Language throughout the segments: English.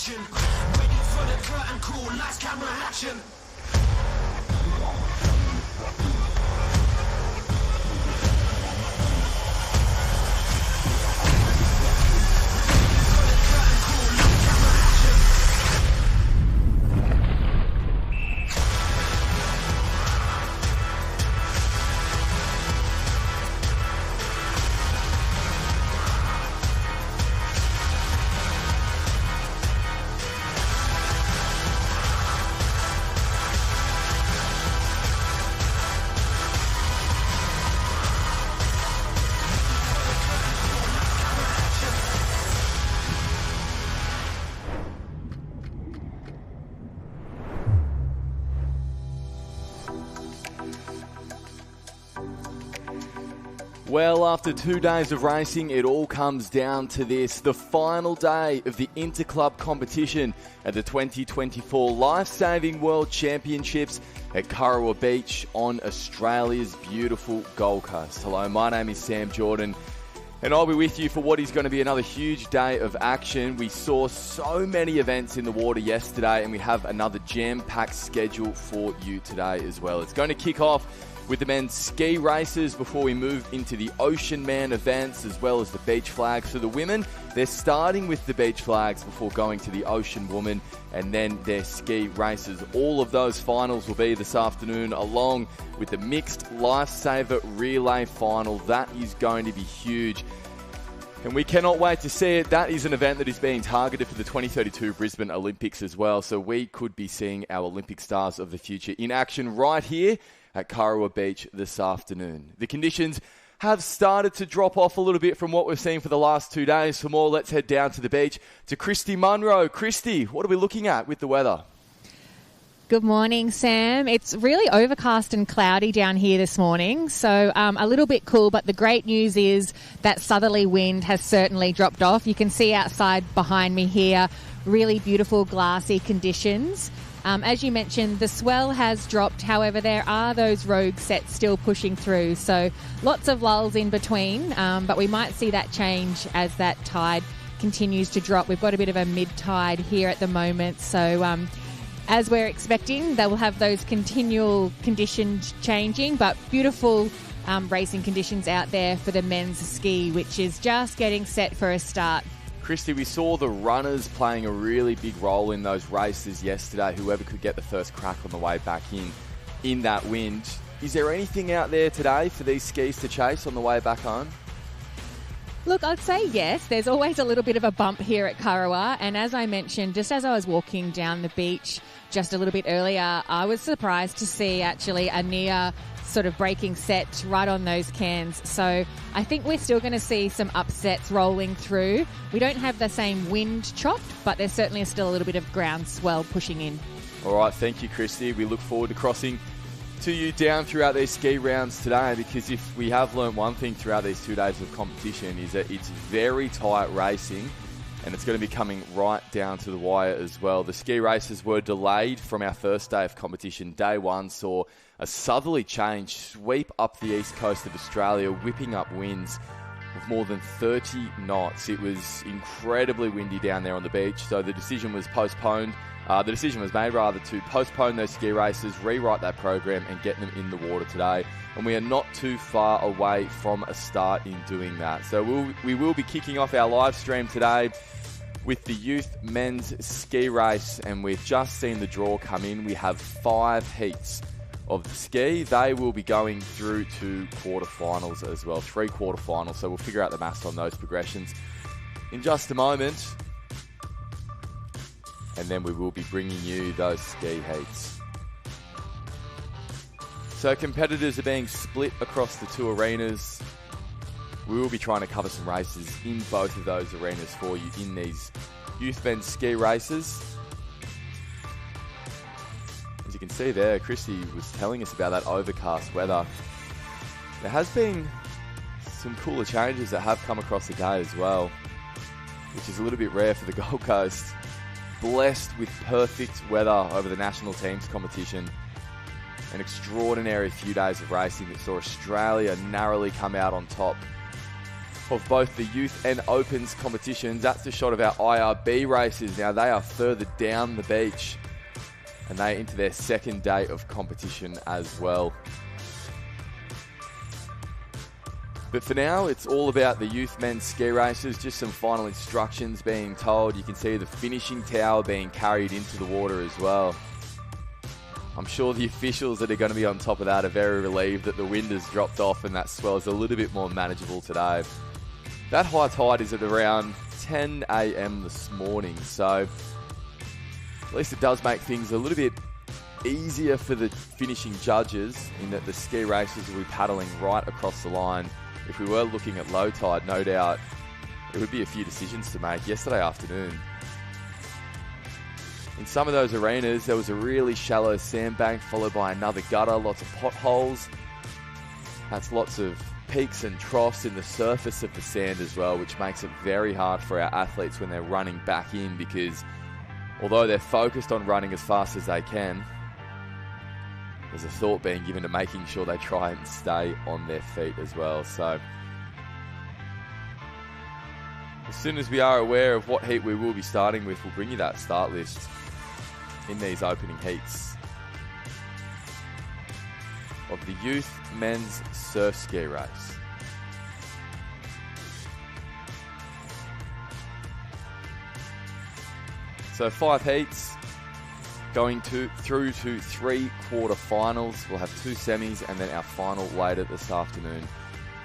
action. Waiting for the curtain call, lights, camera, action. Well, after 2 days of racing, it all comes down to this. The final day of the Interclub competition at the 2024 Lifesaving World Championships at Kurrawa Beach on Australia's beautiful Gold Coast. Hello, my name is Sam Jordan, and I'll be with you for what is going to be another huge day of action. We saw so many events in the water yesterday, and we have another jam-packed schedule for you today as well. It's going to kick off with the men's ski races before we move into the Ocean Man events as well as the beach flags. For the women, they're starting with the beach flags before going to the Ocean Woman and then their ski races. All of those finals will be this afternoon along with the mixed Lifesaver relay final. That is going to be huge, and we cannot wait to see it. That is an event that is being targeted for the 2032 Brisbane Olympics as well, so we could be seeing our Olympic stars of the future in action right here at Kurrawa Beach this afternoon. The conditions have started to drop off a little bit from what we've seen for the last 2 days. For more, let's head down to the beach to Christy Munro. Christy, what are we looking at with the weather? Good morning, Sam. It's really overcast and cloudy down here this morning, so a little bit cool, but the great news is that southerly wind has certainly dropped off. You can see outside behind me here, really beautiful glassy conditions. As you mentioned, the swell has dropped. However, there are those rogue sets still pushing through. So lots of lulls in between, but we might see that change as that tide continues to drop. We've got a bit of a mid-tide here at the moment. So as we're expecting, they will have those continual conditions changing, but beautiful racing conditions out there for the men's ski, which is just getting set for a start. Christy, we saw the runners playing a really big role in those races yesterday, whoever could get the first crack on the way back in that wind. Is there anything out there today for these skis to chase on the way back home? Look, I'd say yes. There's always a little bit of a bump here at Kurrawa, and as I mentioned, just as I was walking down the beach just a little bit earlier, I was surprised to see actually a near sort of breaking set right on those cans. So I think we're still going to see some upsets rolling through. We don't have the same wind chop, but there certainly is still a little bit of ground swell pushing in. All right, thank you, Christy. We look forward to crossing to you down throughout these ski rounds today, because if we have learnt one thing throughout these 2 days of competition is that it's very tight racing, and it's going to be coming right down to the wire as well. The ski races were delayed from our first day of competition. Day one saw a southerly change sweep up the east coast of Australia, whipping up winds of more than 30 knots. It was incredibly windy down there on the beach, so the decision was postponed. The decision was made, rather, to postpone those ski races, rewrite that program and get them in the water today. And we are not too far away from a start in doing that. So we will be kicking off our live stream today with the youth men's ski race, and we've just seen the draw come in. We have 5 heats of the ski. They will be going through to quarterfinals as well, 3 quarterfinals. So we'll figure out the maths on those progressions in just a moment. And then we will be bringing you those ski heats. So competitors are being split across the 2 arenas. We will be trying to cover some races in both of those arenas for you in these youth men's ski races. As you can see there, Christy was telling us about that overcast weather. There has been some cooler changes that have come across the day as well, which is a little bit rare for the Gold Coast. Blessed with perfect weather over the national teams competition. An extraordinary few days of racing that saw Australia narrowly come out on top of both the Youth and Opens competitions. That's the shot of our IRB races. Now they are further down the beach and they're into their second day of competition as well. But for now, it's all about the youth men's ski races. Just some final instructions being told. You can see the finishing tower being carried into the water as well. I'm sure the officials that are going to be on top of that are very relieved that the wind has dropped off and that swell is a little bit more manageable today. That high tide is at around 10 a.m. this morning, so at least it does make things a little bit easier for the finishing judges in that the ski racers will be paddling right across the line. If we were looking at low tide, no doubt there would be a few decisions to make yesterday afternoon. In some of those arenas, there was a really shallow sandbank followed by another gutter, lots of potholes. That's lots of peaks and troughs in the surface of the sand as well, which makes it very hard for our athletes when they're running back in, because although they're focused on running as fast as they can, there's a thought being given to making sure they try and stay on their feet as well. So as soon as we are aware of what heat we will be starting with, we'll bring you that start list in these opening heats of the youth men's surf ski race. So 5 heats going through to 3 quarterfinals. We'll have 2 semis and then our final later this afternoon.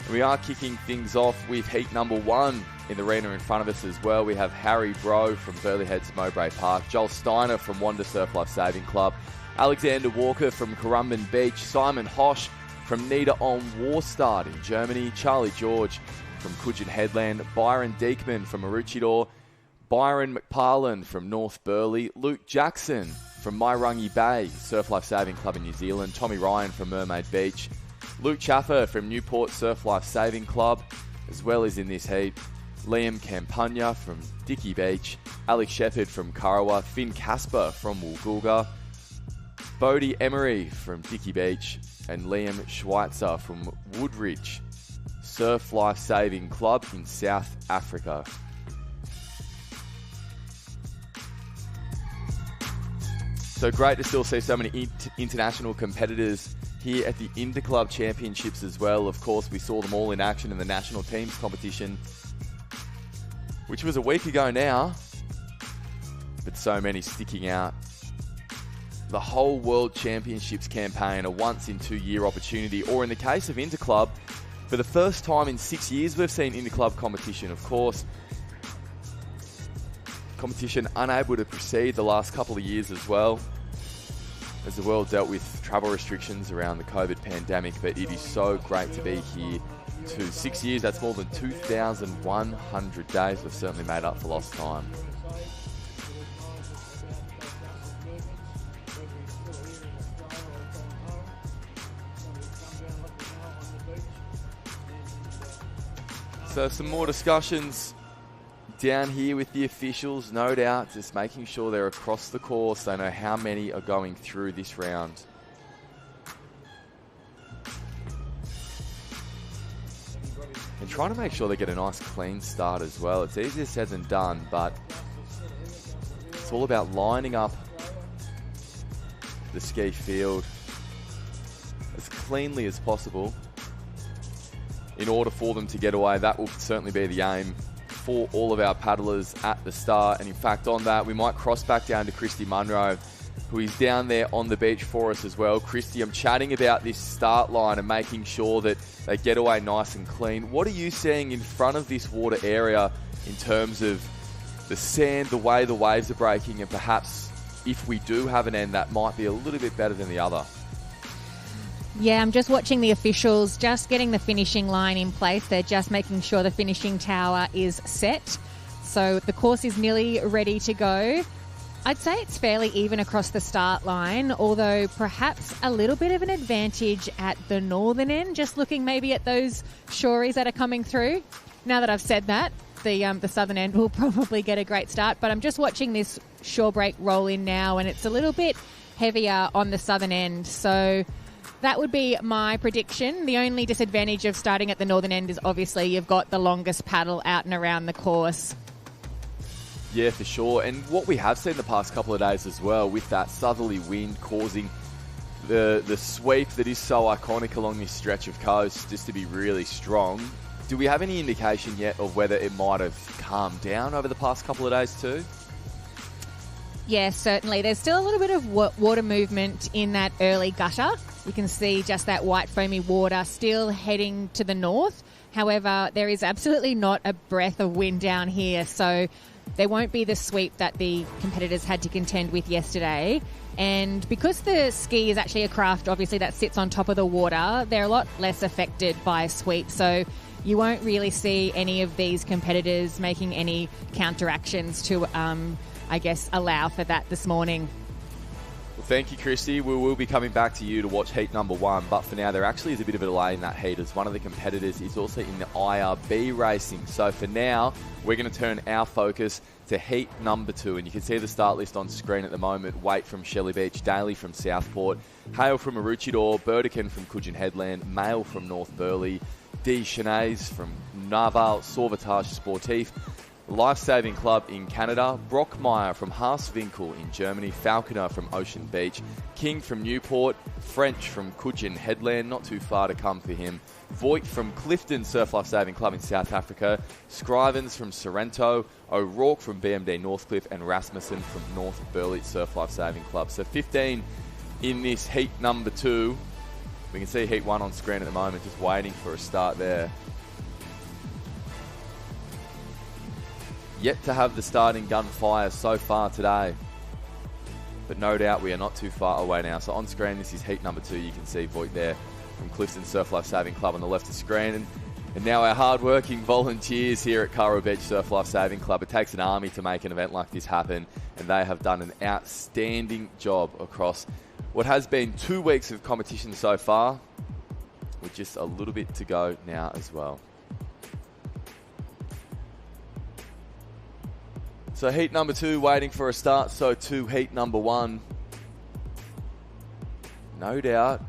And we are kicking things off with heat number 1 in the arena in front of us as well. We have Harry Bro from Burleigh Heads Mowbray Park, Joel Steiner from Wanda Surf Lifesaving Club, Alexander Walker from Currumbin Beach, Simon Hosch from Nieder-on-Warstad in Germany, Charlie George from Coogin Headland, Byron Diekman from Maroochydore, Byron McParlin from North Burleigh, Luke Jackson from Mairangi Bay Surf Lifesaving Club in New Zealand, Tommy Ryan from Mermaid Beach, Luke Chaffer from Newport Surf Lifesaving Club, as well as in this heat, Liam Campagna from Dickey Beach, Alex Shepherd from Karawa, Finn Casper from Woolgoolga, Bodie Emery from Dickey Beach, and Liam Schweitzer from Woodridge Surf Lifesaving Club in South Africa. So great to still see so many international competitors here at the Interclub Championships as well. Of course, we saw them all in action in the national teams competition, which was a week ago now, but so many sticking out. The whole World Championships campaign, a once in 2 year opportunity, or in the case of Interclub, for the first time in 6 years, we've seen Interclub competition. Of course, competition unable to proceed the last couple of years as well, as the world dealt with travel restrictions around the COVID pandemic, but it is so great to be here too. 6 years, that's more than 2,100 days. We've certainly made up for lost time. So some more discussions down here with the officials, no doubt, just making sure they're across the course. They know how many are going through this round. And trying to make sure they get a nice clean start as well. It's easier said than done, but it's all about lining up the ski field as cleanly as possible in order for them to get away. That will certainly be the aim for all of our paddlers at the start. And in fact, on that, we might cross back down to Christy Munro, who is down there on the beach for us as well. Christy, I'm chatting about this start line and making sure that they get away nice and clean. What are you seeing in front of this water area in terms of the sand, the way the waves are breaking, and perhaps if we do have an end, that might be a little bit better than the other? Yeah, I'm just watching the officials just getting the finishing line in place. They're just making sure the finishing tower is set. So the course is nearly ready to go. I'd say it's fairly even across the start line, although perhaps a little bit of an advantage at the northern end, just looking maybe at those shoreys that are coming through. Now that I've said that, the southern end will probably get a great start, but I'm just watching this shore break roll in now, and it's a little bit heavier on the southern end. So That would be my prediction. The only disadvantage of starting at the northern end is obviously you've got the longest paddle out and around the course. Yeah, for sure. And what we have seen the past couple of days as well, with that southerly wind causing the sweep that is so iconic along this stretch of coast just to be really strong. Do we have any indication yet of whether it might have calmed down over the past couple of days too? Yes, certainly. There's still a little bit of water movement in that early gutter. You can see just that white foamy water still heading to the north. However, there is absolutely not a breath of wind down here, so there won't be the sweep that the competitors had to contend with yesterday. And because the ski is actually a craft, obviously, that sits on top of the water, they're a lot less affected by sweep. So you won't really see any of these competitors making any counteractions to, I guess, allow for that this morning. Well, thank you, Christy. We will be coming back to you to watch heat number 1, but for now there actually is a bit of a delay in that heat as one of the competitors is also in the IRB racing. So for now, we're going to turn our focus to heat number 2, and you can see the start list on screen at the moment. Wait from Shelley Beach, Daly from Southport, Hale from Maroochydore, Burdekin from Coogin Headland, Mail from North Burleigh, D. Chenaise from Naval, Sauvetage Sportif, Lifesaving Club in Canada, Brockmeyer from Haaswinkel in Germany, Falconer from Ocean Beach, King from Newport, French from Coogin Headland, not too far to come for him, Voigt from Clifton Surf Lifesaving Club in South Africa, Scrivens from Sorrento, O'Rourke from BMD Northcliffe, and Rasmussen from North Burleigh Surf Lifesaving Club. So 15 in this heat number 2. We can see heat 1 on screen at the moment, just waiting for a start there. Yet to have the starting gunfire so far today. But no doubt we are not too far away now. So on screen, this is heat number 2. You can see Voigt there from Clifton Surf Lifesaving Club on the left of screen. And now our hard-working volunteers here at Kara Beach Surf Lifesaving Club. It takes an army to make an event like this happen, and they have done an outstanding job across what has been 2 weeks of competition so far, with just a little bit to go now as well. So heat number 2 waiting for a start, so too heat number 1. No doubt,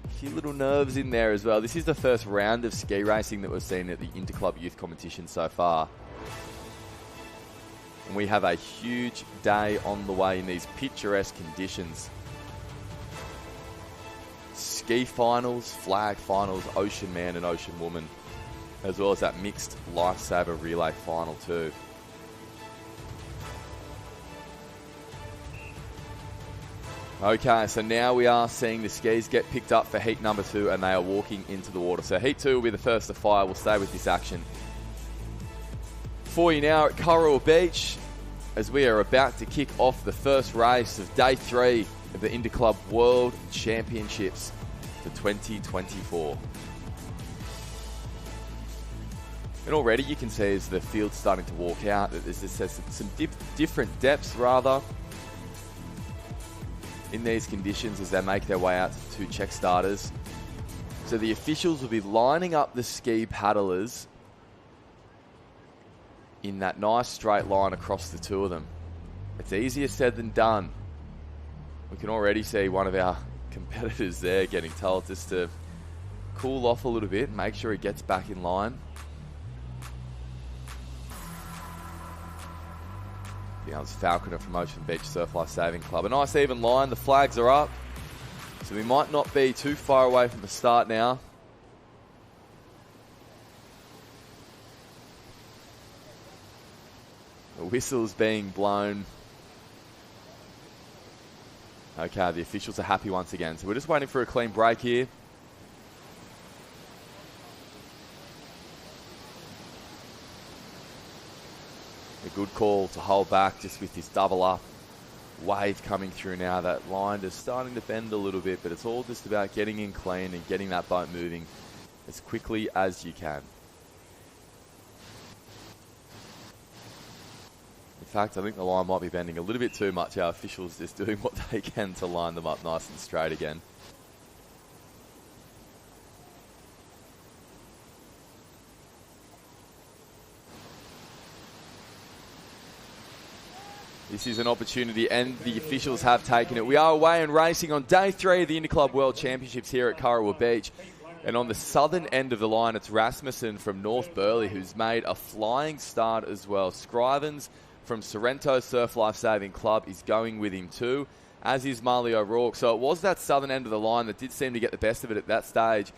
a few little nerves in there as well. This is the first round of ski racing that we've seen at the Interclub Youth Competition so far. And we have a huge day on the way in these picturesque conditions. Ski finals, flag finals, Ocean Man and Ocean Woman, as well as that mixed Lifesaver relay final too. Okay, so now we are seeing the skis get picked up for heat number 2, and they are walking into the water. So heat 2 will be the first to fire. We'll stay with this action for you now at Coral Beach, as we are about to kick off the first race of day 3 of the Interclub World Championships for 2024. And already you can see as the field's starting to walk out that there's some different depths rather in these conditions as they make their way out to the 2 check starters. So the officials will be lining up the ski paddlers in that nice straight line across the 2 of them. It's easier said than done. We can already see one of our competitors there getting told just to cool off a little bit and make sure he gets back in line. That was Falconer from Ocean Beach Surf Lifesaving Club. A nice even line. The flags are up. So we might not be too far away from the start now. The whistle's being blown. Okay, the officials are happy once again. So we're just waiting for a clean break here. A good call to hold back just with this double up. Wave coming through now. That line is starting to bend a little bit, but it's all just about getting in clean and getting that boat moving as quickly as you can. In fact, I think the line might be bending a little bit too much. Our officials just doing what they can to line them up nice and straight again. This is an opportunity, and the officials have taken it. We are away and racing on day 3 of the Interclub World Championships here at Kurrawa Beach. And on the southern end of the line, it's Rasmussen from North Burleigh who's made a flying start as well. Scrivens from Sorrento Surf Lifesaving Club is going with him too, as is Marley O'Rourke. So it was that southern end of the line that did seem to get the best of it at that stage.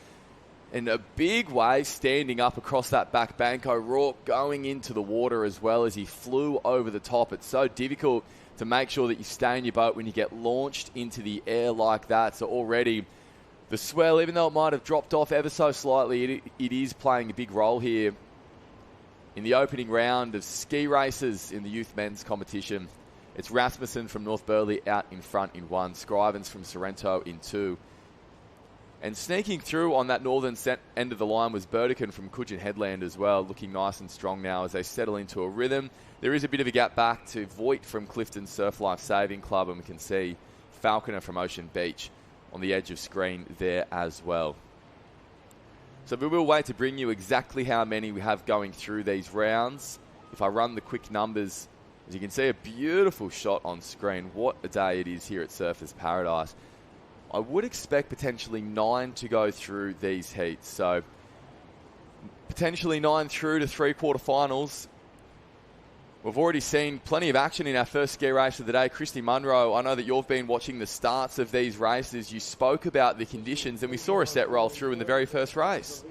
And a big wave standing up across that back bank. O'Rourke going into the water as well as he flew over the top. It's so difficult to make sure that you stay in your boat when you get launched into the air like that. So already the swell, even though it might have dropped off ever so slightly, it is playing a big role here in the opening round of ski races in the youth men's competition. It's Rasmussen from North Burleigh out in front in 1, Scrivens from Sorrento in 2. And sneaking through on that northern end of the line was Burdekin from Coogin Headland as well, looking nice and strong now as they settle into a rhythm. There is a bit of a gap back to Voigt from Clifton Surf Life Saving Club, and we can see Falconer from Ocean Beach on the edge of screen there as well. So we will wait to bring you exactly how many we have going through these rounds. If I run the quick numbers, as you can see, a beautiful shot on screen. What a day it is here at Surfers Paradise. I would expect potentially 9 to go through these heats. So potentially 9 through to 3 quarterfinals. We've already seen plenty of action in our first ski race of the day. Christy Munro, I know that you've been watching the starts of these races. You spoke about the conditions, and we saw a set roll through in the very first race.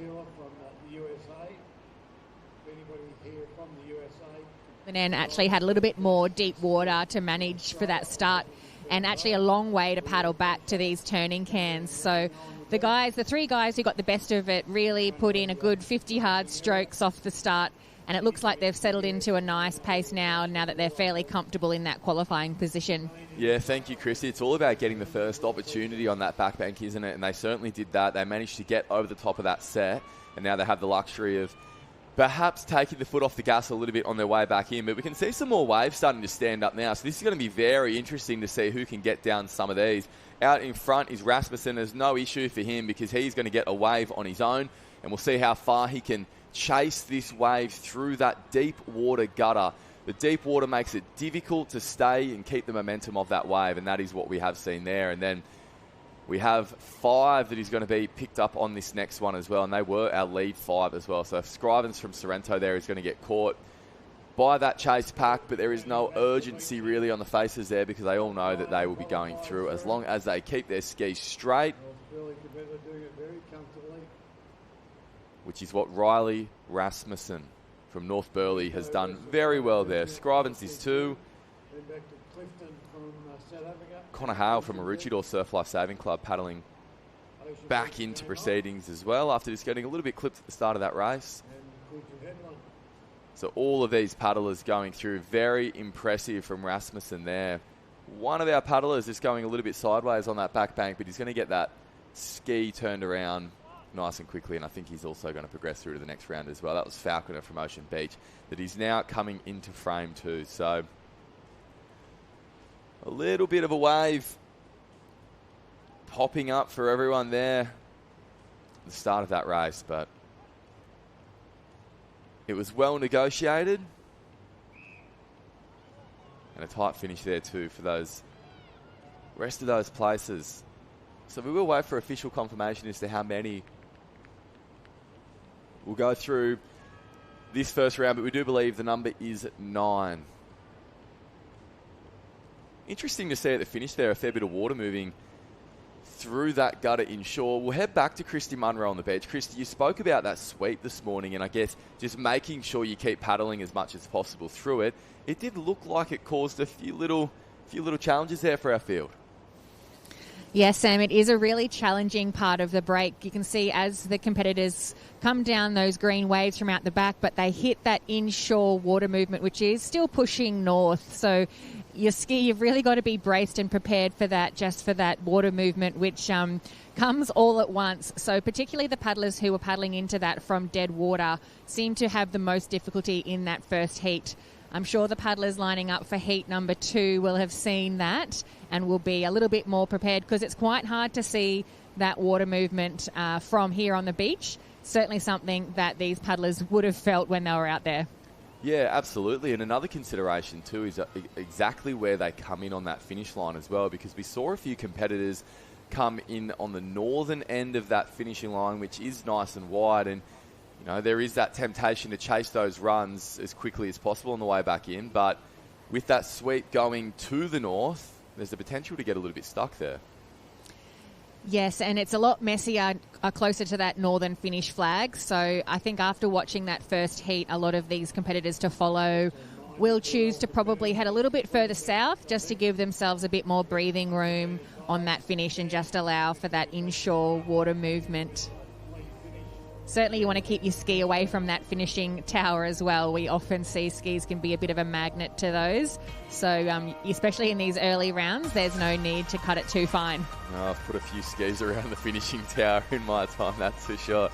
And then actually had a little bit more deep water to manage for that start, and actually a long way to paddle back to these turning cans. So the 3 guys who got the best of it really put in a good 50 hard strokes off the start, and it looks like they've settled into a nice pace now that they're fairly comfortable in that qualifying position. Yeah, thank you, Chrissy. It's all about getting the first opportunity on that back bank, isn't it? And they certainly did that. They managed to get over the top of that set, and now they have the luxury of perhaps taking the foot off the gas a little bit on their way back in. But we can see some more waves starting to stand up now. So this is going to be very interesting to see who can get down some of these. Out in front is Rasmussen. There's no issue for him because he's going to get a wave on his own. And we'll see how far he can chase this wave through that deep water gutter. The deep water makes it difficult to stay and keep the momentum of that wave. And that is what we have seen there. And then we have 5 that is going to be picked up on this next one as well, and they were our lead 5 as well. So Scrivens from Sorrento there is going to get caught by that chase pack, but there is no urgency really on the faces there because they all know that they will be going through as long as they keep their skis straight, which is what Riley Rasmussen from North Burleigh has done very well there. Scrivens is 2. Connor Hale from Maroochydore Surf Life Saving Club paddling back into proceedings as well after just getting a little bit clipped at the start of that race. So all of these paddlers going through. Very impressive from Rasmussen there. One of our paddlers is going a little bit sideways on that back bank, but he's going to get that ski turned around nice and quickly, and I think he's also going to progress through to the next round as well. That was Falconer from Ocean Beach, that he's now coming into frame too. So a little bit of a wave popping up for everyone there at the start of that race, but it was well negotiated. And a tight finish there too for those rest of those places. So we will wait for official confirmation as to how many will go through this first round, but we do believe the number is 9. Interesting to see at the finish there, a fair bit of water moving through that gutter inshore. We'll head back to Christy Munro on the beach. Christy, you spoke about that sweep this morning, and I guess just making sure you keep paddling as much as possible through it. It did look like it caused a few little challenges there for our field. Yes, Sam, it is a really challenging part of the break. You can see as the competitors come down those green waves from out the back, but they hit that inshore water movement, which is still pushing north. So you've really got to be braced and prepared for that, just for that water movement, which comes all at once. So particularly the paddlers who were paddling into that from dead water seem to have the most difficulty in that first heat. I'm sure the paddlers lining up for heat number 2 will have seen that and will be a little bit more prepared, because it's quite hard to see that water movement from here on the beach. Certainly something that these paddlers would have felt when they were out there. Yeah, absolutely. And another consideration too is exactly where they come in on that finish line as well, because we saw a few competitors come in on the northern end of that finishing line, which is nice and wide. And, you know, there is that temptation to chase those runs as quickly as possible on the way back in. But with that sweep going to the north, there's the potential to get a little bit stuck there. Yes, and it's a lot messier closer to that northern finish flag. So I think after watching that first heat, a lot of these competitors to follow will choose to probably head a little bit further south just to give themselves a bit more breathing room on that finish and just allow for that inshore water movement. Certainly you want to keep your ski away from that finishing tower as well. We often see skis can be a bit of a magnet to those. So especially in these early rounds, there's no need to cut it too fine. Oh, I've put a few skis around the finishing tower in my time, that's for sure.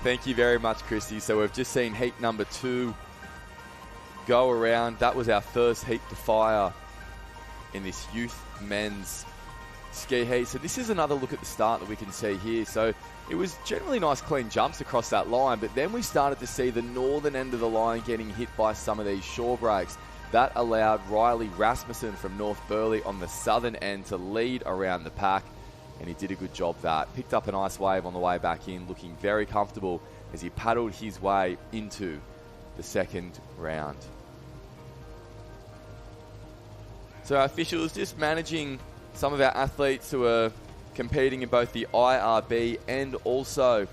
Thank you very much, Christy. So we've just seen heat number 2 go around. That was our first heat to fire in this youth men's ski heat. So this is another look at the start that we can see here. So it was generally nice clean jumps across that line, but then we started to see the northern end of the line getting hit by some of these shore breaks. That allowed Riley Rasmussen from North Burleigh on the southern end to lead around the pack, and he did a good job that. Picked up a nice wave on the way back in, looking very comfortable as he paddled his way into the second round. So our officials just managing some of our athletes who are competing in both the IRB and also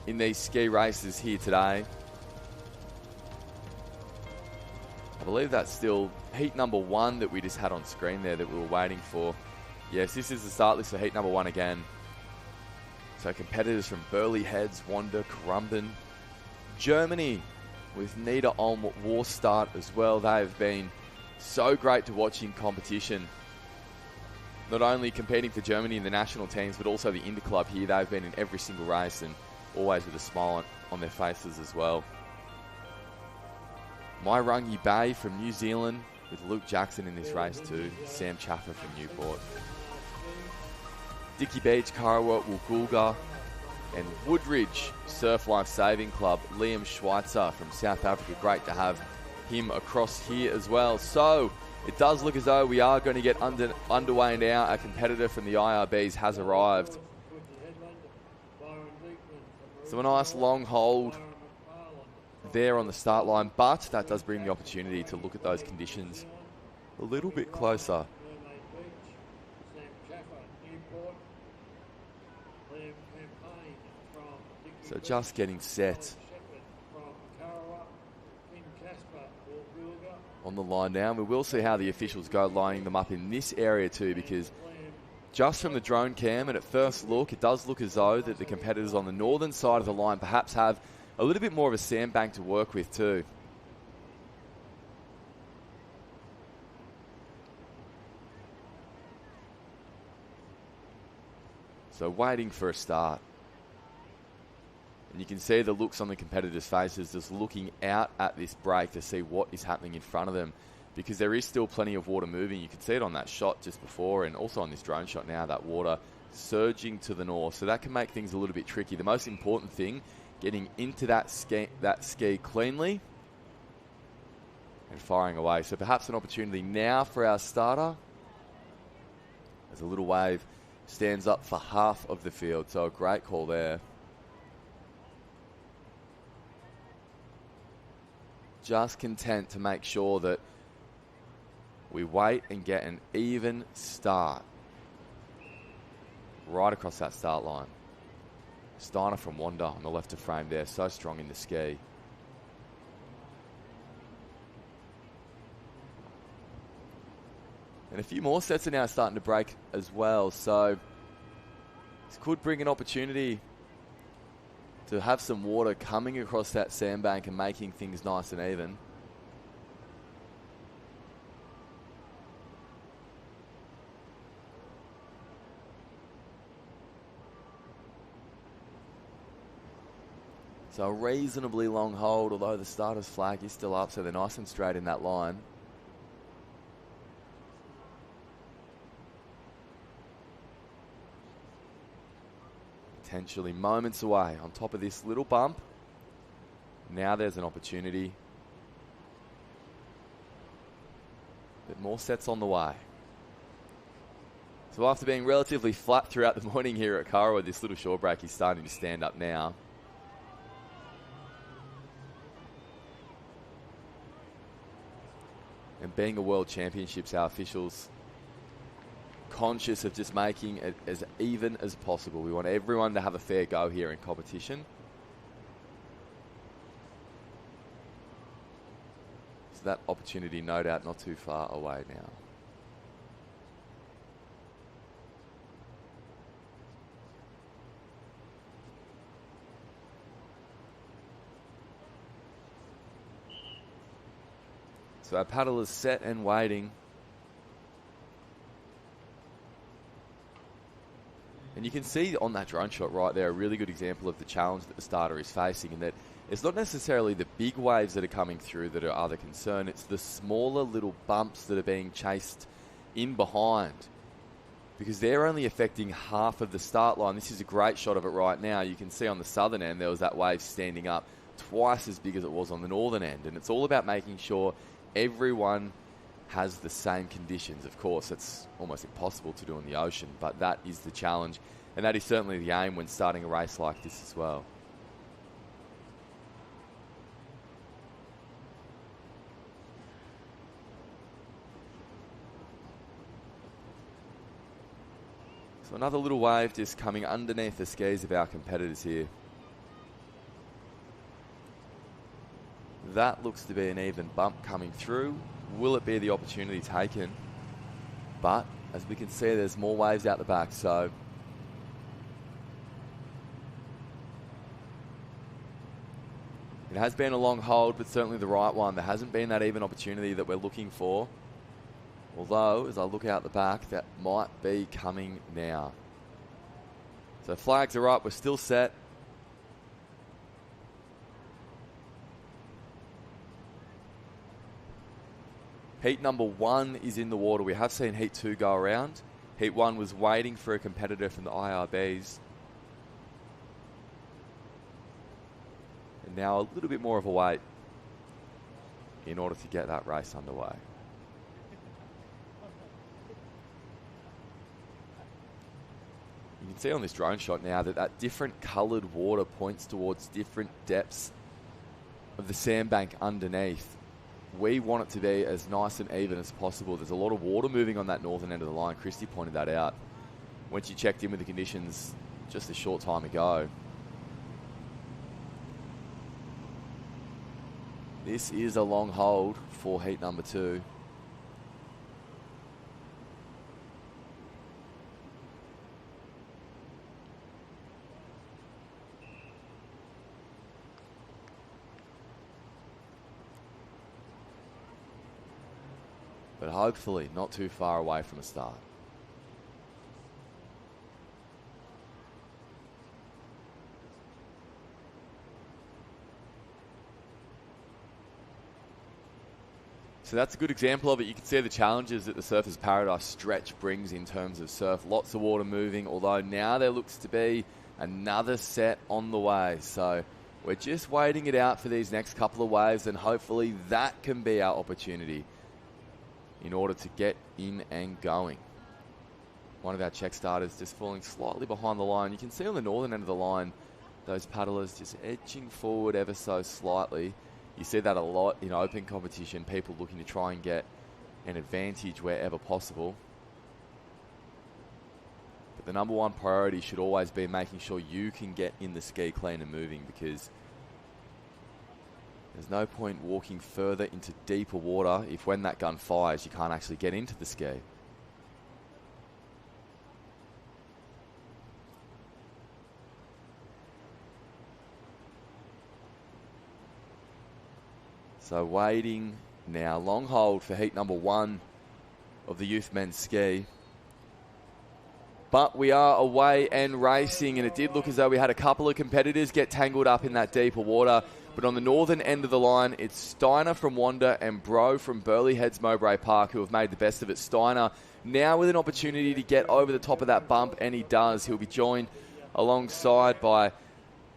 in these ski races here today. I believe that's still heat number 1 that we just had on screen there that we were waiting for. Yes, this is the start list for heat number 1 again. So competitors from Burleigh Heads, Wanda, Currumbin, Germany with Nida Ulm War Start as well. They have been so great to watch in competition. Not only competing for Germany in the national teams, but also the Interclub here. They've been in every single race and always with a smile on their faces as well. Mairangi Bay from New Zealand with Luke Jackson in this race too. Sam Chaffer from Newport. Dicky Beach, Karawa, Woolgoolga, and Woodridge Surf Lifesaving Club. Liam Schweitzer from South Africa. Great to have him across here as well. So it does look as though we are going to get underway now. A competitor from the IRBs has arrived. So a nice long hold there on the start line, but that does bring the opportunity to look at those conditions a little bit closer. So just getting set on the line now. And we will see how the officials go lining them up in this area too, because just from the drone cam and at first look, it does look as though that the competitors on the northern side of the line perhaps have a little bit more of a sandbank to work with too. So waiting for a start. And you can see the looks on the competitors' faces just looking out at this break to see what is happening in front of them, because there is still plenty of water moving. You can see it on that shot just before and also on this drone shot now, that water surging to the north. So that can make things a little bit tricky. The most important thing, getting into that ski cleanly and firing away. So perhaps an opportunity now for our starter as a little wave stands up for half of the field. So a great call there. Just content to make sure that we wait and get an even start right across that start line. Steiner from Wanda on the left of frame there, so strong in the ski. And a few more sets are now starting to break as well, so this could bring an opportunity to have some water coming across that sandbank and making things nice and even. So a reasonably long hold, although the starter's flag is still up, so they're nice and straight in that line. Potentially moments away on top of this little bump. Now there's an opportunity But more sets on the way. So after being relatively flat throughout the morning here at Karawa, this little short break is starting to stand up now. And being a World Championships, our officials conscious of just making it as even as possible. We want everyone to have a fair go here in competition. So that opportunity, no doubt, not too far away now. So our paddle is set and waiting. And you can see on that drone shot right there a really good example of the challenge that the starter is facing, in that it's not necessarily the big waves that are coming through that are the concern. It's the smaller little bumps that are being chased in behind, because they're only affecting half of the start line. This is a great shot of it right now. You can see on the southern end there was that wave standing up twice as big as it was on the northern end. And it's all about making sure everyone has the same conditions. Of course, it's almost impossible to do in the ocean, but that is the challenge, and that is certainly the aim when starting a race like this as well. So another little wave just coming underneath the skis of our competitors here. That looks to be an even bump coming through. Will it be the opportunity taken? But as we can see, there's more waves out the back, so it has been a long hold, but certainly the right one. There hasn't been that even opportunity that we're looking for. Although, as I look out the back, that might be coming now. So flags are up, we're still set. Heat number 1 is in the water. We have seen Heat 2 go around. Heat 1 was waiting for a competitor from the IRBs. And now a little bit more of a wait in order to get that race underway. You can see on this drone shot now that that different coloured water points towards different depths of the sandbank underneath. We want it to be as nice and even as possible. There's a lot of water moving on that northern end of the line. Christy pointed that out when she checked in with the conditions just a short time ago. This is a long hold for heat number 2. But hopefully not too far away from a start. So that's a good example of it. You can see the challenges that the Surfers Paradise stretch brings in terms of surf. Lots of water moving, although now there looks to be another set on the way. So we're just waiting it out for these next couple of waves, and hopefully that can be our opportunity in order to get in and going. One of our check starters just falling slightly behind the line. You can see on the northern end of the line, those paddlers just edging forward ever so slightly. You see that a lot in open competition, people looking to try and get an advantage wherever possible. But the number one priority should always be making sure you can get in the ski clean and moving, because there's no point walking further into deeper water if when that gun fires you can't actually get into the ski. So waiting now, long hold for heat number 1 of the youth men's ski. But we are away and racing, and it did look as though we had a couple of competitors get tangled up in that deeper water. But on the northern end of the line, it's Steiner from Wanda and Bro from Burleigh Heads Mowbray Park who have made the best of it. Steiner now with an opportunity to get over the top of that bump, and he does. He'll be joined alongside by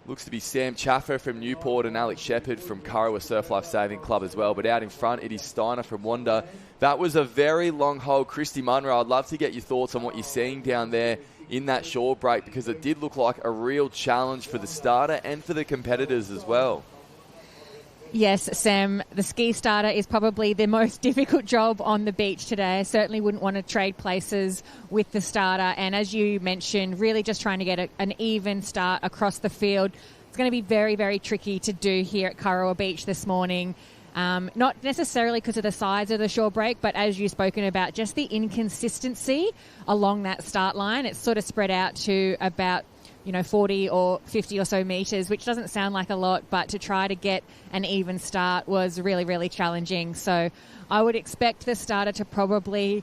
Looks to be Sam Chaffer from Newport and Alex Shepherd from Kurrawa Surf Life Saving Club as well. But out in front, it is Steiner from Wanda. That was a very long hole. Christy Munro, I'd love to get your thoughts on what you're seeing down there in that shore break, because it did look like a real challenge for the starter and for the competitors as well. Yes, Sam, the ski starter is probably the most difficult job on the beach today. I certainly wouldn't want to trade places with the starter. And as you mentioned, really just trying to get an even start across the field. It's going to be very, very tricky to do here at Kurrawa Beach this morning. Not necessarily because of the size of the shore break, but as you've spoken about, just the inconsistency along that start line. It's sort of spread out to about 40 or 50 or so metres, which doesn't sound like a lot, but to try to get an even start was really, really challenging. So I would expect the starter to probably,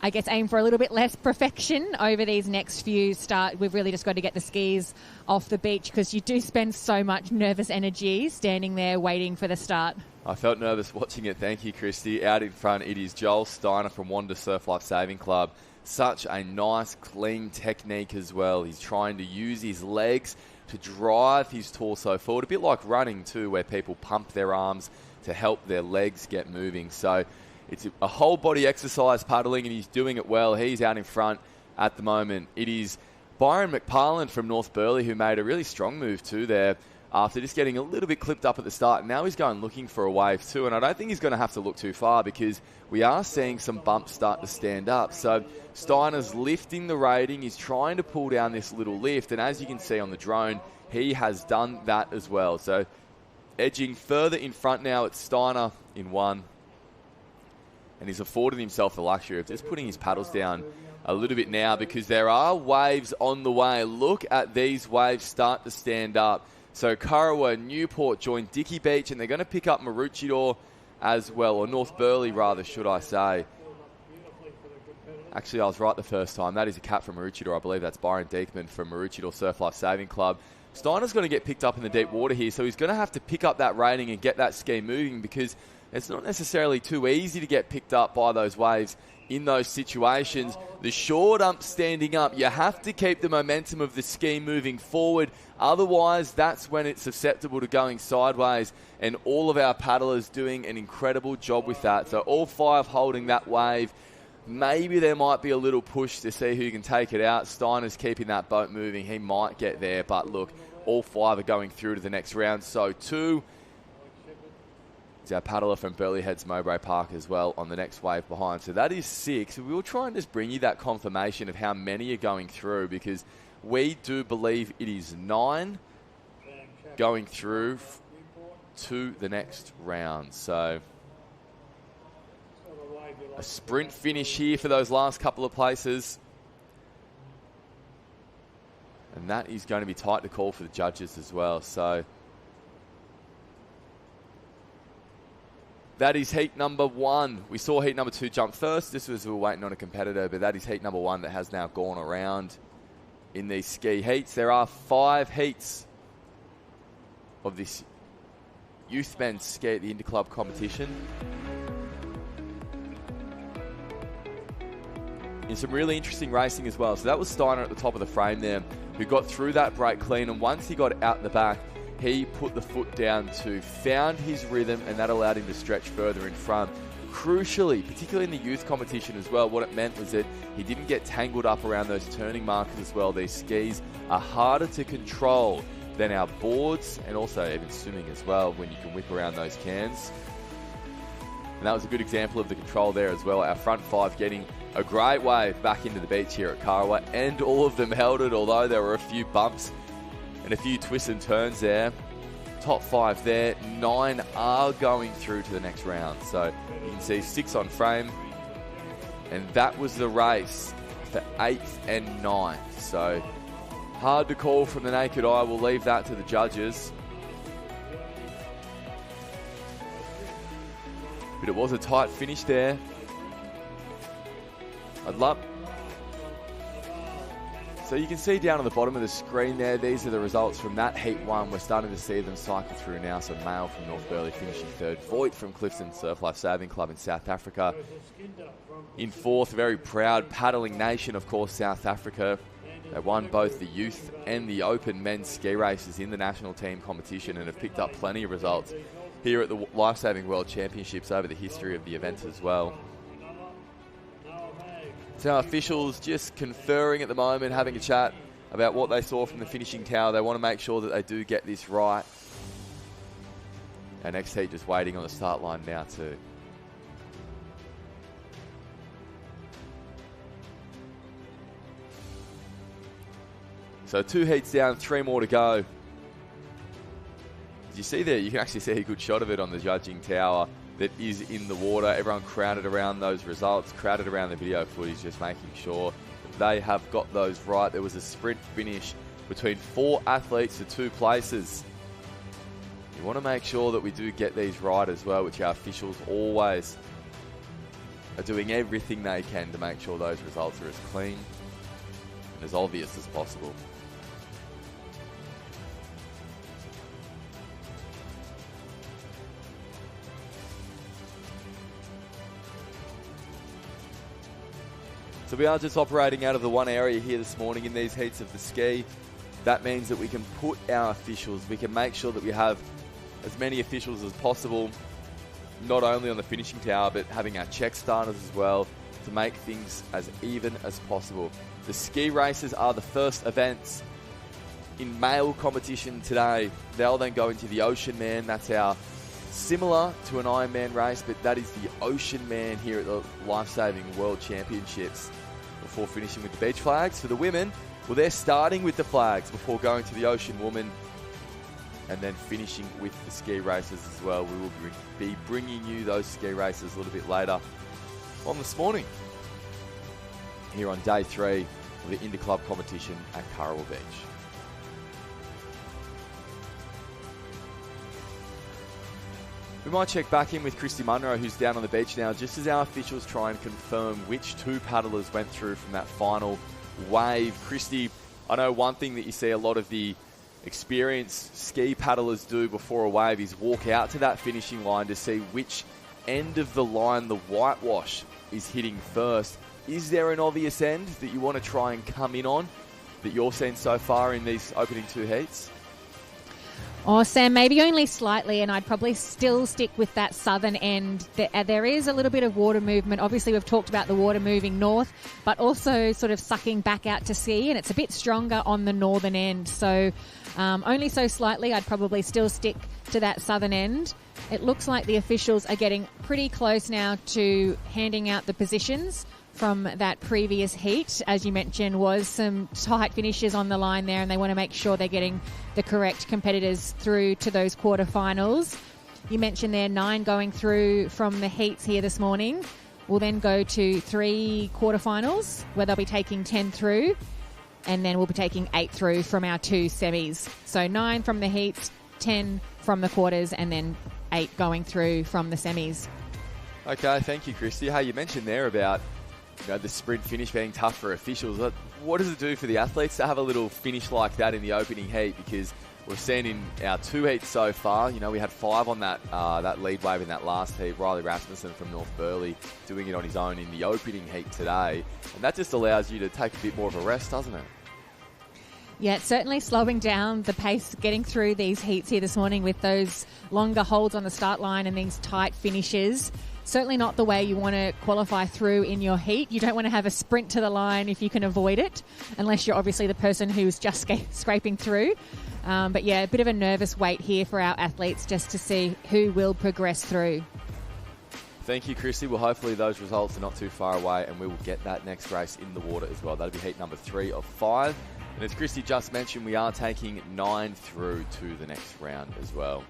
aim for a little bit less perfection over these next few starts. We've really just got to get the skis off the beach, because you do spend so much nervous energy standing there waiting for the start. I felt nervous watching it. Thank you, Christy. Out in front, it is Joel Steiner from Wanda Surf Life Saving Club. Such a nice, clean technique as well. He's trying to use his legs to drive his torso forward. A bit like running too, where people pump their arms to help their legs get moving. So it's a whole body exercise paddling, and he's doing it well. He's out in front at the moment. It is Byron McParland from North Burleigh who made a really strong move too there after just getting a little bit clipped up at the start. Now he's going looking for a wave too, and I don't think he's going to have to look too far, because we are seeing some bumps start to stand up. So Steiner's lifting the rating. He's trying to pull down this little lift, and as you can see on the drone, he has done that as well. So edging further in front now, it's Steiner in one, and he's afforded himself the luxury of just putting his paddles down a little bit now, because there are waves on the way. Look at these waves start to stand up. So Kurrawa, Newport join Dicky Beach, and they're going to pick up Maroochydore as well, or North Burleigh rather, should I say. Actually, I was right the first time. That is a cap from Maroochydore. I believe that's Byron Diekman from Maroochydore Surf Life Saving Club. Steiner's going to get picked up in the deep water here, so he's going to have to pick up that rating and get that ski moving, because it's not necessarily too easy to get picked up by those waves in those situations. The short ump standing up, you have to keep the momentum of the ski moving forward. Otherwise, that's when it's susceptible to going sideways, and all of our paddlers doing an incredible job with that. So all five holding that wave. Maybe there might be a little push to see who can take it out. Steiner's keeping that boat moving. He might get there, but look, all five are going through to the next round. So two is our paddler from Burleigh Heads Mowbray Park as well on the next wave behind. So that is six. We will try and just bring you that confirmation of how many are going through, because we do believe it is 9 going through to the next round. So a sprint finish here for those last couple of places. And that is going to be tight to call for the judges as well. So that is heat number 1. We saw heat number 2 jump first. This was, we were waiting on a competitor, but that is heat number 1 that has now gone around in these ski heats. There are 5 heats of this youth men's ski at the Interclub competition. In some really interesting racing as well. So that was Steiner at the top of the frame there, who got through that break clean, and once he got out the back, he put the foot down too, found his rhythm, and that allowed him to stretch further in front. Crucially, particularly in the youth competition as well, what it meant was that he didn't get tangled up around those turning markers as well. These skis are harder to control than our boards, and also even swimming as well, when you can whip around those cans. And that was a good example of the control there as well. Our front 5 getting a great wave back into the beach here at Kurrawa, and all of them held it, although there were a few bumps and a few twists and turns there. Top 5 there. 9 are going through to the next round. So you can see 6 on frame. And that was the race for 8th and 9th. So hard to call from the naked eye. We'll leave that to the judges. But it was a tight finish there. So you can see down on the bottom of the screen there, these are the results from that Heat 1. We're starting to see them cycle through now. So Mail from North Burleigh finishing 3rd. Voigt from Clifton Surf Life Saving Club in South Africa in 4th. Very proud paddling nation, of course, South Africa. They won both the youth and the open men's ski races in the national team competition and have picked up plenty of results here at the Lifesaving World Championships over the history of the event as well. So our officials just conferring at the moment, having a chat about what they saw from the finishing tower. They want to make sure that they do get this right. Our next heat just waiting on the start line now too. So 2 heats down, 3 more to go. As you see there, you can actually see a good shot of it on the judging tower that is in the water. Everyone crowded around those results, crowded around the video footage, just making sure that they have got those right. There was a sprint finish between 4 athletes to 2 places. You want to make sure that we do get these right as well, which our officials always are doing everything they can to make sure those results are as clean and as obvious as possible. So we are just operating out of the one area here this morning in these heats of the ski. That means that we can put our officials, we can make sure that we have as many officials as possible, not only on the finishing tower, but having our check starters as well to make things as even as possible. The ski races are the first events in male competition today. They'll then go into the Ocean Man. That's our similar to an Ironman race, but that is the Ocean Man here at the Lifesaving World Championships before finishing with the beach flags. For the women, well, they're starting with the flags before going to the Ocean Woman and then finishing with the ski races as well. We will be bringing you those ski races a little bit later on this morning here on day 3 of the Interclub competition at Currawal Beach. We might check back in with Christy Munro, who's down on the beach now, just as our officials try and confirm which 2 paddlers went through from that final wave. Christy, I know one thing that you see a lot of the experienced ski paddlers do before a wave is walk out to that finishing line to see which end of the line the whitewash is hitting first. Is there an obvious end that you want to try and come in on that you're seeing so far in these opening 2 heats? Oh, Sam, maybe only slightly, and I'd probably still stick with that southern end. There is a little bit of water movement. Obviously, we've talked about the water moving north, but also sort of sucking back out to sea, and it's a bit stronger on the northern end. So only so slightly, I'd probably still stick to that southern end. It looks like the officials are getting pretty close now to handing out the positions from that previous heat. As you mentioned, was some tight finishes on the line there, and they want to make sure they're getting the correct competitors through to those quarterfinals. You mentioned there 9 going through from the heats here this morning. We'll then go to 3 quarterfinals where they'll be taking 10 through, and then we'll be taking 8 through from our 2 semis. So 9 from the heats, 10 from the quarters, and then 8 going through from the semis. Okay, thank you, Christy. Hey, you mentioned there about the sprint finish being tough for officials. What does it do for the athletes to have a little finish like that in the opening heat? Because we've seen in our 2 heats so far, we had 5 on that lead wave in that last heat. Riley Rasmussen from North Burleigh doing it on his own in the opening heat today. And that just allows you to take a bit more of a rest, doesn't it? Yeah, it's certainly slowing down the pace getting through these heats here this morning with those longer holds on the start line and these tight finishes. Certainly not the way you want to qualify through in your heat. You don't want to have a sprint to the line if you can avoid it, unless you're obviously the person who's just scraping through. But yeah, a bit of a nervous wait here for our athletes just to see who will progress through. Thank you, Christy. Well, hopefully those results are not too far away and we will get that next race in the water as well. That'll be heat number 3 of 5. And as Christy just mentioned, we are taking 9 through to the next round as well.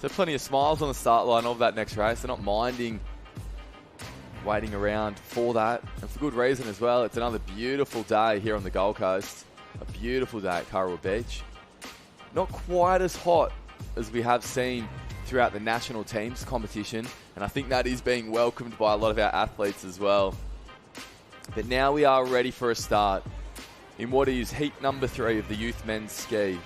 So plenty of smiles on the start line of that next race. They're not minding waiting around for that, and for good reason as well. It's another beautiful day here on the Gold Coast. A beautiful day at Currawal Beach. Not quite as hot as we have seen throughout the national teams competition, and I think that is being welcomed by a lot of our athletes as well. But now we are ready for a start in what is heat number 3 of the youth men's ski.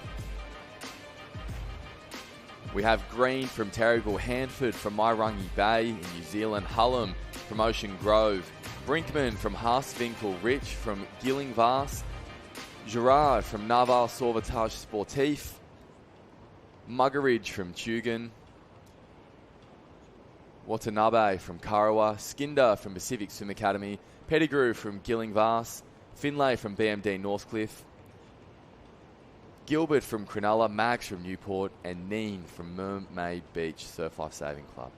We have Green from Terrigal, Hanford from Mairangi Bay in New Zealand, Hullum from Ocean Grove Brinkman from Haasvinkel, Rich from Gillingvars, Gerard from Naval Sauvetage Sportif, Muggeridge from Tugan, Watanabe from Karawa, Skinder from Pacific Swim Academy, Pettigrew from Gillingvars, Finlay from BMD Northcliffe, Gilbert from Cronulla, Mags from Newport, and Neen from Mermaid Beach Surf Life Saving Club.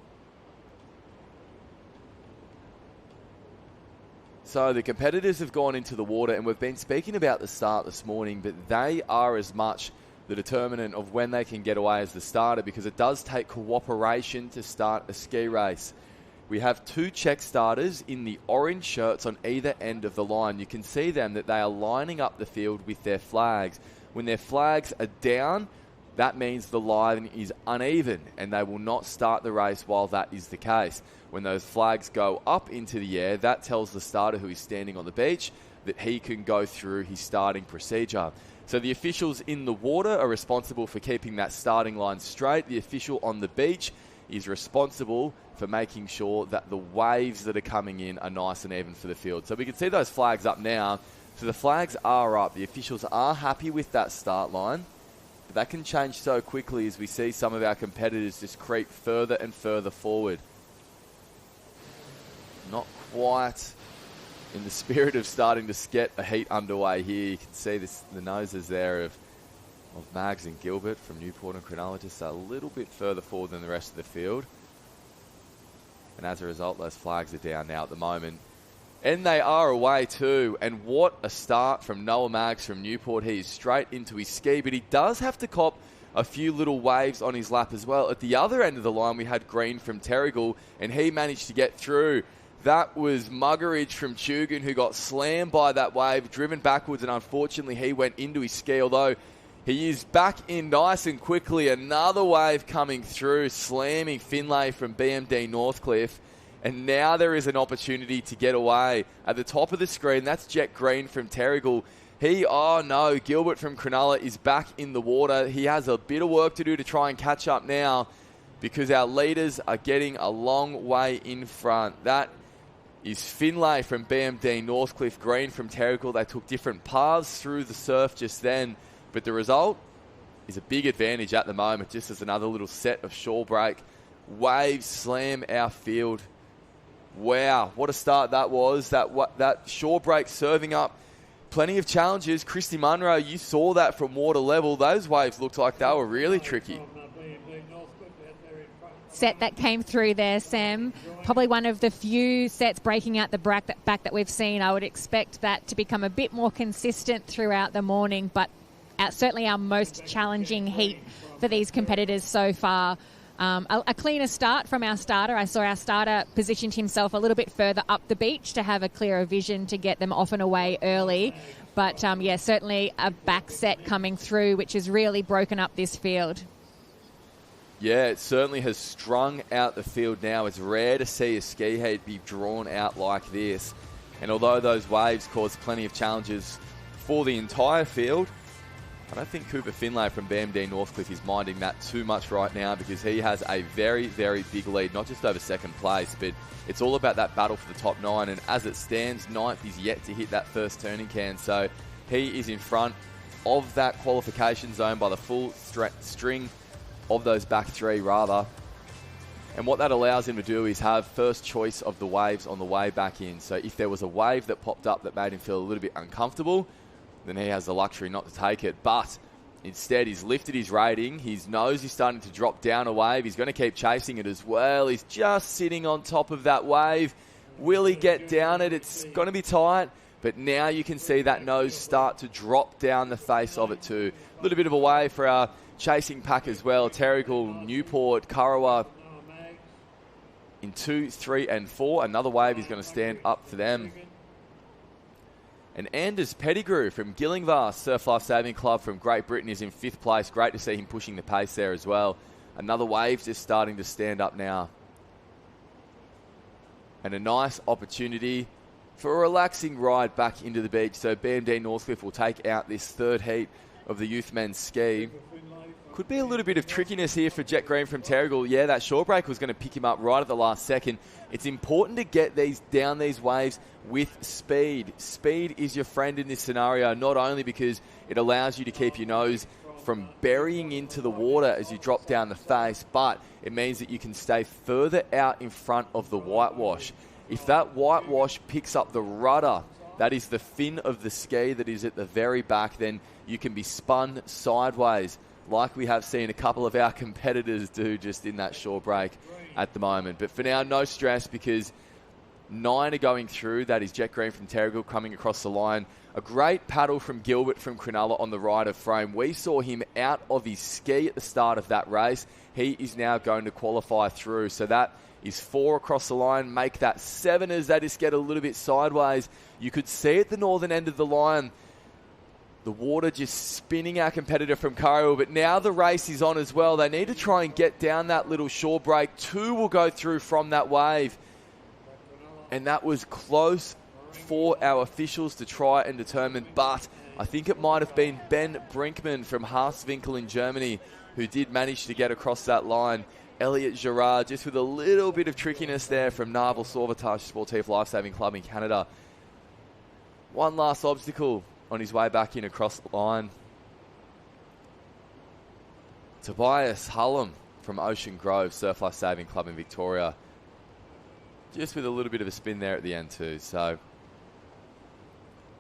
So the competitors have gone into the water, and we've been speaking about the start this morning, but they are as much the determinant of when they can get away as the starter, because it does take cooperation to start a ski race. We have 2 Czech starters in the orange shirts on either end of the line. You can see them that they are lining up the field with their flags. When their flags are down, that means the line is uneven and they will not start the race while that is the case. When those flags go up into the air, that tells the starter who is standing on the beach that he can go through his starting procedure. So the officials in the water are responsible for keeping that starting line straight. The official on the beach is responsible for making sure that the waves that are coming in are nice and even for the field. So we can see those flags up now. So the flags are up. The officials are happy with that start line. But that can change so quickly as we see some of our competitors just creep further and further forward. Not quite in the spirit of starting to get a heat underway here. You can see the noses there of Mags and Gilbert from Newport and Cronulla just a little bit further forward than the rest of the field. And as a result, those flags are down now at the moment. And they are away too. And what a start from Noah Mags from Newport. He is straight into his ski, but he does have to cop a few little waves on his lap as well. At the other end of the line, we had Green from Terrigal, and he managed to get through. That was Muggeridge from Tugan, who got slammed by that wave, driven backwards, and unfortunately he went into his ski, although he is back in nice and quickly. Another wave coming through, slamming Finlay from BMD Northcliffe. And now there is an opportunity to get away. At the top of the screen, that's Jet Green from Terrigal. Gilbert from Cronulla is back in the water. He has a bit of work to do to try and catch up now, because our leaders are getting a long way in front. That is Finlay from BMD Northcliffe, Green from Terrigal. They took different paths through the surf just then, but the result is a big advantage at the moment, just as another little set of shore break. Waves slam our field. Wow, what a start that was. That shore break serving up plenty of challenges. Christy Munro, you saw that from water level. Those waves looked like they were really tricky. Set that came through there, Sam. Probably one of the few sets breaking out the back that we've seen. I would expect that to become a bit more consistent throughout the morning, but certainly our most challenging heat for these competitors so far. A cleaner start from our starter. I saw our starter positioned himself a little bit further up the beach to have a clearer vision to get them off and away early. But, certainly a back set coming through, which has really broken up this field. Yeah, it certainly has strung out the field now. It's rare to see a ski heat be drawn out like this. And although those waves caused plenty of challenges for the entire field, I don't think Cooper Finlay from BMD Northcliffe is minding that too much right now, because he has a very, very big lead, not just over second place, but it's all about that battle for the top 9. And as it stands, ninth is yet to hit that first turning can. So he is in front of that qualification zone by the full string of those back 3, rather. And what that allows him to do is have first choice of the waves on the way back in. So if there was a wave that popped up that made him feel a little bit uncomfortable, then he has the luxury not to take it. But instead, he's lifted his rating. His nose is starting to drop down a wave. He's going to keep chasing it as well. He's just sitting on top of that wave. Will he get down it? It's going to be tight. But now you can see that nose start to drop down the face of it too. A little bit of a wave for our chasing pack as well. Terrigal, Newport, Karawa in 2, 3, and 4. Another wave is going to stand up for them. And Anders Pettigrew from Gillingvars Surf Life Saving Club from Great Britain is in 5th place. Great to see him pushing the pace there as well. Another wave just starting to stand up now. And a nice opportunity for a relaxing ride back into the beach. So BMD Northcliffe will take out this third heat of the youth men's ski. Could be a little bit of trickiness here for Jet Green from Terrigal. Yeah, that shore break was going to pick him up right at the last second. It's important to get down these waves with speed. Speed is your friend in this scenario, not only because it allows you to keep your nose from burying into the water as you drop down the face, but it means that you can stay further out in front of the whitewash. If that whitewash picks up the rudder, that is the fin of the ski that is at the very back, then you can be spun sideways, like we have seen a couple of our competitors do just in that shore break at the moment. But for now, no stress because 9 are going through. That is Jet Green from Terrigal coming across the line. A great paddle from Gilbert from Cronulla on the right of frame. We saw him out of his ski at the start of that race. He is now going to qualify through. So that is 4 across the line. Make that 7 as they just get a little bit sideways. You could see at the northern end of the line the water just spinning our competitor from Kariwell, but now the race is on as well. They need to try and get down that little shore break. 2 will go through from that wave. And that was close for our officials to try and determine, but I think it might have been Ben Brinkman from Haaswinkel in Germany who did manage to get across that line. Elliot Gerard just with a little bit of trickiness there from Naval Sauvetage Sportif Lifesaving Club in Canada. One last obstacle on his way back in across the line. Tobias Hullum from Ocean Grove Surf Life Saving Club in Victoria. Just with a little bit of a spin there at the end too. So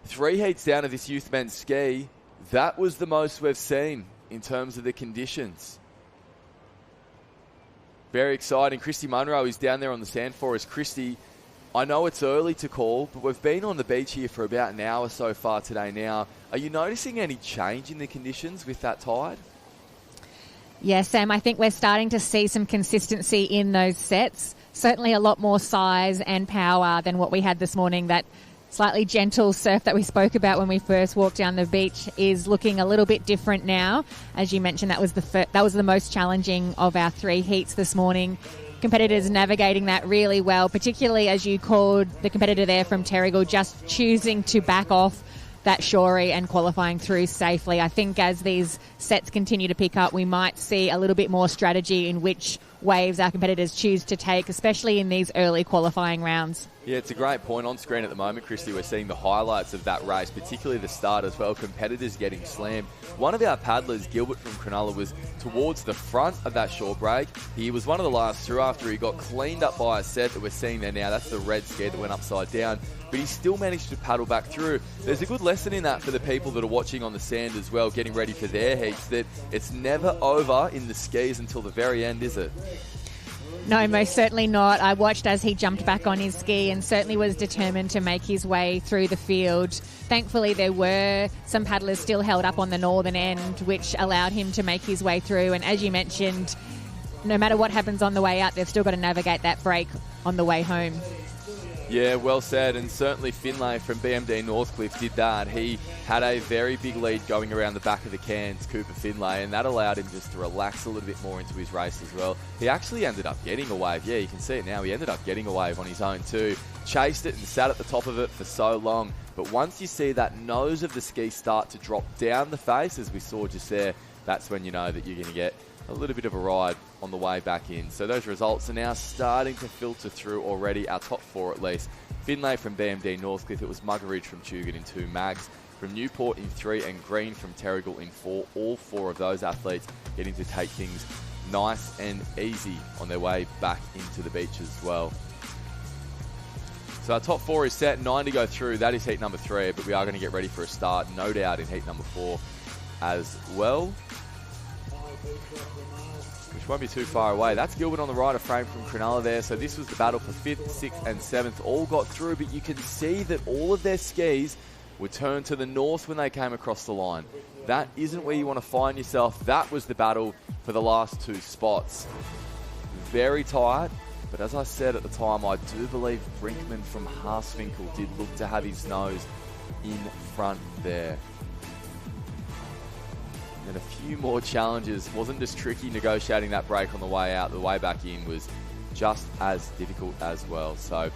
3 heats down of this youth men's ski. That was the most we've seen in terms of the conditions. Very exciting. Christy Munro is down there on the sand for us. Christy, I know it's early to call, but we've been on the beach here for about an hour so far today now. Are you noticing any change in the conditions with that tide? Yeah, Sam, I think we're starting to see some consistency in those sets. Certainly a lot more size and power than what we had this morning. That slightly gentle surf that we spoke about when we first walked down the beach is looking a little bit different now. As you mentioned, that was the most challenging of our 3 heats this morning. Competitors navigating that really well, particularly as you called the competitor there from Terrigal, just choosing to back off that shorey and qualifying through safely. I think as these sets continue to pick up, we might see a little bit more strategy in which waves our competitors choose to take, especially in these early qualifying rounds. Yeah, it's a great point on screen at the moment, Christy. We're seeing the highlights of that race, particularly the start as well, competitors getting slammed. One of our paddlers, Gilbert from Cronulla, was towards the front of that shore break. He was one of the last through after he got cleaned up by a set that we're seeing there now. That's the red ski that went upside down, but he still managed to paddle back through. There's a good lesson in that for the people that are watching on the sand as well, getting ready for their heats, that it's never over in the skis until the very end, is it? No, most certainly not. I watched as he jumped back on his ski and certainly was determined to make his way through the field. Thankfully, there were some paddlers still held up on the northern end, which allowed him to make his way through. And as you mentioned, no matter what happens on the way out, they've still got to navigate that break on the way home. Yeah, well said, and certainly Finlay from BMD Northcliffe did that. He had a very big lead going around the back of the cans, Cooper Finlay, and that allowed him just to relax a little bit more into his race as well. He actually ended up getting a wave. Yeah, you can see it now. He ended up getting a wave on his own too. Chased it and sat at the top of it for so long. But once you see that nose of the ski start to drop down the face, as we saw just there, that's when you know that you're going to get a little bit of a ride on the way back in. So those results are now starting to filter through already, our top 4 at least. Finlay from BMD Northcliffe, it was Muggeridge from Tugun in 2, Mags from Newport in 3, and Green from Terrigal in 4. All 4 of those athletes getting to take things nice and easy on their way back into the beach as well. So our top 4 is set, 9 to go through. That is heat number 3, but we are going to get ready for a start, no doubt, in heat number 4 as well, which won't be too far away. That's Gilbert on the right of frame from Cronulla there. So this was the battle for 5th, 6th and 7th. All got through, but you can see that all of their skis were turned to the north when they came across the line. That isn't where you want to find yourself. That was the battle for the last 2 spots. Very tight, but as I said at the time, I do believe Brinkman from Haaswinkel did look to have his nose in front there. And a few more challenges. Wasn't just tricky negotiating that break on the way out. The way back in was just as difficult as well. So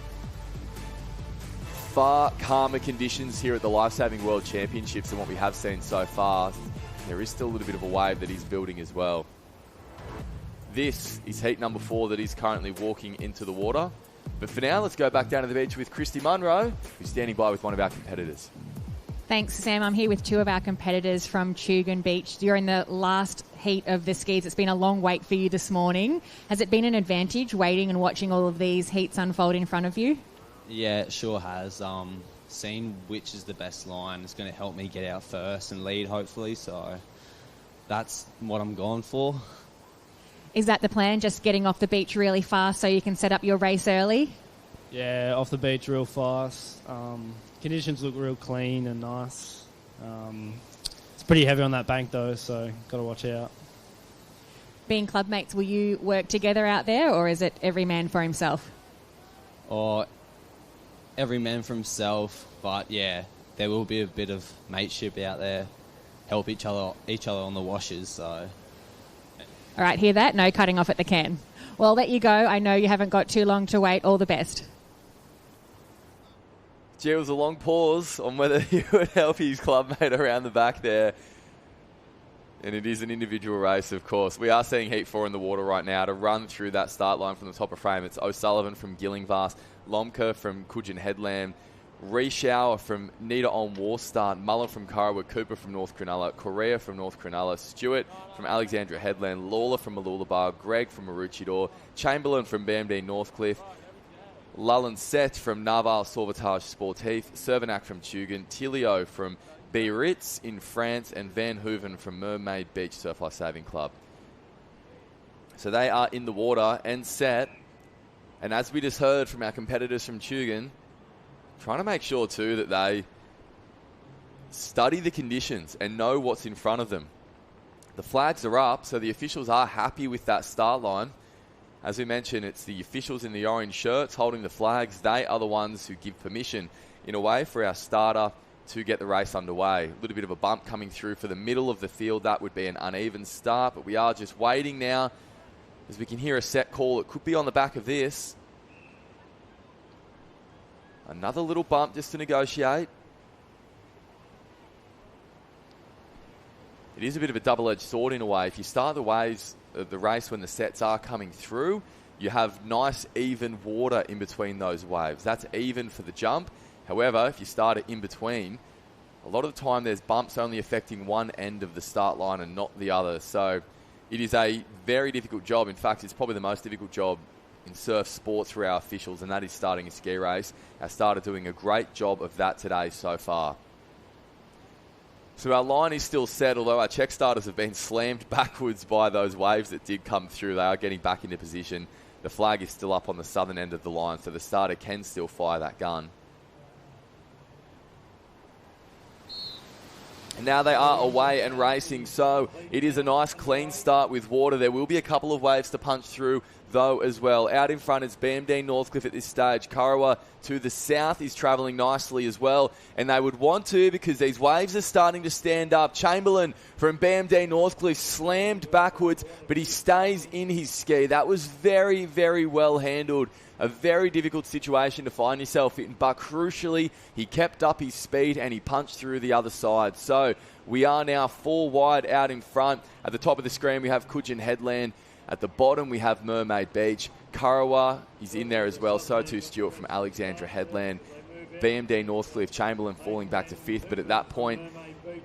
far calmer conditions here at the Lifesaving World Championships than what we have seen so far. There is still a little bit of a wave that he's building as well. This is heat number 4 that he's currently walking into the water. But for now, let's go back down to the beach with Christy Munro, who's standing by with one of our competitors. Thanks, Sam. I'm here with 2 of our competitors from Tugun Beach. You're in the last heat of the skis. It's been a long wait for you this morning. Has it been an advantage waiting and watching all of these heats unfold in front of you? Yeah, it sure has. Seeing which is the best line is going to help me get out first and lead, hopefully. So that's what I'm going for. Is that the plan, just getting off the beach really fast so you can set up your race early? Yeah, off the beach real fast. Conditions look real clean and nice. It's pretty heavy on that bank though, so got to watch out. Being club mates, will you work together out there, or is it every man for himself? Or every man for himself, but yeah, there will be a bit of mateship out there. Help each other on the washes, so... All right, hear that? No cutting off at the can. Well, I'll let you go. I know you haven't got too long to wait. All the best. Gee, it was a long pause on whether he would help his clubmate around the back there. And it is an individual race, of course. We are seeing Heat 4 in the water right now. To run through that start line from the top of frame, it's O'Sullivan from Gillingvast, Lomka from Coogin Headland, Reshower from Nita on Warstart, Mullen from Currawa, Cooper from North Cronulla, Correa from North Cronulla, Stewart from Alexandria Headland, Lawler from Mooloolaba, Greg from Maroochydore, Chamberlain from BMD Northcliffe, Lullen Set from Naval Sauvetage Sportif, Cervenac from Tugun, Tilio from Biarritz in France, and Van Hooven from Mermaid Beach Surf Life Saving Club. So they are in the water and set. And as we just heard from our competitors from Tugun, trying to make sure too that they study the conditions and know what's in front of them. The flags are up, so the officials are happy with that start line. As we mentioned, it's the officials in the orange shirts holding the flags. They are the ones who give permission, in a way, for our starter to get the race underway. A little bit of a bump coming through for the middle of the field. That would be an uneven start, but we are just waiting now as we can hear a set call. It could be on the back of this. Another little bump just to negotiate. It is a bit of a double-edged sword in a way. If you start the waves of the race when the sets are coming through, you have nice even water in between those waves. That's even for the jump. However, if you start it in between, a lot of the time there's bumps only affecting one end of the start line and not the other. So it is a very difficult job. In fact, it's probably the most difficult job in surf sports for our officials, and that is starting a ski race. Our starter doing a great job of that today so far. So our line is still set, although our check starters have been slammed backwards by those waves that did come through. They are getting back into position. The flag is still up on the southern end of the line, so the starter can still fire that gun. And now they are away and racing, so it is a nice clean start with water. There will be a couple of waves to punch through, though, as well. Out in front is BMD Northcliffe at this stage. Currawa to the south is travelling nicely as well, and they would want to because these waves are starting to stand up. Chamberlain from BMD Northcliffe slammed backwards, but he stays in his ski. That was very, very well handled. A very difficult situation to find yourself in, but crucially, he kept up his speed and he punched through the other side. So we are now 4 wide out in front. At the top of the screen, we have Coogin Headland. At the bottom, we have Mermaid Beach. Currawa is in there as well. So too Stewart from Alexandra Headland. BMD Northcliffe, Chamberlain falling back to 5th. But at that point,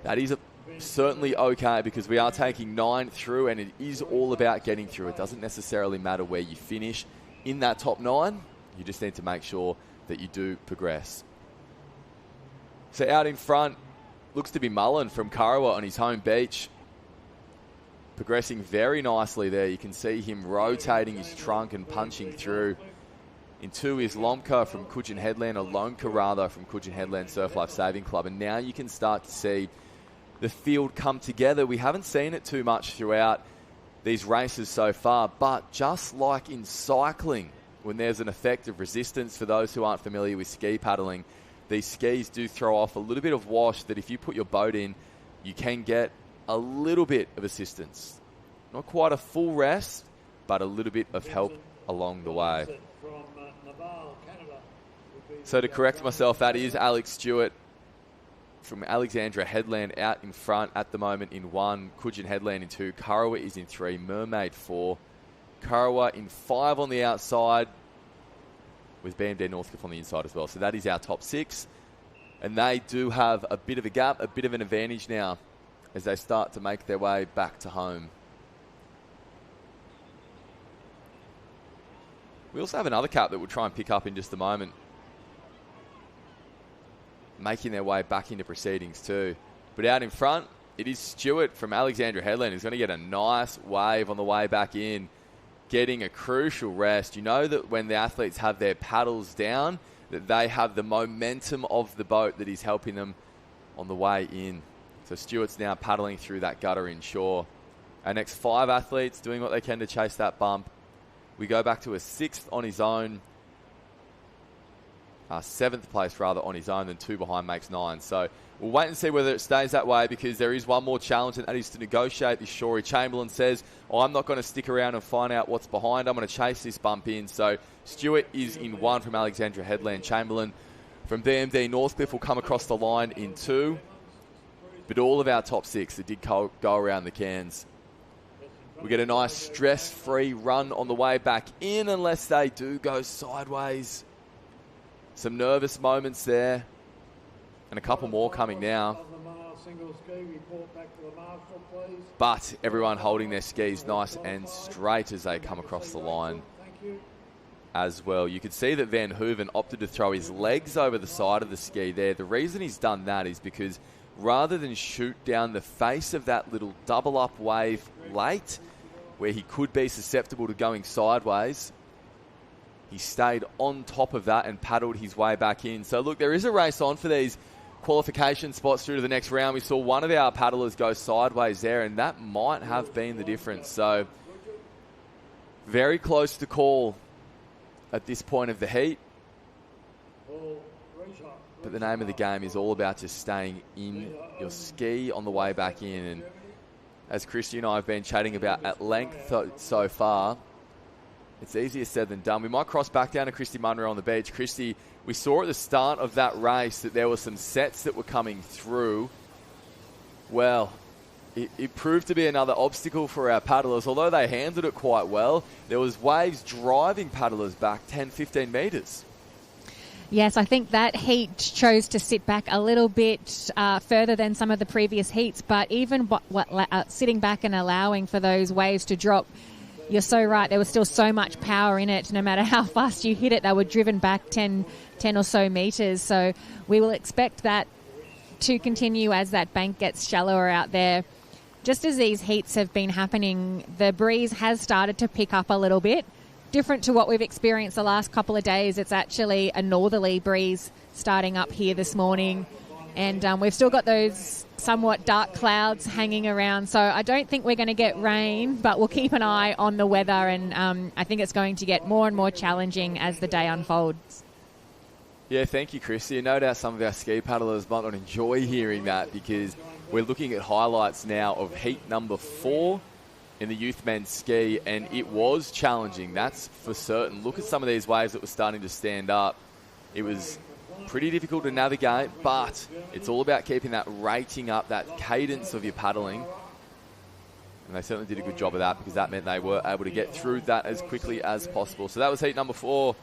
that is certainly okay because we are taking 9 through, and it is all about getting through. It doesn't necessarily matter where you finish in that top 9. You just need to make sure that you do progress. So out in front, looks to be Mullen from Currawa on his home beach. Progressing very nicely there. You can see him rotating his trunk and punching through. In 2 is Lomka from Coogin Headland, or Lomka rather, from Coogin Headland Surf Life Saving Club. And now you can start to see the field come together. We haven't seen it too much throughout these races so far, but just like in cycling, when there's an effect of resistance, for those who aren't familiar with ski paddling, these skis do throw off a little bit of wash that if you put your boat in, you can get a little bit of assistance. Not quite a full rest, but a little bit of help along the way. So to correct myself, that is Alex Stewart from Alexandra Headland out in front at the moment in 1, Coogin Headland in 2, Kurrawa is in 3, Mermaid 4, Kurrawa in 5 on the outside, with BMD Northcliffe on the inside as well. So that is our top 6. And they do have a bit of a gap, a bit of an advantage now as they start to make their way back to home. We also have another cap that we'll try and pick up in just a moment, making their way back into proceedings too. But out in front, it is Stewart from Alexandra Headland who's going to get a nice wave on the way back in, getting a crucial rest. You know that when the athletes have their paddles down, that they have the momentum of the boat that is helping them on the way in. So Stewart's now paddling through that gutter inshore. Our next 5 athletes doing what they can to chase that bump. We go back to a 6th on his own. 7th place rather on his own, then 2 behind makes 9. So we'll wait and see whether it stays that way, because there is one more challenge, and that is to negotiate this shorey. Chamberlain says, I'm not going to stick around and find out what's behind. I'm going to chase this bump in. So Stewart is in 1 from Alexandra Headland. Chamberlain from BMD Northcliffe will come across the line in 2. But all of our top 6 that did go around the cans. We get a nice stress-free run on the way back in, unless they do go sideways. Some nervous moments there. And a couple more coming now. But everyone holding their skis nice and straight as they come across the line as well. You could see that Van Hooven opted to throw his legs over the side of the ski there. The reason he's done that is because rather than shoot down the face of that little double-up wave late, where he could be susceptible to going sideways, he stayed on top of that and paddled his way back in. So look, there is a race on for these qualification spots through to the next round. We saw one of our paddlers go sideways there, and that might have been the difference. So very close to call at this point of the heat. But the name of the game is all about just staying in your ski on the way back in. And as Christy and I have been chatting about at length so far, it's easier said than done. We might cross back down to Christy Munro on the beach. Christy, we saw at the start of that race that there were some sets that were coming through. Well, it proved to be another obstacle for our paddlers. Although they handled it quite well, there was waves driving paddlers back 10, 15 metres. Yes, I think that heat chose to sit back a little bit further than some of the previous heats, but even sitting back and allowing for those waves to drop, you're so right, there was still so much power in it. No matter how fast you hit it, they were driven back 10 or so metres. So we will expect that to continue as that bank gets shallower out there. Just as these heats have been happening, the breeze has started to pick up a little bit. Different to what we've experienced the last couple of days. It's actually a northerly breeze starting up here this morning. And we've still got those somewhat dark clouds hanging around. So I don't think we're going to get rain, but we'll keep an eye on the weather. And I think it's going to get more and more challenging as the day unfolds. Yeah, thank you, Christy. No doubt some of our ski paddlers might not enjoy hearing that, because we're looking at highlights now of heat number 4 in the youth men's ski, and it was challenging, that's for certain. Look at some of these waves that were starting to stand up. It was pretty difficult to navigate, but it's all about keeping that rating up, that cadence of your paddling. And they certainly did a good job of that, because that meant they were able to get through that as quickly as possible. So that was heat number 4.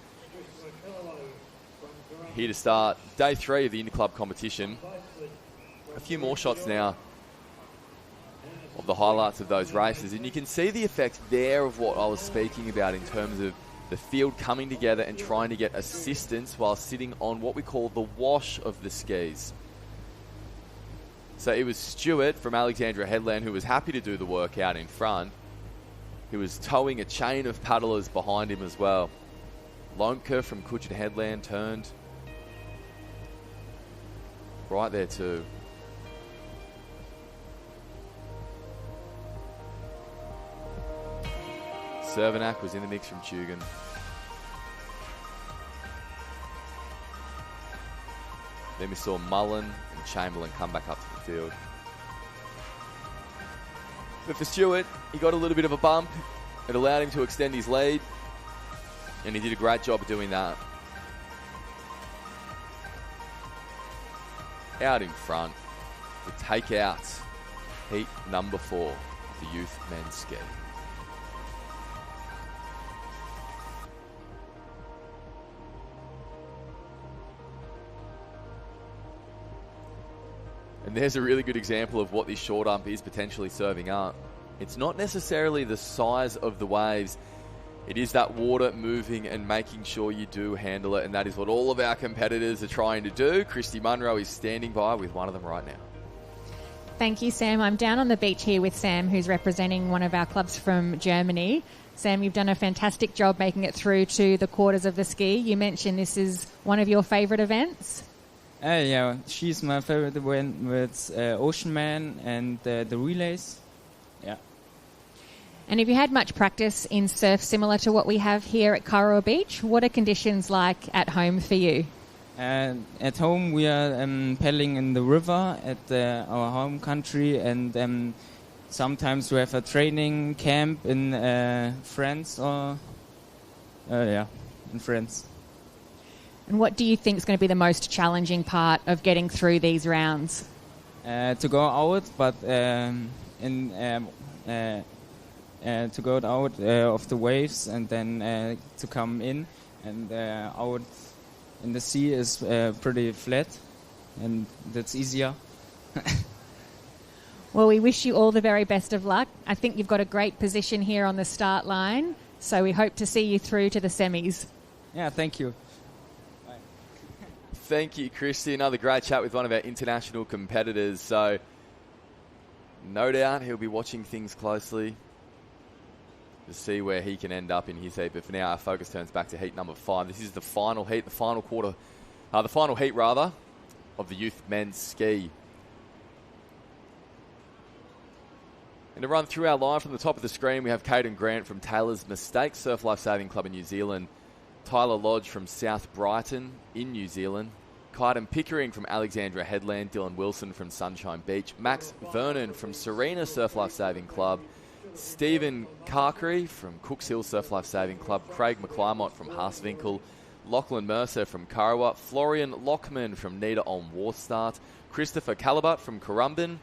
Here to start day 3 of the Interclub competition. A few more shots now of the highlights of those races, and you can see the effect there of what I was speaking about in terms of the field coming together and trying to get assistance while sitting on what we call the wash of the skis. So it was Stewart from Alexandra Headland who was happy to do the work out in front, who was towing a chain of paddlers behind him as well. Lomka from Coogin Headland turned right there too. Cervenak was in the mix from Tugan. Then we saw Mullen and Chamberlain come back up to the field. But for Stewart, he got a little bit of a bump. It allowed him to extend his lead, and he did a great job of doing that. out in front to take out heat number 4 of the youth men's ski. And there's a really good example of what this short ump is potentially serving up. It's not necessarily the size of the waves. It is that water moving and making sure you do handle it, and that is what all of our competitors are trying to do. Christy Munro is standing by with one of them right now. Thank you, Sam. I'm down on the beach here with Sam, who's representing one of our clubs from Germany. Sam, you've done a fantastic job making it through to the quarters of the ski. You mentioned this is one of your favourite events. Yeah, she's my favorite event with Ocean Man and the relays. Yeah. And have you had much practice in surf similar to what we have here at Kairoa Beach? What are conditions like at home for you? At home, we are paddling in the river at our home country, and sometimes we have a training camp in France or in France. And what do you think is going to be the most challenging part of getting through these rounds? To go out, but to go out of the waves and then to come in, and out in the sea is pretty flat, and that's easier. Well, we wish you all the very best of luck. I think you've got a great position here on the start line, so we hope to see you through to the semis. Yeah, thank you. Thank you, Christy. Another great chat with one of our international competitors. So, no doubt he'll be watching things closely to see where he can end up in his heat. But for now, our focus turns back to heat number 5. This is the final heat, the final heat of the youth men's ski. And to run through our line from the top of the screen, we have Caden Grant from Taylor's Mistake Surf Lifesaving Club in New Zealand, Tyler Lodge from South Brighton in New Zealand, Kyden Pickering from Alexandra Headland, Dylan Wilson from Sunshine Beach, Max Vernon from Serena Surf Lifesaving Club, Stephen Carkery from Cooks Hill Surf Lifesaving Club, Craig McClymont from Haasvinkel, Lachlan Mercer from Karawa, Florian Lockman from Nita on Warstart, Christopher Calabut from Currumbin,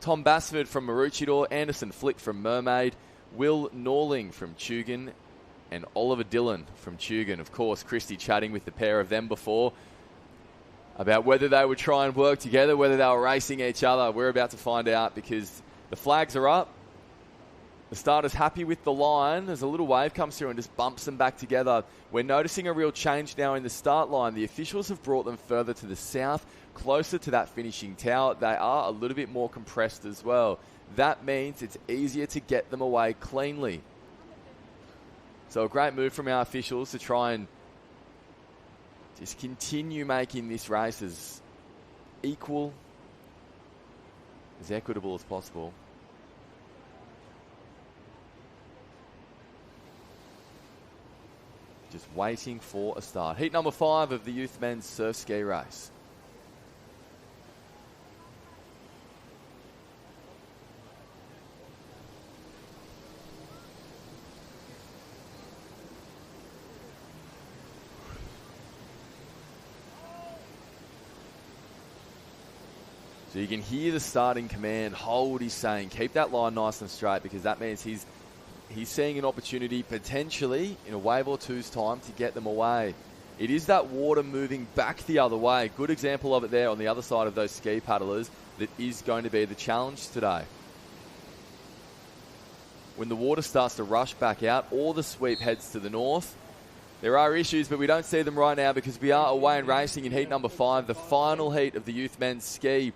Tom Bassford from Maroochydore, Anderson Flick from Mermaid, Will Norling from Tugun, and Oliver Dillon from Tugun. Of course, Christy chatting with the pair of them before about whether they would try and work together, whether they were racing each other. We're about to find out because the flags are up. The starter's happy with the line as a little wave comes through and just bumps them back together. We're noticing a real change now in the start line. The officials have brought them further to the south, closer to that finishing tower. They are a little bit more compressed as well. That means it's easier to get them away cleanly. So a great move from our officials to try and just continue making this race as equal, as equitable as possible. Just waiting for a start. Heat number 5 of the youth men's surf ski race. So you can hear the starting command, hold, he's saying, keep that line nice and straight, because that means he's seeing an opportunity potentially in a wave or two's time to get them away. It is that water moving back the other way. Good example of it there on the other side of those ski paddlers that is going to be the challenge today. When the water starts to rush back out or the sweep heads to the north, there are issues, but we don't see them right now because we are away and racing in heat number 5, the final heat of the youth men's ski.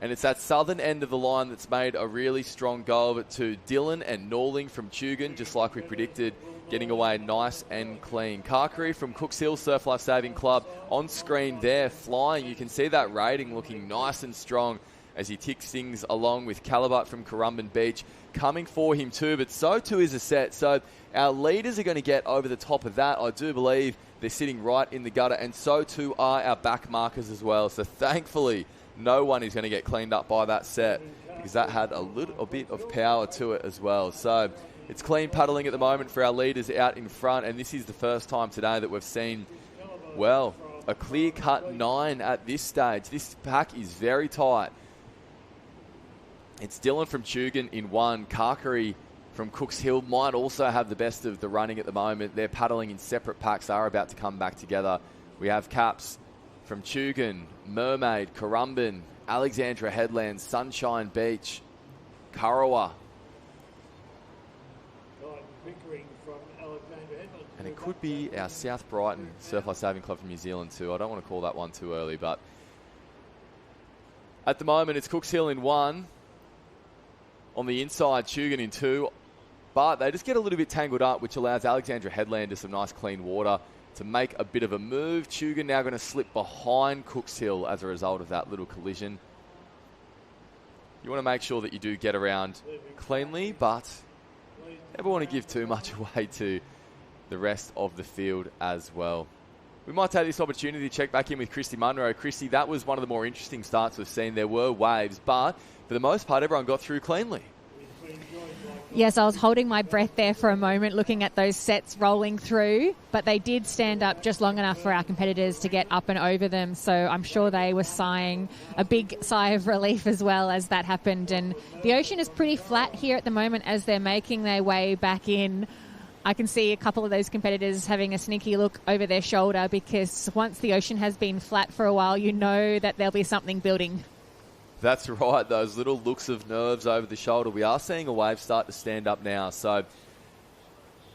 And it's that southern end of the line that's made a really strong go of it to Dylan and Norling from Tugun, just like we predicted, getting away nice and clean. Carkery from Cooks Hill Surf Lifesaving Club on screen there, flying. You can see that rating looking nice and strong as he ticks things along with Calabut from Currumbin Beach coming for him too, but so too is a set. So our leaders are going to get over the top of that. I do believe they're sitting right in the gutter, and so too are our back markers as well. So thankfully, no one is going to get cleaned up by that set because that had a little bit of power to it as well. So it's clean paddling at the moment for our leaders out in front, and this is the first time today that we've seen, well, a clear-cut 9 at this stage. This pack is very tight. It's Dylan from Tugan in 1. Karkari from Cooks Hill might also have the best of the running at the moment. They're paddling in separate packs, are about to come back together. We have Caps from Tugan, Mermaid, Currumbin, Alexandra Headlands, Sunshine Beach, Kurrawa. And it could be our South Brighton Surf Lifesaving Club from New Zealand too. I don't want to call that one too early, but at the moment it's Cooks Hill in 1. On the inside, Tugan in 2. But they just get a little bit tangled up, which allows Alexandra Headland to some nice clean water to make a bit of a move. Tugan now going to slip behind Cooks Hill as a result of that little collision. You want to make sure that you do get around cleanly, but never want to give too much away to the rest of the field as well. We might take this opportunity to check back in with Christy Munro. Christy, that was one of the more interesting starts we've seen. There were waves, but for the most part, everyone got through cleanly. Yes, I was holding my breath there for a moment looking at those sets rolling through, but they did stand up just long enough for our competitors to get up and over them. So I'm sure they were sighing a big sigh of relief as well as that happened. And the ocean is pretty flat here at the moment as they're making their way back in. I can see a couple of those competitors having a sneaky look over their shoulder because once the ocean has been flat for a while, you know that there'll be something building. That's right, those little looks of nerves over the shoulder. We are seeing a wave start to stand up now. So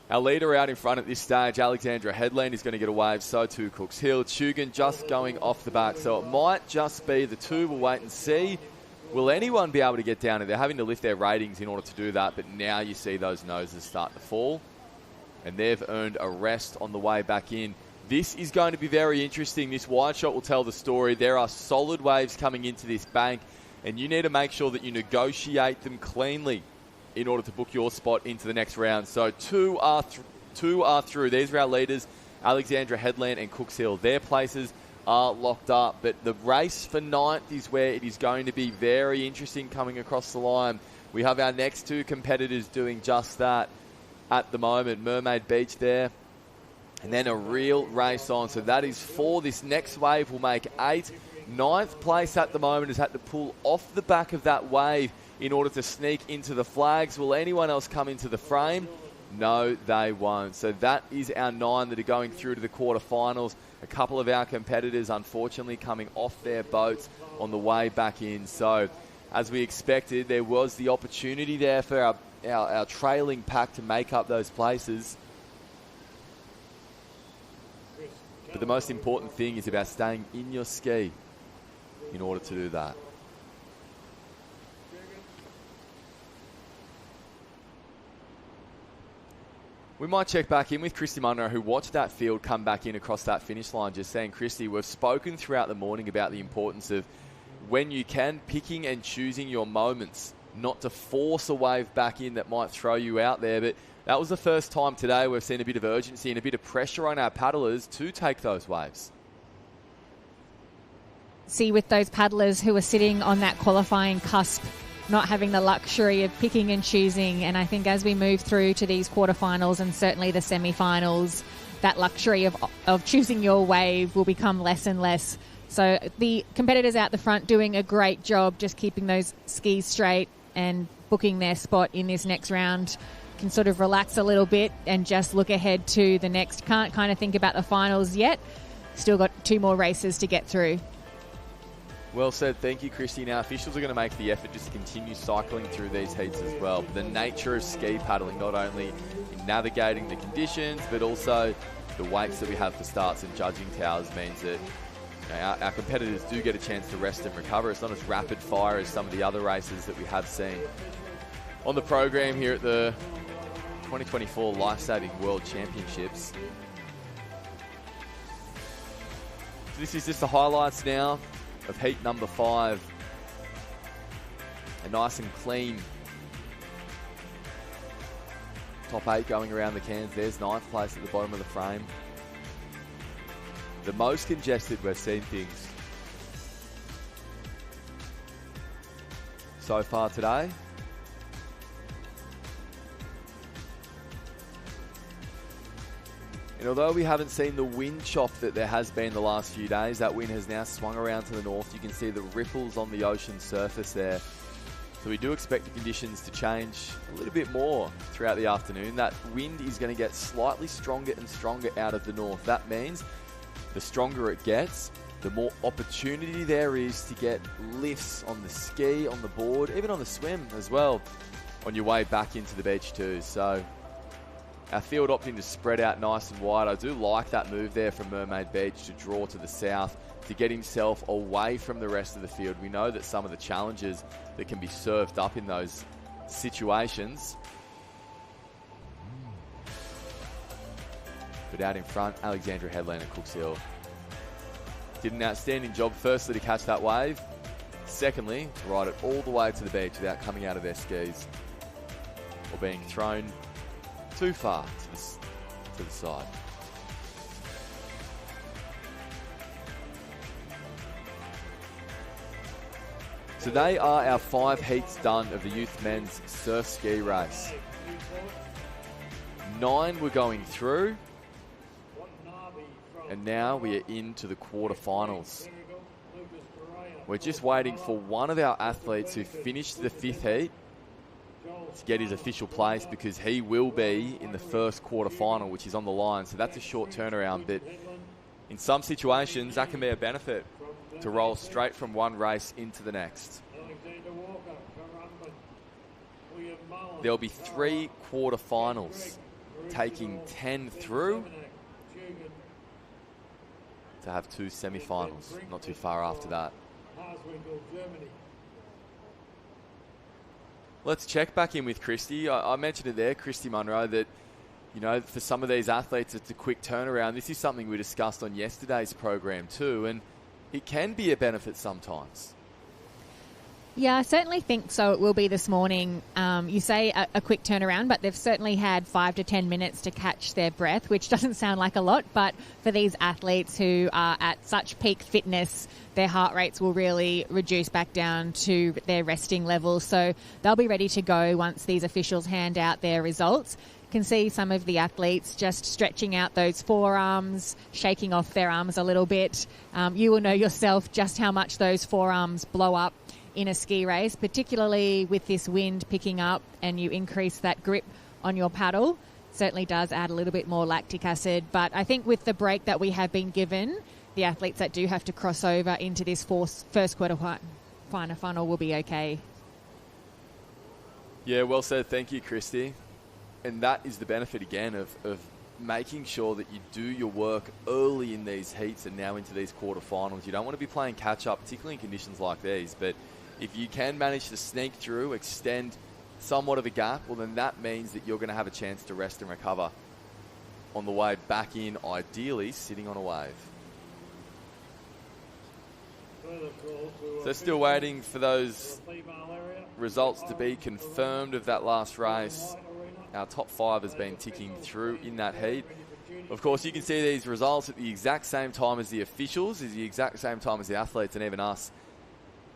our leader out in front at this stage, Alexandra Headland, is going to get a wave. So too Cooks Hill. Tugan just going off the back. So it might just be the two. We'll wait and see. Will anyone be able to get down? They're having to lift their ratings in order to do that. But now you see those noses start to fall. And they've earned a rest on the way back in. This is going to be very interesting. This wide shot will tell the story. There are solid waves coming into this bank, and you need to make sure that you negotiate them cleanly in order to book your spot into the next round. So two are through. These are our leaders, Alexandra Headland and Cooks Hill. Their places are locked up, but the race for ninth is where it is going to be very interesting coming across the line. We have our next two competitors doing just that at the moment. Mermaid Beach there. And then a real race on. So that is 4. This next wave will make 8. Ninth place at the moment has had to pull off the back of that wave in order to sneak into the flags. Will anyone else come into the frame? No, they won't. So that is our 9 that are going through to the quarterfinals. A couple of our competitors, unfortunately, coming off their boats on the way back in. So as we expected, there was the opportunity there for our trailing pack to make up those places. But the most important thing is about staying in your ski in order to do that. We might check back in with Christy Munro, who watched that field come back in across that finish line, just saying, Christy, we've spoken throughout the morning about the importance of, when you can, picking and choosing your moments, not to force a wave back in that might throw you out there. But that was the first time today we've seen a bit of urgency and a bit of pressure on our paddlers to take those waves. See, with those paddlers who are sitting on that qualifying cusp, not having the luxury of picking and choosing. And I think as we move through to these quarterfinals and certainly the semi-finals, that luxury of choosing your wave will become less and less. So the competitors out the front doing a great job just keeping those skis straight and booking their spot in this next round. Can sort of relax a little bit and just look ahead to the next. Can't kind of think about the finals yet. Still got 2 more races to get through. Well said. Thank you, Christy. Now, officials are going to make the effort just to continue cycling through these heats as well. But the nature of ski paddling, not only in navigating the conditions, but also the weights that we have for starts and judging towers, means that our competitors do get a chance to rest and recover. It's not as rapid fire as some of the other races that we have seen on the program here at the 2024 Lifesaving World Championships. So this is just the highlights now of heat number 5. A nice and clean top 8 going around the cans. There's 9th place at the bottom of the frame. The most congested we've seen things so far today. And although we haven't seen the wind chop that there has been the last few days, that wind has now swung around to the north. You can see the ripples on the ocean surface there. So we do expect the conditions to change a little bit more throughout the afternoon. That wind is going to get slightly stronger and stronger out of the north. That means the stronger it gets, the more opportunity there is to get lifts on the ski, on the board, even on the swim as well, on your way back into the beach too. So our field opting to spread out nice and wide. I do like that move there from Mermaid Beach to draw to the south, to get himself away from the rest of the field. We know that some of the challenges that can be served up in those situations. But out in front, Alexandra Headland and Cooks Hill did an outstanding job, firstly, to catch that wave. Secondly, to ride it all the way to the beach without coming out of their skis or being thrown too far to the side. So they are our 5 heats done of the youth men's surf ski race. 9 were going through, and now we are into the quarterfinals. We're just waiting for one of our athletes who finished the 5th heat to get his official place, because he will be in the first quarterfinal, which is on the line. So that's a short turnaround, but in some situations that can be a benefit to roll straight from one race into the next. There'll be 3 quarterfinals, taking 10 through to have 2 semi-finals, not too far after that. Let's check back in with Christy. I mentioned it there, Christy Munro, that, you know, for some of these athletes, it's a quick turnaround. This is something we discussed on yesterday's program too, and it can be a benefit sometimes. Yeah, I certainly think so. It will be this morning. You say a quick turnaround, but they've certainly had 5 to 10 minutes to catch their breath, which doesn't sound like a lot. But for these athletes who are at such peak fitness, their heart rates will really reduce back down to their resting levels. So they'll be ready to go once these officials hand out their results. Can see some of the athletes just stretching out those forearms, shaking off their arms a little bit. You will know yourself just how much those forearms blow up in a ski race, particularly with this wind picking up and you increase that grip on your paddle. Certainly does add a little bit more lactic acid. But I think with the break that we have been given, the athletes that do have to cross over into this first quarter final will be okay. Yeah, well said. Thank you, Christy. And that is the benefit, again, of making sure that you do your work early in these heats and now into these quarterfinals. You don't want to be playing catch-up, particularly in conditions like these. But if you can manage to sneak through, extend somewhat of a gap, well, then that means that you're going to have a chance to rest and recover on the way back in, ideally sitting on a wave. So still waiting for those results to be confirmed of that last race. Our top 5 has been ticking through in that heat. Of course, you can see these results at the exact same time as the officials, at the exact same time as the athletes and even us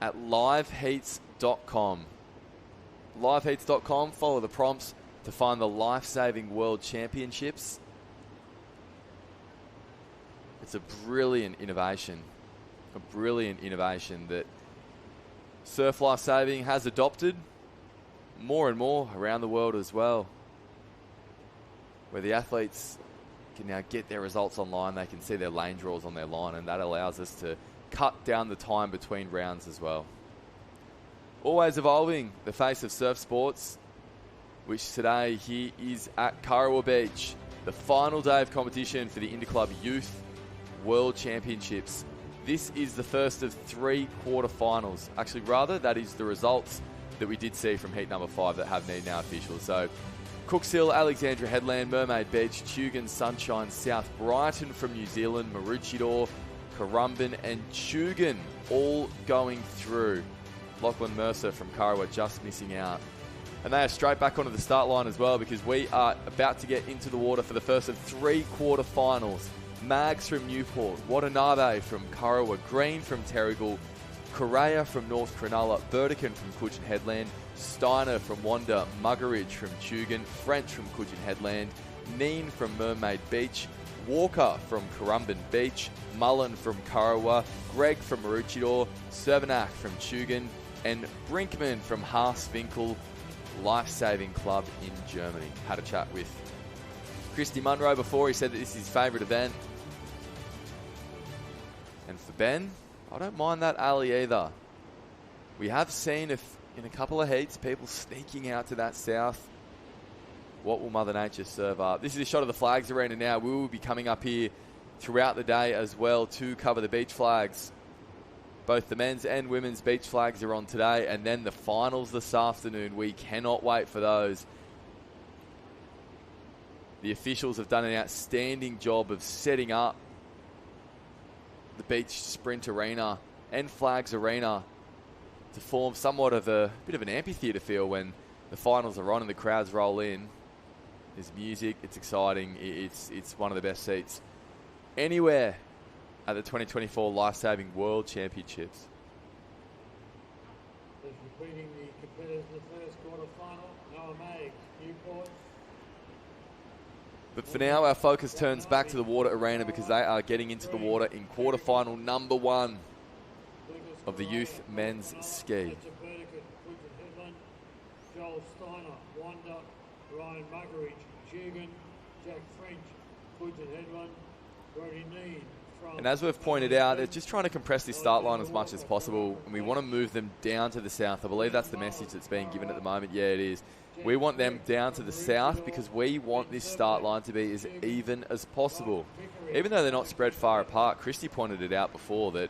at liveheats.com. Liveheats.com, follow the prompts to find the Lifesaving World Championships. It's a brilliant innovation that Surf Lifesaving has adopted more and more around the world as well, where the athletes can now get their results online. They can see their lane draws on their line, and that allows us to cut down the time between rounds as well. Always evolving, the face of surf sports, which today here is at Kurrawa Beach, the final day of competition for the Interclub Youth World Championships. This is the first of 3 quarterfinals. Actually, rather, that is the results that we did see from heat number 5 that have need now officials. So Cooks Hill, Alexandra Headland, Mermaid Beach, Tugun, Sunshine, South Brighton from New Zealand, Maroochydore, Currumbin and Tugun all going through. Lachlan Mercer from Kurrawa just missing out. And they are straight back onto the start line as well, because we are about to get into the water for the first of 3 quarterfinals. Mags from Newport, Watanabe from Kurrawa, Green from Terrigal, Correa from North Cronulla, Burdekin from Coogin Headland, Steiner from Wanda, Muggeridge from Tugun, French from Coogin Headland, Neen from Mermaid Beach, Walker from Currumbin Beach, Mullen from Kurrawa, Greg from Maroochydore, Cervenak from Tugun, and Brinkman from Haaswinkel Lifesaving Club in Germany. Had a chat with Christy Munro before. He said that this is his favourite event. And for Ben, I don't mind that alley either. We have seen in a couple of heats people sneaking out to that south. What will Mother Nature serve up? This is a shot of the flags arena now. We will be coming up here throughout the day as well to cover the beach flags. Both the men's and women's beach flags are on today, and then the finals this afternoon. We cannot wait for those. The officials have done an outstanding job of setting up the beach sprint arena and flags arena to form somewhat of a bit of an amphitheatre feel when the finals are on and the crowds roll in. There's music, it's exciting, it's one of the best seats anywhere at the 2024 Lifesaving World Championships. Completing the competitors in the first quarter-final, Noah May, Newport. But for now, our focus turns back to the water arena because they are getting into the water in quarter-final number 1 of the youth men's ski. Joel Steiner, Wanda, Ryan Muggeridge, Tugun, Jack French, Quinton Headland, Brody Need. And as we've pointed out, they're just trying to compress this start line as much as possible, and we want to move them down to the south. I believe that's the message that's being given at the moment. Yeah, it is. We want them down to the south because we want this start line to be as even as possible. Even though they're not spread far apart, Christy pointed it out before that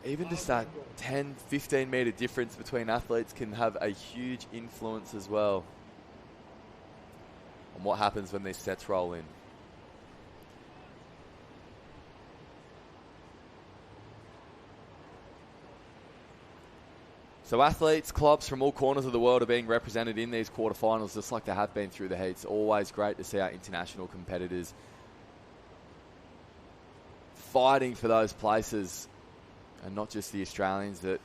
even just that 10, 15 metre difference between athletes can have a huge influence as well on what happens when these sets roll in. So athletes, clubs from all corners of the world are being represented in these quarterfinals, just like they have been through the heats. Always great to see our international competitors fighting for those places, and not just the Australians that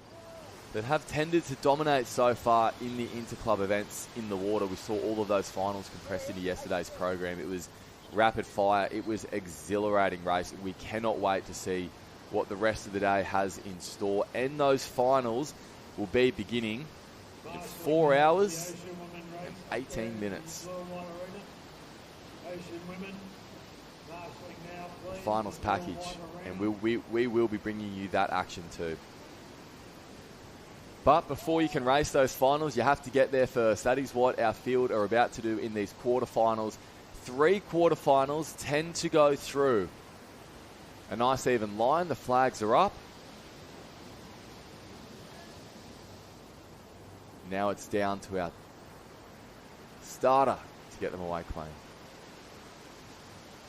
have tended to dominate so far in the interclub events in the water. We saw all of those finals compressed into yesterday's program. It was rapid fire. It was exhilarating race. We cannot wait to see what the rest of the day has in store. And those finals will be beginning in 4 hours and 18 minutes. The finals package, and we will be bringing you that action too. But before you can race those finals, you have to get there first. That is what our field are about to do in these quarterfinals. 3 quarterfinals, 10 to go through. A nice even line. The flags are up. Now it's down to our starter to get them away clean.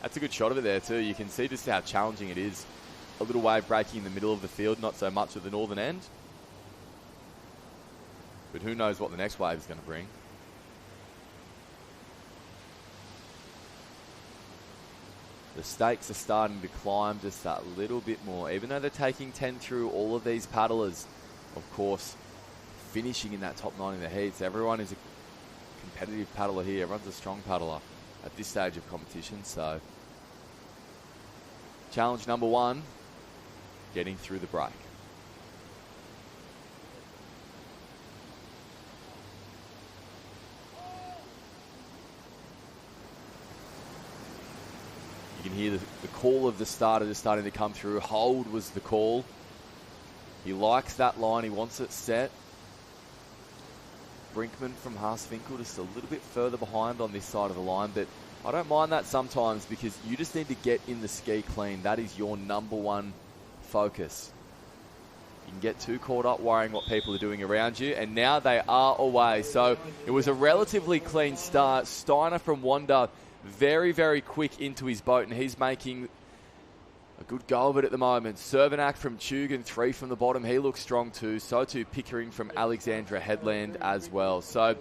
That's a good shot of it there too. You can see just how challenging it is. A little wave breaking in the middle of the field, not so much at the northern end. But who knows what the next wave is going to bring. The stakes are starting to climb just that little bit more. Even though they're taking 10 through, all of these paddlers, of course, finishing in that top 9 in the heats. Everyone is a competitive paddler here. Everyone's a strong paddler at this stage of competition. So, challenge number 1, getting through the break. You can hear the call of the starter just starting to come through. Hold was the call. He likes that line. He wants it set. Brinkman from Haaswinkel just a little bit further behind on this side of the line, but I don't mind that sometimes because you just need to get in the ski clean. That is your number 1 focus. You can get too caught up worrying what people are doing around you, and now they are away. So it was a relatively clean start. Steiner from Wanda very, very quick into his boat, and he's making a good go of it at the moment. Cervenak from Tugun, 3 from the bottom. He looks strong too. So too Pickering from Alexandra Headland as well. So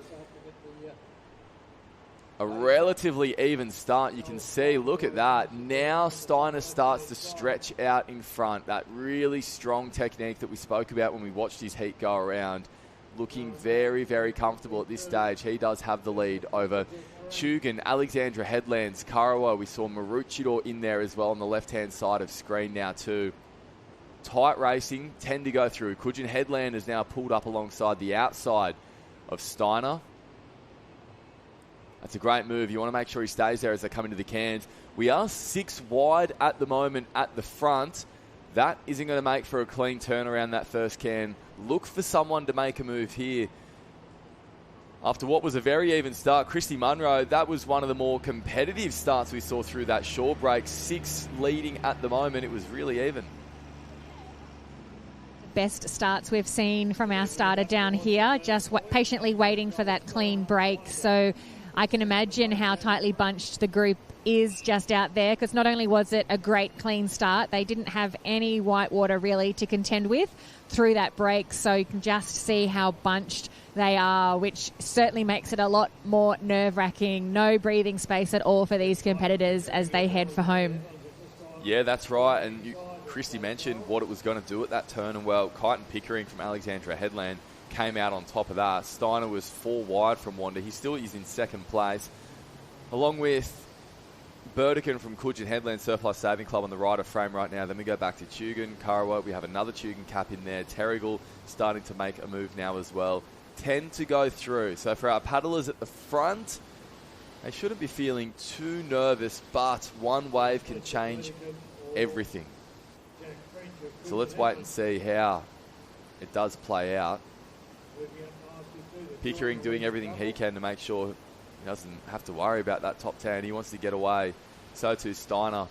a relatively even start. You can see, look at that. Now Steiner starts to stretch out in front. That really strong technique that we spoke about when we watched his heat go around looking very, very comfortable at this stage. He does have the lead over Chugan, Alexandra Headlands, Karawa. We saw Maroochydore in there as well on the left-hand side of screen now too. Tight racing, 10 to go through. Coogin Headland is now pulled up alongside the outside of Steiner. That's a great move. You want to make sure he stays there as they come into the cans. We are 6 wide at the moment at the front. That isn't going to make for a clean turnaround, that first can. Look for someone to make a move here. After what was a very even start, Christy Munro, that was one of the more competitive starts we saw through that short break. 6 leading at the moment. It was really even. Best starts we've seen from our starter down here, just patiently waiting for that clean break. So I can imagine how tightly bunched the group is just out there, because not only was it a great clean start, they didn't have any white water really to contend with through that break, so you can just see how bunched they are, which certainly makes it a lot more nerve-wracking. No breathing space at all for these competitors as they head for home. Yeah, that's right, and Christy mentioned what it was going to do at that turn, and well, Kyton Pickering from Alexandra Headland came out on top of that. Steiner was 4 wide from Wanda. He still is in second place, along with Burdekin from Coogin Headland Surplus Saving Club on the right of frame right now. Then we go back to Chugan, Karawa. We have another Chugan cap in there. Terrigal starting to make a move now as well. 10 to go through. So for our paddlers at the front, they shouldn't be feeling too nervous, but one wave can change everything. So let's wait and see how it does play out. Pickering doing everything he can to make sure he doesn't have to worry about that top 10. He wants to get away. So too Steiner,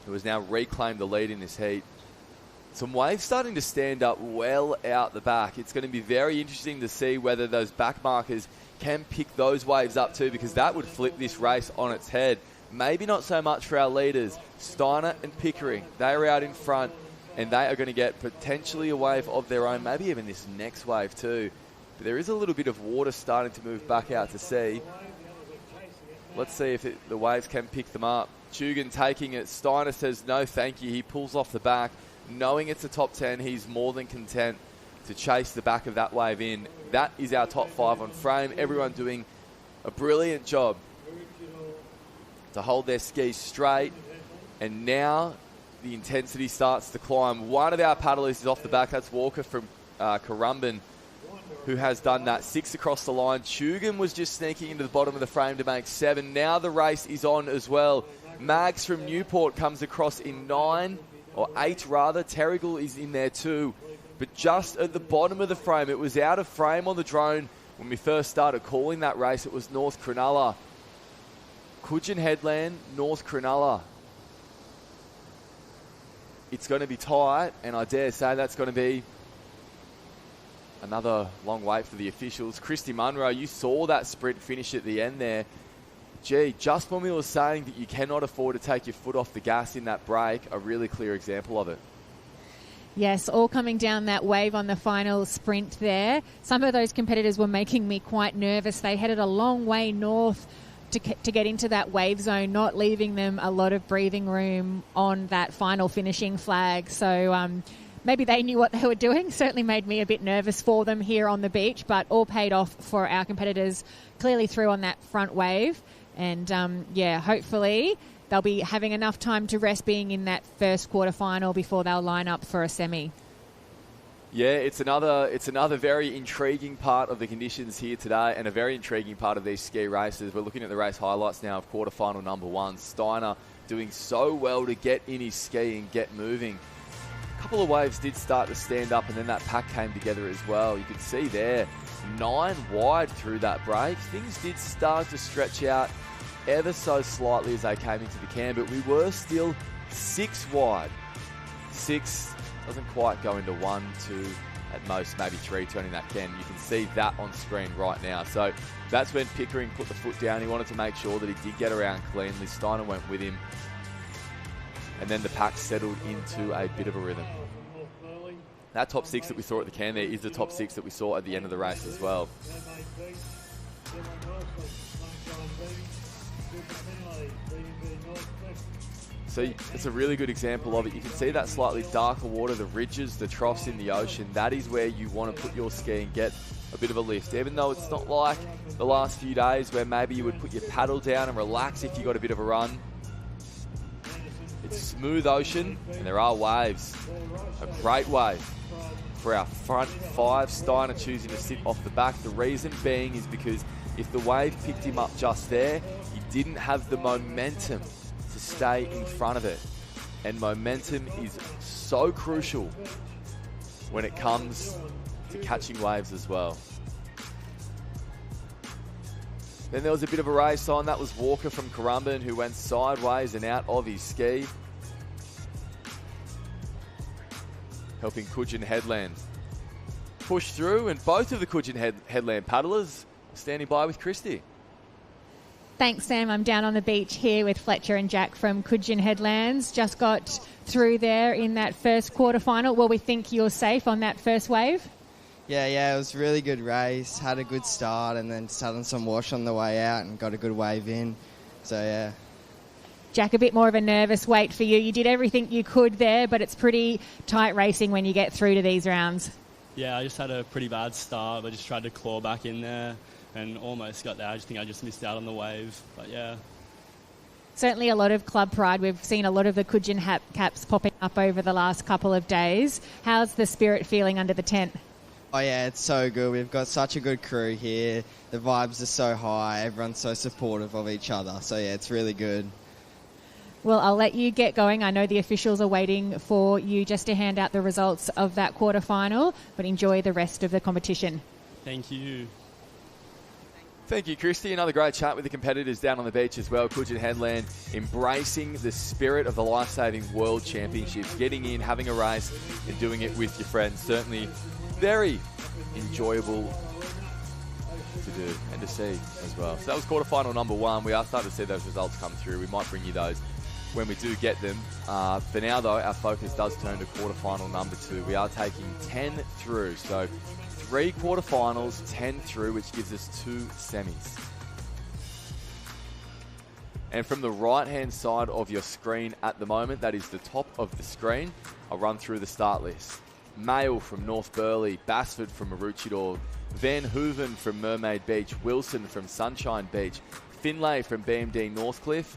who has now reclaimed the lead in this heat. Some waves starting to stand up well out the back. It's going to be very interesting to see whether those back markers can pick those waves up too, because that would flip this race on its head. Maybe not so much for our leaders. Steiner and Pickering, they are out in front, and they are going to get potentially a wave of their own, maybe even this next wave too. But there is a little bit of water starting to move back out to sea. Let's see if the waves can pick them up. Chugan taking it. Steiner says no thank you. He pulls off the back. Knowing it's a top 10, he's more than content to chase the back of that wave in. That is our top 5 on frame. Everyone doing a brilliant job to hold their skis straight. And now the intensity starts to climb. One of our paddlers is off the back. That's Walker from Currumbin, who has done that. 6 across the line. Chugan was just sneaking into the bottom of the frame to make 7. Now the race is on as well. Mags from Newport comes across in 9, or 8 rather. Terrigal is in there too. But just at the bottom of the frame, it was out of frame on the drone when we first started calling that race. It was North Cronulla. Coogin Headland, North Cronulla. It's going to be tight, and I dare say that's going to be another long wait for the officials. Christy Munro, you saw that sprint finish at the end there. Gee, just when we were saying that you cannot afford to take your foot off the gas in that break, a really clear example of it. Yes, all coming down that wave on the final sprint there. Some of those competitors were making me quite nervous. They headed a long way north to get into that wave zone, not leaving them a lot of breathing room on that final finishing flag. So maybe they knew what they were doing. Certainly made me a bit nervous for them here on the beach, but all paid off for our competitors clearly through on that front wave. And, hopefully they'll be having enough time to rest being in that first quarterfinal before they'll line up for a semi. Yeah, it's another very intriguing part of the conditions here today, and a very intriguing part of these ski races. We're looking at the race highlights now of quarterfinal number 1. Steiner doing so well to get in his ski and get moving. A couple of waves did start to stand up, and then that pack came together as well. You can see there, 9 wide through that break. Things did start to stretch out ever so slightly as they came into the can, but we were still 6 wide. 6 doesn't quite go into 1, 2, at most maybe 3 turning that can. You can see that on screen right now. So that's when Pickering put the foot down. He wanted to make sure that he did get around cleanly. Steiner went with him. And then the pack settled into a bit of a rhythm. That top 6 that we saw at the can there is the top 6 that we saw at the end of the race as well. So it's a really good example of it. You can see that slightly darker water, the ridges, the troughs in the ocean. That is where you want to put your ski and get a bit of a lift. Even though it's not like the last few days where maybe you would put your paddle down and relax if you got a bit of a run. It's smooth ocean and there are waves. A great wave for our front five. Steiner choosing to sit off the back. The reason being is because if the wave picked him up just there, he didn't have the momentum to stay in front of it. And momentum is so crucial when it comes to catching waves as well. Then there was a bit of a race on. That was Walker from Currumbin who went sideways and out of his ski, helping Coogin Headland push through. And both of the Coogin Headland paddlers standing by with Christy. Thanks, Sam. I'm down on the beach here with Fletcher and Jack from Coogin Headlands. Just got through there in that first quarterfinal. Well, we think you're safe on that first wave. Yeah, it was a really good race. Had a good start and then just having some wash on the way out and got a good wave in. So, yeah. Jack, a bit more of a nervous wait for you. You did everything you could there, but it's pretty tight racing when you get through to these rounds. Yeah, I just had a pretty bad start, but just tried to claw back in there and almost got there. I just think I just missed out on the wave, but yeah. Certainly a lot of club pride. We've seen a lot of the Coogin caps popping up over the last couple of days. How's the spirit feeling under the tent? Oh, yeah, it's so good. We've got such a good crew here. The vibes are so high. Everyone's so supportive of each other. So, yeah, it's really good. Well, I'll let you get going. I know the officials are waiting for you just to hand out the results of that quarterfinal, but enjoy the rest of the competition. Thank you. Thank you, Christy. Another great chat with the competitors down on the beach as well. Coogin Headland embracing the spirit of the Lifesaving World Championships, getting in, having a race and doing it with your friends. Certainly very enjoyable to do and to see as well. So that was quarterfinal number one. We are starting to see those results come through. We might bring you those when we do get them. For now, though, our focus does turn to quarterfinal number two. We are taking 10 through. So 3 quarterfinals, 10 through, which gives us 2 semis. And from the right-hand side of your screen at the moment, that is the top of the screen, I'll run through the start list. Mayle from North Burleigh, Basford from Maroochydore, Van Hooven from Mermaid Beach, Wilson from Sunshine Beach, Finlay from BMD Northcliffe,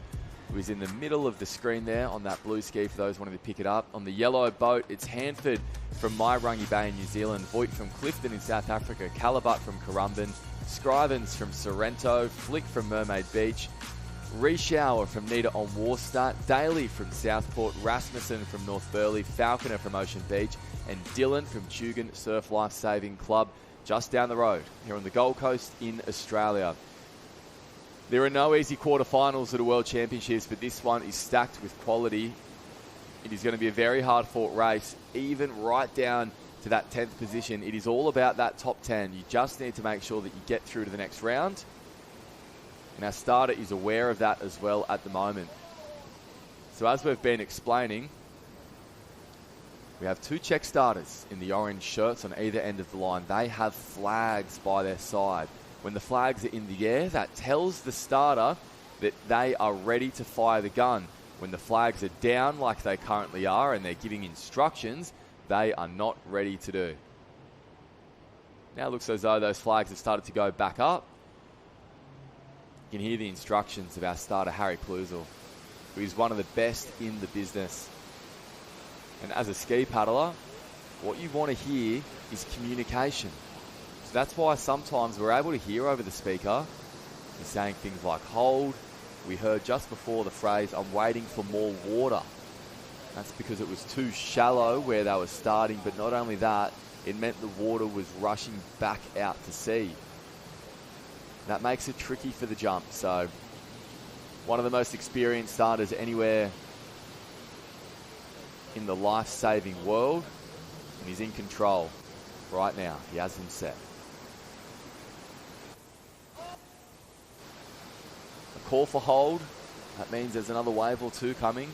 who is in the middle of the screen there on that blue ski for those wanting to pick it up. On the yellow boat, it's Hanford from Mairangi Bay in New Zealand, Voigt from Clifton in South Africa, Calabutt from Currumbin, Scrivens from Sorrento, Flick from Mermaid Beach, Reshower from Nita on Warstart, Daly from Southport, Rasmussen from North Burleigh, Falconer from Ocean Beach, and Dylan from Tugun Surf Lifesaving Club just down the road here on the Gold Coast in Australia. There are no easy quarterfinals at a World Championships, but this one is stacked with quality. It is going to be a very hard-fought race, even right down to that 10th position. It is all about that top 10. You just need to make sure that you get through to the next round. And our starter is aware of that as well at the moment. So as we've been explaining, we have 2 Czech starters in the orange shirts on either end of the line. They have flags by their side. When the flags are in the air, that tells the starter that they are ready to fire the gun. When the flags are down like they currently are and they're giving instructions, they are not ready to do. Now it looks as though those flags have started to go back up. You can hear the instructions of our starter, Harry Cluzel, who is one of the best in the business. And as a ski paddler, what you want to hear is communication. So that's why sometimes we're able to hear over the speaker. He's saying things like hold. We heard just before the phrase, I'm waiting for more water. That's because it was too shallow where they were starting, but not only that, it meant the water was rushing back out to sea. That makes it tricky for the jump. So one of the most experienced starters anywhere in the life-saving world, and he's in control right now. He has him set. A call for hold. That means there's another wave or two coming.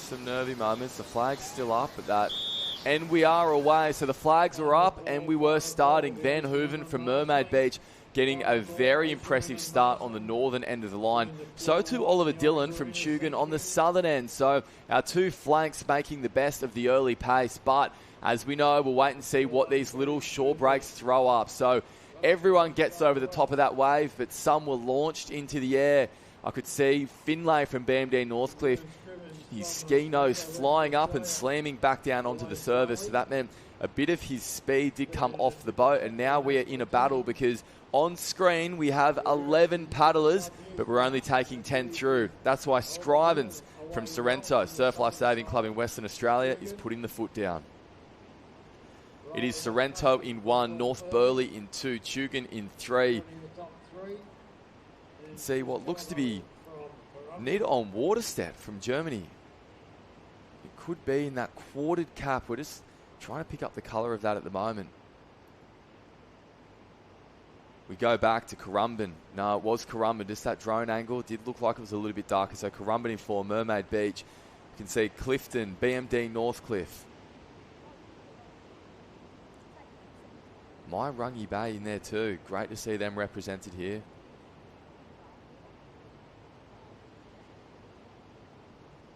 some nervy moments. The flag's still up at that. And we are away. So the flags were up and we were starting. Van Hooven from Mermaid Beach getting a very impressive start on the northern end of the line. So too Oliver Dillon from Tugun on the southern end. So our two flanks making the best of the early pace. But as we know, we'll wait and see what these little shore breaks throw up. So everyone gets over the top of that wave, but some were launched into the air. I could see Finlay from BMD Northcliffe, his ski nose flying up and slamming back down onto the surface. So that meant a bit of his speed did come off the boat. And now we are in a battle because on screen we have 11 paddlers, but we're only taking 10 through. That's why Scrivens from Sorrento, Surf Lifesaving Club in Western Australia, is putting the foot down. It is Sorrento in 1, North Burleigh in 2, Tugun in 3. And see what looks to be Nita on Waterstedt from Germany. It could be in that quartered cap. We're just trying to pick up the colour of that at the moment. We go back to Currumbin. No, it was Currumbin. Just that drone angle did look like it was a little bit darker. So Currumbin in 4, Mermaid Beach. You can see Clifton, BMD Northcliffe. My Rungy Bay in there too. Great to see them represented here.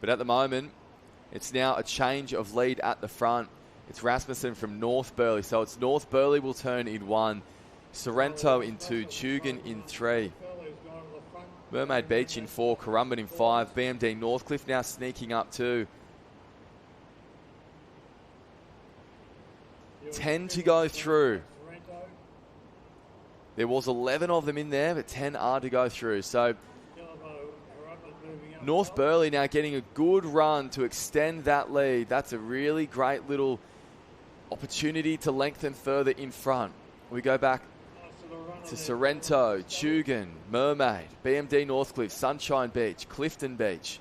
But at the moment, it's now a change of lead at the front. It's Rasmussen from North Burleigh. So it's North Burleigh will turn in 1. Sorrento in 2, Tugun in 3. Mermaid Beach in 4, Currumbin in 5. BMD Northcliffe now sneaking up 2. 10 to go through. There was 11 of them in there, but 10 are to go through. So North Burleigh now getting a good run to extend that lead. That's a really great little opportunity to lengthen further in front. We go back to Sorrento, Tugun, Mermaid, BMD Northcliffe, Sunshine Beach, Clifton Beach.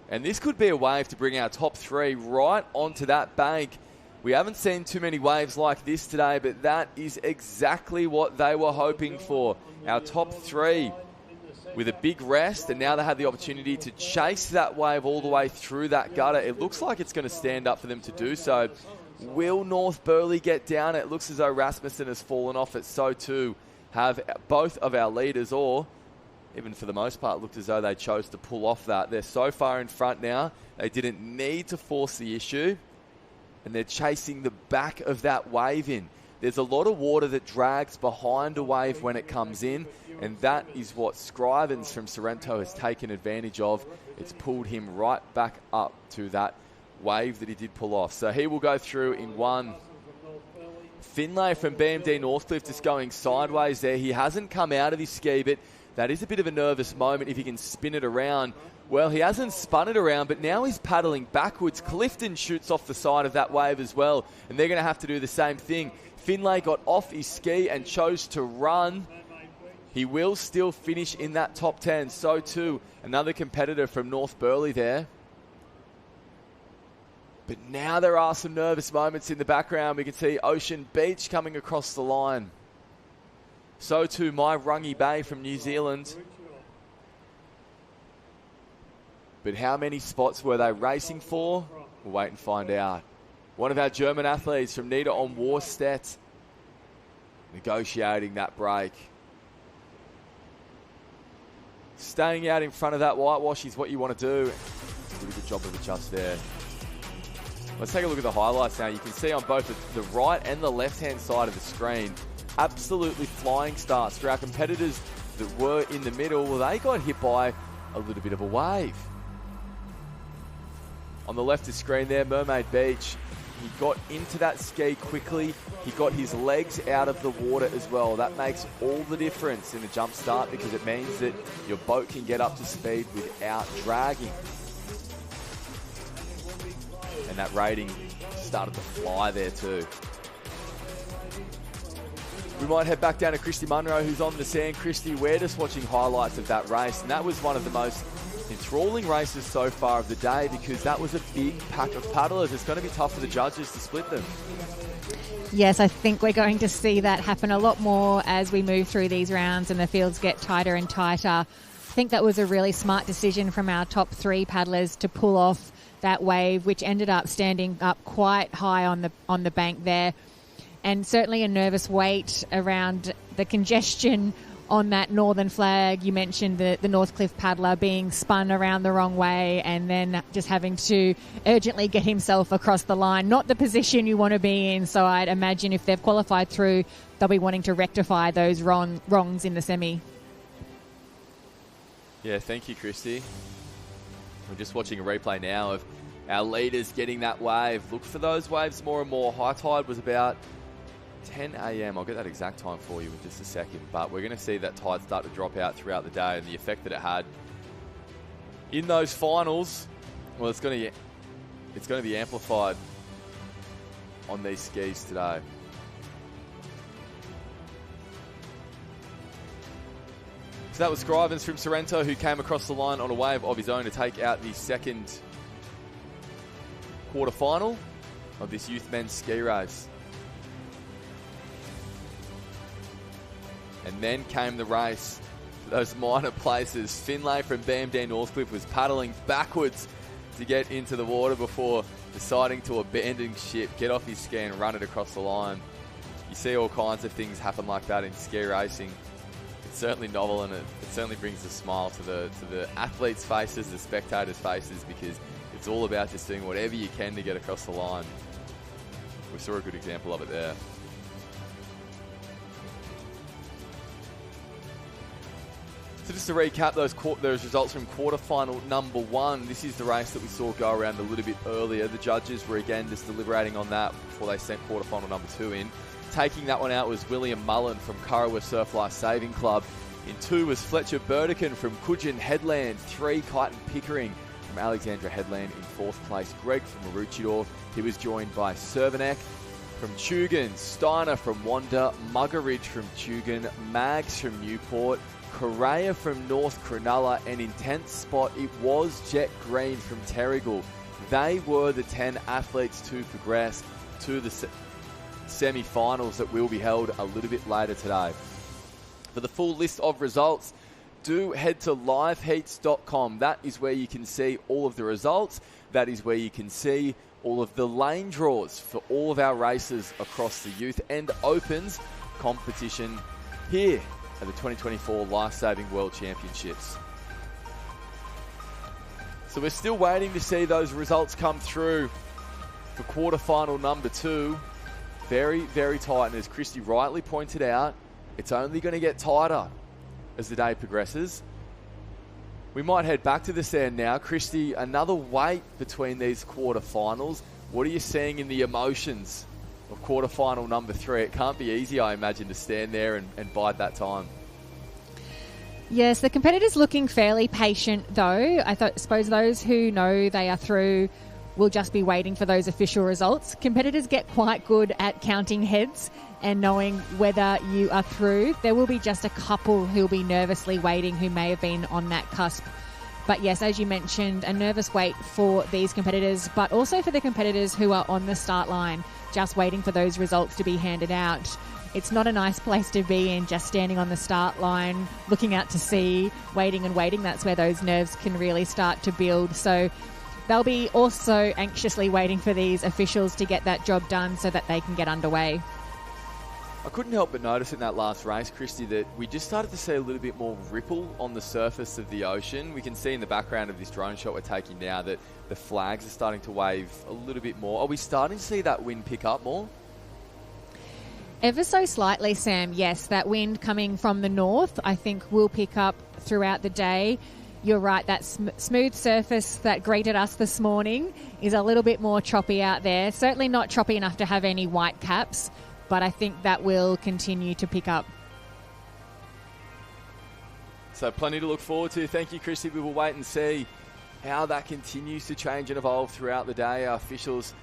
And this could be a wave to bring our top 3 right onto that bank. We haven't seen too many waves like this today, but that is exactly what they were hoping for. Our top 3 with a big rest, and now they have the opportunity to chase that wave all the way through that gutter. It looks like it's going to stand up for them to do so. Will North Burleigh get down? It looks as though Rasmussen has fallen off it. So too have both of our leaders, or even for the most part, looked as though they chose to pull off that. They're so far in front now, they didn't need to force the issue, and they're chasing the back of that wave in. There's a lot of water that drags behind a wave when it comes in, and that is what Scrivens from Sorrento has taken advantage of. It's pulled him right back up to that wave that he did pull off. So he will go through in 1. Finlay from BMD Northcliffe just going sideways there. He hasn't come out of his ski, but that is a bit of a nervous moment if he can spin it around. Well, he hasn't spun it around, but now he's paddling backwards. Clifton shoots off the side of that wave as well, and they're going to have to do the same thing. Finlay got off his ski and chose to run. He will still finish in that top 10. So too, another competitor from North Burleigh there. But now there are some nervous moments in the background. We can see Ocean Beach coming across the line. So too, My Rungy Bay from New Zealand. But how many spots were they racing for? We'll wait and find out. One of our German athletes from Nita on Waterstedt negotiating that break. Staying out in front of that whitewash is what you want to do. It's a really good job of adjust there. Let's take a look at the highlights now. You can see on both the right and the left-hand side of the screen, absolutely flying starts for our competitors that were in the middle. Well, they got hit by a little bit of a wave. On the left of the screen there, Mermaid Beach. He got into that ski quickly. He got his legs out of the water as well. That makes all the difference in the jump start because it means that your boat can get up to speed without dragging. And that rating started to fly there too. We might head back down to Christy Munro, who's on the sand. Christy, we're just watching highlights of that race, and that was one of the most enthralling races so far of the day because that was a big pack of paddlers. It's going to be tough for the judges to split them. Yes, I think we're going to see that happen a lot more as we move through these rounds and the fields get tighter and tighter. think that was a really smart decision from our top 3 paddlers to pull off that wave, which ended up standing up quite high on the bank there. And certainly a nervous wait around the congestion on that northern flag. You mentioned the Northcliffe paddler being spun around the wrong way and then just having to urgently get himself across the line. Not the position you want to be in, so I'd imagine if they've qualified through, they'll be wanting to rectify those wrongs in the semi. Yeah, thank you, Christy. We're just watching a replay now of our leaders getting that wave. Look for those waves more and more. High tide was about 10 a.m. I'll get that exact time for you in just a second, but we're going to see that tide start to drop out throughout the day, and the effect that it had in those finals, well, it's going to be amplified on these skis today. So that was Scrivens from Sorrento, who came across the line on a wave of his own to take out the second quarterfinal of this youth men's ski race. And then came the race for those minor places. Finlay from BMD Northcliffe was paddling backwards to get into the water before deciding to abandon ship, get off his ski and run it across the line. You see all kinds of things happen like that in ski racing. It's certainly novel, and it certainly brings a smile to the athletes' faces, the spectators' faces, because it's all about just doing whatever you can to get across the line. We saw a good example of it there. So just to recap those results from quarterfinal number 1, this is the race that we saw go around a little bit earlier. The judges were again just deliberating on that before they sent quarterfinal number 2 in. Taking that one out was William Mullen from Kurrawa Surf Lifesaving Club. In 2 was Fletcher Burdekin from Coogin Headland. 3, Kyton Pickering from Alexandra Headland in 4th place. Greg from Maroochydore. He was joined by Cervenek from Tugun, Steiner from Wanda, Muggeridge from Tugun, Mags from Newport, Correa from North Cronulla, and in 10th spot it was Jet Green from Terrigal. They were the 10 athletes to progress to the semi-finals that will be held a little bit later today. For the full list of results, do head to liveheats.com. That is where you can see all of the results. That is where you can see all of the lane draws for all of our races across the youth and opens competition here at the 2024 Lifesaving World Championships. So we're still waiting to see those results come through for quarterfinal number 2. Very, very tight, and as Christy rightly pointed out, it's only going to get tighter as the day progresses. We might head back to the sand now. Christy, another wait between these quarterfinals. What are you seeing in the emotions of quarterfinal number 3? It can't be easy, I imagine, to stand there and bide that time. Yes, the competitors looking fairly patient, though. I suppose those who know they are through will just be waiting for those official results. Competitors get quite good at counting heads and knowing whether you are through. There will be just a couple who'll be nervously waiting who may have been on that cusp. But yes, as you mentioned, a nervous wait for these competitors, but also for the competitors who are on the start line, just waiting for those results to be handed out. It's not a nice place to be in, just standing on the start line, looking out to sea, waiting and waiting. That's where those nerves can really start to build. So they'll be also anxiously waiting for these officials to get that job done so that they can get underway. I couldn't help but notice in that last race, Christy, that we just started to see a little bit more ripple on the surface of the ocean. We can see in the background of this drone shot we're taking now that the flags are starting to wave a little bit more. Are we starting to see that wind pick up more? Ever so slightly, Sam. Yes, that wind coming from the north, I think, will pick up throughout the day. You're right, that smooth surface that greeted us this morning is a little bit more choppy out there. Certainly not choppy enough to have any white caps, but I think that will continue to pick up. So plenty to look forward to. Thank you, Christy. We will wait and see how that continues to change and evolve throughout the day. Our officials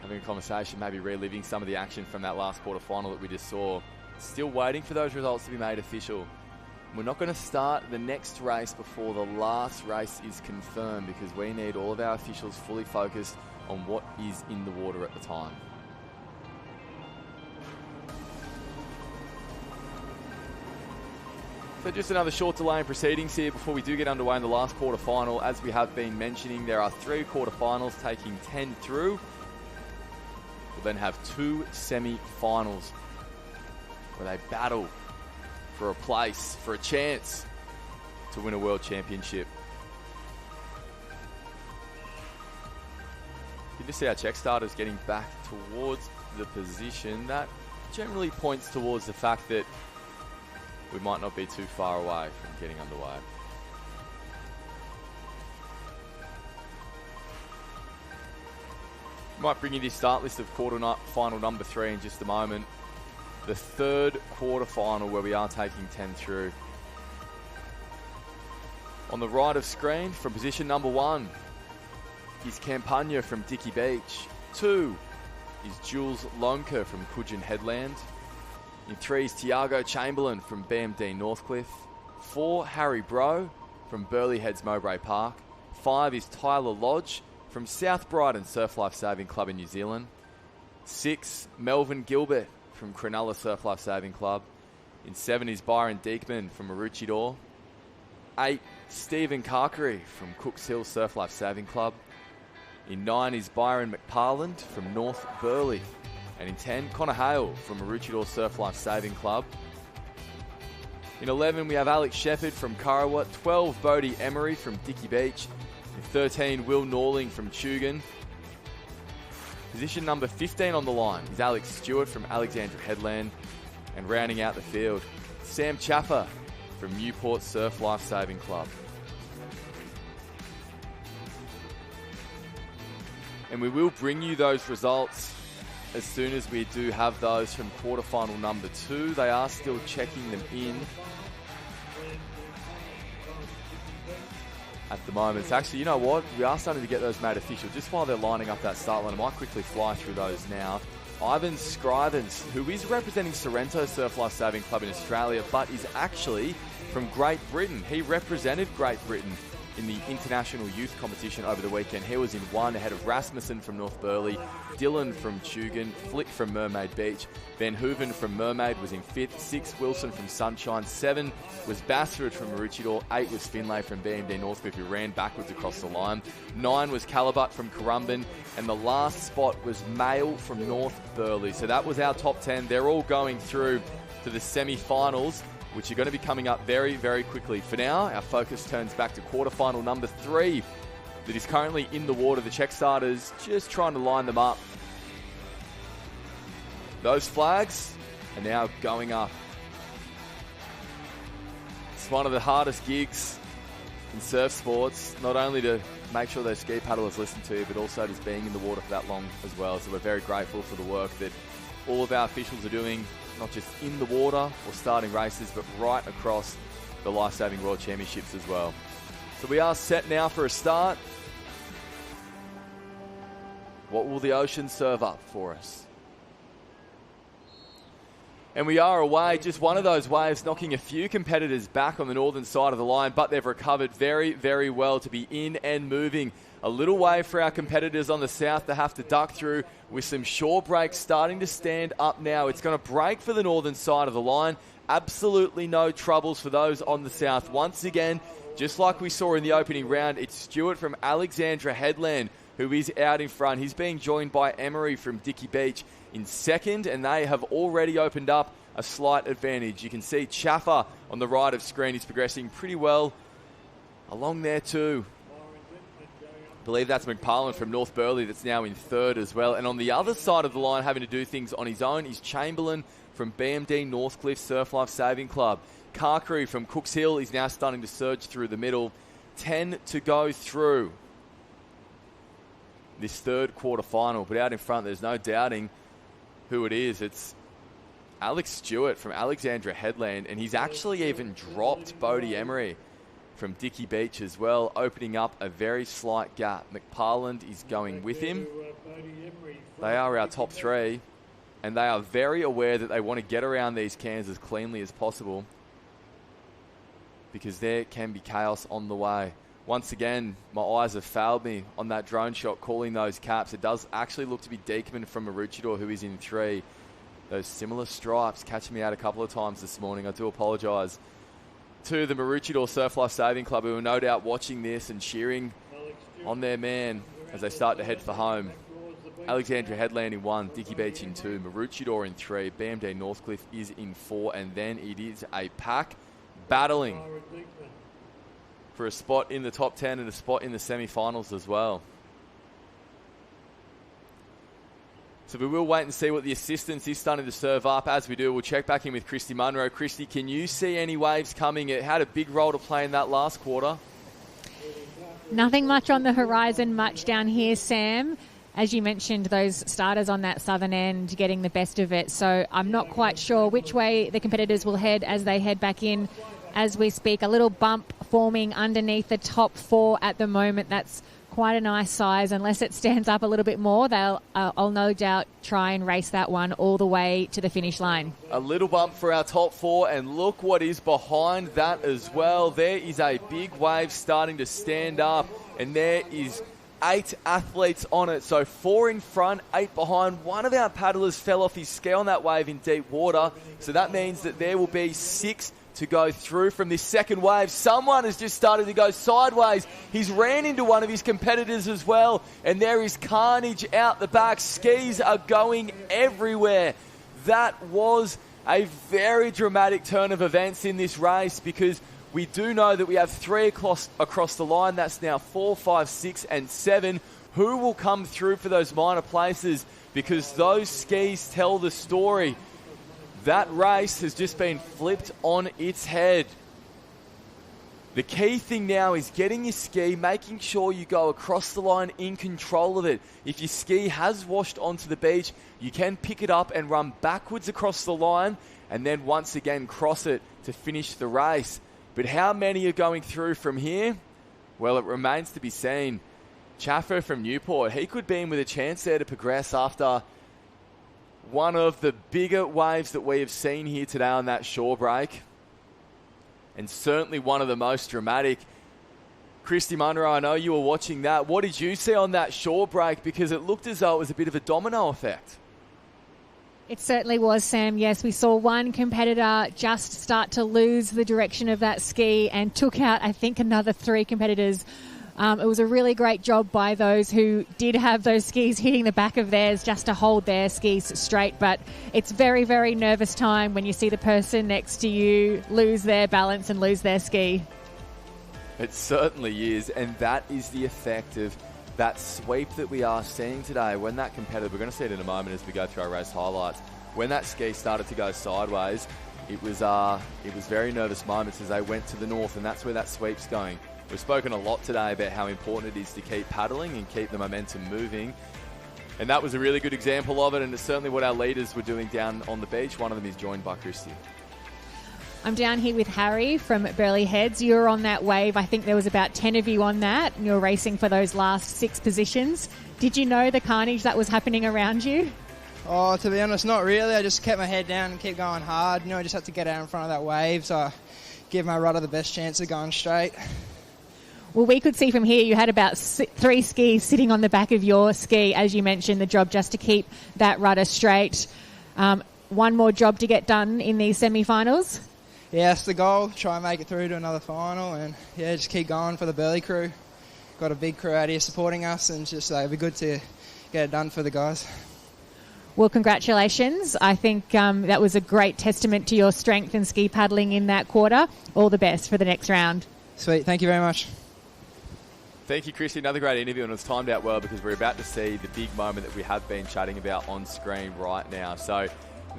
having a conversation, maybe reliving some of the action from that last quarterfinal that we just saw. Still waiting for those results to be made official. We're not going to start the next race before the last race is confirmed, because we need all of our officials fully focused on what is in the water at the time. So just another short delay in proceedings here before we do get underway in the last quarterfinal. As we have been mentioning, there are 3 quarterfinals taking 10 through. We'll then have 2 semi-finals where they battle for a place, for a chance to win a world championship. You can just see our check starters getting back towards the position. That generally points towards the fact that we might not be too far away from getting underway. Might bring you the start list of quarterfinal number 3 in just a moment. The 3rd quarterfinal where we are taking 10 through. On the right of screen, from position number 1, is Campagna from Dickey Beach. 2 is Jules Lonker from Coogin Headland. In 3 is Tiago Chamberlain from BMD Northcliffe. 4, Harry Bro from Burleigh Heads Mowbray Park. 5 is Tyler Lodge from South Brighton Surf Life Saving Club in New Zealand. 6, Melvin Gilbert from Cronulla Surf Life Saving Club. In 7 is Byron Diekman from Maroochydore. 8, Stephen Carkery from Cooks Hill Surf Life Saving Club. In 9 is Byron McParland from North Burleigh. And in 10, Connor Hale from Maroochydore Surf Life Saving Club. In 11, we have Alex Shepherd from Currawa. 12, Bodie Emery from Dickey Beach. In 13, Will Norling from Tugun. Position number 15 on the line is Alex Stewart from Alexandra Headland. And rounding out the field, Sam Chaffer from Newport Surf Life Saving Club. And we will bring you those results as soon as we do have those from quarterfinal number 2. They are still checking them in at the moment. Actually, you know what? We are starting to get those made official. Just while they're lining up that start line, I might quickly fly through those now. Ivan Scrivens, who is representing Sorrento Surf Life Saving Club in Australia, but is actually from Great Britain. He represented Great Britain in the international youth competition over the weekend. He was in 1 ahead of Rasmussen from North Burleigh, Dylan from Tugun, Flick from Mermaid Beach, Van Hooven from Mermaid was in 5th, 6 Wilson from Sunshine, 7 was Bassford from Maroochydore, 8 was Finlay from BMD Northcliffe, who ran backwards across the line, 9 was Calibut from Currumbin, and the last spot was Mail from North Burleigh. So that was our top 10. They're all going through to the semi-finals, which are going to be coming up very, very quickly. For now, our focus turns back to quarterfinal number 3 that is currently in the water. The check starters just trying to line them up. Those flags are now going up. It's one of the hardest gigs in surf sports, not only to make sure those ski paddlers listen to you, but also just being in the water for that long as well. So we're very grateful for the work that all of our officials are doing, not just in the water or starting races, but right across the Lifesaving World Championships as well. So we are set now for a start. What will the ocean serve up for us? And we are away, just one of those waves knocking a few competitors back on the northern side of the line, but they've recovered very, very well to be in and moving. A little wave for our competitors on the south to have to duck through, with some shore breaks starting to stand up now. It's going to break for the northern side of the line. Absolutely no troubles for those on the south. Once again, just like we saw in the opening round, it's Stewart from Alexandra Headland who is out in front. He's being joined by Emery from Dickey Beach in second, and they have already opened up a slight advantage. You can see Chaffer on the right of screen is progressing pretty well along there too. I believe that's McParland from North Burleigh that's now in 3rd as well. And on the other side of the line, having to do things on his own, is Chamberlain from BMD Northcliffe Surf Life Saving Club. Carkery from Cooks Hill is now starting to surge through the middle. 10 to go through this 3rd quarterfinal. But out in front, there's no doubting who it is. It's Alex Stewart from Alexandra Headland, and he's actually even dropped Bodie Emery from Dickey Beach as well, opening up a very slight gap. McParland is going with him. They are our top 3, and they are very aware that they want to get around these cans as cleanly as possible, because there can be chaos on the way. Once again, my eyes have failed me on that drone shot calling those caps. It does actually look to be Diekman from Maroochydore who is in 3. Those similar stripes catching me out a couple of times this morning. I do apologise to the Maroochydore Surf Life Saving Club, who are no doubt watching this and cheering on their man as they start to head for home. Alexandria Headland in 1, Dicky Beach in 2, Maroochydore in 3, BMD Northcliffe is in 4, and then it is a pack battling for a spot in the top 10 and a spot in the semi-finals as well. So we will wait and see what the assistance is starting to serve up. As we do, we'll check back in with Christy Munro. Christy, can you see any waves coming? It had a big role to play in that last quarter. Nothing much on the horizon, much down here, Sam. As you mentioned, those starters on that southern end getting the best of it. So I'm not quite sure which way the competitors will head as they head back in as we speak. A little bump forming underneath the top 4 at the moment. That's quite a nice size. Unless it stands up a little bit more, I'll no doubt try and race that one all the way to the finish line. A little bump for our top 4, and look what is behind that as well. There is a big wave starting to stand up, and there is 8 athletes on it. So 4 in front, 8 behind. One of our paddlers fell off his ski on that wave in deep water, so that means that there will be 6 to go through from this second wave. Someone has just started to go sideways. He's ran into one of his competitors as well, and there is carnage out the back. Skis are going everywhere. That was a very dramatic turn of events in this race, because we do know that we have 3 across the line. That's now 4, 5, 6, and 7. Who will come through for those minor places? Because those skis tell the story. That race has just been flipped on its head. The key thing now is getting your ski, making sure you go across the line in control of it. If your ski has washed onto the beach, you can pick it up and run backwards across the line, and then once again cross it to finish the race. But how many are going through from here? Well, it remains to be seen. Chaffer from Newport, he could be in with a chance there to progress after one of the bigger waves that we have seen here today on that shore break, and certainly one of the most dramatic. Christy Munro, I know you were watching that. What did you see on that shore break? Because it looked as though it was a bit of a domino effect. It certainly was, Sam. Yes, we saw one competitor just start to lose the direction of that ski and took out, I think, another 3 competitors. It was a really great job by those who did have those skis hitting the back of theirs just to hold their skis straight. But it's very, very nervous time when you see the person next to you lose their balance and lose their ski. It certainly is, and that is the effect of that sweep that we are seeing today. When that competitor, we're going to see it in a moment as we go through our race highlights, when that ski started to go sideways, it was very nervous moments as they went to the north, and that's where that sweep's going. We've spoken a lot today about how important it is to keep paddling and keep the momentum moving. And that was a really good example of it, and it's certainly what our leaders were doing down on the beach. One of them is joined by Christy. I'm down here with Harry from Burleigh Heads. You were on that wave. I think there was about 10 of you on that, and you were racing for those last 6 positions. Did you know the carnage that was happening around you? Oh, to be honest, not really. I just kept my head down and kept going hard. I just had to get out in front of that wave, so I give my rudder the best chance of going straight. Well, we could see from here you had about 3 skis sitting on the back of your ski, as you mentioned, the job just to keep that rudder straight. One more job to get done in these semi-finals? Yeah, that's the goal. Try and make it through to another final, and just keep going for the Burleigh crew. Got a big crew out here supporting us, and just it'd be good to get it done for the guys. Well, congratulations. I think that was a great testament to your strength in ski paddling in that quarter. All the best for the next round. Sweet. Thank you very much. Thank you, Christy. Another great interview, and it was timed out well because we're about to see the big moment that we have been chatting about on screen right now. So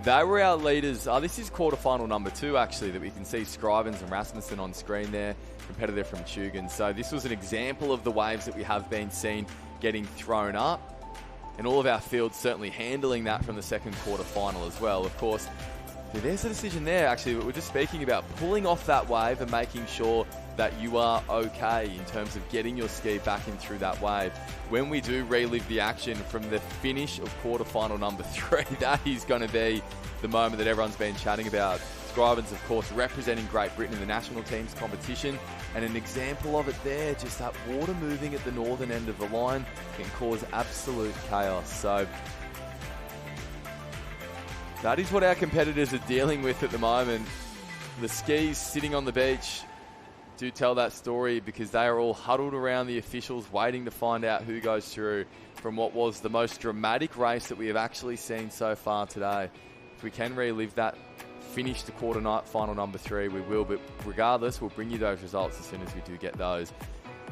they were our leaders. This is quarterfinal number 2, actually, that we can see Scrivens and Rasmussen on screen there, competitor from Tugun. So this was an example of the waves that we have been seen getting thrown up, and all of our fields certainly handling that from the second quarterfinal as well. Of course, there's a decision there, actually. We're just speaking about pulling off that wave and making sure that you are okay in terms of getting your ski back in through that wave. When we do relive the action from the finish of quarterfinal number 3, that is going to be the moment that everyone's been chatting about. Scrivens, of course, representing Great Britain in the national team's competition, and an example of it there, just that water moving at the northern end of the line can cause absolute chaos. So that is what our competitors are dealing with at the moment. the skis sitting on the beach do tell that story because they are all huddled around the officials waiting to find out who goes through from what was the most dramatic race that we have actually seen so far today. If we can relive that finish to quarter night final number 3, we will, but regardless, we'll bring you those results as soon as we do get those.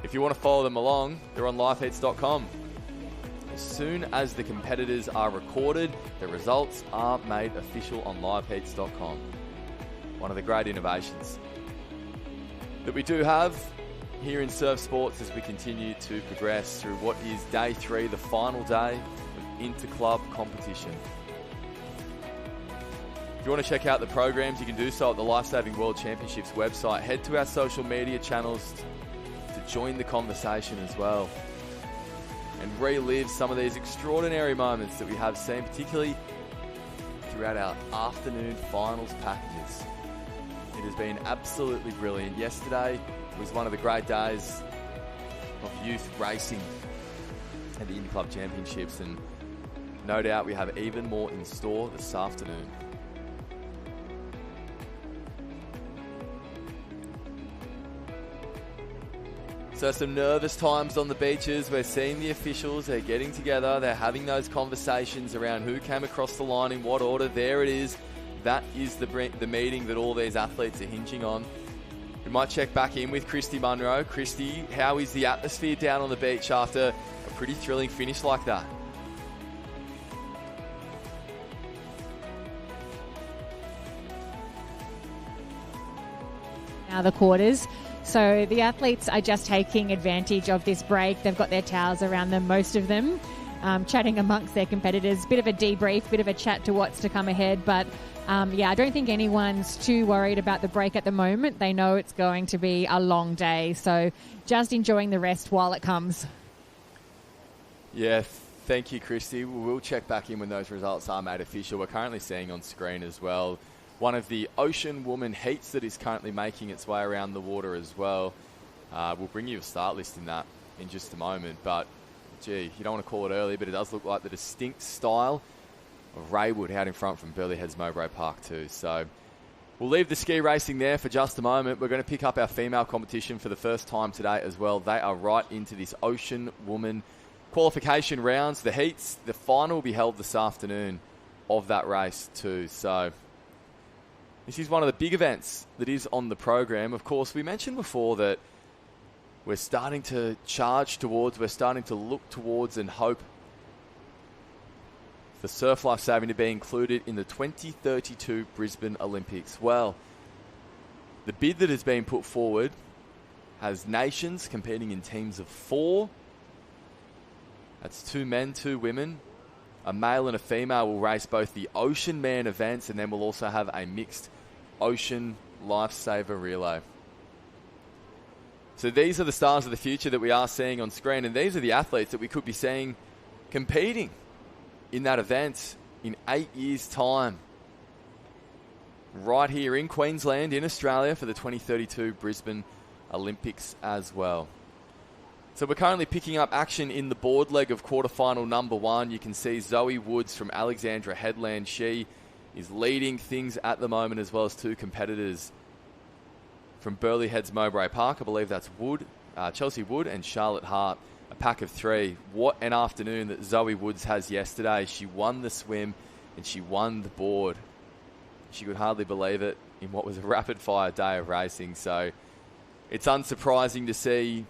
If you want to follow them along, they're on lifeheats.com. As soon as the competitors are recorded, the results are made official on lifeheats.com. One of the great innovations that we do have here in surf sports as we continue to progress through what is day 3, the final day of Interclub competition. If you want to check out the programs, you can do so at the Lifesaving World Championships website. Head to our social media channels to join the conversation as well and relive some of these extraordinary moments that we have seen, particularly throughout our afternoon finals packages. It has been absolutely brilliant. Yesterday was one of the great days of youth racing at the Interclub Championships, and no doubt we have even more in store this afternoon. So some nervous times on the beaches. We're seeing the officials, they're getting together, they're having those conversations around who came across the line in what order. There it is. That is the meeting that all these athletes are hinging on. We might check back in with Christy Munro. Christy, how is the atmosphere down on the beach after a pretty thrilling finish like that? Now the quarters. So the athletes are just taking advantage of this break. They've got their towels around them, most of them, chatting amongst their competitors. Bit of a debrief, bit of a chat to what's to come ahead. But I don't think anyone's too worried about the break at the moment. They know it's going to be a long day. So just enjoying the rest while it comes. Yeah, thank you, Christy. We'll check back in when those results are made official. We're currently seeing on screen as well one of the Ocean Woman heats that is currently making its way around the water as well. We'll bring you a start list in that in just a moment. But, gee, you don't want to call it early, but it does look like the distinct style of Raywood out in front from Burleigh Heads Mowbray Park too. So we'll leave the ski racing there for just a moment. We're going to pick up our female competition for the first time today as well. They are right into this Ocean Woman qualification rounds. The heats, the final will be held this afternoon of that race too. So this is one of the big events that is on the program. Of course, we mentioned before that we're starting to charge towards, we're starting to look towards and hope for surf lifesaving to be included in the 2032 Brisbane Olympics. Well, the bid that has been put forward has nations competing in teams of 4. That's 2 men, 2 women. A male and a female will race both the Ocean Man events, and then we'll also have a mixed Ocean Lifesaver relay. So these are the stars of the future that we are seeing on screen, and these are the athletes that we could be seeing competing in that event in 8 years' time. Right here in Queensland, in Australia, for the 2032 Brisbane Olympics as well. So we're currently picking up action in the board leg of quarterfinal number 1. You can see Zoe Woods from Alexandra Headland. She is leading things at the moment, as well as 2 competitors from Burleigh Heads Mowbray Park. I believe that's Chelsea Wood and Charlotte Hart, a pack of 3. What an afternoon that Zoe Woods has yesterday. She won the swim and she won the board. She could hardly believe it in what was a rapid-fire day of racing. So it's unsurprising to see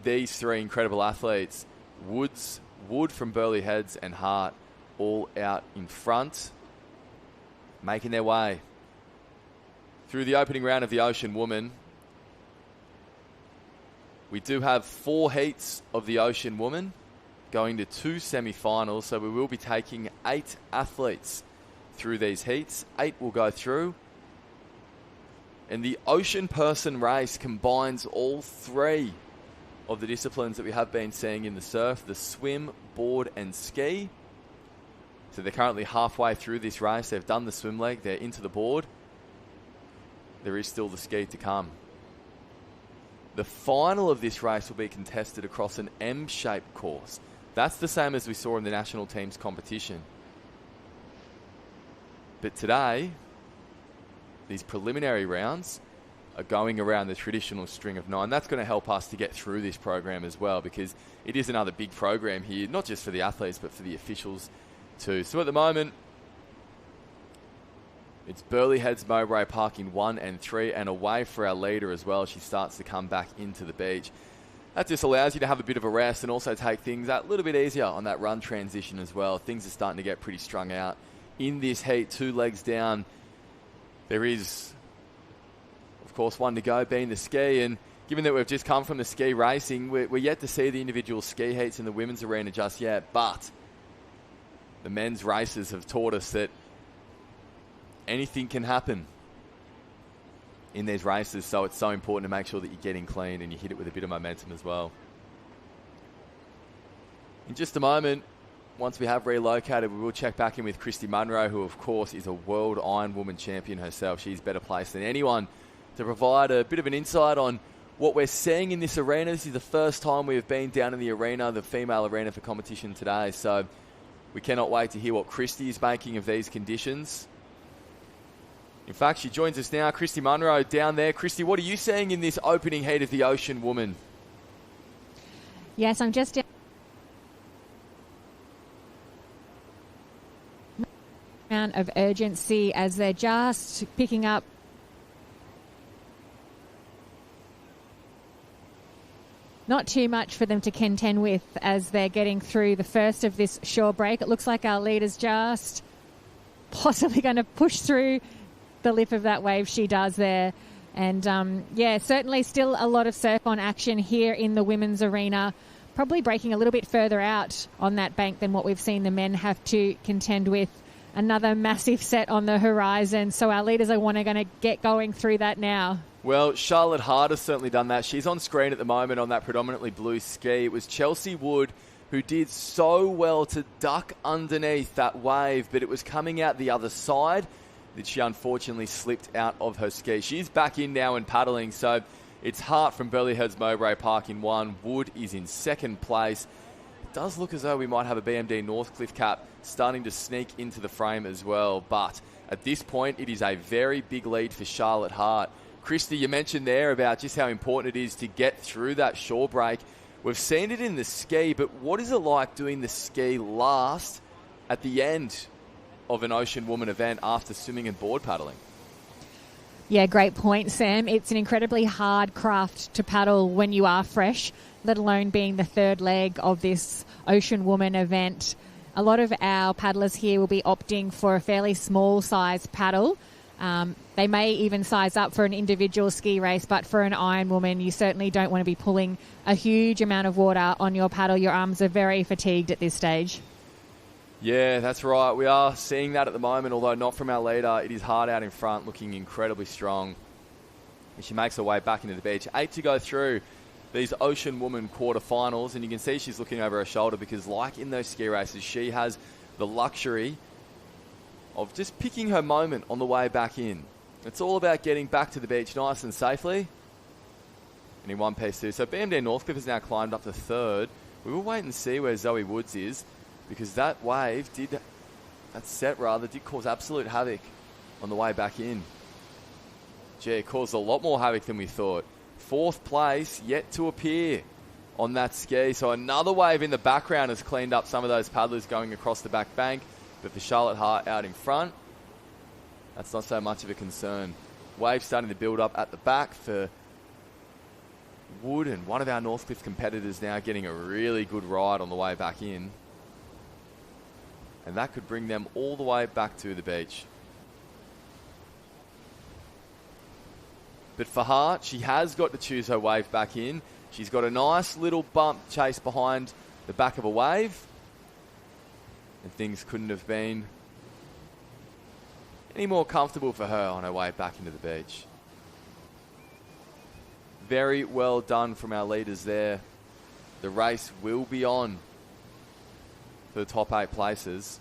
these 3 incredible athletes, Wood from Burleigh Heads and Hart, all out in front, making their way through the opening round of the Ocean Woman. We do have 4 heats of the Ocean Woman going to 2 semi-finals, so we will be taking 8 athletes through these heats. 8 will go through. And the Ocean Person race combines all 3 of the disciplines that we have been seeing in the surf, the swim, board and ski. So they're currently halfway through this race. They've done the swim leg, they're into the board. There is still the ski to come. The final of this race will be contested across an M-shaped course. That's the same as we saw in the national teams competition. But today, these preliminary rounds are going around the traditional string of 9. That's going to help us to get through this program as well, because it is another big program here, not just for the athletes, but for the officials too. So at the moment, it's Burleigh Heads Mowbray Park in 1 and 3, and away for our leader as well. She starts to come back into the beach. That just allows you to have a bit of a rest and also take things a little bit easier on that run transition as well. Things are starting to get pretty strung out in this heat. 2 legs down. There is, of course, one to go, being the ski. And given that we've just come from the ski racing, we're yet to see the individual ski heats in the women's arena just yet. But the men's races have taught us that anything can happen in these races, so it's so important to make sure that you're getting clean and you hit it with a bit of momentum as well. In just a moment, once we have relocated, we will check back in with Christy Munro, who of course is a world Iron Woman champion herself. She's better placed than anyone to provide a bit of an insight on what we're seeing in this arena. This is the first time we have been down in the arena, the female arena for competition today, so we cannot wait to hear what Christy is making of these conditions. In fact, she joins us now, Christy Munro down there. Christy, what are you seeing in this opening heat of the Ocean Woman? Yes, I'm just amount of urgency as they're just picking up not too much for them to contend with as they're getting through the first of this shore break. It looks like our leader's just possibly going to push through the lip of that wave. She does there. And certainly still a lot of surf on action here in the women's arena, probably breaking a little bit further out on that bank than what we've seen the men have to contend with. Another massive set on the horizon, so our leaders are going to get going through that now. Well, Charlotte Hart has certainly done that. She's on screen at the moment on that predominantly blue ski. It was Chelsea Wood who did so well to duck underneath that wave, but it was coming out the other side that she unfortunately slipped out of her ski. She's back in now and paddling, so it's Hart from Burleigh Heads Mowbray Park in 1. Wood is in 2nd place. It does look as though we might have a BMD Northcliffe cap starting to sneak into the frame as well, but at this point it is a very big lead for Charlotte Hart. Christy, you mentioned there about just how important it is to get through that shore break. We've seen it in the ski, but what is it like doing the ski last at the end of an Ocean Woman event after swimming and board paddling? Yeah, great point, Sam. It's an incredibly hard craft to paddle when you are fresh, let alone being the third leg of this Ocean Woman event. A lot of our paddlers here will be opting for a fairly small size paddle. They may even size up for an individual ski race, but for an Iron Woman, you certainly don't want to be pulling a huge amount of water on your paddle. Your arms are very fatigued at this stage. Yeah, that's right. We are seeing that at the moment, although not from our leader. It is Hart out in front, looking incredibly strong. And she makes her way back into the beach. 8 to go through these Ocean Woman quarterfinals, and you can see she's looking over her shoulder because, like in those ski races, she has the luxury of just picking her moment on the way back in. It's all about getting back to the beach nice and safely. And in one piece too. So BMD Northcliffe has now climbed up to 3rd. We will wait and see where Zoe Woods is, because that wave did cause absolute havoc on the way back in. Gee, it caused a lot more havoc than we thought. 4th place yet to appear on that ski. So another wave in the background has cleaned up some of those paddlers going across the back bank. But for Charlotte Hart out in front, that's not so much of a concern. Wave starting to build up at the back for Wood, and one of our Northcliffe competitors now getting a really good ride on the way back in. And that could bring them all the way back to the beach. But for Hart, she has got to choose her wave back in. She's got a nice little bump chase behind the back of a wave. And things couldn't have been any more comfortable for her on her way back into the beach. Very well done from our leaders there. The race will be on for the top 8 places.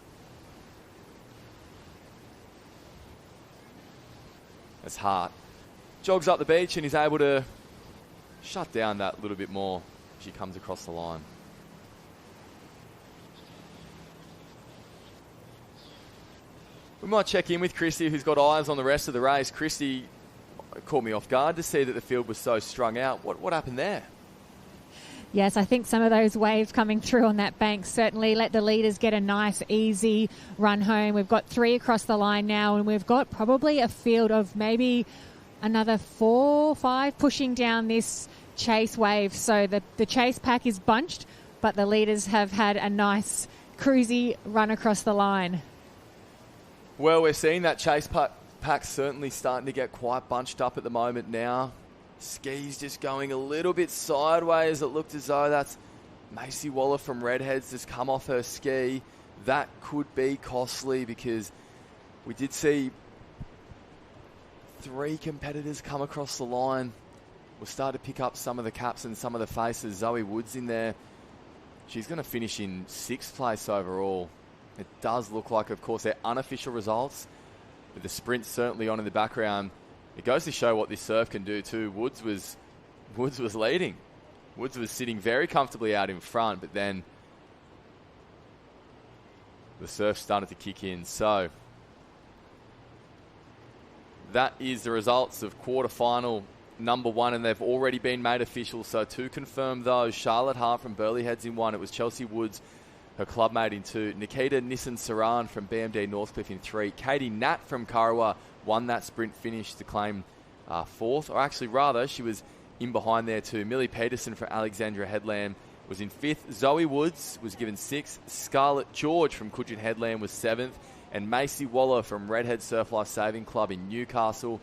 As Hart jogs up the beach and is able to shut down that little bit more as she comes across the line. We might check in with Christy, who's got eyes on the rest of the race. Christy, caught me off guard to see that the field was so strung out. What happened there? Yes, I think some of those waves coming through on that bank certainly let the leaders get a nice, easy run home. We've got 3 across the line now, and we've got probably a field of maybe another 4 or 5 pushing down this chase wave. So the chase pack is bunched, but the leaders have had a nice, cruisy run across the line. Well, we're seeing that chase pack certainly starting to get quite bunched up at the moment now. Skis just going a little bit sideways. It looked as though that's Macy Waller from Redheads just come off her ski. That could be costly because we did see 3 competitors come across the line. We'll start to pick up some of the caps and some of the faces. Zoe Woods in there. She's going to finish in 6th place overall. It does look like, of course, they're unofficial results, with the sprint certainly on in the background. It goes to show what this surf can do too. Woods was leading. Woods was sitting very comfortably out in front, but then the surf started to kick in. So that is the results of quarterfinal number 1, and they've already been made official. So to confirm those, Charlotte Hart from Burleigh Heads in 1. It was Chelsea Woods, her clubmate, in 2. Nikita Nissan-Saran from BMD Northcliffe in 3. Katie Nat from Karawa won that sprint finish to claim 4th. Or actually, rather, she was in behind there too. Millie Peterson from Alexandria Headland was in 5th. Zoe Woods was given 6th. Scarlett George from Coogin Headland was 7th. And Macy Waller from Redhead Surf Life Saving Club in Newcastle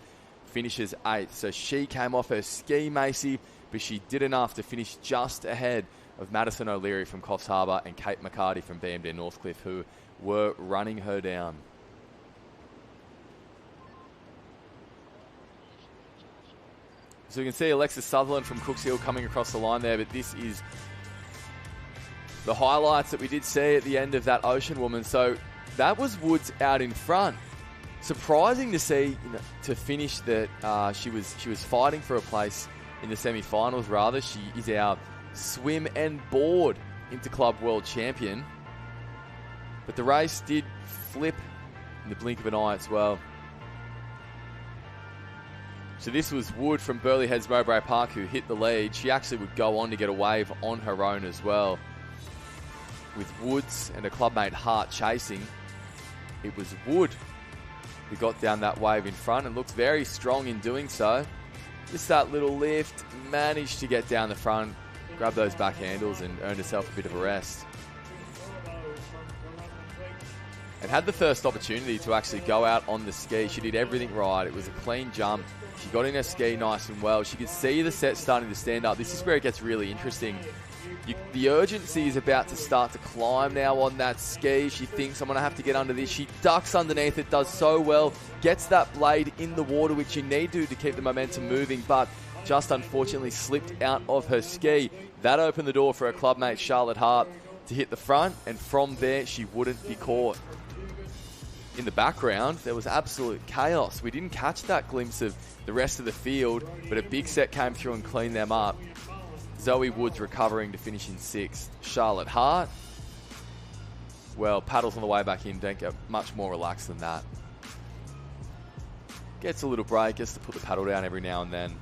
finishes 8th. So she came off her ski, Macy, but she did enough to finish just ahead of Madison O'Leary from Coffs Harbour and Kate McCarty from BMD Northcliffe, who were running her down. So you can see Alexis Sutherland from Cooks Hill coming across the line there, but this is the highlights that we did see at the end of that Ocean Woman. So that was Woods out in front. Surprising to see, to finish that she was fighting for a place in the semi-finals. Rather, she is our swim and board Interclub World Champion. But the race did flip in the blink of an eye as well. So this was Wood from Burleigh Heads Mowbray Park who hit the lead. She actually would go on to get a wave on her own as well. With Woods and her clubmate Hart chasing, it was Wood who got down that wave in front and looked very strong in doing so. Just that little lift, managed to get down the front, grab those back handles and earned herself a bit of a rest. And had the first opportunity to actually go out on the ski. She did everything right. It was a clean jump. She got in her ski nice and well. She could see the set starting to stand up. This is where it gets really interesting. The urgency is about to start to climb now on that ski. She thinks, I'm going to have to get under this. She ducks underneath it, does so well, gets that blade in the water, which you need to keep the momentum moving, but just unfortunately slipped out of her ski. That opened the door for her clubmate Charlotte Hart to hit the front, and from there she wouldn't be caught. In the background, there was absolute chaos. We didn't catch that glimpse of the rest of the field, but a big set came through and cleaned them up. Zoe Woods recovering to finish in 6th. Charlotte Hart, well, paddles on the way back in, don't get much more relaxed than that. Gets a little break, gets to put the paddle down every now and then.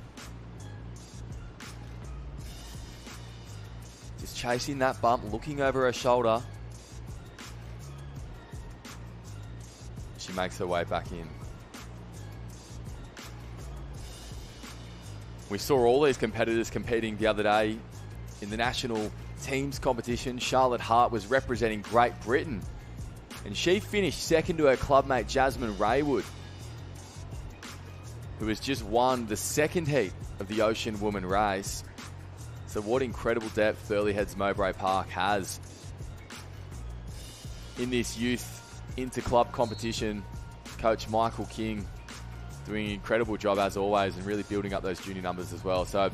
Just chasing that bump, looking over her shoulder. She makes her way back in. We saw all these competitors competing the other day in the national teams competition. Charlotte Hart was representing Great Britain, and she finished 2nd to her clubmate Jasmine Raywood, who has just won the 2nd heat of the Ocean Woman race. So what incredible depth Burleigh Heads Mowbray Park has in this youth Interclub competition. Coach Michael King doing an incredible job as always and really building up those junior numbers as well. So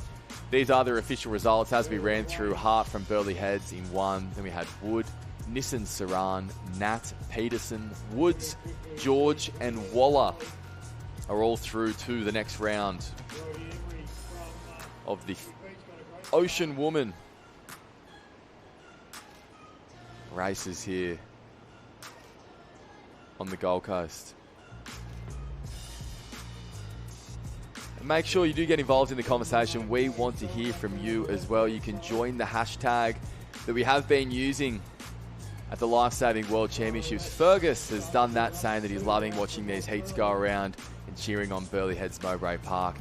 these are the official results as we ran through. Hart from Burleigh Heads in 1. Then we had Wood, Nissan-Saran, Nat, Peterson, Woods, George and Waller are all through to the next round of the Ocean Woman races here. on the Gold Coast. And make sure you do get involved in the conversation. We want to hear from you as well. You can join the hashtag that we have been using at the Lifesaving World Championships. Fergus has done that, saying that he's loving watching these heats go around and cheering on Burleigh Heads Mowbray Park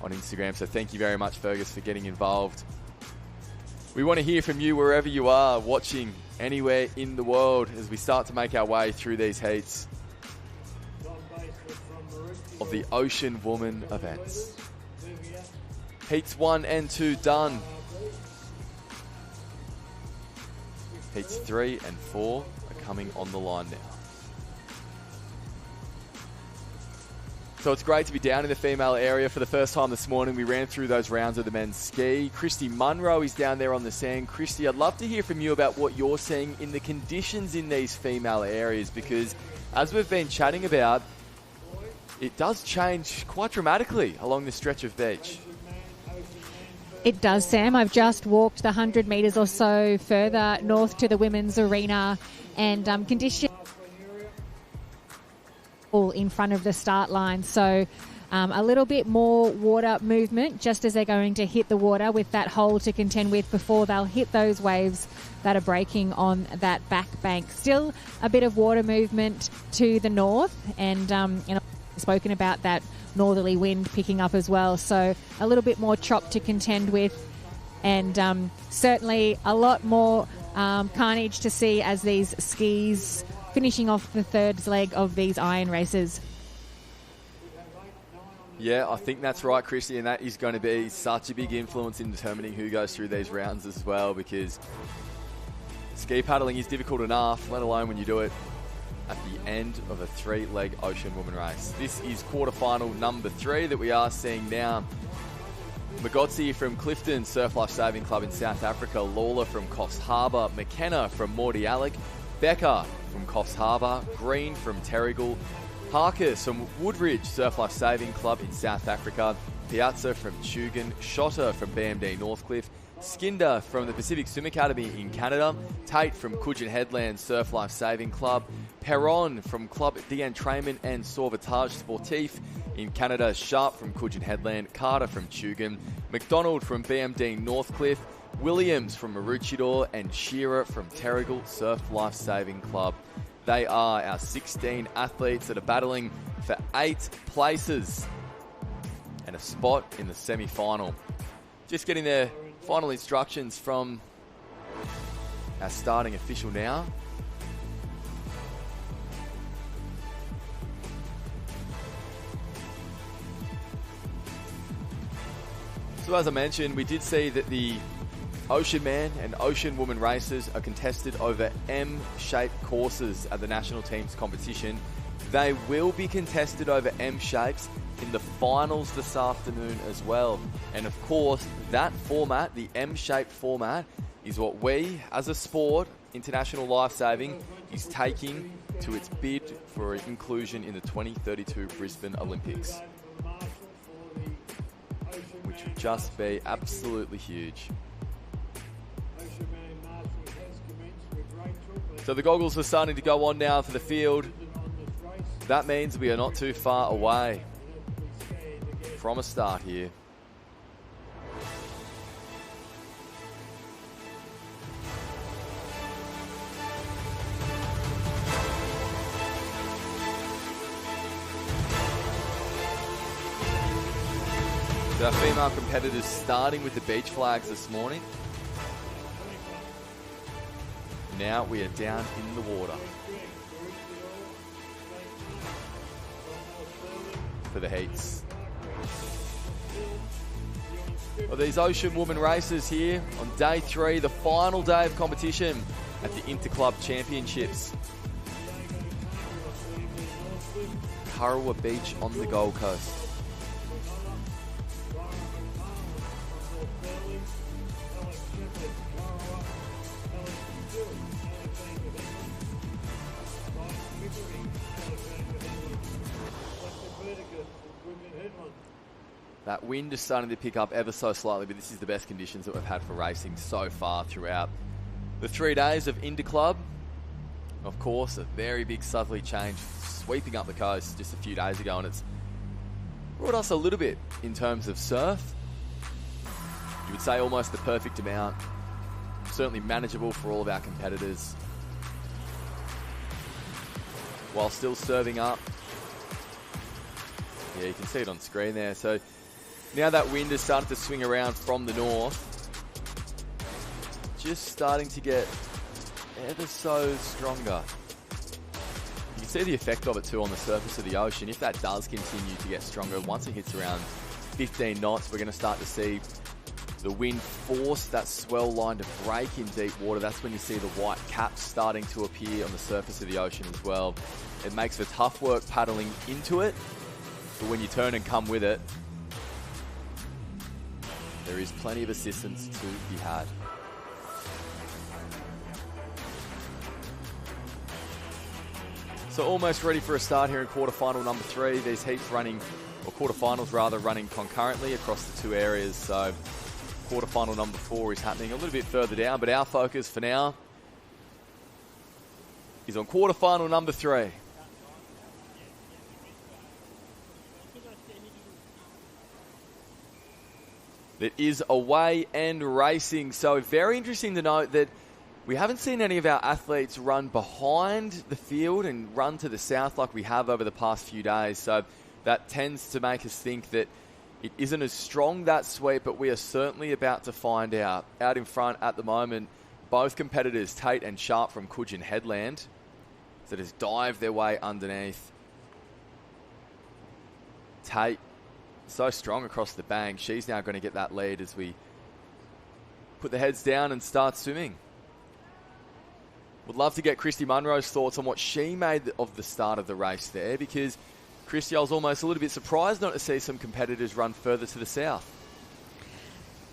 on Instagram. So thank you very much, Fergus, for getting involved. We want to hear from you wherever you are watching, anywhere in the world, as we start to make our way through these heats of the Ocean Woman events. Heats 1 and 2 done. Heats 3 and 4 are coming on the line now. So it's great to be down in the female area for the first time this morning. We ran through those rounds of the men's ski. Christy Munro is down there on the sand. Christy, I'd love to hear from you about what you're seeing in the conditions in these female areas, because as we've been chatting about, it does change quite dramatically along the stretch of beach. It does, Sam. I've just walked the 100 metres or so further north to the women's arena, and conditions all in front of the start line. So a little bit more water movement just as they're going to hit the water with that hole to contend with before they'll hit those waves that are breaking on that back bank. Still a bit of water movement to the north, and spoken about that northerly wind picking up as well. So a little bit more chop to contend with, and certainly a lot more carnage to see as these skis finishing off the third leg of these iron races. Yeah, I think that's right, Christy, and that is going to be such a big influence in determining who goes through these rounds as well, because ski paddling is difficult enough, let alone when you do it at the end of a 3-leg Ocean Woman race. This is quarterfinal number 3 that we are seeing now. Magotsi from Clifton Surf Life Saving Club in South Africa, Lawler from Coffs Harbour, McKenna from Mordialloc, Becker from Coffs Harbour, Green from Terrigal, Parkers from Woodridge Surf Life Saving Club in South Africa, Piazza from Tugun, Shotter from BMD Northcliffe, Skinder from the Pacific Swim Academy in Canada, Tate from Coogin Headland Surf Life Saving Club, Perron from Club d'Entraînement and Sauvetage Sportif in Canada, Sharp from Coogin Headland, Carter from Tugun, McDonald from BMD Northcliffe, Williams from Maroochydore, and Shearer from Terrigal Surf Life Saving Club. They are our 16 athletes that are battling for 8 places and a spot in the semi-final. Just getting their final instructions from our starting official now. So as I mentioned, we did see that the Ocean Man and Ocean Woman races are contested over M-shaped courses at the national teams competition. They will be contested over M-shapes in the finals this afternoon as well. And of course, that format, the M-shaped format, is what we, as a sport, International Lifesaving, is taking to its bid for inclusion in the 2032 Brisbane Olympics, which would just be absolutely huge. So the goggles are starting to go on now for the field. That means we are not too far away from a start here. So our female competitors starting with the beach flags this morning. Now we are down in the water for the heats. Well, these Ocean Woman races here on day 3, the final day of competition at the Interclub Championships. Kurrawa Beach on the Gold Coast. That wind is starting to pick up ever so slightly, but this is the best conditions that we've had for racing so far throughout the 3 days of Interclub. Of course, a very big southerly change sweeping up the coast just a few days ago, and it's brought us a little bit in terms of surf. You would say almost the perfect amount. Certainly manageable for all of our competitors, while still serving up. Yeah, you can see it on screen there. So now that wind has started to swing around from the north, just starting to get ever so stronger. You can see the effect of it too on the surface of the ocean. If that does continue to get stronger, once it hits around 15 knots, we're going to start to see the wind force that swell line to break in deep water. That's when you see the white caps starting to appear on the surface of the ocean as well. It makes for tough work paddling into it, but when you turn and come with it, there is plenty of assistance to be had. So almost ready for a start here in quarterfinal number 3. These heats running, or quarterfinals rather, running concurrently across the two areas. So quarterfinal number 4 is happening a little bit further down, but our focus for now is on quarterfinal number 3. That is away and racing. So very interesting to note that we haven't seen any of our athletes run behind the field and run to the south like we have over the past few days. So that tends to make us think that it isn't as strong, that sweep, but we are certainly about to find out. Out in front at the moment, both competitors, Tate and Sharp from Coogin Headland, that has dived their way underneath. Tate, so strong across the bank. She's now going to get that lead as we put the heads down and start swimming. Would love to get Christy Munro's thoughts on what she made of the start of the race there, because Christy, I was almost a little bit surprised not to see some competitors run further to the south.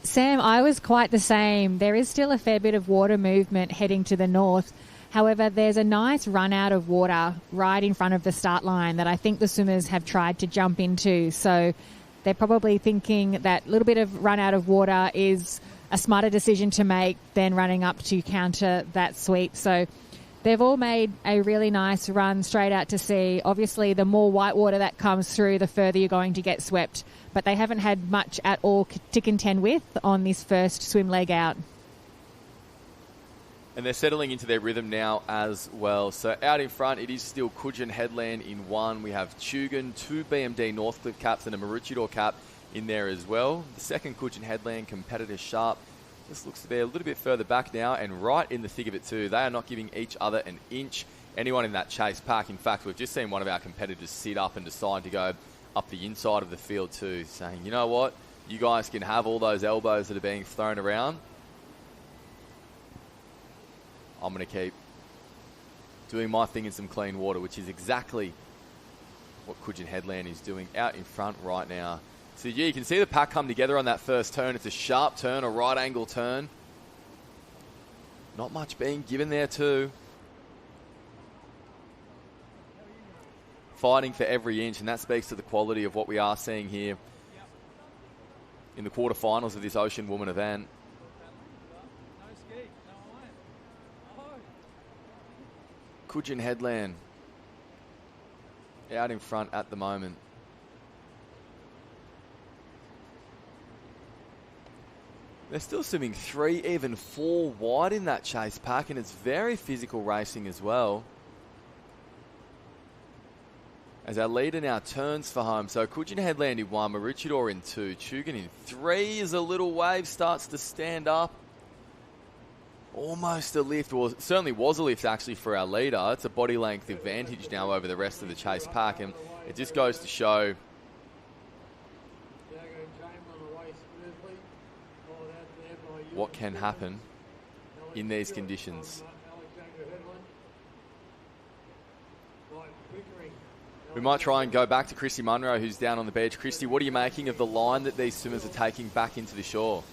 Sam, I was quite the same. There is still a fair bit of water movement heading to the north. However, there's a nice run out of water right in front of the start line that I think the swimmers have tried to jump into. So they're probably thinking that little bit of run out of water is a smarter decision to make than running up to counter that sweep. So they've all made a really nice run straight out to sea. Obviously, the more white water that comes through, the further you're going to get swept. But they haven't had much at all to contend with on this first swim leg out. And they're settling into their rhythm now as well. So out in front, it is still Coogin Headland in 1. We have Tugun, 2 BMD Northcliffe caps and a Maroochydore cap in there as well. The second Coogin Headland competitor, Sharp, this looks to be a little bit further back now and right in the thick of it too. They are not giving each other an inch. Anyone in that chase pack. In fact, we've just seen one of our competitors sit up and decide to go up the inside of the field too, saying, you know what, you guys can have all those elbows that are being thrown around. I'm going to keep doing my thing in some clean water, which is exactly what Coogin Headland is doing out in front right now. So yeah, you can see the pack come together on that first turn. It's a sharp turn, a right angle turn. Not much being given there too. Fighting for every inch, and that speaks to the quality of what we are seeing here in the quarterfinals of this Ocean Woman event. Coogin Headland out in front at the moment. They're still swimming 3, even 4 wide in that chase pack, and it's very physical racing as well. As our leader now turns for home. So Coogin Headland in 1, Maroochydore in 2, Tugun in 3 as a little wave starts to stand up. Almost a lift, or certainly was a lift actually for our leader. It's a body length advantage now over the rest of the chase pack, and it just goes to show what can happen in these conditions. We might try and go back to Christy Munro, who's down on the beach. Christy, what are you making of the line that these swimmers are taking back into the shore?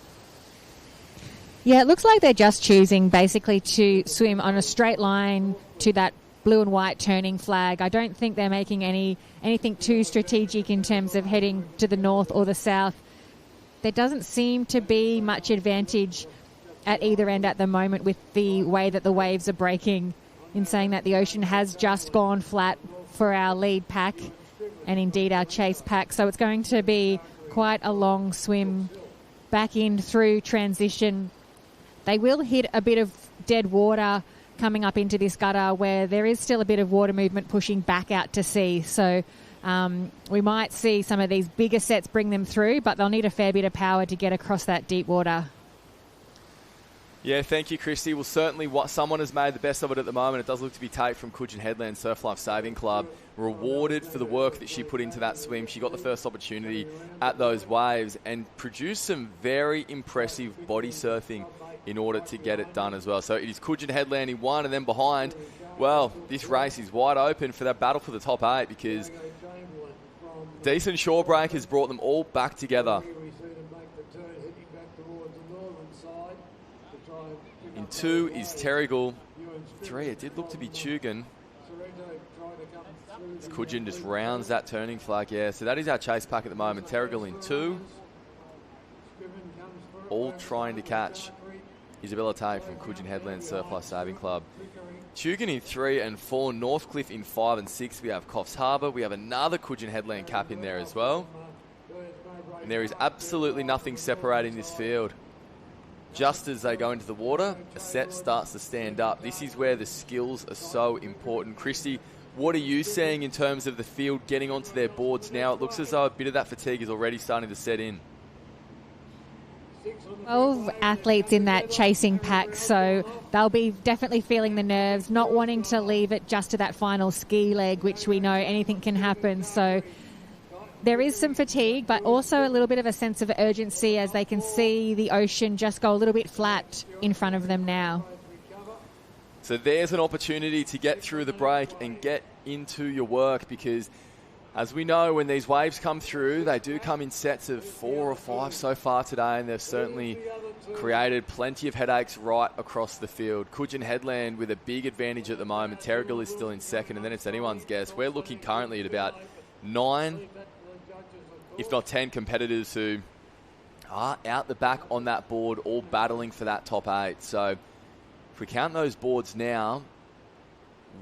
Yeah, it looks like they're just choosing basically to swim on a straight line to that blue and white turning flag. I don't think they're making anything too strategic in terms of heading to the north or the south. There doesn't seem to be much advantage at either end at the moment with the way that the waves are breaking in saying that the ocean has just gone flat for our lead pack and indeed our chase pack. So it's going to be quite a long swim back in through transition. They will hit a bit of dead water coming up into this gutter where there is still a bit of water movement pushing back out to sea. So we might see some of these bigger sets bring them through, but they'll need a fair bit of power to get across that deep water. Yeah, thank you, Christy. Well, certainly someone has made the best of it at the moment. It does look to be Tate from Coogin Headland Surf Life Saving Club, rewarded for the work that she put into that swim. She got the first opportunity at those waves and produced some very impressive body surfing in order to get it done as well. So it is Coogin Headland in one, and then behind, well, this race is wide open for that battle for the top 8 because decent shore break has brought them all back together. In 2 is Terrigal. 3, it did look to be Tugan. Coogin just rounds that turning flag, yeah. So that is our chase pack at the moment. Terrigal in 2. All trying to catch Isabella Tate from Coogin Headland Surf Life Saving Club. Tugan in 3 and 4. Northcliffe in 5 and 6. We have Coffs Harbour. We have another Coogin Headland cap in there as well. And there is absolutely nothing separating this field. Just as they go into the water, a set starts to stand up. This is where the skills are so important. Christy, what are you seeing in terms of the field getting onto their boards now? It looks as though a bit of that fatigue is already starting to set in. 12 athletes in that chasing pack, so they'll be definitely feeling the nerves, not wanting to leave it just to that final ski leg, which we know anything can happen. So there is some fatigue, but also a little bit of a sense of urgency as they can see the ocean just go a little bit flat in front of them now. So there's an opportunity to get through the break and get into your work because, as we know, when these waves come through, they do come in sets of 4 or 5 so far today, and they've certainly created plenty of headaches right across the field. Coogin Headland with a big advantage at the moment. Terrigal is still in second, and then it's anyone's guess. We're looking currently at about 9, if not 10 competitors who are out the back on that board, all battling for that top 8. So if we count those boards now,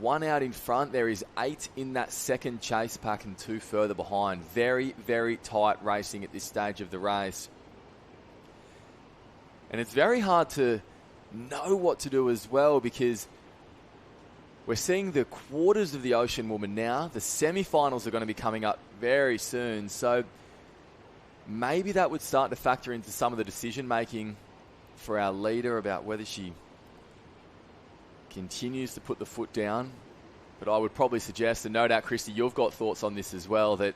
1 out in front, there is 8 in that second chase pack and 2 further behind. Very, very tight racing at this stage of the race. And it's very hard to know what to do as well because we're seeing the quarters of the Ocean Woman now. The semi-finals are going to be coming up very soon. So maybe that would start to factor into some of the decision-making for our leader about whether she continues to put the foot down. But I would probably suggest, and no doubt, Christy, you've got thoughts on this as well, that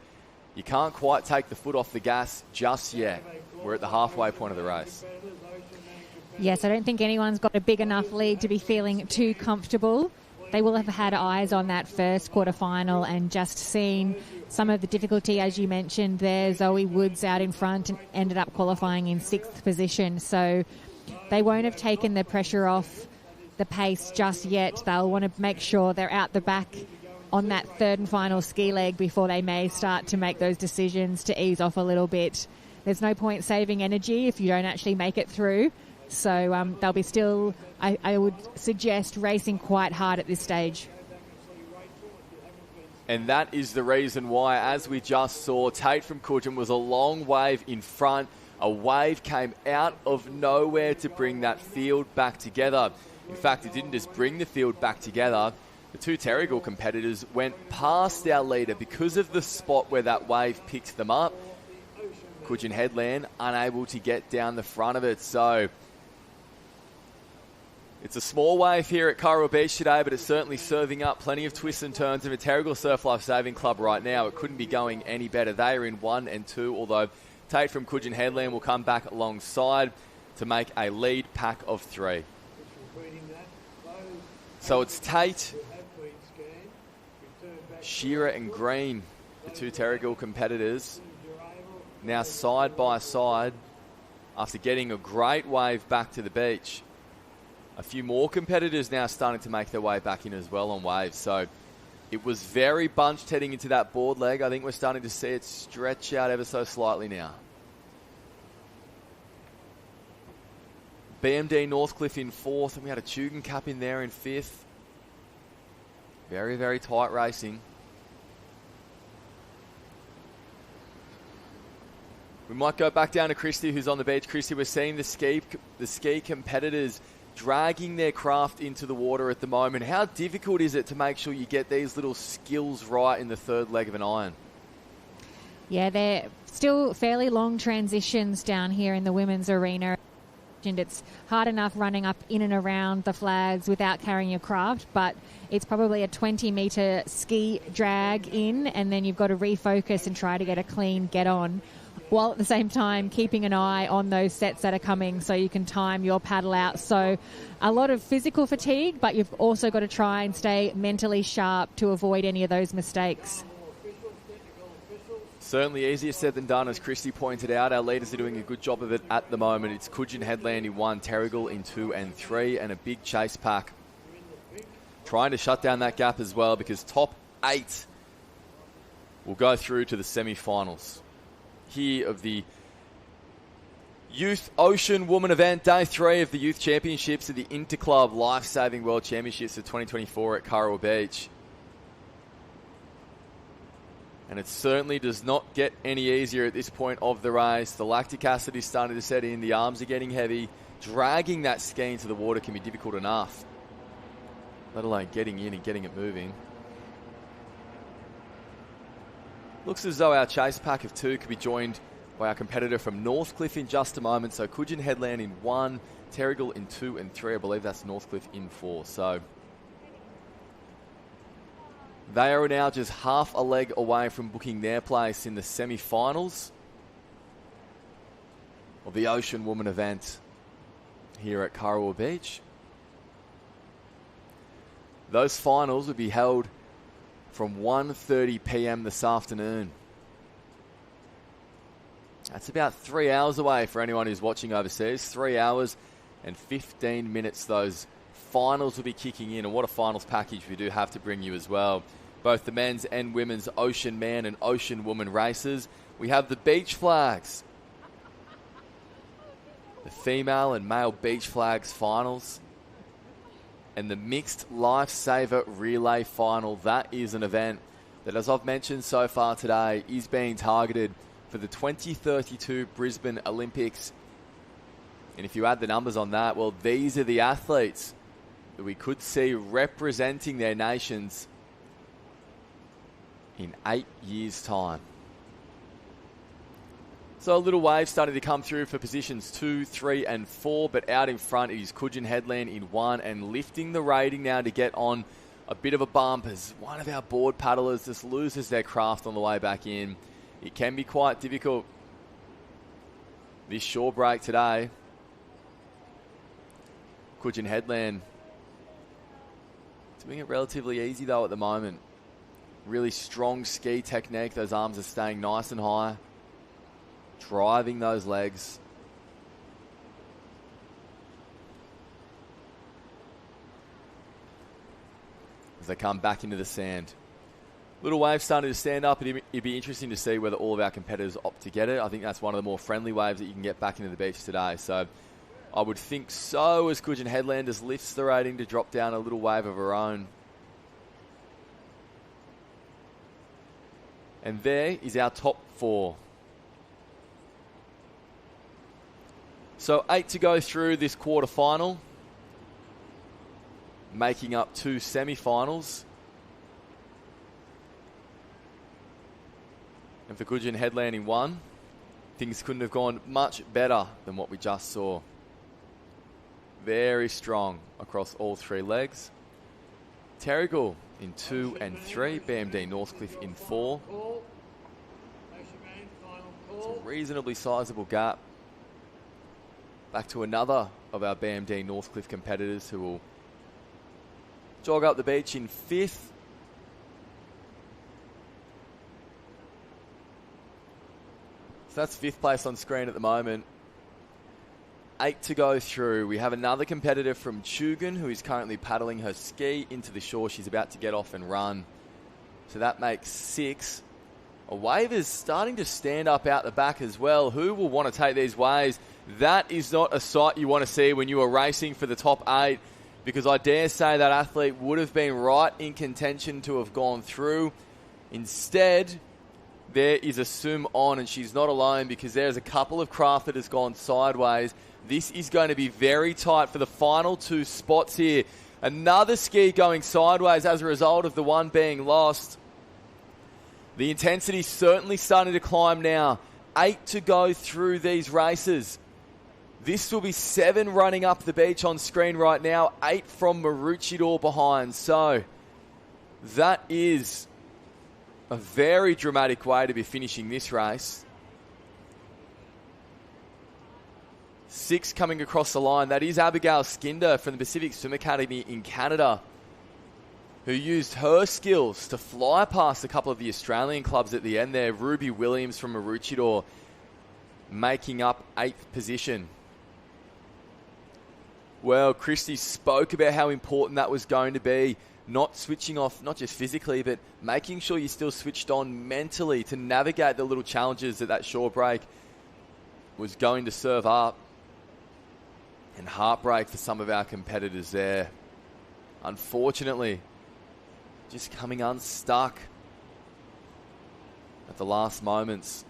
you can't quite take the foot off the gas just yet. We're at the halfway point of the race. Yes, I don't think anyone's got a big enough lead to be feeling too comfortable. They will have had eyes on that first quarterfinal and just seen some of the difficulty, as you mentioned there. Zoe Woods out in front and ended up qualifying in 6th position. So they won't have taken the pressure off the pace just yet. They'll want to make sure they're out the back on that third and final ski leg before they may start to make those decisions to ease off a little bit. There's no point saving energy if you don't actually make it through. So they'll be still, I would suggest, racing quite hard at this stage. And that is the reason why, as we just saw, Tate from Coogin was a long wave in front. A wave came out of nowhere to bring that field back together. In fact, it didn't just bring the field back together. The 2 Terrigal competitors went past our leader because of the spot where that wave picked them up. Coogin Headland unable to get down the front of it. So it's a small wave here at Coral Beach today, but it's certainly serving up plenty of twists and turns of a Terrigal Surf Life Saving Club right now. It couldn't be going any better. They are in 1 and 2, although Tate from Coogin Headland will come back alongside to make a lead pack of 3. So it's Tate, Shearer and Green, the 2 Terrigal competitors, now side by side after getting a great wave back to the beach. A few more competitors now starting to make their way back in as well on waves. So it was very bunched heading into that board leg. I think we're starting to see it stretch out ever so slightly now. BMD Northcliffe in 4th, and we had a Tugan cap in there in 5th. Very, very tight racing. We might go back down to Christy, who's on the beach. Christy, we're seeing the ski competitors dragging their craft into the water at the moment. How difficult is it to make sure you get these little skills right in the third leg of an iron? Yeah, they're still fairly long transitions down here in the women's arena. And it's hard enough running up in and around the flags without carrying your craft, but it's probably a 20-metre ski drag in, and then you've got to refocus and try to get a clean get on, while at the same time keeping an eye on those sets that are coming so you can time your paddle out. So a lot of physical fatigue, but you've also got to try and stay mentally sharp to avoid any of those mistakes. Certainly easier said than done, as Christy pointed out. Our leaders are doing a good job of it at the moment. It's Coogin Headland in 1, Terrigal in 2 and 3, and a big chase pack trying to shut down that gap as well, because top 8 will go through to the semi-finals here of the Youth Ocean Woman event, day 3 of the Youth Championships of the Interclub Lifesaving World Championships of 2024 at Kurrawa Beach. And it certainly does not get any easier at this point of the race. The lactic acid is starting to set in. The arms are getting heavy. Dragging that ski into the water can be difficult enough, let alone getting in and getting it moving. Looks as though our chase pack of 2 could be joined by our competitor from Northcliffe in just a moment. So Coogin Headland in 1, Terrigal in 2 and 3. I believe that's Northcliffe in 4. So they are now just half a leg away from booking their place in the semi-finals of the Ocean Woman event here at Kurrawa Beach. Those finals will be held from 1:30 p.m. this afternoon. That's about 3 hours away for anyone who's watching overseas. 3 hours and 15 minutes those finals will be kicking in, and what a finals package we do have to bring you as well. Both the men's and women's Ocean Man and Ocean Woman races. We have the beach flags. The female and male beach flags finals. And the mixed Lifesaver relay final. That is an event that, as I've mentioned so far today, is being targeted for the 2032 Brisbane Olympics. And if you add the numbers on that, well, these are the athletes that we could see representing their nations in 8 years' time. So a little wave starting to come through for positions 2, 3 and 4, but out in front it is Coogin Headland in 1, and lifting the rating now to get on a bit of a bump as one of our board paddlers just loses their craft on the way back in. It can be quite difficult, this shore break today. Coogin Headland doing it relatively easy though at the moment. Really strong ski technique. Those arms are staying nice and high. Driving those legs. As they come back into the sand. Little wave starting to stand up. It'd be interesting to see whether all of our competitors opt to get it. I think that's one of the more friendly waves that you can get back into the beach today. So I would think so, as Coogin Headland just lifts the rating to drop down a little wave of her own. And there is our top 4. So 8 to go through this quarterfinal, making up 2 semi-finals. And for Coogin Headland in 1, things couldn't have gone much better than what we just saw. Very strong across all 3 legs. Terrigal in 2 and 3, BMD Northcliffe in 4. It's a reasonably sizable gap. Back to another of our BMD Northcliffe competitors who will jog up the beach in 5th. So that's 5th place on screen at the moment. 8 to go through. We have another competitor from Chugan who is currently paddling her ski into the shore. She's about to get off and run. So that makes 6. A wave is starting to stand up out the back as well. Who will want to take these waves? That is not a sight you want to see when you are racing for the top 8. because I dare say that athlete would have been right in contention to have gone through. Instead, there is a swim on, and she's not alone because there's a couple of craft that has gone sideways. This is going to be very tight for the final 2 spots here. Another ski going sideways as a result of the one being lost. The intensity certainly starting to climb now. 8 to go through these races. This will be 7 running up the beach on screen right now. 8 from Maroochydore behind. So that is a very dramatic way to be finishing this race. 6 coming across the line. That is Abigail Skinder from the Pacific Swim Academy in Canada, who used her skills to fly past a couple of the Australian clubs at the end there. Ruby Williams from Maroochydore making up 8th position. Well, Christy spoke about how important that was going to be. Not switching off, not just physically, but making sure you're still switched on mentally to navigate the little challenges that shore break was going to serve up. And heartbreak for some of our competitors there. Unfortunately, just coming unstuck at the last moments.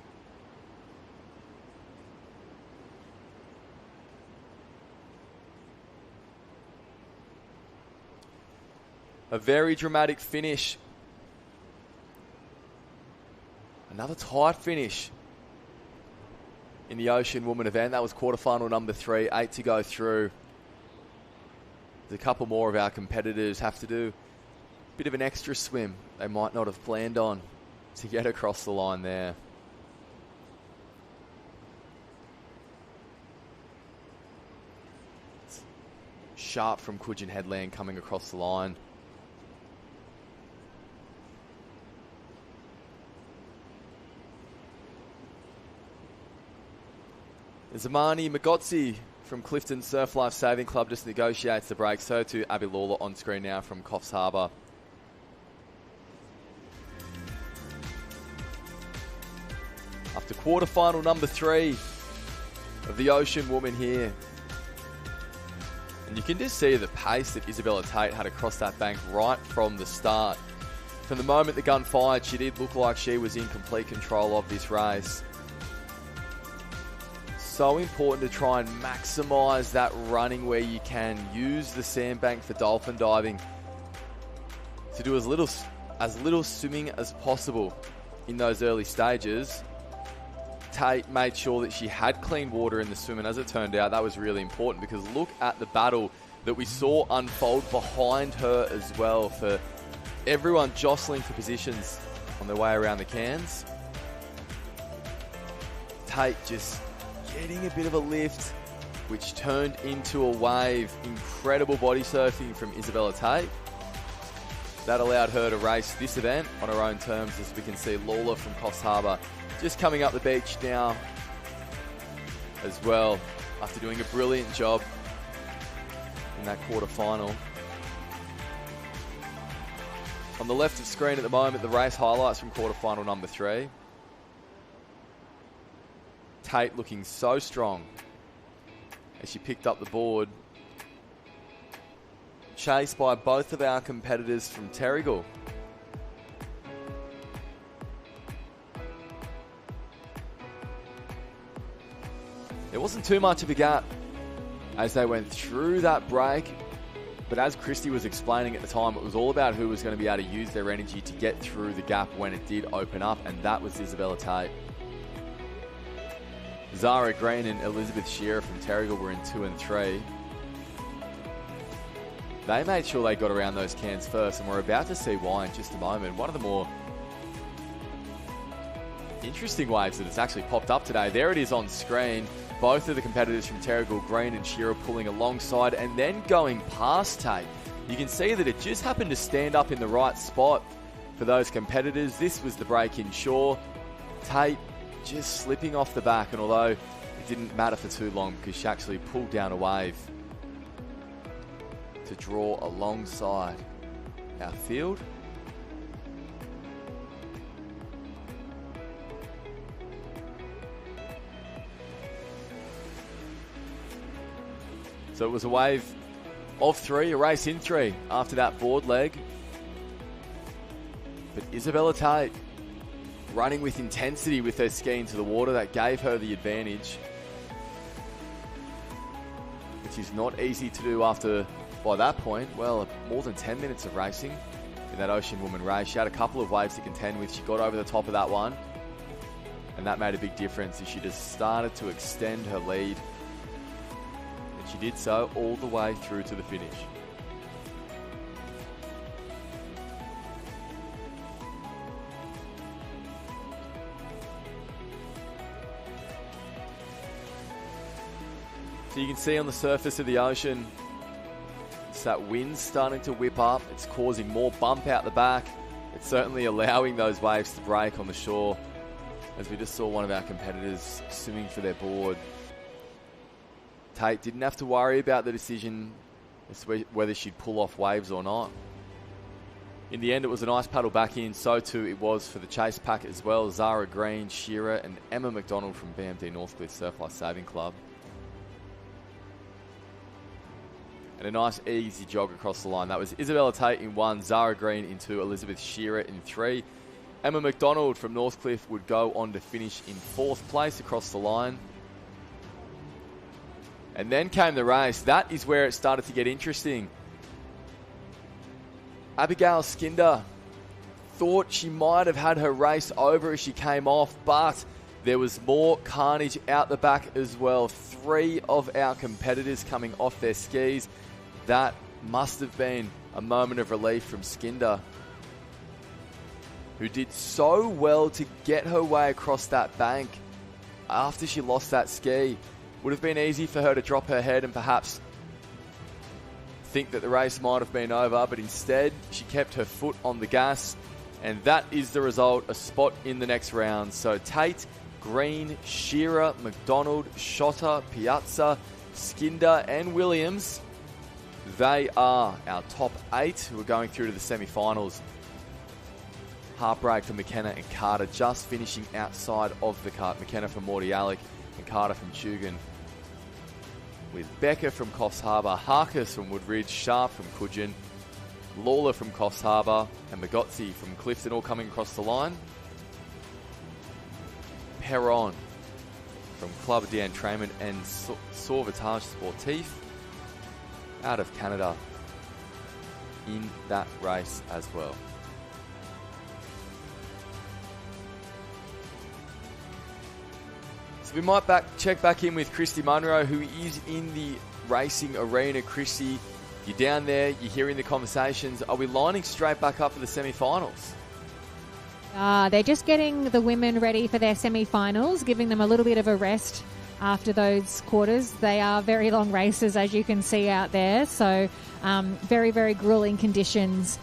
A very dramatic finish. Another tight finish in the Ocean Woman event. That was quarterfinal number 3, 8 to go through. There's a couple more of our competitors have to do a bit of an extra swim they might not have planned on to get across the line there. Sharp from Coogin Headland coming across the line. Zamani Magotsi from Clifton Surf Life Saving Club just negotiates the break. So too Abby Lawler on screen now from Coffs Harbour. After quarterfinal number 3 of the Ocean Woman here. And you can just see the pace that Isabella Tate had across that bank right from the start. From the moment the gun fired, she did look like she was in complete control of this race. So important to try and maximise that running where you can. Use the sandbank for dolphin diving to do as little swimming as possible in those early stages. Tate made sure that she had clean water in the swim, and as it turned out, that was really important because look at the battle that we saw unfold behind her as well, for everyone jostling for positions on their way around the cans. Tate just getting a bit of a lift, which turned into a wave. Incredible body surfing from Isabella Tate. That allowed her to race this event on her own terms, as we can see Lawler from Coffs Harbour just coming up the beach now as well, after doing a brilliant job in that quarter-final. On the left of screen at the moment, the race highlights from quarter-final number 3. Tate looking so strong as she picked up the board, chased by both of our competitors from Terrigal. There wasn't too much of a gap as they went through that break, but as Christy was explaining at the time, it was all about who was going to be able to use their energy to get through the gap when it did open up, and that was Isabella Tate. Zara Green and Elizabeth Shearer from Terrigal were in 2 and 3. They made sure they got around those cans first, and we're about to see why in just a moment. One of the more interesting waves that it's actually popped up today. There it is on screen. Both of the competitors from Terrigal, Green and Shearer, pulling alongside and then going past Tate. You can see that it just happened to stand up in the right spot for those competitors. This was the break in shore. Tate just slipping off the back, and although it didn't matter for too long because she actually pulled down a wave to draw alongside our field. So it was a wave of 3, a race in 3 after that board leg. But Isabella Tate running with intensity with her ski into the water. That gave her the advantage, which is not easy to do after, by that point, well, more than 10 minutes of racing in that Ocean Woman race. She had a couple of waves to contend with. She got over the top of that one, and that made a big difference as she just started to extend her lead. And she did so all the way through to the finish. So you can see on the surface of the ocean, it's that wind starting to whip up. It's causing more bump out the back. It's certainly allowing those waves to break on the shore, as we just saw one of our competitors swimming for their board. Tate didn't have to worry about the decision as to whether she'd pull off waves or not. In the end, it was a nice paddle back in. So too it was for the chase pack as well. Zara Green, Shearer and Emma McDonald from BMD Northcliffe Surf Lifesaving Club. And a nice easy jog across the line. That was Isabella Tate in 1, Zara Green in 2, Elizabeth Shearer in 3. Emma McDonald from Northcliffe would go on to finish in 4th place across the line. And then came the race. That is where it started to get interesting. Abigail Skinder thought she might have had her race over as she came off, but there was more carnage out the back as well. 3 of our competitors coming off their skis. That must have been a moment of relief from Skinder, who did so well to get her way across that bank after she lost that ski. Would have been easy for her to drop her head and perhaps think that the race might have been over, but instead she kept her foot on the gas, and that is the result, a spot in the next round. So Tate, Green, Shearer, McDonald, Shotter, Piazza, Skinder and Williams, they are our top 8 who are going through to the semi-finals. Heartbreak for McKenna and Carter, just finishing outside of the cut. McKenna from Mordialloc and Carter from Tugun. With Becker from Coffs Harbour, Harkis from Woodridge, Sharp from Coogin, Lawler from Coffs Harbour and Magotzi from Clifton all coming across the line. Perron from Club d'Entraînement and Sauvetage Sportif out of Canada in that race as well. So we might check back in with Christy Munro, who is in the racing arena. Christy, you're down there, you're hearing the conversations. Are we lining straight back up for the semi-finals? They're just getting the women ready for their semi-finals, giving them a little bit of a rest after those quarters. They are very long races, as you can see out there. So very, very grueling conditions.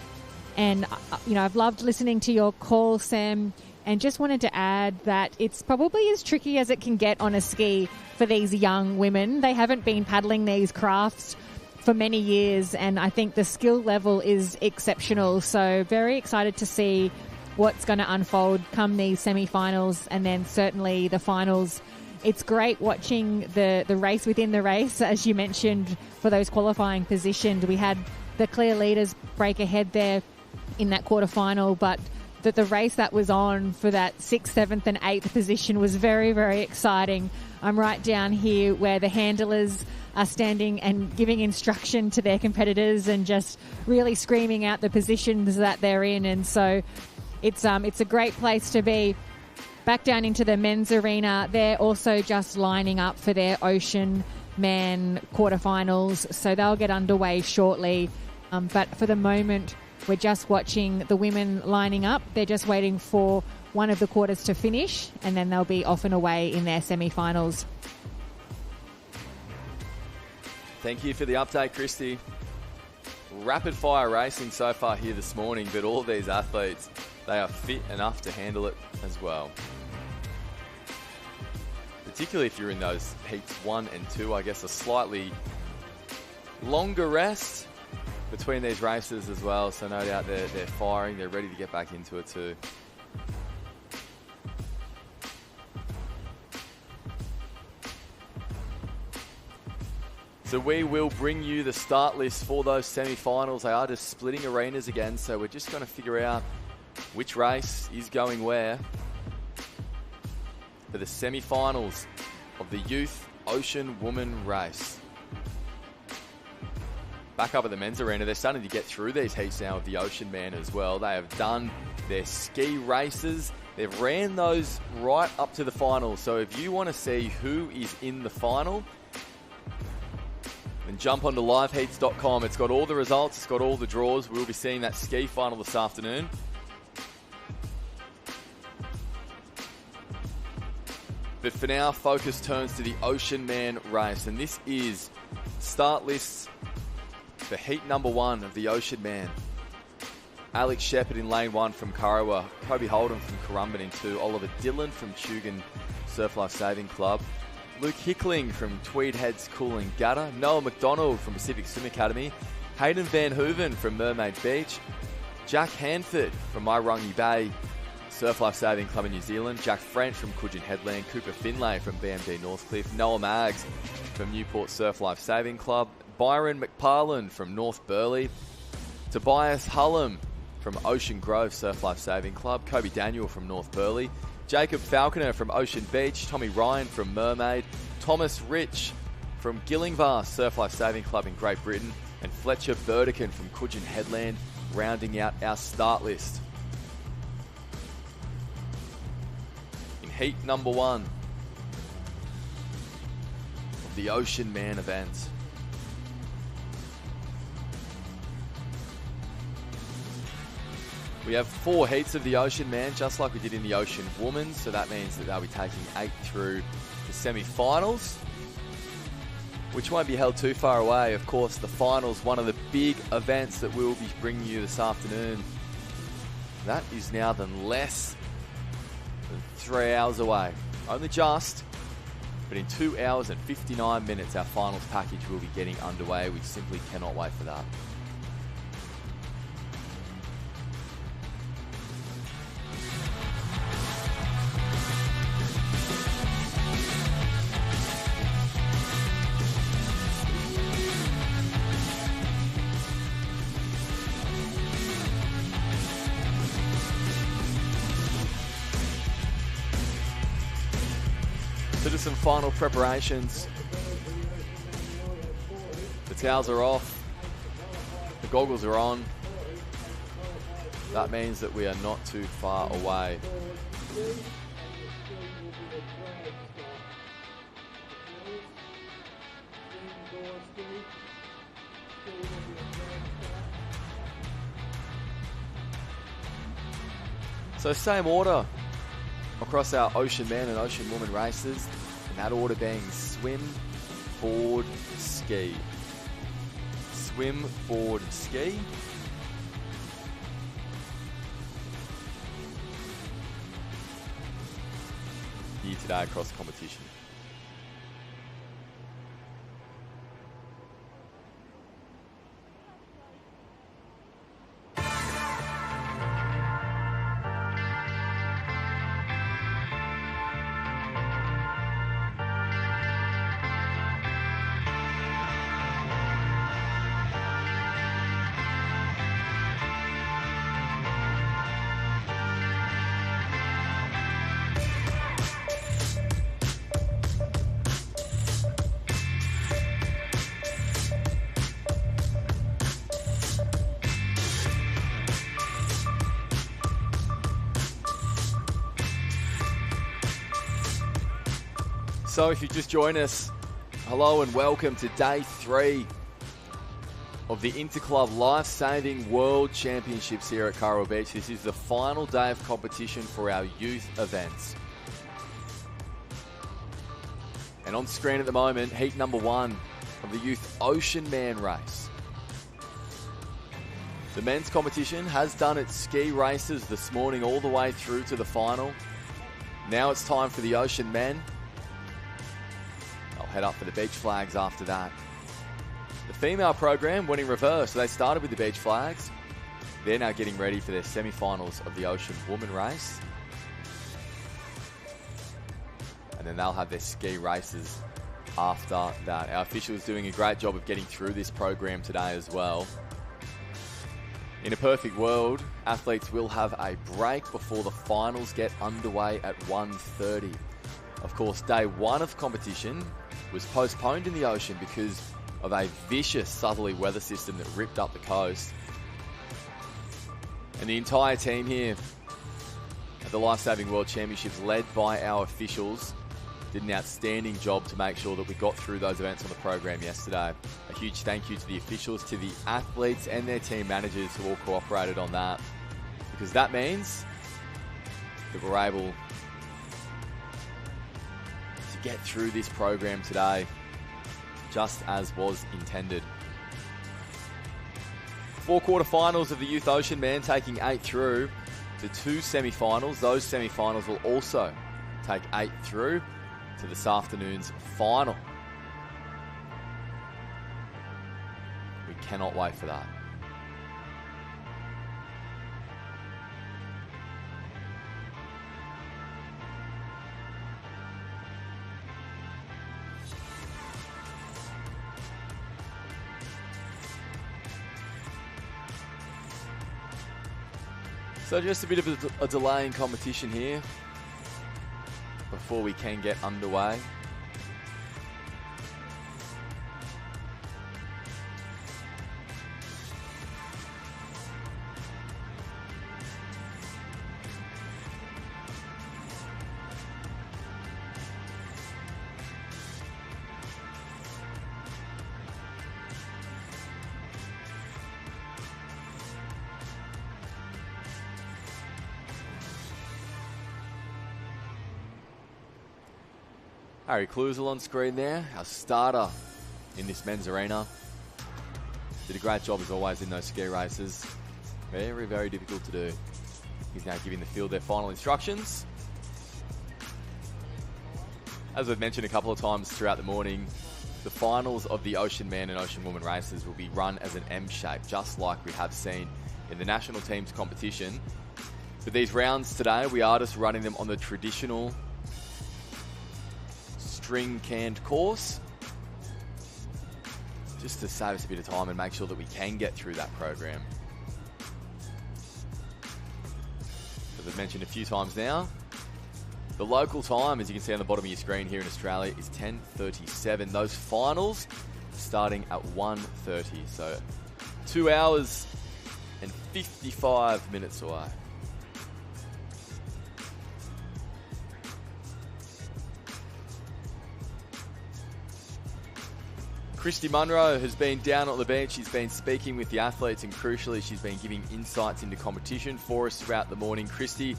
And, I've loved listening to your call, Sam, and just wanted to add that it's probably as tricky as it can get on a ski for these young women. They haven't been paddling these crafts for many years, and I think the skill level is exceptional. So very excited to see what's going to unfold come these semi-finals and then certainly the finals. It's great watching the race within the race, as you mentioned, for those qualifying positions. We had the clear leaders break ahead there in that quarterfinal, but the race that was on for that 6th, 7th and 8th position was very, very exciting. I'm right down here where the handlers are standing and giving instruction to their competitors and just really screaming out the positions that they're in. And so it's a great place to be. Back down into the men's arena, they're also just lining up for their Ocean Man quarterfinals, so they'll get underway shortly. But for the moment, we're just watching the women lining up. They're just waiting for one of the quarters to finish, and then they'll be off and away in their semi-finals. Thank you for the update, Christy. Rapid fire racing so far here this morning, but all these athletes, they are fit enough to handle it as well. Particularly if you're in those heats 1 and 2, I guess a slightly longer rest between these races as well. So no doubt they're firing, they're ready to get back into it too. So we will bring you the start list for those semi-finals. They are just splitting arenas again, so we're just going to figure out which race is going where for the semi-finals of the Youth Ocean Woman Race. Back up at the men's arena, they're starting to get through these heats now of the Ocean Man as well. They have done their ski races. They've ran those right up to the final. So if you want to see who is in the final, then jump onto liveheats.com. It's got all the results. It's got all the draws. We'll be seeing that ski final this afternoon. But for now, focus turns to the Ocean Man race. And this is start lists for heat number 1 of the Ocean Man. Alex Shepherd in lane 1 from Kurrawa, Kobe Holden from Currumbin in 2, Oliver Dillon from Tugun Surf Life Saving Club, Luke Hickling from Tweed Heads Coolangatta, Noah McDonald from Pacific Swim Academy, Hayden Van Hooven from Mermaid Beach, Jack Hanford from Mairangi Bay Surf Life Saving Club in New Zealand, Jack French from Coogin Headland, Cooper Finlay from BMD Northcliffe, Noah Maggs from Newport Surf Life Saving Club, Byron McParlin from North Burleigh, Tobias Hullum from Ocean Grove Surf Life Saving Club, Kobe Daniel from North Burleigh, Jacob Falconer from Ocean Beach, Tommy Ryan from Mermaid, Thomas Rich from Gillingvar Surf Life Saving Club in Great Britain, and Fletcher Burdekin from Coogin Headland, rounding out our start list. In heat number 1 of the Ocean Man event. We have 4 heats of the Ocean Man, just like we did in the Ocean Woman. So that means that they'll be taking 8 through the semi-finals, which won't be held too far away. Of course, the finals, one of the big events that we'll be bringing you this afternoon. That is now less than 3 hours away. Only just, but in 2 hours and 59 minutes, our finals package will be getting underway. We simply cannot wait for that. So just some final preparations. The towels are off. The goggles are on. That means that we are not too far away. So same order across our Ocean Man and Ocean Woman races, and that order being swim, board, ski. Swim, board, ski. Here today across the competition. So if you just joined us, hello and welcome to day 3 of the Interclub Lifesaving World Championships here at Kurrawa Beach. This is the final day of competition for our youth events. And on screen at the moment, heat number 1 of the Youth Ocean Man race. The men's competition has done its ski races this morning all the way through to the final. Now it's time for the Ocean Men. They'll head up for the beach flags after that. The female program went in reverse. So they started with the beach flags. They're now getting ready for their semi-finals of the Ocean Woman race. And then they'll have their ski races after that. Our officials doing a great job of getting through this program today as well. In a perfect world, athletes will have a break before the finals get underway at 1:30. Of course, day one of competition was postponed in the ocean because of a vicious southerly weather system that ripped up the coast. And the entire team here at the Lifesaving World Championships, led by our officials, did an outstanding job to make sure that we got through those events on the program yesterday. A huge thank you to the officials, to the athletes and their team managers who all cooperated on that, because that means that we're able to get through this program today just as was intended. 4 quarterfinals of the Youth Ocean Man, taking 8 through to 2 semi-finals. Those semi-finals will also take 8 through to this afternoon's final. We cannot wait for that. So just a bit of a delay in competition here before we can get underway. Harry Cluzel on screen there, our starter in this men's arena. Did a great job as always in those ski races. Very, very difficult to do. He's now giving the field their final instructions. As we've mentioned a couple of times throughout the morning, the finals of the Ocean Man and Ocean Woman races will be run as an M shape, just like we have seen in the national teams competition. But these rounds today, we are just running them on the traditional string canned course, just to save us a bit of time and make sure that we can get through that program. As I've mentioned a few times now, the local time, as you can see on the bottom of your screen here in Australia, is 10:37. Those finals starting at 1:30, so 2 hours and 55 minutes away. Christy Munro has been down on the bench. She's been speaking with the athletes, and crucially, she's been giving insights into competition for us throughout the morning. Christy,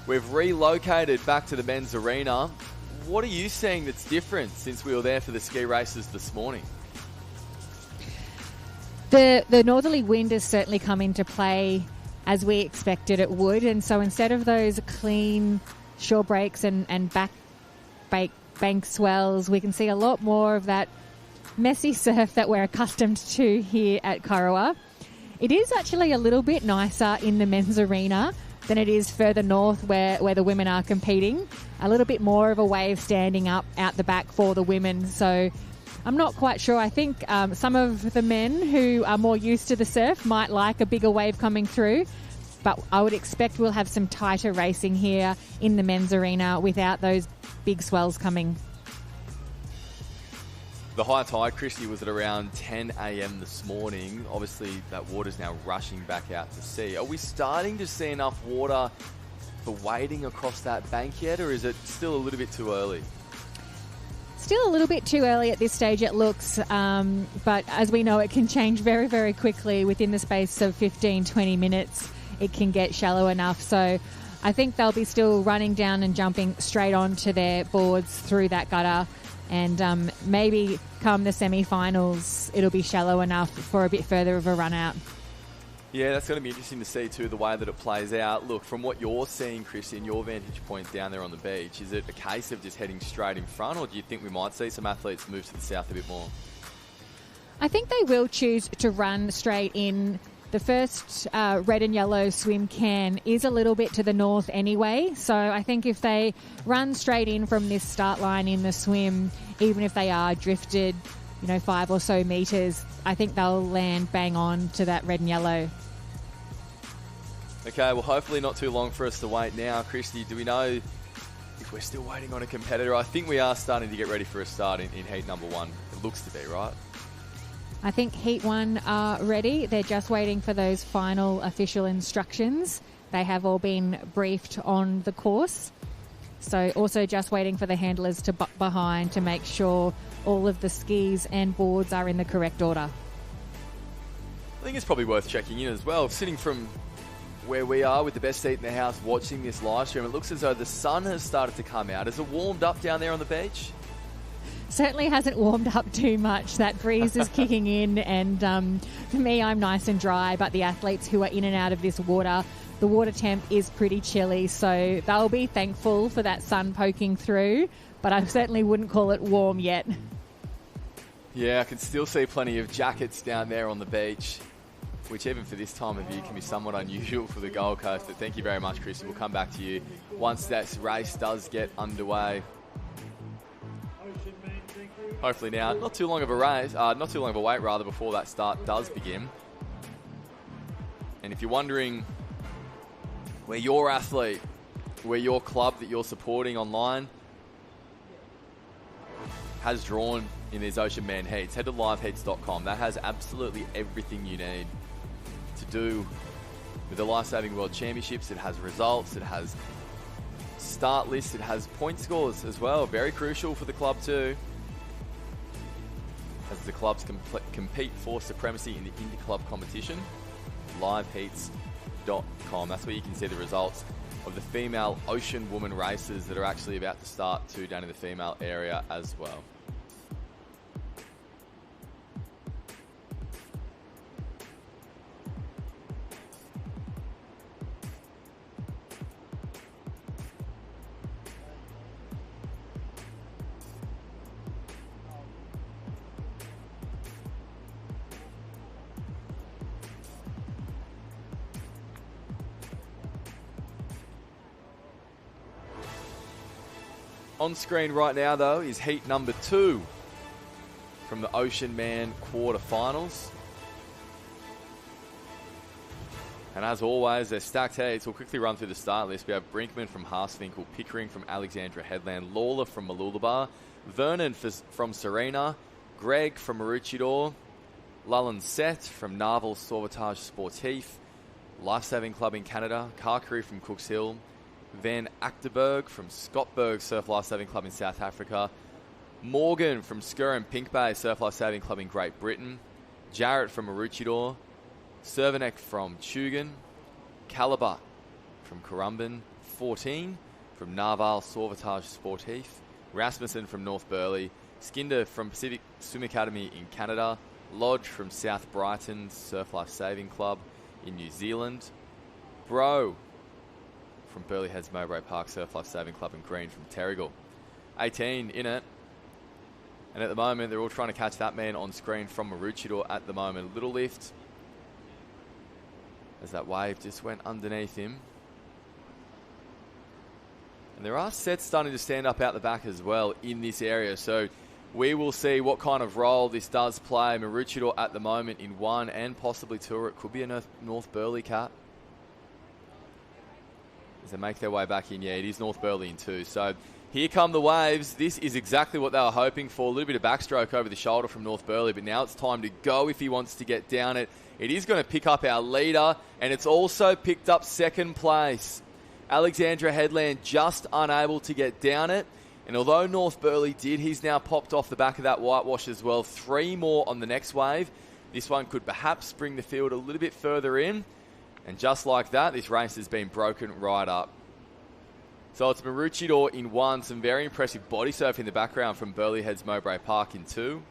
we've relocated back to the men's arena. What are you seeing that's different since we were there for the ski races this morning? The northerly wind has certainly come into play as we expected it would, and so instead of those clean shore breaks and bank swells, we can see a lot more of that messy surf that we're accustomed to here at Kurrawa. It is actually a little bit nicer in the men's arena than it is further north where the women are competing. A little bit more of a wave standing up out the back for the women. So I'm not quite sure. I think some of the men who are more used to the surf might like a bigger wave coming through, but I would expect we'll have some tighter racing here in the men's arena without those big swells coming. The high tide, Christy, was at around 10 a.m. this morning. Obviously, that water's now rushing back out to sea. Are we starting to see enough water for wading across that bank yet, or is it still a little bit too early? Still a little bit too early at this stage, it looks, but as we know, it can change very, very quickly within the space of 15, 20 minutes. It can get shallow enough, so I think they'll be still running down and jumping straight onto their boards through that gutter. And maybe come the semi-finals, it'll be shallow enough for a bit further of a run out. Yeah, that's going to be interesting to see too, the way that it plays out. Look, from what you're seeing, Chris, in your vantage point down there on the beach, is it a case of just heading straight in front, or do you think we might see some athletes move to the south a bit more? I think they will choose to run straight in. The first red and yellow swim can is a little bit to the north anyway, so I think if they run straight in from this start line in the swim, even if they are drifted, 5 or so metres, I think they'll land bang on to that red and yellow. Okay, well, hopefully not too long for us to wait now. Christy, do we know if we're still waiting on a competitor? I think we are starting to get ready for a start in heat number 1. It looks to be, right? I think Heat 1 are ready. They're just waiting for those final official instructions. They have all been briefed on the course. So also just waiting for the handlers to butt behind to make sure all of the skis and boards are in the correct order. I think it's probably worth checking in as well. Sitting from where we are with the best seat in the house watching this live stream, it looks as though the sun has started to come out. Has it warmed up down there on the beach? Certainly hasn't warmed up too much. That breeze is kicking in, and for me, I'm nice and dry, but the athletes who are in and out of this water, the water temp is pretty chilly, so they'll be thankful for that sun poking through, but I certainly wouldn't call it warm yet. Yeah, I can still see plenty of jackets down there on the beach, which even for this time of year can be somewhat unusual for the Gold Coast. But thank you very much, Chris. We'll come back to you once that race does get underway. Hopefully now, not too long of a wait rather, before that start does begin. And if you're wondering where your athlete, where your club that you're supporting online has drawn in these Ocean Man heats, head to liveheats.com. That has absolutely everything you need to do with the Lifesaving World Championships. It has results, it has start lists, it has point scores as well. Very crucial for the club too, as the clubs compete for supremacy in the Interclub competition. Liveheats.com. That's where you can see the results of the female Ocean Woman races that are actually about to start too down in the female area as well. On screen right now, though, is heat number 2 from the Ocean Man quarterfinals. And as always, they're stacked heats. We'll quickly run through the start list. We have Brinkman from Haasvinkel, Pickering from Alexandra Headland, Lawler from Mooloolaba, Vernon from Serena, Greg from Maroochydore, Lullen Seth from Narwhal Sauvetage Sportif, Lifesaving Club in Canada, Car Crew from Cooks Hill, Van Achterberg from Scottberg Surf Lifesaving Club in South Africa, Morgan from Skur and Pink Bay Surf Lifesaving Club in Great Britain, Jarrett from Maroochydore, Cervenek from Tugun, Caliber from Currumbin, 14 from Narwhal Sauvetage Sportif, Rasmussen from North Burleigh, Skinder from Pacific Swim Academy in Canada, Lodge from South Brighton Surf Lifesaving Club in New Zealand, Bro from Burleigh Heads Mowbray Park Surf Lifesaving Club in Green from Terrigal. 18 in it. And at the moment, they're all trying to catch that man on screen from Maroochydore at the moment. Little lift as that wave just went underneath him. And there are sets starting to stand up out the back as well in this area. So we will see what kind of role this does play. Maroochydore at the moment in 1 and possibly 2, or it could be a North Burleigh cap as they make their way back in. Yeah, it is North Burleigh in 2. So here come the waves. This is exactly what they were hoping for. A little bit of backstroke over the shoulder from North Burleigh, but now it's time to go if he wants to get down it. It is going to pick up our leader, and it's also picked up second place. Alexandra Headland just unable to get down it. And although North Burleigh did, he's now popped off the back of that whitewash as well. 3 more on the next wave. This one could perhaps bring the field a little bit further in. And just like that, this race has been broken right up. So it's Maroochydore in 1. Some very impressive body surf in the background from Burleigh Heads Mowbray Park in 2.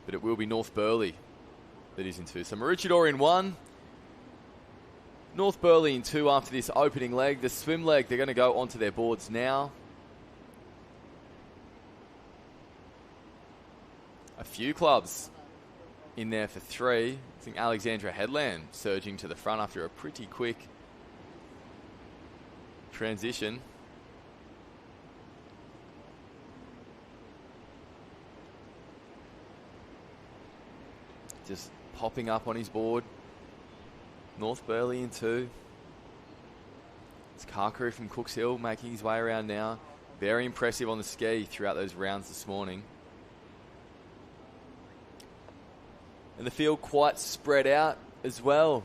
But it will be North Burleigh that is in 2. So Maroochydore in 1. North Burleigh in 2 after this opening leg. The swim leg, they're going to go onto their boards now. a few clubs in there for 3. I think Alexandra Headland surging to the front after a pretty quick transition. Just popping up on his board. North Burleigh in 2. It's Karkaru from Cooks Hill making his way around now. Very impressive on the ski throughout those rounds this morning. And the field quite spread out as well.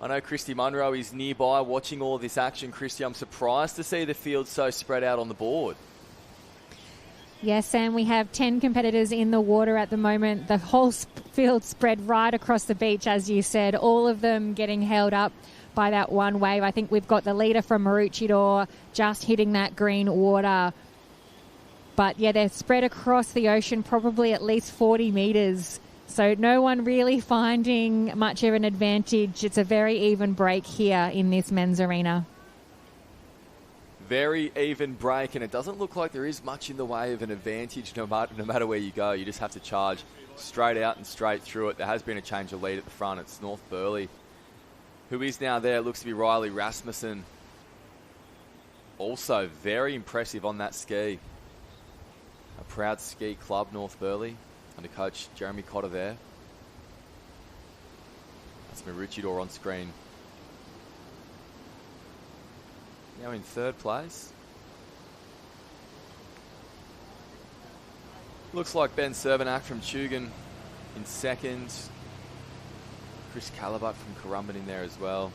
I know Christy Munro is nearby watching all of this action. Christy, I'm surprised to see the field so spread out on the board. Yes, Sam, we have 10 competitors in the water at the moment. The whole field spread right across the beach, as you said, all of them getting held up by that one wave. I think we've got the leader from Maroochydore just hitting that green water. But, yeah, they're spread across the ocean, probably at least 40 metres. So no one really finding much of an advantage. It's a very even break here in this men's arena. Very even break, and it doesn't look like there is much in the way of an advantage no matter where you go. You just have to charge straight out and straight through it. There has been a change of lead at the front. It's North Burleigh, who is now there. It looks to be Riley Rasmussen. Also very impressive on that ski. A proud ski club, North Burleigh, under coach Jeremy Cotter there. That's Maroochydore on screen. Now in 3rd place. Looks like Ben Servanac from Tugun in 2nd. Chris Calabat from Currumbin in there as well.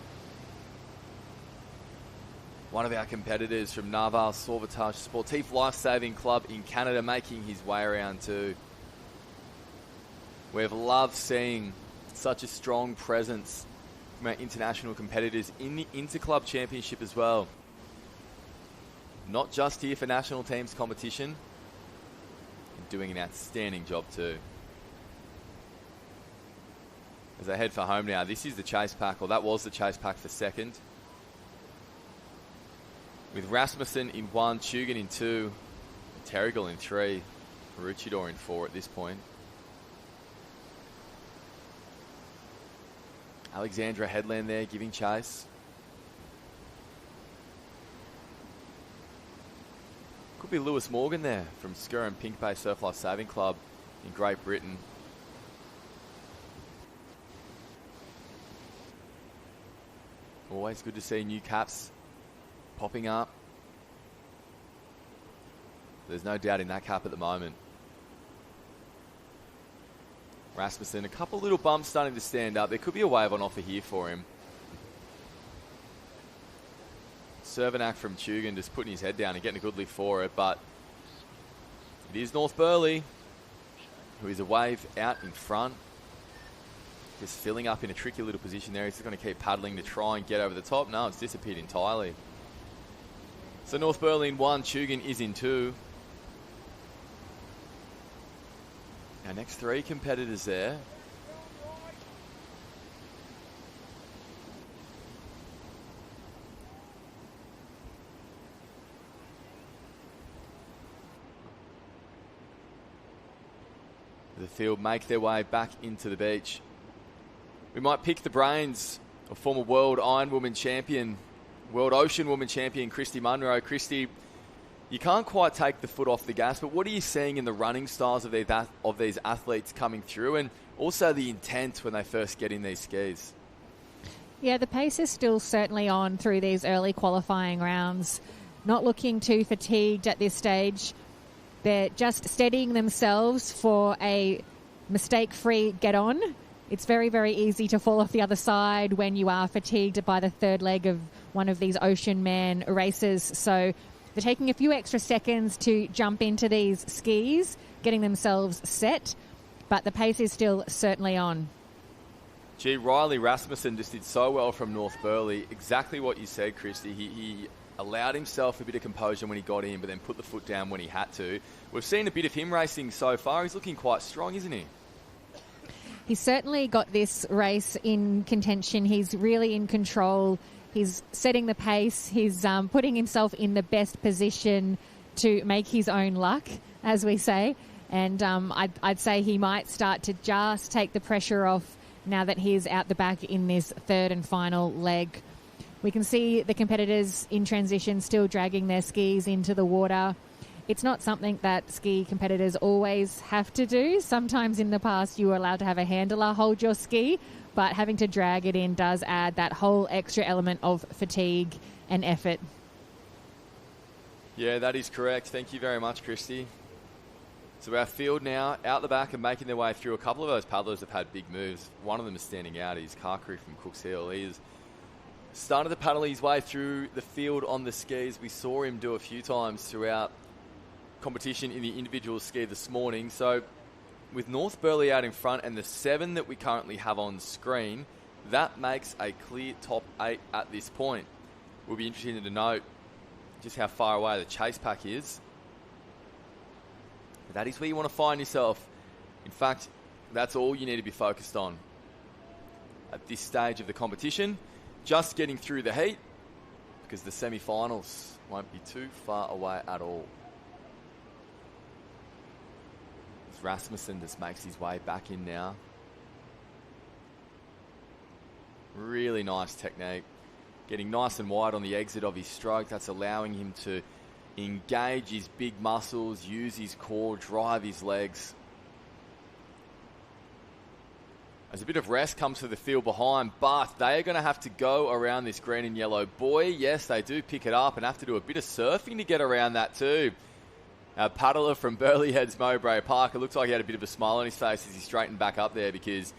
One of our competitors from Narval Sauvetage Sportif Lifesaving Club in Canada making his way around too. We've loved seeing such a strong presence from our international competitors in the Interclub Championship as well. Not just here for national teams competition, and doing an outstanding job too. As they head for home now, this is the chase pack, or that was the chase pack for 2nd. With Rasmussen in 1, Tugun in 2, Terrigal in 3, Maroochydore in 4 at this point. Alexandra Headland there giving chase. Could be Lewis Morgan there from Skur and Pink Bay Surf Life Saving Club in Great Britain. Always good to see new caps popping up. There's no doubt in that cap at the moment. Rasmussen, a couple little bumps starting to stand up. There could be a wave on offer here for him. Servanac from Tugun just putting his head down and getting a good lift for it, but it is North Burleigh, who is a wave out in front. Just filling up in a tricky little position there. He's just going to keep paddling to try and get over the top. No, it's disappeared entirely. So North Burleigh in 1, Tugun is in 2. Our next 3 competitors there. The field make their way back into the beach. We might pick the brains of former World Iron Woman Champion, World Ocean Woman Champion Christy Munro. Christy, you can't quite take the foot off the gas, but what are you seeing in the running styles of these athletes coming through, and also the intent when they first get in these skis? Yeah, the pace is still certainly on through these early qualifying rounds. Not looking too fatigued at this stage. They're just steadying themselves for a mistake-free get-on. It's very, very easy to fall off the other side when you are fatigued by the 3rd leg of one of these Ocean Man races. So they're taking a few extra seconds to jump into these skis, getting themselves set, but the pace is still certainly on. Gee, Riley Rasmussen just did so well from North Burleigh. Exactly what you said, Christy. He allowed himself a bit of composure when he got in, but then put the foot down when he had to. We've seen a bit of him racing so far. He's looking quite strong, isn't he? He's certainly got this race in contention. He's really in control. He's setting the pace. He's putting himself in the best position to make his own luck, as we say. And I'd say he might start to just take the pressure off now that he's out the back in this third and final leg. We can see the competitors in transition still dragging their skis into the water. It's not something that ski competitors always have to do. Sometimes in the past you were allowed to have a handler hold your ski, but having to drag it in does add that whole extra element of fatigue and effort. Yeah, that is correct. Thank you very much, Christy. So our field now out the back and making their way through. A couple of those paddlers have had big moves. One of them is standing out. He's Karkari from Cooks Hill. He has started to paddle his way through the field on the skis. We saw him do a few times throughout competition in the individual ski this morning. So with North Burleigh out in front and the 7 that we currently have on screen, that makes a clear top 8 at this point. We'll be interested to note just how far away the chase pack is. But that is where you want to find yourself. In fact, that's all you need to be focused on at this stage of the competition. Just getting through the heat, because the semi-finals won't be too far away at all. As Rasmussen just makes his way back in now. Really nice technique. Getting nice and wide on the exit of his stroke. That's allowing him to engage his big muscles, use his core, drive his legs. As a bit of rest comes to the field behind, but they are going to have to go around this green and yellow buoy. Yes, they do pick it up and have to do a bit of surfing to get around that too. Our paddler from Burleigh Heads Mowbray Park, it looks like he had a bit of a smile on his face as he straightened back up there, because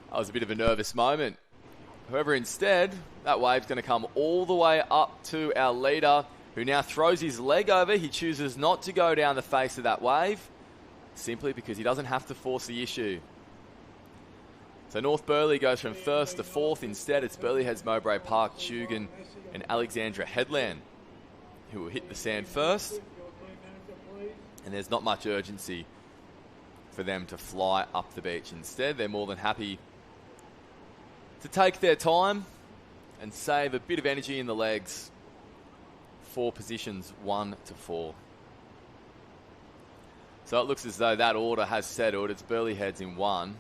that was a bit of a nervous moment. However, instead, that wave's going to come all the way up to our leader, who now throws his leg over. He chooses not to go down the face of that wave, simply because he doesn't have to force the issue. So North Burleigh goes from first to fourth. Instead, it's Burleigh Heads Mowbray Park, Tugun and Alexandra Headland who will hit the sand first. And there's not much urgency for them to fly up the beach. Instead, they're more than happy to take their time and save a bit of energy in the legs for positions 1 to 4. So it looks as though that order has settled. It's Burleigh Heads in 1,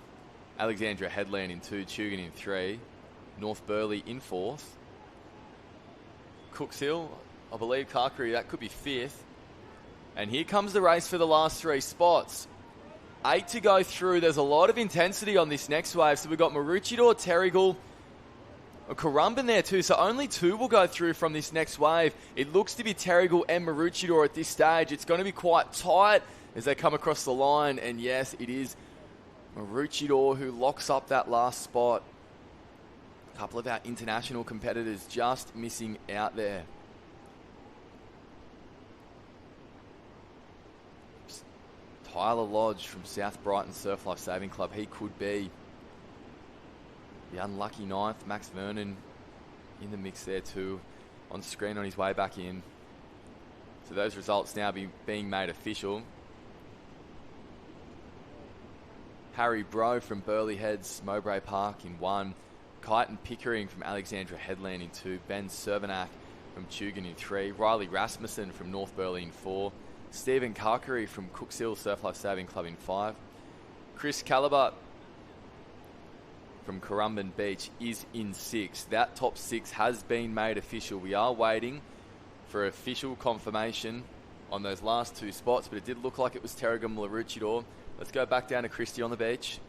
Alexandra Headland in 2, Tugun in 3, North Burleigh in 4th, Cooks Hill, I believe Karkari, that could be 5th. And here comes the race for the last 3 spots. 8 to go through. There's a lot of intensity on this next wave. So we've got Maroochydore, Terrigal, Currumbin there too. So only 2 will go through from this next wave. It looks to be Terrigal and Maroochydore at this stage. It's going to be quite tight as they come across the line. And yes, it is Maroochydore who locks up that last spot. A couple of our international competitors just missing out there. Tyler Lodge from South Brighton Surf Life Saving Club. He could be the unlucky 9th. Max Vernon in the mix there too, on screen on his way back in. So those results now being made official. Harry Bro from Burleigh Heads Mowbray Park in 1. Kyton Pickering from Alexandra Headland in 2. Ben Cervenak from Tugun in 3. Riley Rasmussen from North Burleigh in 4. Stephen Karkari from Cooks Hill Surf Life Saving Club in 5. Chris Calabut from Currumbin Beach is in 6. That top 6 has been made official. We are waiting for official confirmation on those last 2 spots, but it did look like it was Terrigal Maroochydore. Let's go back down to Christy on the beach.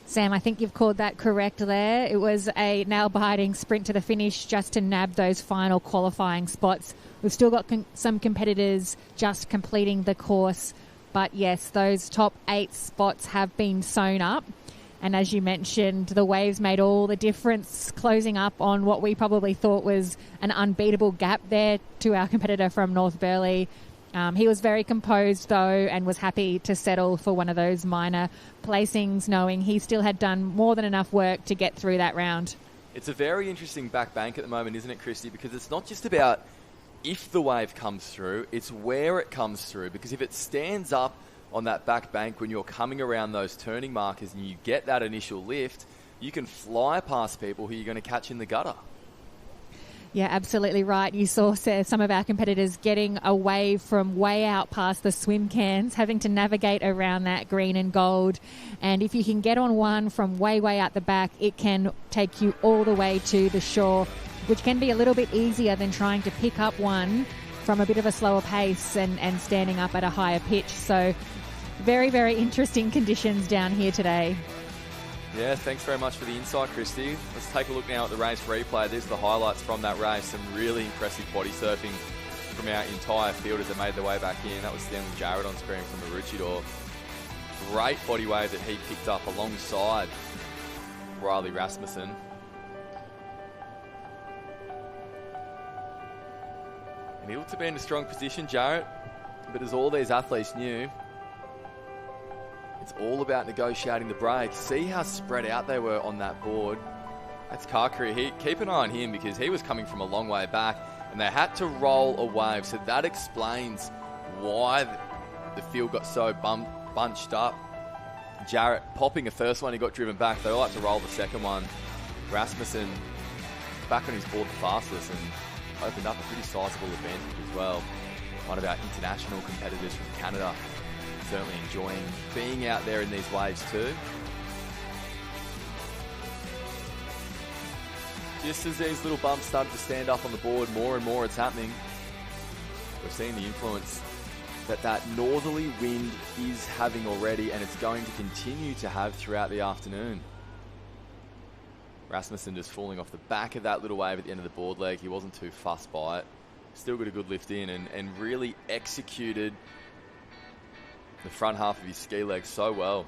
Sam, I think you've called that correct there. It was a nail-biting sprint to the finish just to nab those final qualifying spots. We've still got some competitors just completing the course. But yes, those top 8 spots have been sewn up. And as you mentioned, the waves made all the difference, closing up on what we probably thought was an unbeatable gap there to our competitor from North Burleigh. He was very composed, though, and was happy to settle for one of those minor placings, knowing he still had done more than enough work to get through that round. It's a very interesting back bank at the moment, isn't it, Christy? Because it's not just about if the wave comes through, it's where it comes through. Because if it stands up on that back bank when you're coming around those turning markers and you get that initial lift, you can fly past people who you're going to catch in the gutter. Yeah, absolutely right. You saw some of our competitors getting away from way out past the swim cans, having to navigate around that green and gold. And if you can get on one from way, way out the back, it can take you all the way to the shore, which can be a little bit easier than trying to pick up one from a bit of a slower pace and standing up at a higher pitch. So very, very interesting conditions down here today. Yeah, thanks very much for the insight, Christy. Let's take a look now at the race replay. There's the highlights from that race. Some really impressive body surfing from our entire field as they made their way back in. That was Stanley Jarrett on screen from Maroochydore. Great body wave that he picked up alongside Riley Rasmussen. And he looked to be in a strong position, Jarrett. But as all these athletes knew, it's all about negotiating the break. See how spread out they were on that board. That's Kakari. Keep an eye on him because he was coming from a long way back and they had to roll a wave. So that explains why the field got so bunched up. Jarrett popping the first one, he got driven back. They all had to roll the second one. Rasmussen back on his board the fastest and opened up a pretty sizable advantage as well. One of our international competitors from Canada certainly enjoying being out there in these waves too. Just as these little bumps started to stand up on the board, more and more it's happening. We're seeing the influence that northerly wind is having already, and it's going to continue to have throughout the afternoon. Rasmussen just falling off the back of that little wave at the end of the board leg. He wasn't too fussed by it. Still got a good lift in and really executed the front half of his ski leg so well.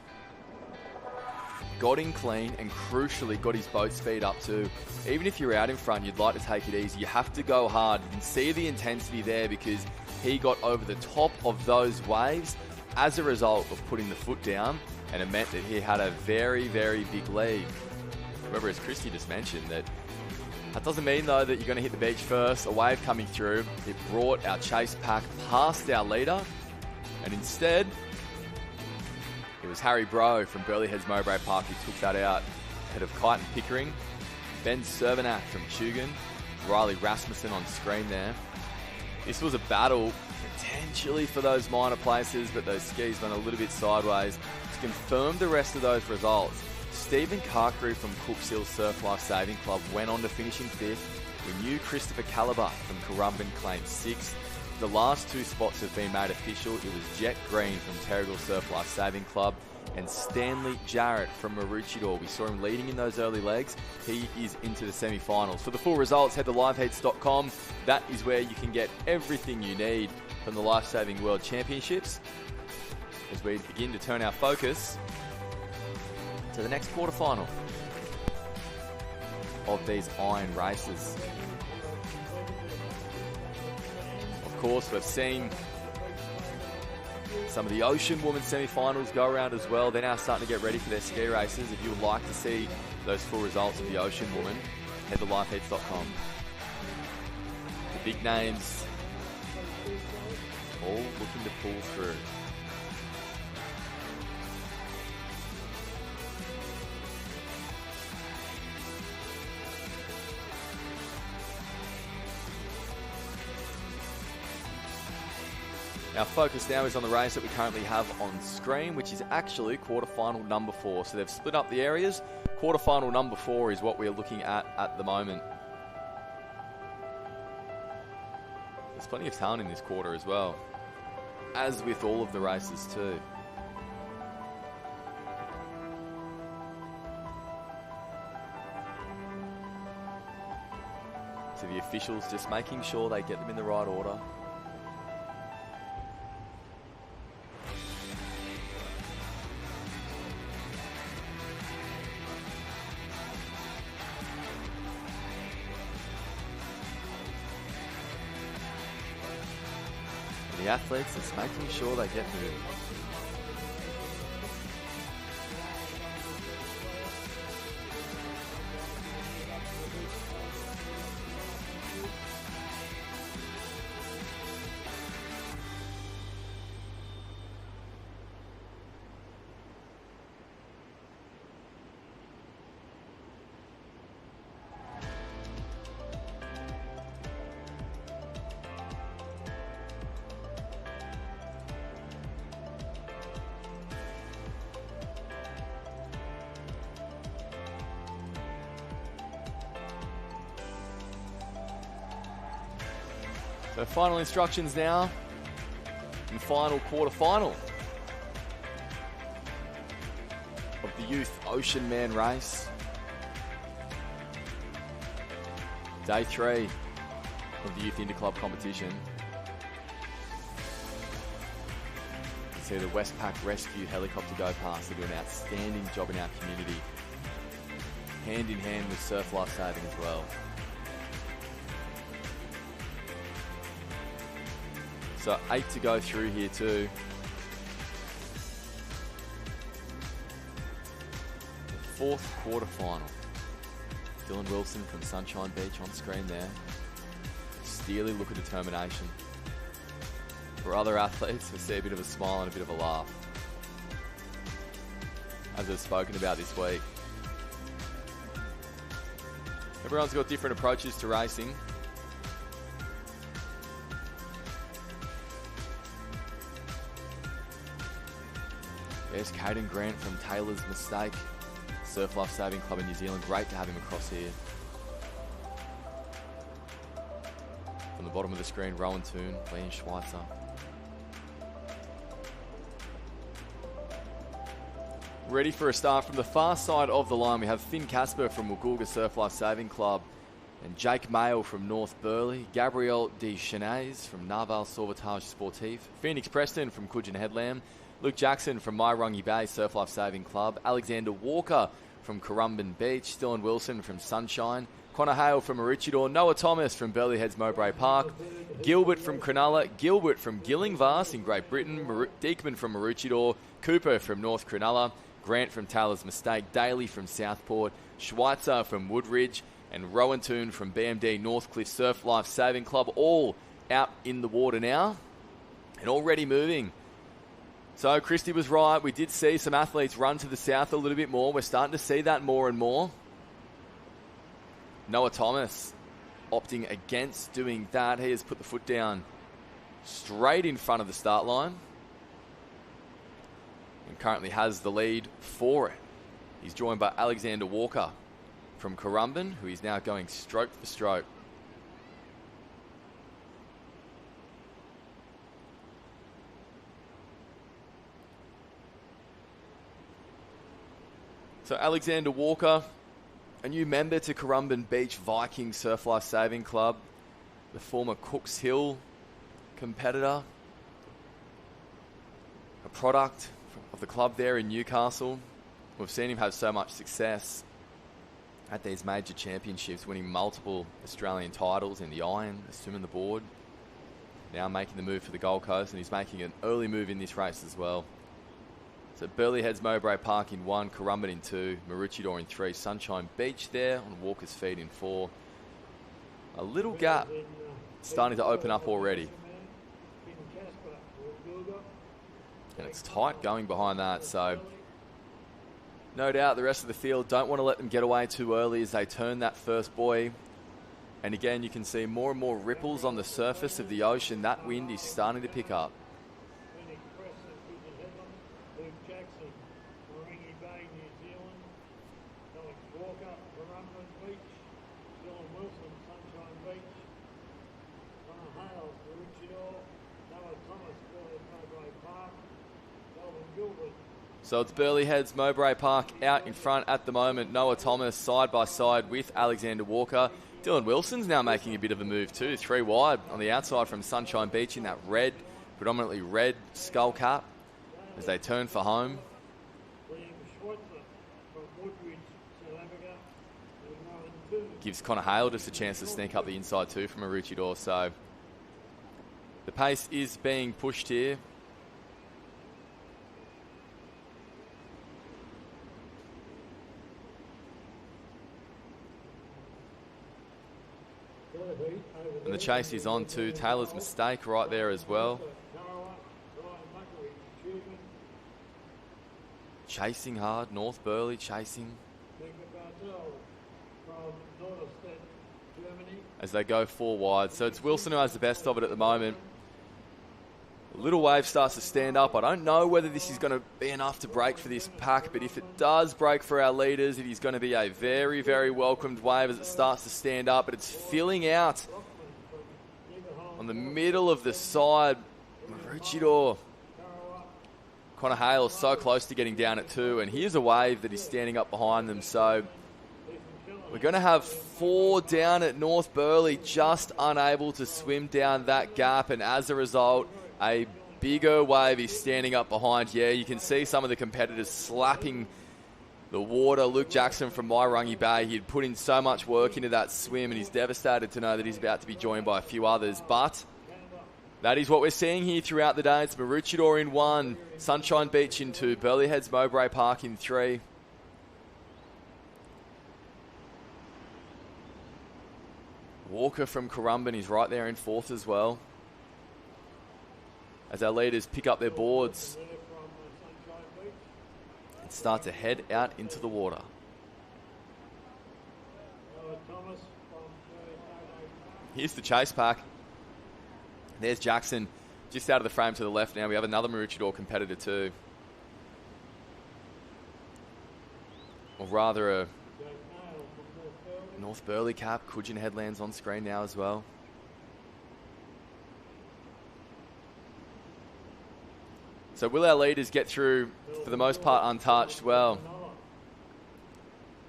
Got in clean and crucially got his boat speed up too. Even if you're out in front, you'd like to take it easy. You have to go hard. You can see the intensity there because he got over the top of those waves as a result of putting the foot down, and it meant that he had a very, very big lead. However, as Christy just mentioned, that doesn't mean though that you're going to hit the beach first. A wave coming through, it brought our chase pack past our leader, and instead it was Harry Bro from Burleigh Heads Mowbray Park who took that out ahead of Kyton Pickering, Ben Cervenak from Tugun, Riley Rasmussen on screen there. This was a battle potentially for those minor places, but those skis went a little bit sideways. To confirm the rest of those results, Stephen Carcrew from Cooks Hill Surf Lifesaving Club went on to finish in 5th. We knew Christopher Caliber from Currumbin claimed 6th. The last 2 spots have been made official. It was Jet Green from Terrigal Surf Lifesaving Club and Stanley Jarrett from Maroochydore. We saw him leading in those early legs. He is into the semi-finals. For the full results, head to liveheats.com. That is where you can get everything you need from the Lifesaving World Championships as we begin to turn our focus to the next quarterfinal of these iron races. Of course, we've seen some of the Ocean Women semi-finals go around as well. They're now starting to get ready for their ski races. If you would like to see those full results of the Ocean Woman, head to lifeheats.com. The big names all looking to pull through. Our focus now is on the race that we currently have on screen, which is actually quarterfinal number 4. So they've split up the areas. Quarterfinal number 4 is what we're looking at the moment. There's plenty of talent in this quarter as well, as with all of the races too. So the officials just making sure they get them in the right order. The athletes is making sure they get moving. So final instructions now. And final quarter-final of the Youth Ocean Man race. Day 3 of the Youth Interclub competition. You can see the Westpac Rescue helicopter go past. They do an outstanding job in our community. Hand in hand with Surf Lifesaving as well. So 8 to go through here too. The 4th quarter-final. Dylan Wilson from Sunshine Beach on screen there. Steely look of determination. For other athletes, we see a bit of a smile and a bit of a laugh. As I've spoken about this week. Everyone's got different approaches to racing. There's Caden Grant from Taylor's Mistake, Surf Lifesaving Club in New Zealand. Great to have him across here. From the bottom of the screen, Rowan Toon, Liam Schweitzer. Ready for a start from the far side of the line. We have Finn Casper from Woolgoolga Surf Lifesaving Club and Jake Mayle from North Burleigh, Gabrielle Deschenais from Narval Sauvetage Sportif, Phoenix Preston from Coogin Headland, Luke Jackson from Mairangi Bay Surf Lifesaving Club, Alexander Walker from Currumbin Beach, Dylan Wilson from Sunshine, Connor Hale from Maroochydore, Noah Thomas from Burleigh Heads Mowbray Park, Gilbert from Cronulla, Gilbert from Gillingvast in Great Britain, Deekman from Maroochydore, Cooper from North Cronulla, Grant from Taylor's Mistake, Daly from Southport, Schweitzer from Woodridge, and Rowan Toon from BMD Northcliffe Surf Lifesaving Club, all out in the water now and already moving. So Christy was right. We did see some athletes run to the south a little bit more. We're starting to see that more and more. Noah Thomas opting against doing that. He has put the foot down straight in front of the start line and currently has the lead for it. He's joined by Alexander Walker from Currumbin, who is now going stroke for stroke. So Alexander Walker, a new member to Currumbin Beach Viking Surf Lifesaving Club, the former Cooks Hill competitor, a product of the club there in Newcastle. We've seen him have so much success at these major championships, winning multiple Australian titles in the iron, the swim and the board. Now making the move for the Gold Coast, and he's making an early move in this race as well. So Burleigh Heads Mowbray Park in 1, Currumbin in 2, Maroochydore in 3, Sunshine Beach there on Walker's Feet in 4. A little gap starting to open up already. And it's tight going behind that, so no doubt the rest of the field don't want to let them get away too early as they turn that first buoy. And again, you can see more and more ripples on the surface of the ocean. That wind is starting to pick up. So it's Burleigh Heads Mowbray Park out in front at the moment. Noah Thomas side by side with Alexander Walker. Dylan Wilson's now making a bit of a move too. 3 wide on the outside from Sunshine Beach in that red, predominantly red skull cap as they turn for home. Gives Connor Hale just a chance to sneak up the inside too from Maroochydore. So the pace is being pushed here. And the chase is on to Taylor's Mistake right there as well. Chasing hard, North Burleigh chasing. As they go 4 wide. So it's Wilson who has the best of it at the moment. The little wave starts to stand up. I don't know whether this is going to be enough to break for this pack, but if it does break for our leaders, it is going to be a very, very welcomed wave as it starts to stand up. But it's filling out on the middle of the side. Maroochydore. Connor Hale so close to getting down at 2, and here's a wave that he's standing up behind them. So we're going to have 4 down at North Burleigh, just unable to swim down that gap, and as a result, a bigger wave is standing up behind. Yeah, you can see some of the competitors slapping the water. Luke Jackson from Mairangi Bay, he had put in so much work into that swim, and he's devastated to know that he's about to be joined by a few others. But that is what we're seeing here throughout the day. It's Maroochydore in 1, Sunshine Beach in 2, Burleigh Heads Mowbray Park in 3. Walker from Currumbin is right there in 4th as well, as our leaders pick up their boards and start to head out into the water. Here's the chase pack. There's Jackson just out of the frame to the left now. We have another Maroochydore competitor too. Or rather a North Burleigh cap. Coogin Headlands on screen now as well. So will our leaders get through, for the most part, untouched? Well,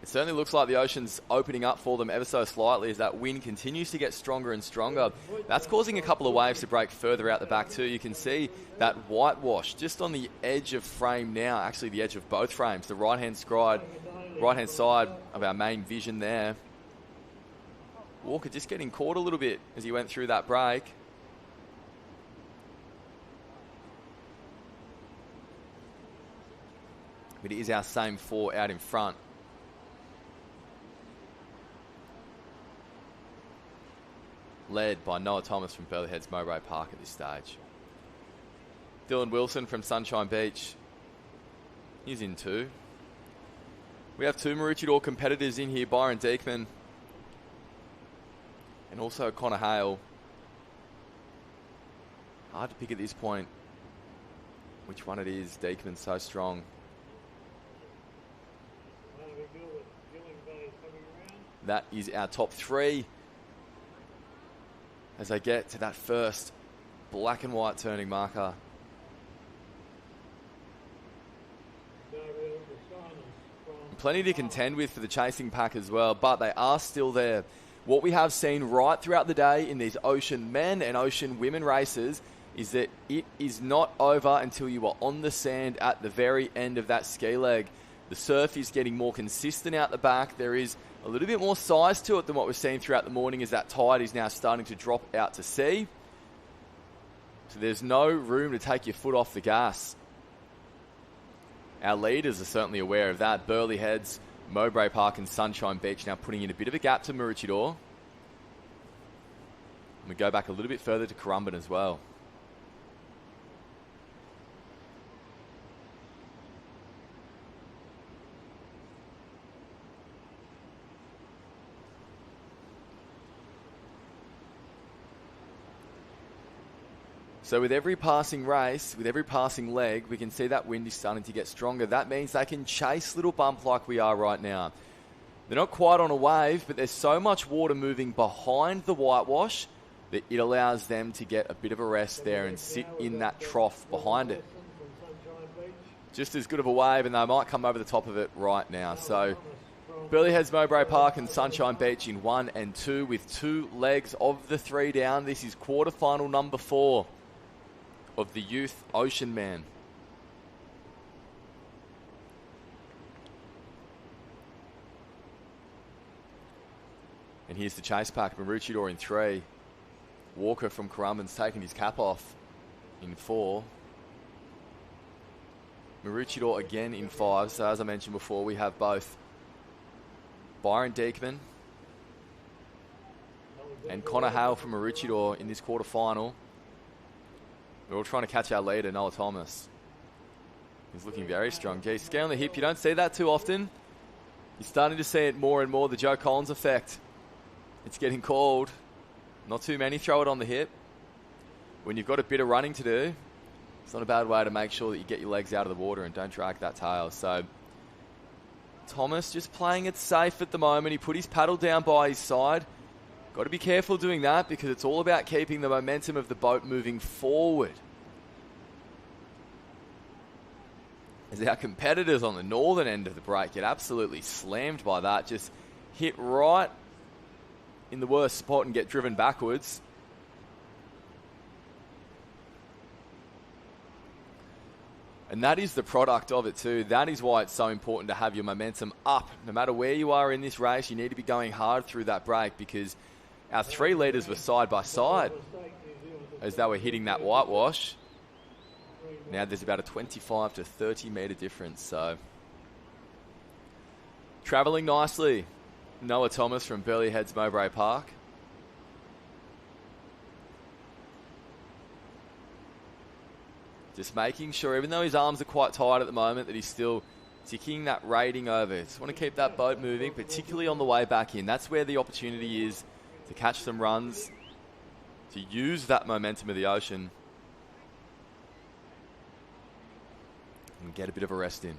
it certainly looks like the ocean's opening up for them ever so slightly as that wind continues to get stronger and stronger. That's causing a couple of waves to break further out the back too. You can see that whitewash just on the edge of frame now, actually the edge of both frames, the right-hand side of our main vision there. Walker just getting caught a little bit as he went through that break. But it is our same 4 out in front. Led by Noah Thomas from Burleigh Heads Mowbray Park at this stage. Dylan Wilson from Sunshine Beach, he's in 2. We have 2 Maroochydore competitors in here, Byron Deekman and also Connor Hale. Hard to pick at this point which one it is. Deekman's so strong. That is our top 3 as they get to that first black and white turning marker. Plenty to contend with for the chasing pack as well, but they are still there. What we have seen right throughout the day in these ocean men and ocean women races is that it is not over until you are on the sand at the very end of that ski leg. The surf is getting more consistent out the back. There is a little bit more size to it than what we've seen throughout the morning as that tide is now starting to drop out to sea. So there's no room to take your foot off the gas. Our leaders are certainly aware of that. Burleigh Heads, Mowbray Park and Sunshine Beach now putting in a bit of a gap to Maroochydore. And we go back a little bit further to Currumbin as well. So with every passing race, with every passing leg, we can see that wind is starting to get stronger. That means they can chase little bump like we are right now. They're not quite on a wave, but there's so much water moving behind the whitewash that it allows them to get a bit of a rest there and sit in that trough behind it. Just as good of a wave, and they might come over the top of it right now. So Burleigh Heads Mowbray Park and Sunshine Beach in 1 and 2 with 2 legs of the 3 down. This is quarterfinal number 4. Of the Youth Ocean Man. And here's the chase pack. Maroochydore in 3. Walker from Currumbin's taking his cap off in 4. Maroochydore again in 5. So as I mentioned before, we have both Byron Deekman and Connor Hale from Maroochydore in this quarterfinal. We're all trying to catch our leader, Noah Thomas. He's looking very strong. Gee, ski on the hip, you don't see that too often. You're starting to see it more and more, the Joe Collins effect. It's getting called. Not too many throw it on the hip. When you've got a bit of running to do, it's not a bad way to make sure that you get your legs out of the water and don't drag that tail. So Thomas just playing it safe at the moment. He put his paddle down by his side. Got to be careful doing that because it's all about keeping the momentum of the boat moving forward. As our competitors on the northern end of the break get absolutely slammed by that, just hit right in the worst spot and get driven backwards. And that is the product of it too. That is why it's so important to have your momentum up. No matter where you are in this race, you need to be going hard through that break because our 3 leaders were side by side as they were hitting that whitewash. Now there's about a 25 to 30 metre difference. So travelling nicely. Noah Thomas from Burleigh Heads Mowbray Park. Just making sure, even though his arms are quite tight at the moment, that he's still ticking that rating over. Just want to keep that boat moving, particularly on the way back in. That's where the opportunity is to catch some runs, to use that momentum of the ocean and get a bit of a rest in.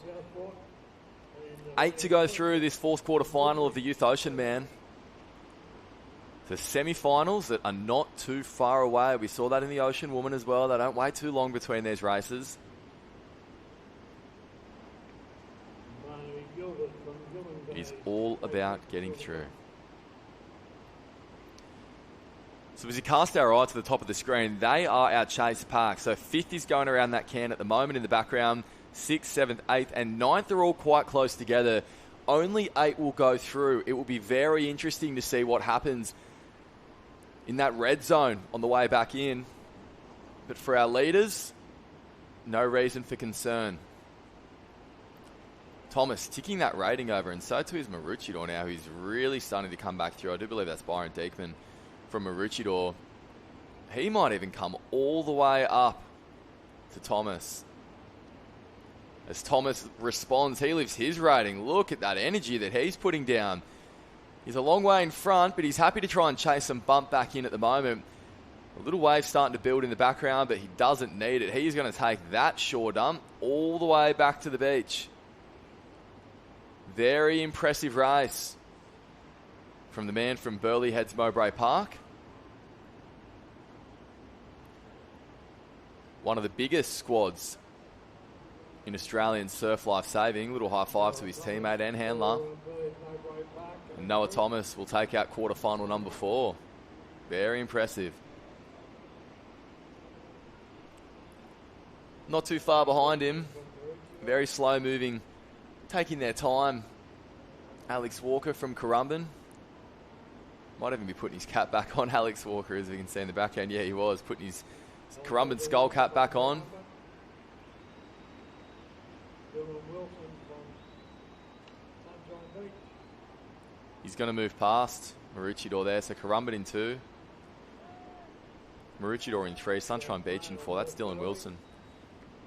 Southport. 8 to go through this fourth quarter final of the Youth Ocean, man. The semi-finals that are not too far away. We saw that in the Ocean Woman as well. They don't wait too long between these races. It's all about getting through. So as you cast our eye to the top of the screen, they are our chase pack. So 5th is going around that can at the moment in the background. 6th, 7th, 8th, and 9th are all quite close together. Only 8 will go through. It will be very interesting to see what happens in that red zone on the way back in. But for our leaders, no reason for concern. Thomas ticking that rating over, and so too is Maroochydore now, who's really starting to come back through. I do believe that's Byron Diekman from Maroochydore. He might even come all the way up to Thomas. As Thomas responds, he lifts his rating. Look at that energy that he's putting down. He's a long way in front, but he's happy to try and chase some bump back in at the moment. A little wave starting to build in the background, but he doesn't need it. He's going to take that shore dump all the way back to the beach. Very impressive race from the man from Burleigh Heads Mowbray Park. One of the biggest squads in Australian surf lifesaving. Little high five to his teammate and handler. And Noah Thomas will take out quarterfinal number 4. Very impressive. Not too far behind him. Very slow moving. Taking their time. Alex Walker from Currumbin. Might even be putting his cap back on. Alex Walker, as we can see in the backhand. Yeah, he was putting his Currumbin skull cap back on. He's going to move past Maroochydore there. So Currumbin in 2. Maroochydore in 3. Sunshine Beach in 4. That's Dylan Wilson.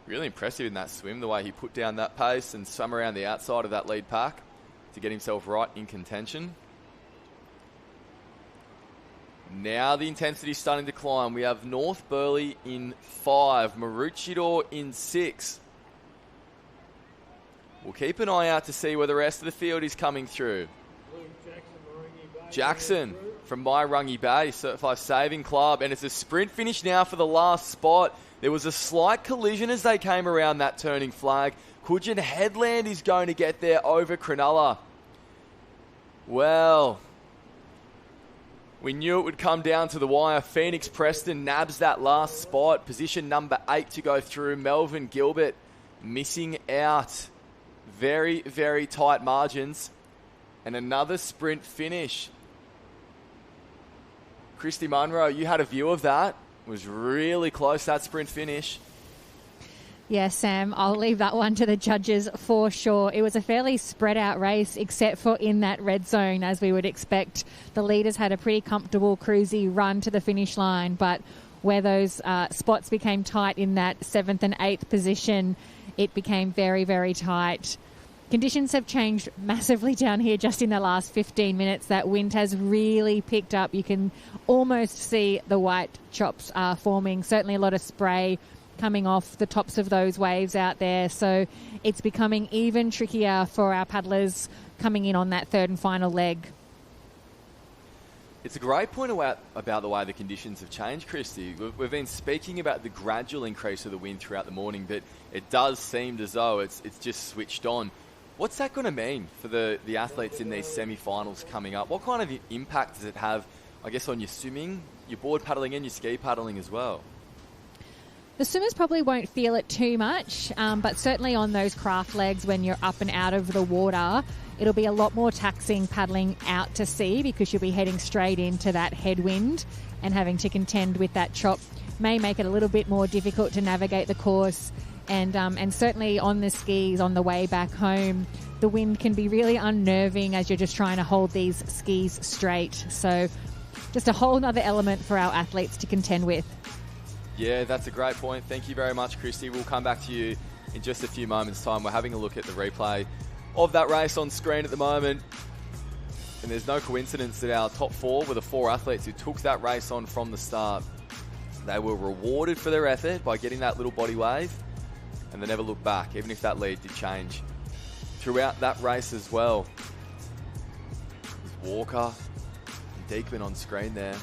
Really impressive in that swim, the way he put down that pace and swam around the outside of that lead pack to get himself right in contention. Now the intensity's starting to climb. We have North Burleigh in 5. Maroochydore in 6. We'll keep an eye out to see where the rest of the field is coming through. Jackson from Murrumbidgee Bay, Surf Lifesaving Club, and it's a sprint finish now for the last spot. There was a slight collision as they came around that turning flag. Coogin Headland is going to get there over Cronulla. Well, we knew it would come down to the wire. Phoenix Preston nabs that last spot. Position number 8 to go through. Melvin Gilbert missing out. Very, very tight margins. And another sprint finish. Christy Munro, you had a view of that. It was really close, that sprint finish. Yeah, Sam, I'll leave that one to the judges for sure. It was a fairly spread out race, except for in that red zone, as we would expect. The leaders had a pretty comfortable, cruisy run to the finish line, but where those spots became tight in that 7th and 8th position, it became very, very tight. Conditions have changed massively down here just in the last 15 minutes. That wind has really picked up. You can almost see the white chops forming. Certainly a lot of spray coming off the tops of those waves out there. So it's becoming even trickier for our paddlers coming in on that third and final leg. It's a great point about the way the conditions have changed, Christy. We've been speaking about the gradual increase of the wind throughout the morning, but it does seem as though it's just switched on. What's that going to mean for the athletes in these semi-finals coming up? What kind of impact does it have, I guess, on your swimming, your board paddling and your ski paddling as well? The swimmers probably won't feel it too much, but certainly on those craft legs when you're up and out of the water, it'll be a lot more taxing paddling out to sea because you'll be heading straight into that headwind, and having to contend with that chop may make it a little bit more difficult to navigate the course. And certainly on the skis on the way back home, the wind can be really unnerving as you're just trying to hold these skis straight. So just a whole other element for our athletes to contend with. Yeah, that's a great point. Thank you very much, Christy. We'll come back to you in just a few moments' time. We're having a look at the replay of that race on screen at the moment. And there's no coincidence that our top four were the four athletes who took that race on from the start. They were rewarded for their effort by getting that little body wave, and they never looked back, even if that lead did change throughout that race as well. There's Walker and Deekman on screen there.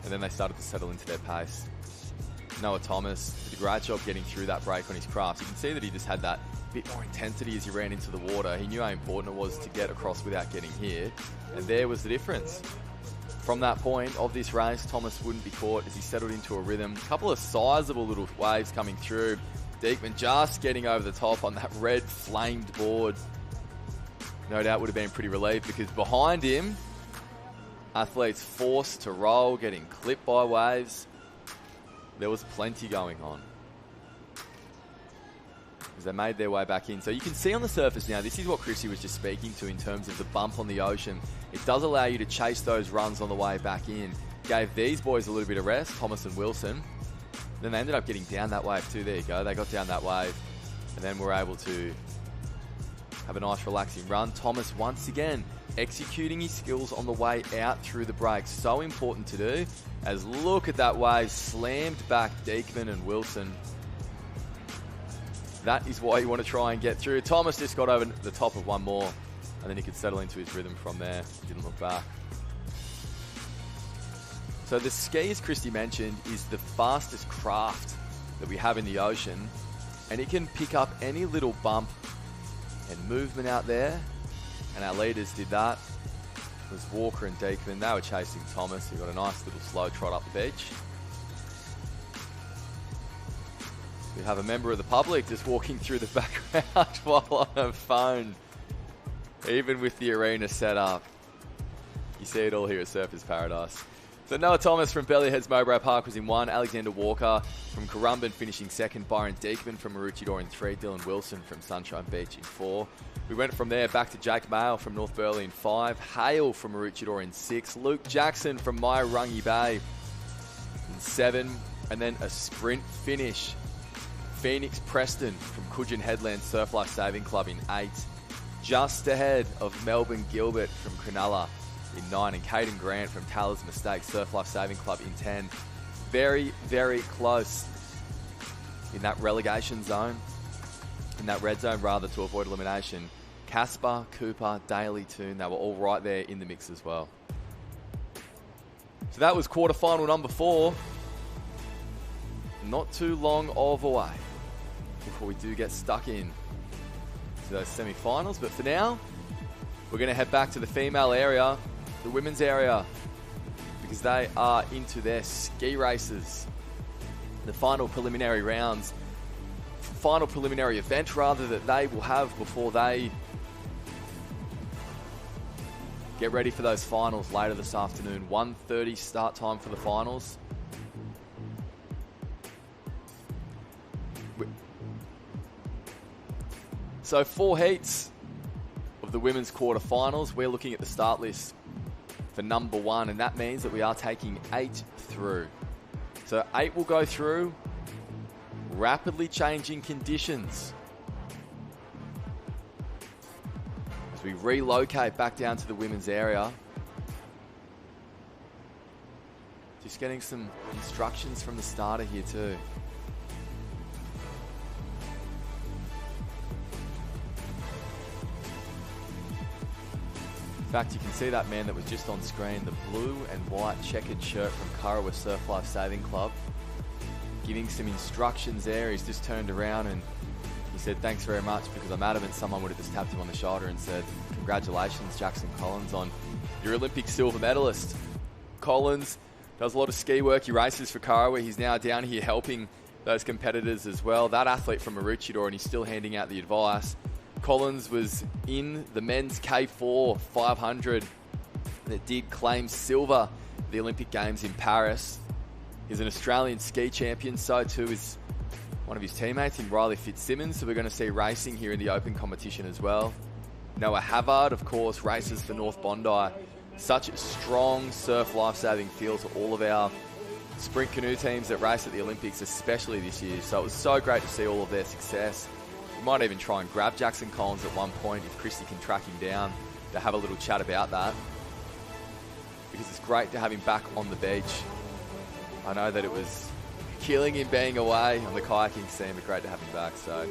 And then they started to settle into their pace. Noah Thomas did a great job getting through that break on his craft. You can see that he just had that bit more intensity as he ran into the water. He knew how important it was to get across without getting hit. And there was the difference. From that point of this race, Thomas wouldn't be caught as he settled into a rhythm. A couple of sizable little waves coming through. Deekman just getting over the top on that red flamed board. No doubt would have been pretty relieved because behind him, athletes forced to roll, getting clipped by waves. There was plenty going on as they made their way back in. So you can see on the surface now, this is what Chrissy was just speaking to in terms of the bump on the ocean. It does allow you to chase those runs on the way back in. Gave these boys a little bit of rest, Thomas and Wilson. Then they ended up getting down that wave too. There you go. They got down that wave and then were able to have a nice relaxing run. Thomas once again executing his skills on the way out through the break. So important to do, as look at that wave slammed back Deekman and Wilson. That is why you want to try and get through. Thomas just got over the top of one more, and then he could settle into his rhythm from there. Didn't look back. So the ski, as Christy mentioned, is the fastest craft that we have in the ocean, and it can pick up any little bump and movement out there. And our leaders did that. It was Walker and Deekman. They were chasing Thomas, who got a nice little slow trot up the beach. We have a member of the public just walking through the background while on a phone. Even with the arena set up. You see it all here at Surfers Paradise. So Noah Thomas from Bellyheads Mowbray Park was in 1. Alexander Walker from Currumbin finishing 2nd. Byron Deekman from Maroochydore in 3. Dylan Wilson from Sunshine Beach in 4. We went from there back to Jake Mail from North Burleigh in 5. Hale from Maroochydore in 6. Luke Jackson from Myurungi Bay in 7. And then a sprint finish. Phoenix Preston from Coogin Headland Surf Lifesaving Club in 8. Just ahead of Melbourne Gilbert from Cronulla in 9. And Caden Grant from Taylor's Mistake Surf Lifesaving Club in 10. Very, very close in that relegation zone. In that red zone, rather, to avoid elimination. Casper, Cooper, Daly, Toon, they were all right there in the mix as well. So that was quarterfinal number 4. Not too long of a way before we do get stuck in to those semi-finals. But for now, we're going to head back to the female area, the women's area, because they are into their ski races. The final preliminary rounds, final preliminary event rather, that they will have before they get ready for those finals later this afternoon. 1:30 start time for the finals. So 4 heats of the women's quarterfinals. We're looking at the start list for number 1, and that means that we are taking 8 through. So 8 will go through. Rapidly changing conditions as we relocate back down to the women's area. Just getting some instructions from the starter here too. In fact, you can see that man that was just on screen, the blue and white checkered shirt from Kurrawa Surf Lifesaving Club, giving some instructions there. He's just turned around and he said, thanks very much, because I'm adamant someone would have just tapped him on the shoulder and said, congratulations, Jackson Collins, on your Olympic silver medalist. Collins does a lot of ski work. He races for Kurrawa. He's now down here helping those competitors as well. That athlete from Maroochydore, and he's still handing out the advice. Collins was in the men's K4 500 that did claim silver at the Olympic Games in Paris. He's an Australian ski champion, so too is one of his teammates in Riley Fitzsimmons, so we're going to see racing here in the open competition as well. Noah Havard, of course, races for North Bondi. Such a strong surf lifesaving field to all of our sprint canoe teams that race at the Olympics, especially this year. So it was so great to see all of their success. We might even try and grab Jackson Collins at one point if Christy can track him down to have a little chat about that, because it's great to have him back on the beach. I know that it was killing him being away on the kayaking scene, but great to have him back. So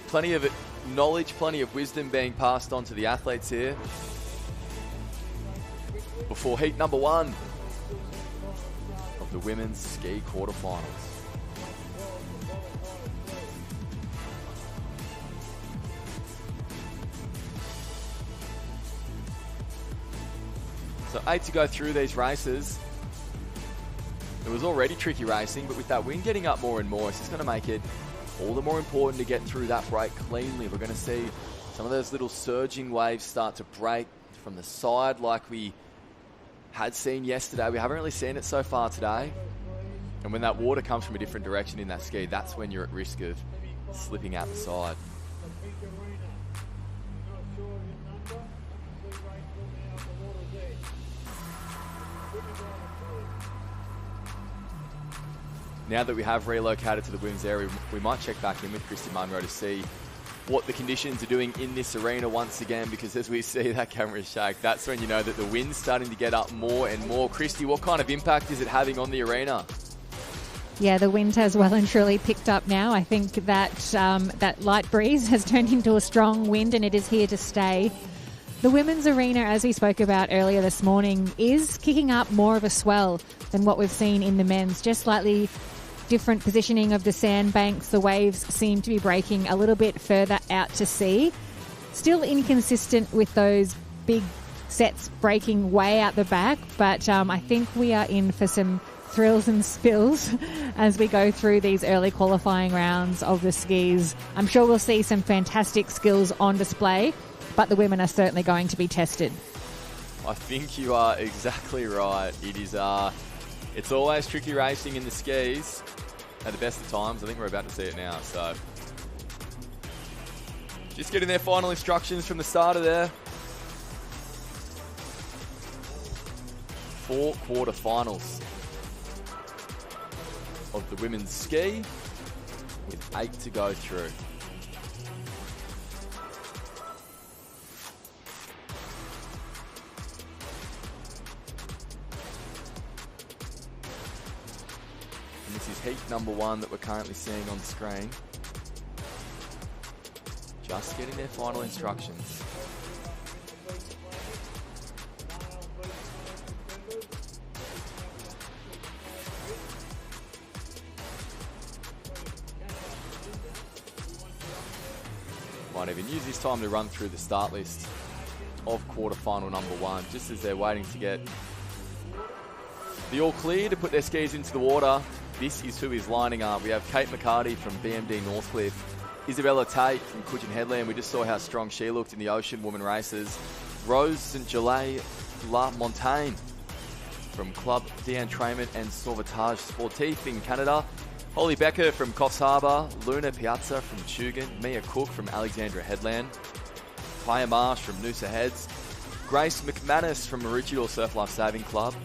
plenty of knowledge, plenty of wisdom being passed on to the athletes here before heat number 1 of the women's ski quarterfinals. So 8 to go through these races. It was already tricky racing, but with that wind getting up more and more, it's just going to make it all the more important to get through that break cleanly. We're going to see some of those little surging waves start to break from the side like we had seen yesterday. We haven't really seen it so far today. And when that water comes from a different direction in that ski, that's when you're at risk of slipping out the side. Now that we have relocated to the women's area, we might check back in with Christy Munro to see what the conditions are doing in this arena once again, because as we see that camera shake, that's when you know that the wind's starting to get up more and more. Christy, what kind of impact is it having on the arena? Yeah, the wind has well and truly picked up now. I think that that light breeze has turned into a strong wind, and it is here to stay. The women's arena, as we spoke about earlier this morning, is kicking up more of a swell than what we've seen in the men's. Just slightly different positioning of the sandbanks. The waves seem to be breaking a little bit further out to sea. Still inconsistent with those big sets breaking way out the back, but I think we are in for some thrills and spills as we go through these early qualifying rounds of the skis. I'm sure we'll see some fantastic skills on display, but the women are certainly going to be tested. I think you are exactly right. It is. It's always tricky racing in the skis at the best of times. I think we're about to see it now. So just getting their final instructions from the starter there. 4 quarterfinals of the women's ski with 8 to go through. And this is heat number 1 that we're currently seeing on the screen. Just getting their final instructions. Might even use this time to run through the start list of quarterfinal number 1, just as they're waiting to get the all clear to put their skis into the water. This is who is lining up. We have Kate McCarty from BMD Northcliffe, Isabella Tate from Coogin Headland. We just saw how strong she looked in the ocean woman races. Rose St. Gelais La Montagne from Club d'Entraînement and Sauvetage Sportif in Canada. Holly Becker from Coffs Harbour, Luna Piazza from Tugun, Mia Cook from Alexandra Headland, Kaya Marsh from Noosa Heads, Grace McManus from Maroochydore Surf Lifesaving Club,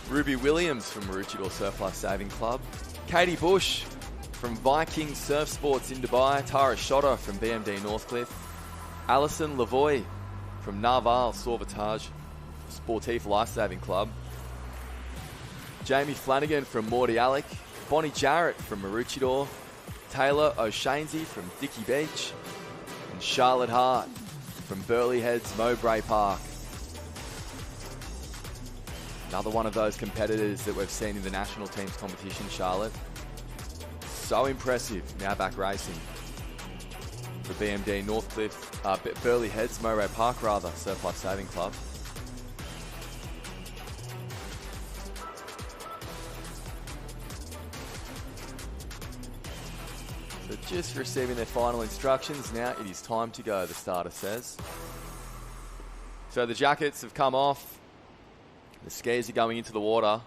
Ruby Williams from Maroochydore Surf Lifesaving Club, Katie Bush from Viking Surf Sports in Dubai, Tara Shotter from BMD Northcliffe, Alison Lavoie from Narval Sauvetage Sportif Lifesaving Club, Jamie Flanagan from Morty Alec, Bonnie Jarrett from Maroochydore, Taylor O'Shanesy from Dickey Beach, and Charlotte Hart from Burleigh Heads Mowbray Park. Another one of those competitors that we've seen in the national teams competition, Charlotte. So impressive, now back racing. For BMD Northcliffe, Burleigh Heads Mowbray Park rather, Surf Lifesaving Club. So just receiving their final instructions, now it is time to go, the starter says. So the jackets have come off. The skis are going into the water.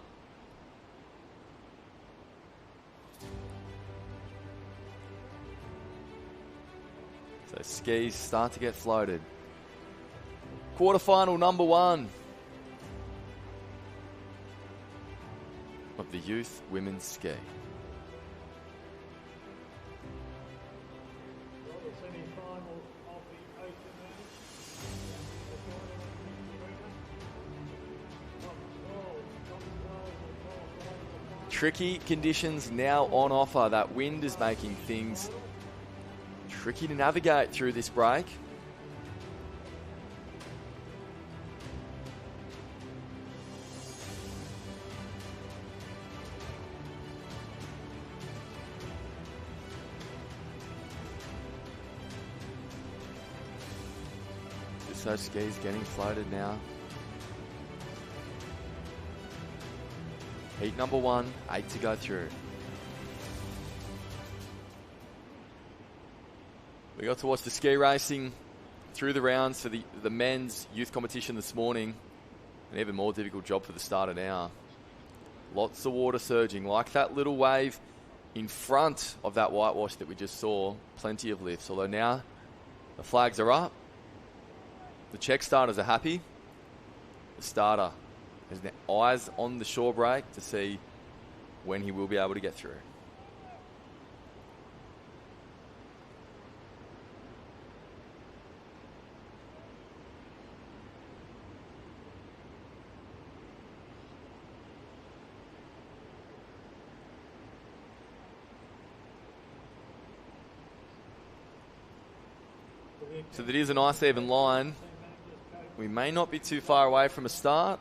So skis start to get floated. Quarterfinal number 1 of the youth women's ski. Tricky conditions now on offer. That wind is making things tricky to navigate through this break. Just those skis getting floated now. Heat number 1, 8 to go through. We got to watch the ski racing through the rounds for the men's youth competition this morning. An even more difficult job for the starter now. Lots of water surging, like that little wave in front of that whitewash that we just saw. Plenty of lifts, although now the flags are up. The Czech starters are happy. The starter has eyes on the shore break to see when he will be able to get through. So that is a nice even line. We may not be too far away from a start.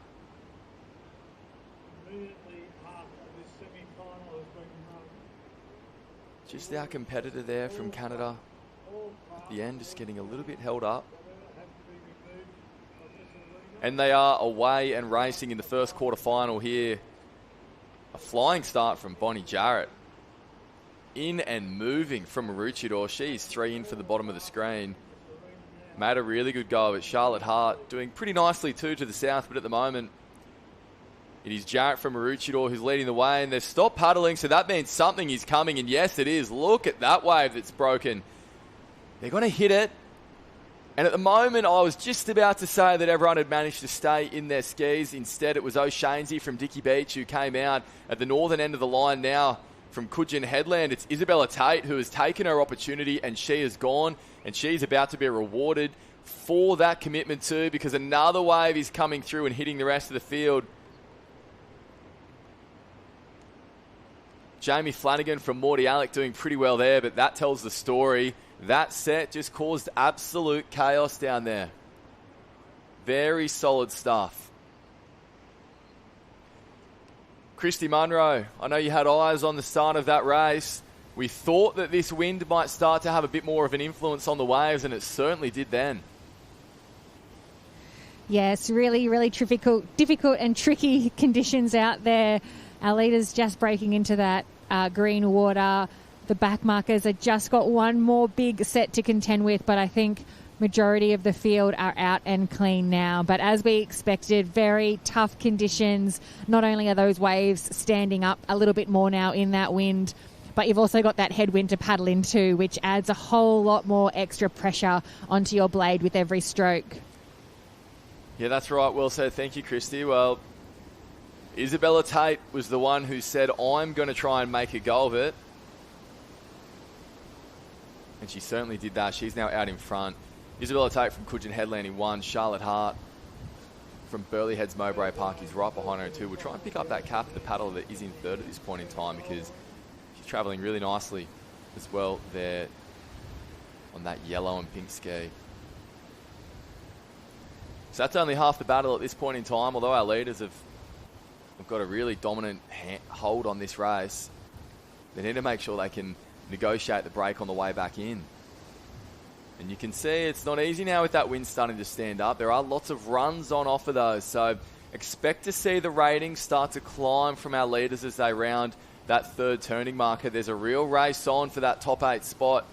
Just our competitor there from Canada at the end, just getting a little bit held up. And they are away and racing in the first quarterfinal here. A flying start from Bonnie Jarrett. In and moving from Maroochydore. She's 3 in for the bottom of the screen. Made a really good go of it. Charlotte Hart doing pretty nicely too to the south, but at the moment it is Jarrett from Maroochydore who's leading the way, and they've stopped paddling, so that means something is coming, and yes, it is. Look at that wave that's broken. They're going to hit it, and at the moment, I was just about to say that everyone had managed to stay in their skis. Instead, it was O'Shanesy from Dickey Beach who came out at the northern end of the line now from Coogin Headland. It's Isabella Tate who has taken her opportunity, and she is gone, and she's about to be rewarded for that commitment too, because another wave is coming through and hitting the rest of the field. Jamie Flanagan from Morty Alec doing pretty well there, but that tells the story. That set just caused absolute chaos down there. Very solid stuff. Christy Munro, I know you had eyes on the start of that race. We thought that this wind might start to have a bit more of an influence on the waves, and it certainly did then. Yes, really, really difficult and tricky conditions out there. Our leaders just breaking into that green water. The back markers have just got one more big set to contend with, but I think majority of the field are out and clean now. But as we expected, very tough conditions. Not only are those waves standing up a little bit more now in that wind, but you've also got that headwind to paddle into, which adds a whole lot more extra pressure onto your blade with every stroke. Yeah, that's right. Well said. Thank you, Christy. Well, Isabella Tate was the one who said, I'm going to try and make a go of it. And she certainly did that. She's now out in front. Isabella Tate from Coogin Headland in 1. Charlotte Hart from Burleigh Heads Mowbray Park is right behind her too. We'll try and pick up that cap of the paddle that is in third at this point in time, because she's travelling really nicely as well there on that yellow and pink ski. So that's only half the battle at this point in time, although our leaders have got a really dominant hold on this race. They need to make sure they can negotiate the break on the way back in. And you can see it's not easy now with that wind starting to stand up. There are lots of runs on offer though, so expect to see the ratings start to climb from our leaders as they round that third turning marker. There's a real race on for that top 8 spot.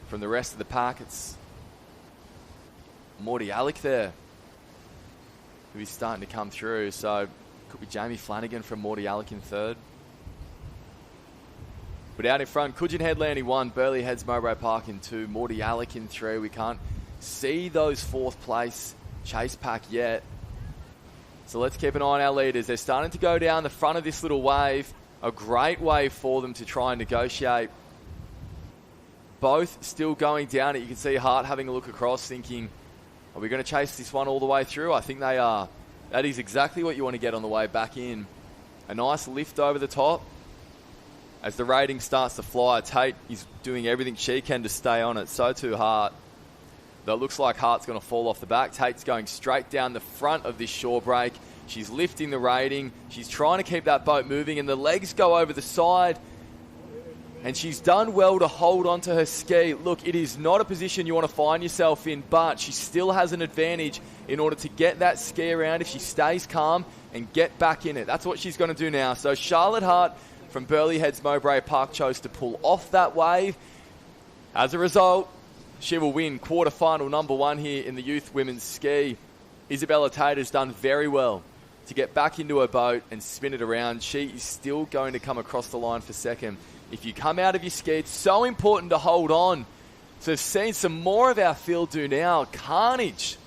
From the rest of the pack, it's Morty Alec there, who is starting to come through. So could be Jamie Flanagan from Morty Alec in third. But out in front, Coogin Headland in 1, Burleigh Heads Mowbray Park in 2, Morty Alec in 3. We can't see those 4th place chase pack yet. So let's keep an eye on our leaders. They're starting to go down the front of this little wave. A great wave for them to try and negotiate. Both still going down it. You can see Hart having a look across thinking, are we going to chase this one all the way through? I think they are. That is exactly what you want to get on the way back in. A nice lift over the top. As the rating starts to fly, Tate is doing everything she can to stay on it. So too Hart. Though it looks like Hart's going to fall off the back. Tate's going straight down the front of this shore break. She's lifting the rating. She's trying to keep that boat moving, and the legs go over the side. And she's done well to hold onto her ski. Look, it is not a position you want to find yourself in, but she still has an advantage in order to get that ski around if she stays calm and get back in it. That's what she's going to do now. So Charlotte Hart from Burleigh Heads Mowbray Park chose to pull off that wave. As a result, she will win quarterfinal number 1 here in the youth women's ski. Isabella Tate has done very well to get back into her boat and spin it around. She is still going to come across the line for second. If you come out of your ski, it's so important to hold on. So we've seen some more of our field do now. Carnage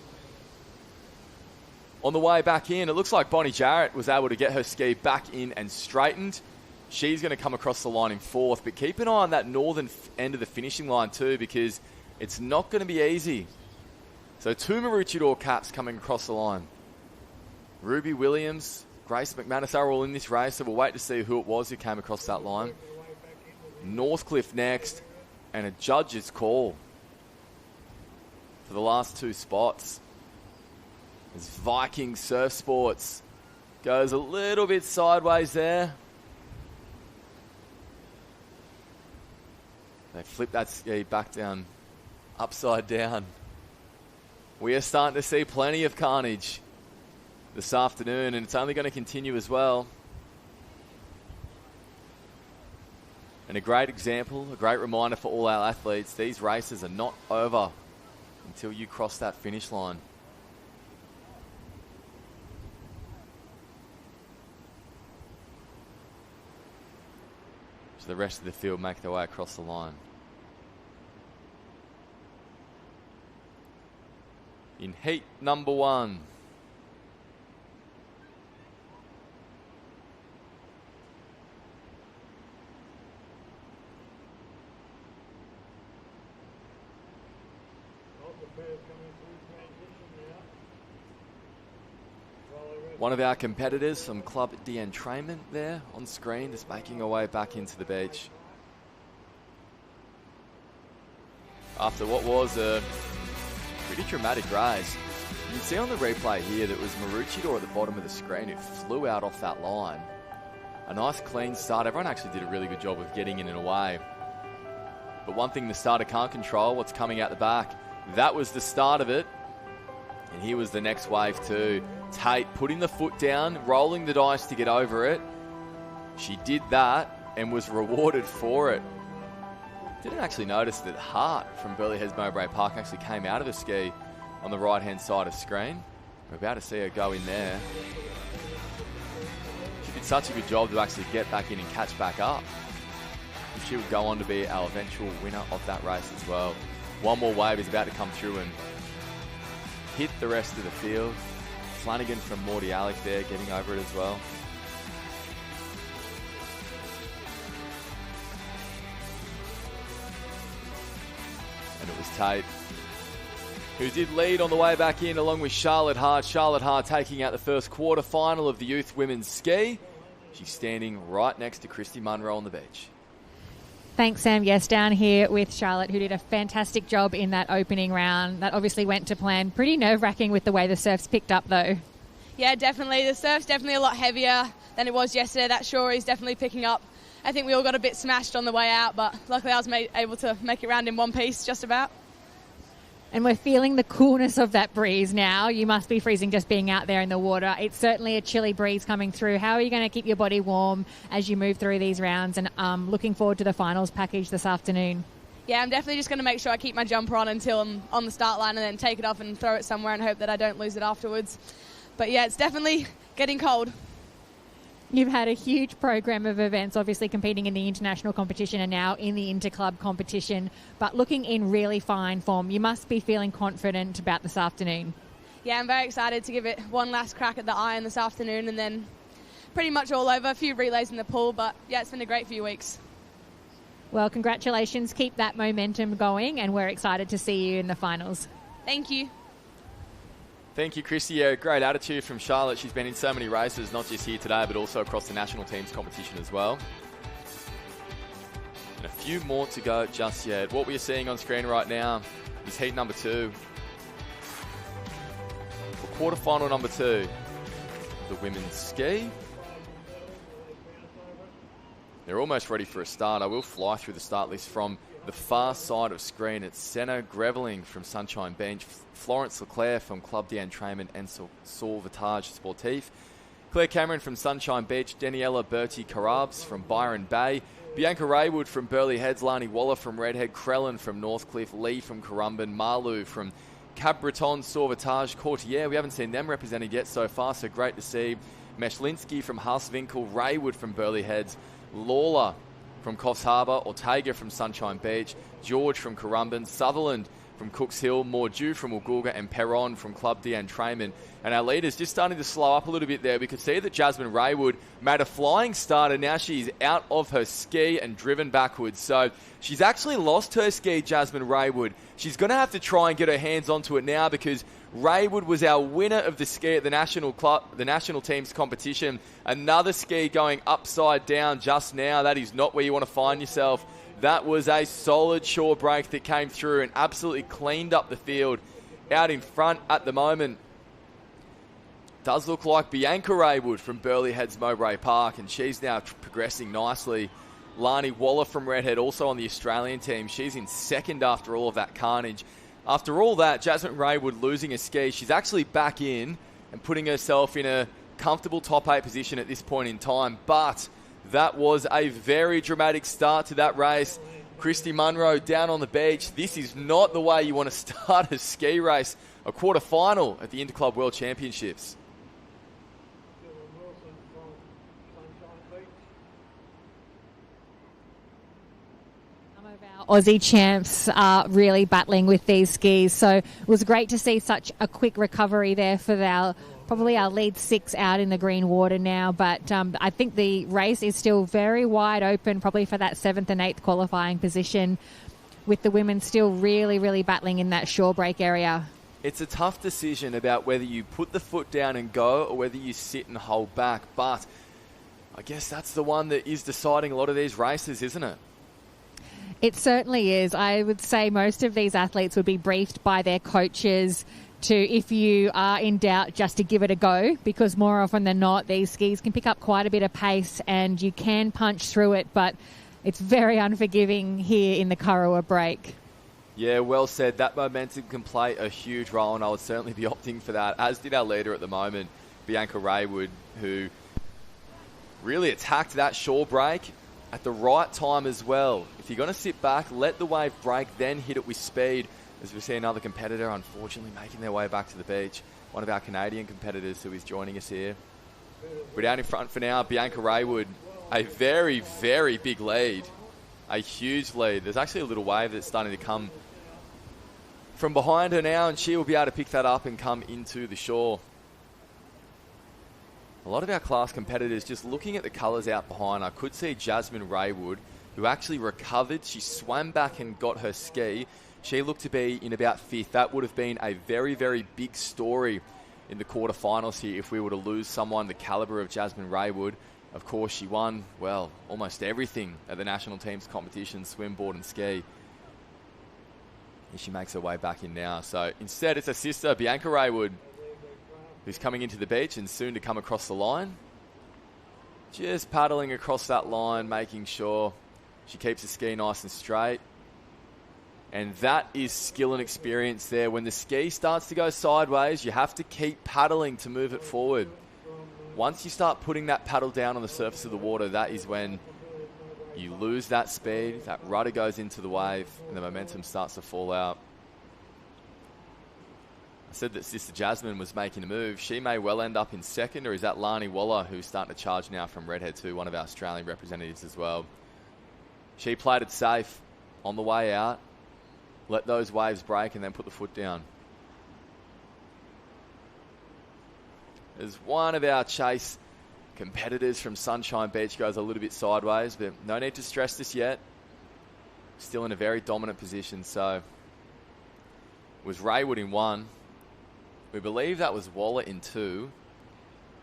on the way back in. It looks like Bonnie Jarrett was able to get her ski back in and straightened. She's going to come across the line in 4th. But keep an eye on that northern end of the finishing line too, because it's not going to be easy. So 2 Maroochydore caps coming across the line. Ruby Williams, Grace McManus are all in this race, so we'll wait to see who it was who came across that line. Northcliffe next, and a judge's call for the last 2 spots. As Viking Surf Sports goes a little bit sideways there. They flip that ski back down, upside down. We are starting to see plenty of carnage this afternoon, and it's only going to continue as well. And a great example, a great reminder for all our athletes, these races are not over until you cross that finish line. So the rest of the field make their way across the line. In heat number 1. One of our competitors from Club de Entraînement there on screen, just making her way back into the beach. After what was a pretty dramatic race. You can see on the replay here that it was Maroochydore at the bottom of the screen who flew out off that line. A nice clean start. Everyone actually did a really good job of getting in and away. But one thing the starter can't control, what's coming out the back. That was the start of it. And here was the next wave too. Tate putting the foot down, rolling the dice to get over it. She did that and was rewarded for it. Didn't actually notice that Hart from Burleigh Heads Mowbray Park actually came out of the ski on the right-hand side of screen. We're about to see her go in there. She did such a good job to actually get back in and catch back up. And she would go on to be our eventual winner of that race as well. One more wave is about to come through and hit the rest of the field. Flanagan from Morty Alec there getting over it as well. And it was Tate who did lead on the way back in along with Charlotte Hart. Charlotte Hart taking out the first quarter-final of the youth women's ski. She's standing right next to Christy Munro on the beach. Thanks, Sam. Yes, down here with Charlotte, who did a fantastic job in that opening round. That obviously went to plan. Pretty nerve-wracking with the way the surf's picked up, though. Yeah, definitely. The surf's definitely a lot heavier than it was yesterday. That shore is definitely picking up. I think we all got a bit smashed on the way out, but luckily I was able to make it round in one piece, just about. And we're feeling the coolness of that breeze now. You must be freezing just being out there in the water. It's certainly a chilly breeze coming through. How are you going to keep your body warm as you move through these rounds? And looking forward to the finals package this afternoon. Yeah, I'm definitely just going to make sure I keep my jumper on until I'm on the start line and then take it off and throw it somewhere and hope that I don't lose it afterwards. But yeah, it's definitely getting cold. You've had a huge program of events, obviously competing in the international competition and now in the interclub competition, but looking in really fine form. You must be feeling confident about this afternoon. Yeah, I'm very excited to give it one last crack at the iron this afternoon and then pretty much all over. A few relays in the pool, but yeah, it's been a great few weeks. Well, congratulations. Keep that momentum going, and we're excited to see you in the finals. Thank you. Thank you, Christy. Yeah, great attitude from Charlotte. She's been in so many races, not just here today, but also across the national teams competition as well. And a few more to go just yet. What we're seeing on screen right now is heat number 2. For quarterfinal number 2, the women's ski. They're almost ready for a start. I will fly through the start list from the far side of screen. It's Senna Greveling from Sunshine Beach, Florence Leclerc from Club d'Entraînement and Sauvetage Sportif, Claire Cameron from Sunshine Beach, Daniela Bertie-Carabs from Byron Bay, Bianca Raywood from Burleigh Heads, Lani Waller from Redhead, Krellin from Northcliffe, Lee from Currumbin, Marlu from Cab Breton, Sauvetage, Courtier. We haven't seen them represented yet so far, so great to see. Meshlinsky from Haaswinkel, Raywood from Burleigh Heads, Lawler from Coffs Harbour, Ortega from Sunshine Beach, George from Currumbin, Sutherland from Cooks Hill, Mordew from Woolgoolga, and Perron from Club d'Entraînement. And our leaders just starting to slow up a little bit there. We could see that Jasmine Raywood made a flying start, and now she's out of her ski and driven backwards. So she's actually lost her ski, Jasmine Raywood. She's going to have to try and get her hands onto it now, because Raywood was our winner of the ski at the national teams competition. Another ski going upside down just now. That is not where you want to find yourself. That was a solid shore break that came through and absolutely cleaned up the field. Out in front at the moment does look like Bianca Raywood from Burleigh Heads Mowbray Park, and she's now progressing nicely. Lani Waller from Redhead, also on the Australian team. She's in second after all of that carnage. After all that, Jasmine Raywood losing a ski, she's actually back in and putting herself in a comfortable top 8 position at this point in time. But that was a very dramatic start to that race. Christy Munro down on the beach. This is not the way you want to start a ski race, a quarter-final at the Interclub World Championships. Aussie champs are really battling with these skis, so it was great to see such a quick recovery there for probably our lead 6 out in the green water now. But I think the race is still very wide open, probably for that 7th and 8th qualifying position, with the women still really, really battling in that shore break area. It's a tough decision about whether you put the foot down and go or whether you sit and hold back, but I guess that's the one that is deciding a lot of these races, isn't it? It certainly is. I would say most of these athletes would be briefed by their coaches to, if you are in doubt, just to give it a go, because more often than not, these skis can pick up quite a bit of pace and you can punch through it, but it's very unforgiving here in the Kurrawa break. Yeah, well said. That momentum can play a huge role, and I would certainly be opting for that, as did our leader at the moment, Bianca Raywood, who really attacked that shore break at the right time as well. If you're going to sit back, let the wave break, then hit it with speed, as we see another competitor unfortunately making their way back to the beach. One of our Canadian competitors who is joining us here. We're down in front for now. Bianca Raywood, a very, very big lead. A huge lead. There's actually a little wave that's starting to come from behind her now, and she will be able to pick that up and come into the shore. A lot of our class competitors, just looking at the colours out behind, I could see Jasmine Raywood, who actually recovered. She swam back and got her ski. She looked to be in about 5th. That would have been a very, very big story in the quarterfinals here if we were to lose someone the caliber of Jasmine Raywood. Of course, she won, well, almost everything at the national team's competition, swim, board and ski. And she makes her way back in now. So instead, it's her sister, Bianca Raywood, who's coming into the beach and soon to come across the line. Just paddling across that line, making sure she keeps the ski nice and straight. And that is skill and experience there. When the ski starts to go sideways, you have to keep paddling to move it forward. Once you start putting that paddle down on the surface of the water, that is when you lose that speed, that rudder goes into the wave, and the momentum starts to fall out. I said that Sister Jasmine was making a move. She may well end up in 2nd, or is that Lani Waller, who's starting to charge now from Redhead too, one of our Australian representatives as well. She played it safe on the way out, let those waves break, and then put the foot down. As one of our chase competitors from Sunshine Beach goes a little bit sideways, but no need to stress this yet. Still in a very dominant position. So it was Raywood in 1. We believe that was Waller in 2.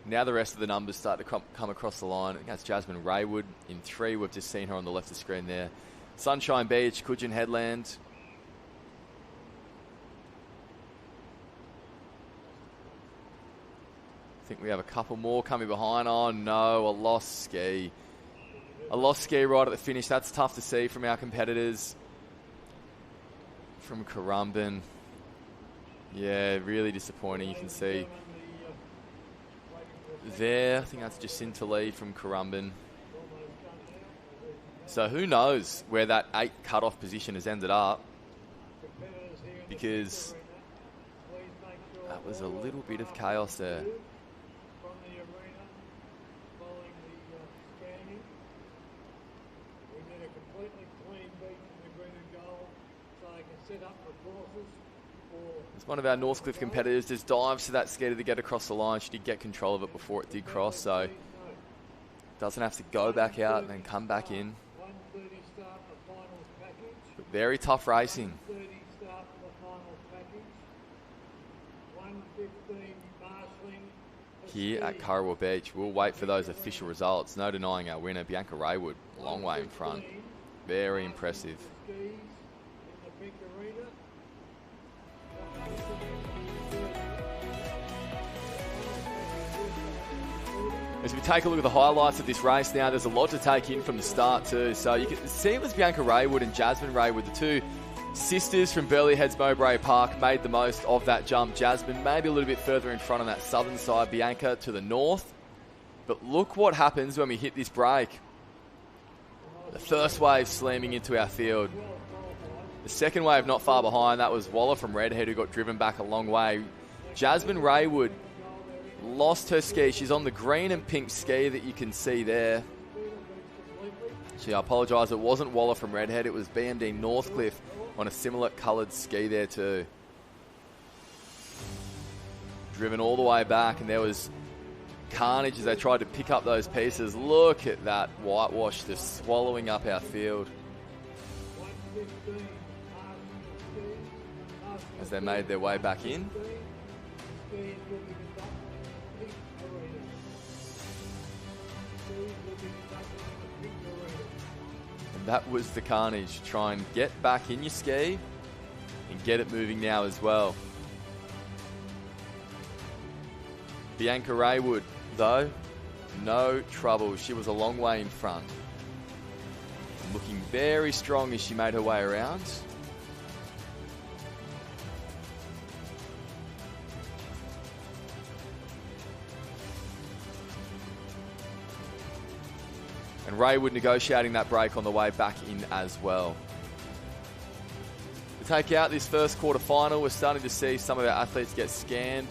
Now the rest of the numbers start to come across the line. That's Jasmine Raywood in 3. We've just seen her on the left of the screen there. Sunshine Beach, Coogin Headland. I think we have a couple more coming behind. Oh no, a lost ski. A lost ski right at the finish. That's tough to see from our competitors. From Currumbin. Yeah, really disappointing. You can see there. I think that's Jacinta Lee from Currumbin. So who knows where that 8 cutoff position has ended up, because that was a little bit of chaos there. As one of our Northcliffe competitors just dives to that skater to get across the line. She did get control of it before it did cross, so doesn't have to go back out and then come back in. But very tough racing here at Currawong Beach. We'll wait for those official results. No denying our winner, Bianca Raywood, a long way in front. Very impressive. As we take a look at the highlights of this race now, there's a lot to take in from the start too. So you can see it was Bianca Raywood and Jasmine Raywood, the two sisters from Burleigh Heads Mowbray Park, made the most of that jump. Jasmine maybe a little bit further in front on that southern side, Bianca to the north. But look what happens when we hit this break. The first wave slamming into our field. The second wave not far behind, that was Waller from Redhead, who got driven back a long way. Jasmine Raywood lost her ski. She's on the green and pink ski that you can see there. Actually, I apologise, it wasn't Waller from Redhead, it was BMD Northcliffe on a similar coloured ski there too. Driven all the way back, and there was carnage as they tried to pick up those pieces. Look at that whitewash just swallowing up our field as they made their way back in. And that was the carnage. Try and get back in your ski and get it moving now as well. Bianca Raywood, though, no trouble. She was a long way in front. Looking very strong as she made her way around. And Raywood negotiating that break on the way back in as well. To take out this first quarter final, we're starting to see some of our athletes get scanned.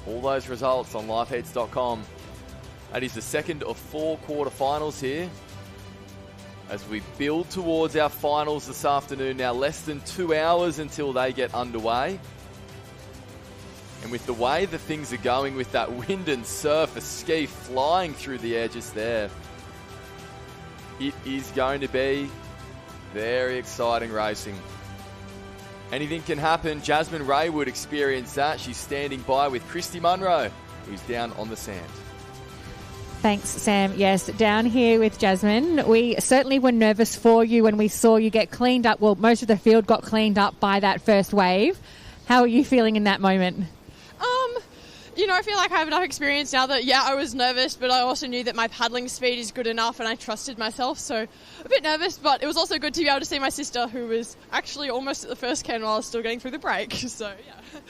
All those results on lifeheads.com. That is the second of 4 quarterfinals here as we build towards our finals this afternoon. Now less than 2 hours until they get underway. And with the way that things are going with that wind and surf, a ski flying through the air just there, it is going to be Very exciting racing. Anything can happen. Jasmine Ray would experience that. She's standing by with Christy Munro, who's down on the sand. Thanks, Sam. Yes, down here with Jasmine. We certainly were nervous for you when we saw you get cleaned up. Well, most of the field got cleaned up by that first wave. How are you feeling in that moment? I feel like I have enough experience now that, I was nervous, but I also knew that my paddling speed is good enough and I trusted myself. So a bit nervous, but it was also good to be able to see my sister, who was actually almost at the first can while I was still getting through the break. So, yeah.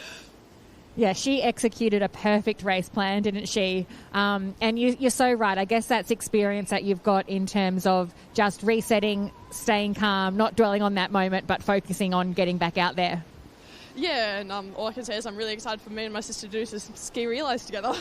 Yeah, she executed a perfect race plan, didn't she? And you're so right. I guess that's experience that you've got in terms of just resetting, staying calm, not dwelling on that moment, but focusing on getting back out there. Yeah, and all I can say is I'm really excited for me and my sister to do some ski relays together.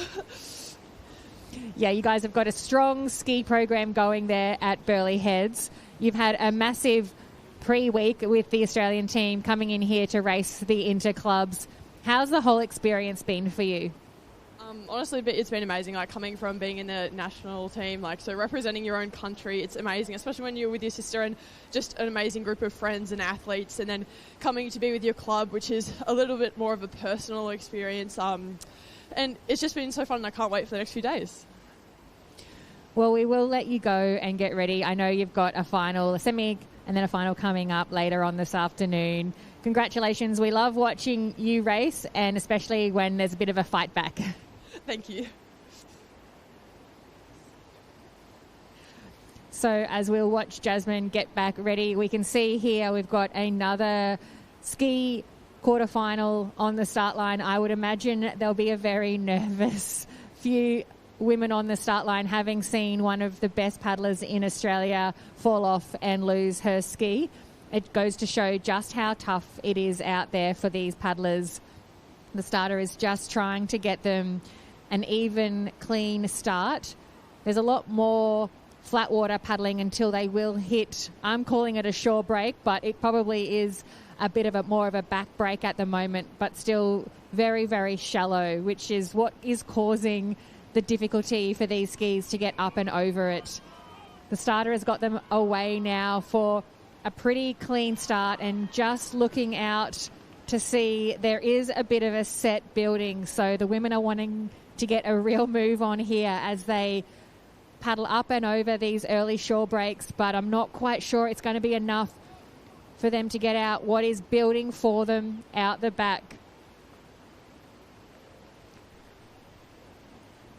Yeah, you guys have got a strong ski program going there at Burleigh Heads. You've had a massive pre-week with the Australian team coming in here to race the Interclubs. How's the whole experience been for you? Honestly, it's been amazing, coming from being in the national team, so representing your own country, it's amazing, especially when you're with your sister and just an amazing group of friends and athletes, and then coming to be with your club, which is a little bit more of a personal experience, and it's just been so fun, and I can't wait for the next few days. Well, we will let you go and get ready. I know you've got a final, a semi, and then a final coming up later on this afternoon. Congratulations. We love watching you race, and especially when there's a bit of a fight back. Thank you. So as we'll watch Jasmine get back ready, we can see here we've got another ski quarterfinal on the start line. I would imagine there'll be a very nervous few women on the start line, having seen one of the best paddlers in Australia fall off and lose her ski. It goes to show just how tough it is out there for these paddlers. The starter is just trying to get them an even, clean start. There's a lot more flat water paddling until they will hit, I'm calling it a shore break, but it probably is a bit of more of a back break at the moment, but still very, very shallow, which is what is causing the difficulty for these skis to get up and over it. The starter has got them away now for a pretty clean start, and just looking out to see there is a bit of a set building, so the women are wanting to get a real move on here as they paddle up and over these early shore breaks, but I'm not quite sure it's going to be enough for them to get out what is building for them out the back.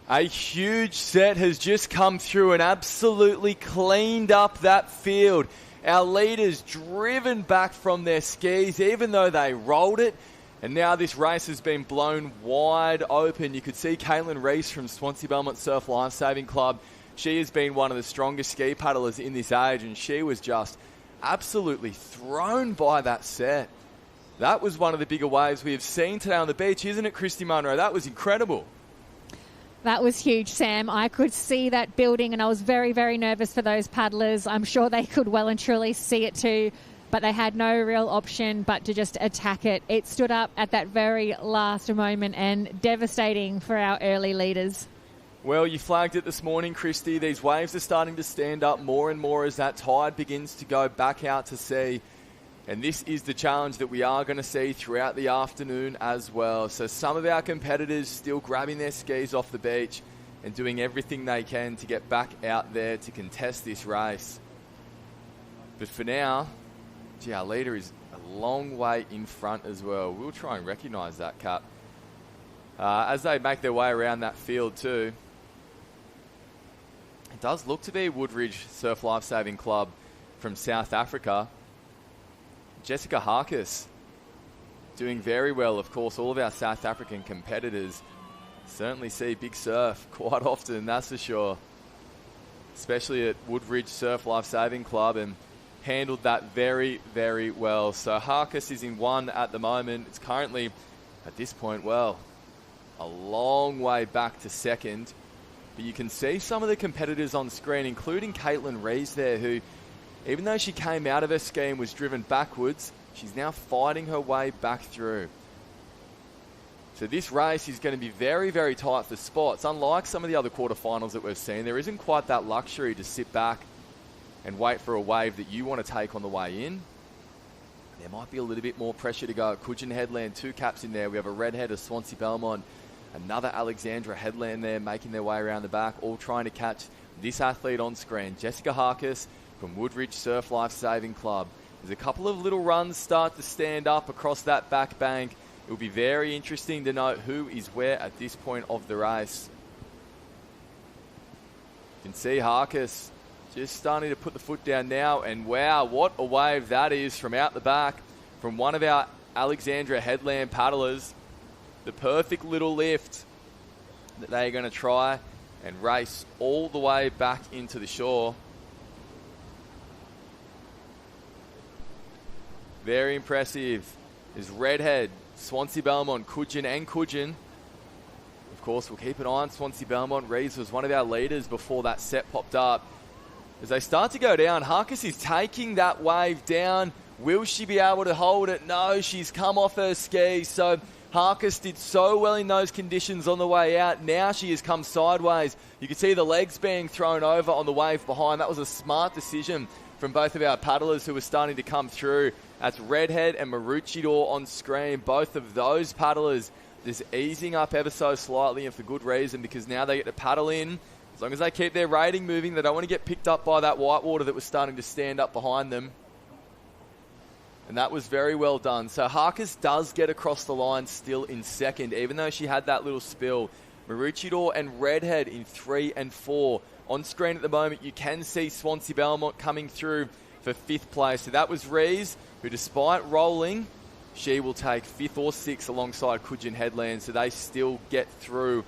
A huge set has just come through and absolutely cleaned up that field. Our leaders driven back from their skis, even though they rolled it. And now this race has been blown wide open. You could see Caitlin Reese from Swansea Belmont Surf Lifesaving Club. She has been one of the strongest ski paddlers in this age, and she was just absolutely thrown by that set. That was one of the bigger waves we have seen today on the beach, isn't it, Christy Munro? That was incredible. That was huge, Sam. I could see that building, and I was very, very nervous for those paddlers. I'm sure they could well and truly see it too, but they had no real option but to just attack it. It stood up at that very last moment, and devastating for our early leaders. Well, you flagged it this morning, Christy. These waves are starting to stand up more and more as that tide begins to go back out to sea. And this is the challenge that we are going to see throughout the afternoon as well. So some of our competitors still grabbing their skis off the beach and doing everything they can to get back out there to contest this race. But for now, our leader is a long way in front as well. We'll try and recognise that, Cap. As they make their way around that field too, it does look to be Woodridge Surf Lifesaving Club from South Africa. Jessica Harkis doing very well. Of course, all of our South African competitors certainly see big surf quite often, that's for sure. Especially at Woodridge Surf Lifesaving Club, and handled that very, very well. So Harkis is in one at the moment. It's currently, at this point, well, a long way back to second. But you can see some of the competitors on screen, including Caitlin Rees there, who, even though she came out of her ski and was driven backwards, she's now fighting her way back through. So this race is going to be very, very tight for spots. Unlike some of the other quarterfinals that we've seen, there isn't quite that luxury to sit back and wait for a wave that you want to take on the way in. There might be a little bit more pressure to go at Coogin Headland. 2 caps in there. We have a redhead of Swansea Belmont. Another Alexandra Headland there making their way around the back, all trying to catch this athlete on screen. Jessica Harkis from Woodridge Surf Lifesaving Club. There's a couple of little runs start to stand up across that back bank. It will be very interesting to note who is where at this point of the race. You can see Harkis just starting to put the foot down now, and wow, what a wave that is from out the back from one of our Alexandra Headland paddlers. The perfect little lift that they're going to try and race all the way back into the shore. Very impressive is Redhead, Swansea Belmont, Coogin and Coogin. Of course, we'll keep an eye on Swansea Belmont. Reeves was one of our leaders before that set popped up. As they start to go down, Harkis is taking that wave down. Will she be able to hold it? No, she's come off her skis. So Harkis did so well in those conditions on the way out. Now she has come sideways. You can see the legs being thrown over on the wave behind. That was a smart decision from both of our paddlers who were starting to come through. That's Redhead and Maroochydore on screen. Both of those paddlers just easing up ever so slightly, and for good reason, because now they get to paddle in. As long as they keep their rating moving, they don't want to get picked up by that whitewater that was starting to stand up behind them. And that was very well done. So Harkis does get across the line still in second, even though she had that little spill. Maroochydore and Redhead in 3 and 4. On screen at the moment, you can see Swansea Belmont coming through for 5th place. So that was Rees, who despite rolling, she will take 5th or 6th alongside Coogin Headland. So they still get through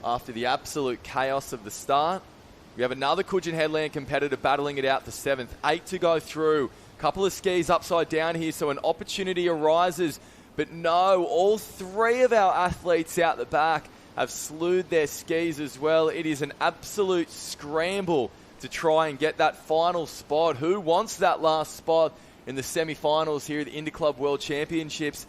after the absolute chaos of the start. We have another Coogin Headland competitor battling it out for 7th. 8 to go through. Couple of skis upside down here, so an opportunity arises. But no, all 3 of our athletes out the back have slewed their skis as well. It is an absolute scramble to try and get that final spot. Who wants that last spot in the semi-finals here at the Interclub World Championships?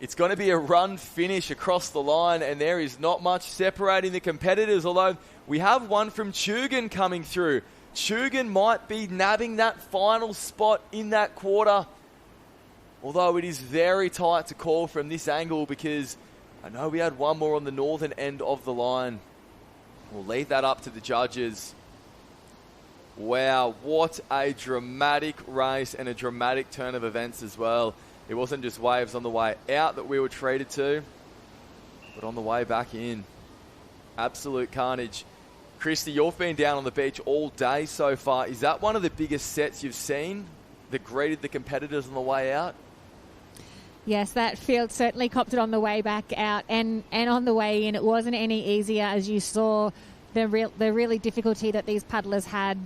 It's going to be a run finish across the line, and there is not much separating the competitors, although we have one from Tugan coming through. Tugan might be nabbing that final spot in that quarter, although it is very tight to call from this angle because I know we had one more on the northern end of the line. We'll leave that up to the judges. Wow, what a dramatic race and a dramatic turn of events as well. It wasn't just waves on the way out that we were treated to, but on the way back in. Absolute carnage. Christy, you've been down on the beach all day so far. Is that one of the biggest sets you've seen that greeted the competitors on the way out? Yes, that field certainly copped it on the way back out and on the way in. It wasn't any easier, as you saw the really difficulty that these paddlers had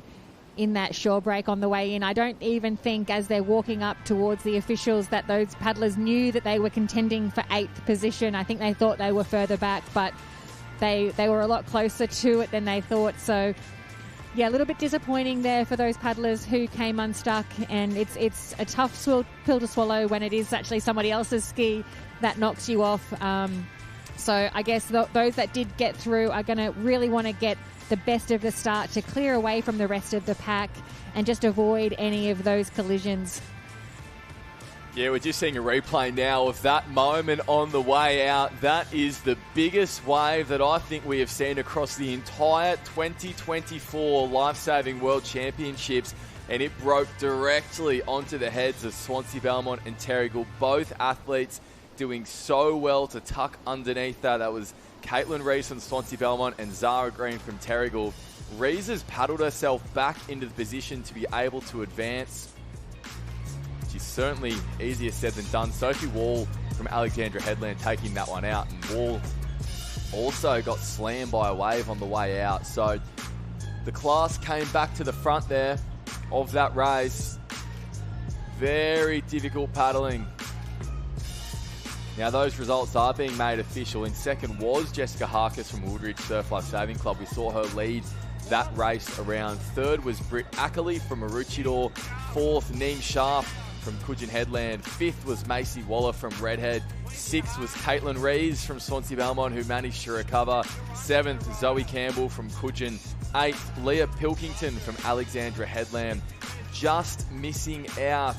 in that shore break on the way in. I don't even think as they're walking up towards the officials that those paddlers knew that they were contending for 8th position. I think they thought they were further back, but they were a lot closer to it than they thought. So, yeah, a little bit disappointing there for those paddlers who came unstuck, and it's a tough pill to swallow when it is actually somebody else's ski that knocks you off. So I guess those that did get through are going to really want to get the best of the start to clear away from the rest of the pack and just avoid any of those collisions. Yeah, we're just seeing a replay now of that moment on the way out. That is the biggest wave that I think we have seen across the entire 2024 Lifesaving World Championships, and it broke directly onto the heads of Swansea Belmont and Terrigal. Both athletes doing so well to tuck underneath that. That was Caitlin Rees from Swansea Belmont and Zara Green from Terrigal. Rees has paddled herself back into the position to be able to advance. She's certainly easier said than done. Sophie Wall from Alexandra Headland taking that one out. And Wall also got slammed by a wave on the way out. So the class came back to the front there of that race. Very difficult paddling. Now those results are being made official. In second was Jessica Harkis from Woodridge Surf Lifesaving Club. We saw her lead that race around. Third was Britt Ackerley from Maroochydore. Fourth, Neem Sharp from Coogin Headland. Fifth was Macy Waller from Redhead. Sixth was Caitlin Rees from Swansea Belmont, who managed to recover. Seventh, Zoe Campbell from Coogin. 8th, Leah Pilkington from Alexandra Headland, just missing out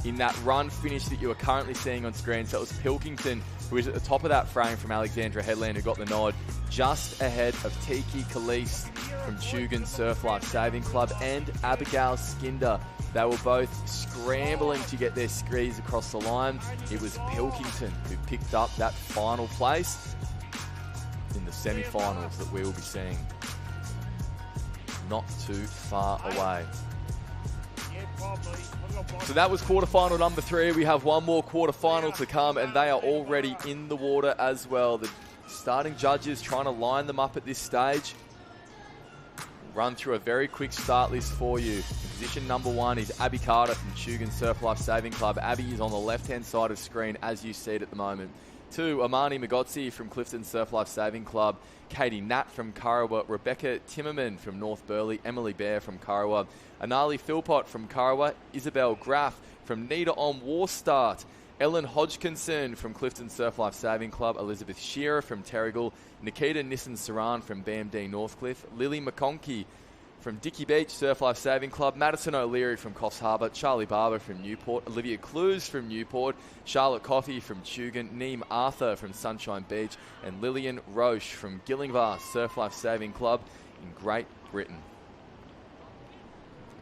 in that run finish that you are currently seeing on screen. So it was Pilkington who is at the top of that frame from Alexandra Headland who got the nod, just ahead of Tiki Khalees from Tugun Surf Life Saving Club and Abigail Skinder. They were both scrambling to get their skis across the line. It was Pilkington who picked up that final place in the semi-finals that we will be seeing not too far away. So that was quarterfinal number 3. We have one more quarterfinal to come, and they are already in the water as well. The starting judges trying to line them up at this stage. Run through a very quick start list for you. Position number 1 is Abby Carter from Tugun Surf Life Saving Club. Abby is on the left-hand side of screen as you see it at the moment. 2, Amani Magotsi from Clifton Surf Life Saving Club. Katie Nat from Karawa. Rebecca Timmerman from North Burleigh. Emily Bear from Karawa. Anali Philpott from Karawa. Isabel Graff from Nita on War Start. Ellen Hodgkinson from Clifton Surf Life Saving Club. Elizabeth Shearer from Terrigal. Nikita Nissan-Saran from BMD Northcliffe. Lily McConkey from Dickey Beach Surf Life Saving Club. Madison O'Leary from Coffs Harbour. Charlie Barber from Newport. Olivia Clues from Newport. Charlotte Coffey from Tugun. Neem Arthur from Sunshine Beach. And Lillian Roche from Gillingvar Surf Life Saving Club in Great Britain.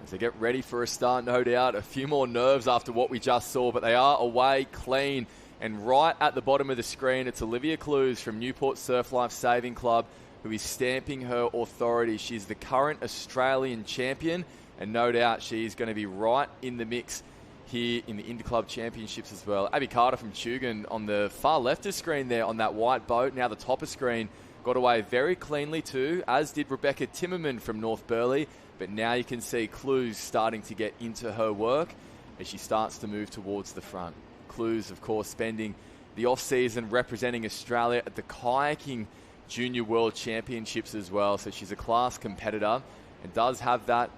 As they get ready for a start, no doubt. A few more nerves after what we just saw, but they are away clean. And right at the bottom of the screen, it's Olivia Clues from Newport Surf Life Saving Club who is stamping her authority. She's the current Australian champion, and no doubt she's going to be right in the mix here in the Interclub Championships as well. Abby Carter from Tugun on the far left of screen there on that white boat. Now the top of screen got away very cleanly too, as did Rebecca Timmerman from North Burleigh. But now you can see Clues starting to get into her work as she starts to move towards the front. Clues, of course, spending the off-season representing Australia at the Kayaking Junior World Championships as well. So she's a class competitor and does have that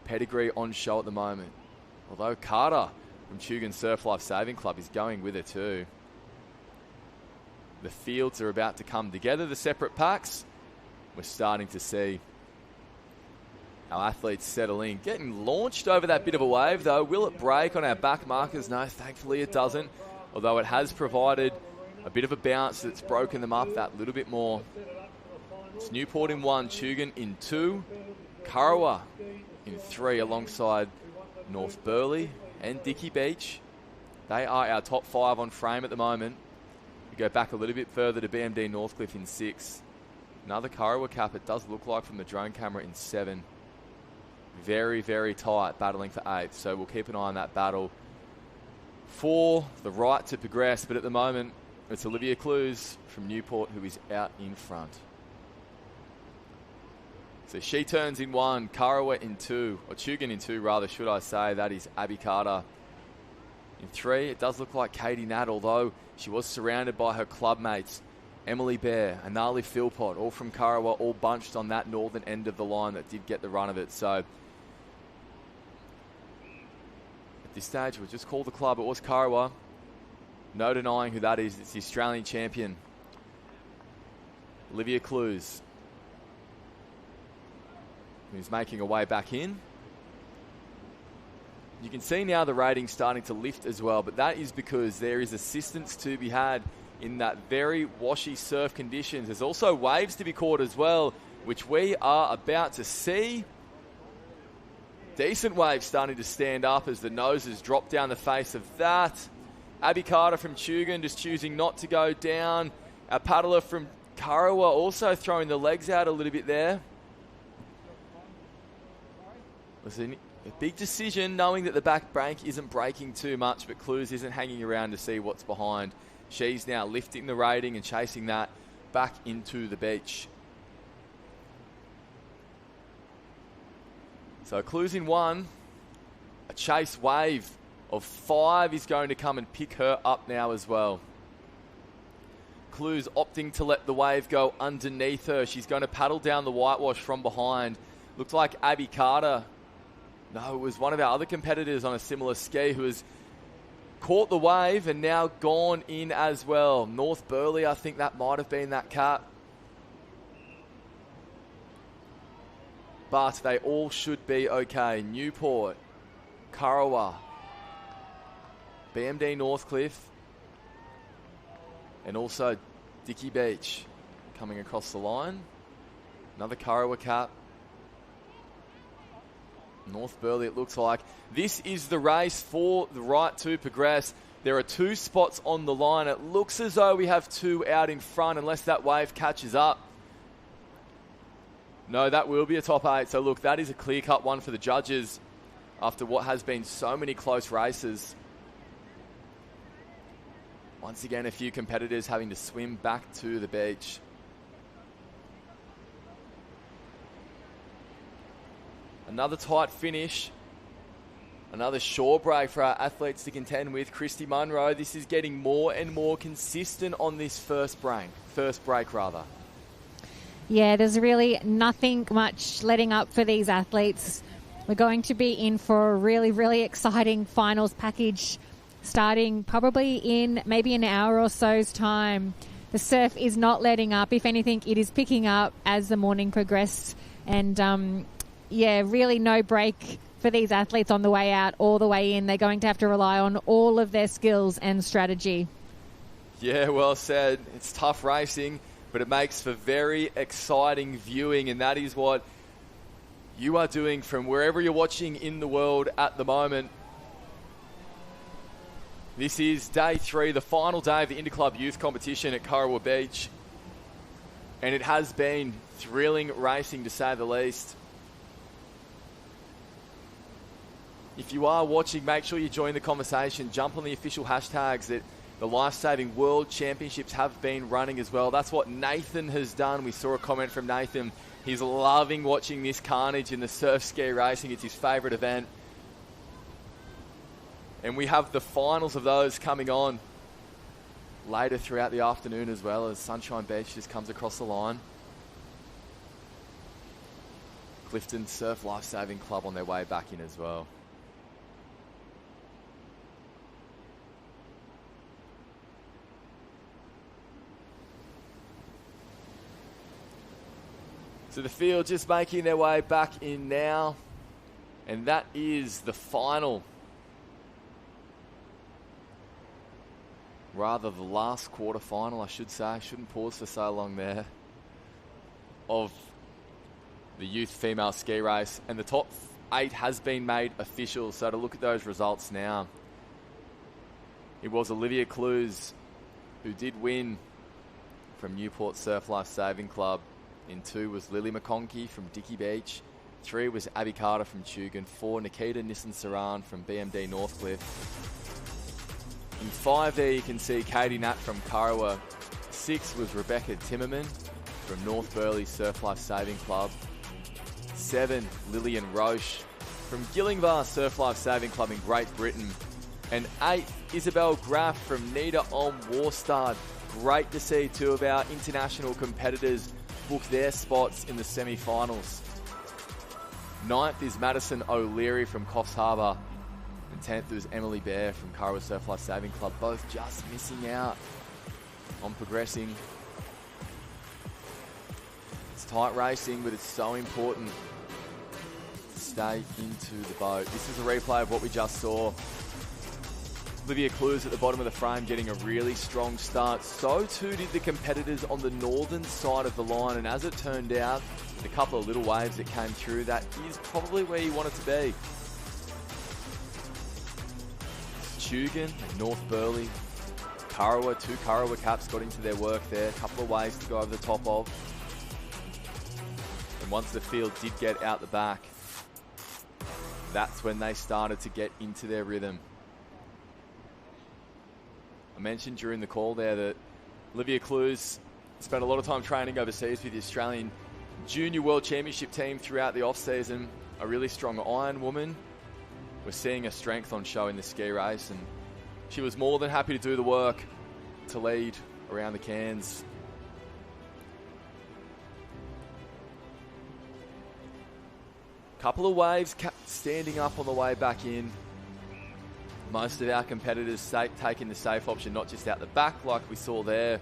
pedigree on show at the moment. Although Carter from Tugun Surf Life Saving Club is going with her too. The fields are about to come together, the separate packs. We're starting to see our athletes settle in. Getting launched over that bit of a wave though. Will it break on our back markers? No, thankfully it doesn't. Although it has provided a bit of a bounce that's broken them up that little bit more. It's Newport in 1, Tugun in 2, Karawa in 3 alongside North Burleigh and Dickey Beach. They are our top 5 on frame at the moment. We go back a little bit further to BMD Northcliffe in 6. Another Karawa cap, it does look like from the drone camera, in 7. Very, very tight, battling for 8th. So we'll keep an eye on that battle for the right to progress. But at the moment, it's Olivia Clues from Newport who is out in front. So she turns in 1, Karawa in 2, or Tugun in 2 rather, should I say. That is Abby Carter. In 3, it does look like Katie Nat, although she was surrounded by her club mates. Emily Bear, Anali Philpott, all from Karawa, all bunched on that northern end of the line that did get the run of it. So at this stage, we'll just call the club. It was Karawa. No denying who that is. It's the Australian champion, Olivia Clues, who's making her way back in. You can see now the rating starting to lift as well, but that is because there is assistance to be had in that very washy surf conditions. There's also waves to be caught as well, which we are about to see. Decent waves starting to stand up as the noses drop down the face of that. Abby Carter from Tugun just choosing not to go down. Our paddler from Karawa also throwing the legs out a little bit there. Listen, a big decision knowing that the back bank isn't breaking too much, but Clues isn't hanging around to see what's behind. She's now lifting the rating and chasing that back into the beach. So Clues in 1. A chase wave of 5 is going to come and pick her up now as well. Clues opting to let the wave go underneath her. She's going to paddle down the whitewash from behind. Looked like Abby Carter. No, it was one of our other competitors on a similar ski who has caught the wave and now gone in as well. North Burleigh, I think that might have been that cap. but they all should be okay. Newport, Kurrawa, BMD Northcliffe, and also Dickey Beach coming across the line. Another Kurrawa cap. North Burleigh, it looks like. This is the race for the right to progress. There are 2 spots on the line. It looks as though we have 2 out in front unless that wave catches up. No, that will be a top 8. So look, that is a clear-cut one for the judges after what has been so many close races. Once again, a few competitors having to swim back to the beach. Another tight finish. Another shore break for our athletes to contend with. Christy Munro, this is getting more and more consistent on this first break. Yeah, there's really nothing much letting up for these athletes. We're going to be in for a really, really exciting finals package starting probably in maybe an hour or so's time. The surf is not letting up. If anything, it is picking up as the morning progressed. And, yeah, really no break for these athletes on the way out or the way in. They're going to have to rely on all of their skills and strategy. Yeah, well said. It's tough racing, but it makes for very exciting viewing, and that is what you are doing from wherever you're watching in the world at the moment. This is day 3, the final day of the Interclub Youth Competition at Kurrawa Beach, and it has been thrilling racing to say the least. If you are watching, make sure you join the conversation. Jump on the official hashtags that the Lifesaving World Championships have been running as well. That's what Nathan has done. We saw a comment from Nathan. He's loving watching this carnage in the surf ski racing. It's his favourite event. And we have the finals of those coming on later throughout the afternoon as well, as Sunshine Beach just comes across the line. Clifton Surf Lifesaving Club on their way back in as well. So the field just making their way back in now. And that is the final. Rather, the last quarter final, I should say. I shouldn't pause for so long there. Of the youth female ski race. And the top 8 has been made official. So to look at those results now. It was Olivia Clues who did win from Newport Surf Lifesaving Club. In 2 was Lily McConkey from Dickey Beach. 3 was Abby Carter from Tugun. 4, Nikita Nissan-Saran from BMD Northcliffe. In 5 there you can see Katie Nat from Kurrawa. 6 was Rebecca Timmerman from North Burleigh Surf Lifesaving Club. 7, Lillian Roche from Gillingvar Surf Lifesaving Club in Great Britain. And 8, Isabel Graff from Nita on Warstad. Great to see 2 of our international competitors book their spots in the semi-finals. 9th is Madison O'Leary from Coffs Harbour. And 10th was Emily Bear from Kurrawa Surf Lifesaving Club. Both just missing out on progressing. It's tight racing, but it's so important to stay into the boat. This is a replay of what we just saw. Olivia Clues at the bottom of the frame getting a really strong start. So too did the competitors on the northern side of the line. And as it turned out, with a couple of little waves that came through, that is probably where you want it to be. Tugun and North Burleigh. Kurrawa, 2 Kurrawa caps got into their work there. A couple of waves to go over the top of. And once the field did get out the back, that's when they started to get into their rhythm. I mentioned during the call there that Olivia Clues spent a lot of time training overseas with the Australian Junior World Championship team throughout the off-season. A really strong iron woman. We're seeing her strength on show in the ski race, and she was more than happy to do the work to lead around the Cairns. Couple of waves standing up on the way back in. Most of our competitors taking the safe option, not just out the back like we saw there,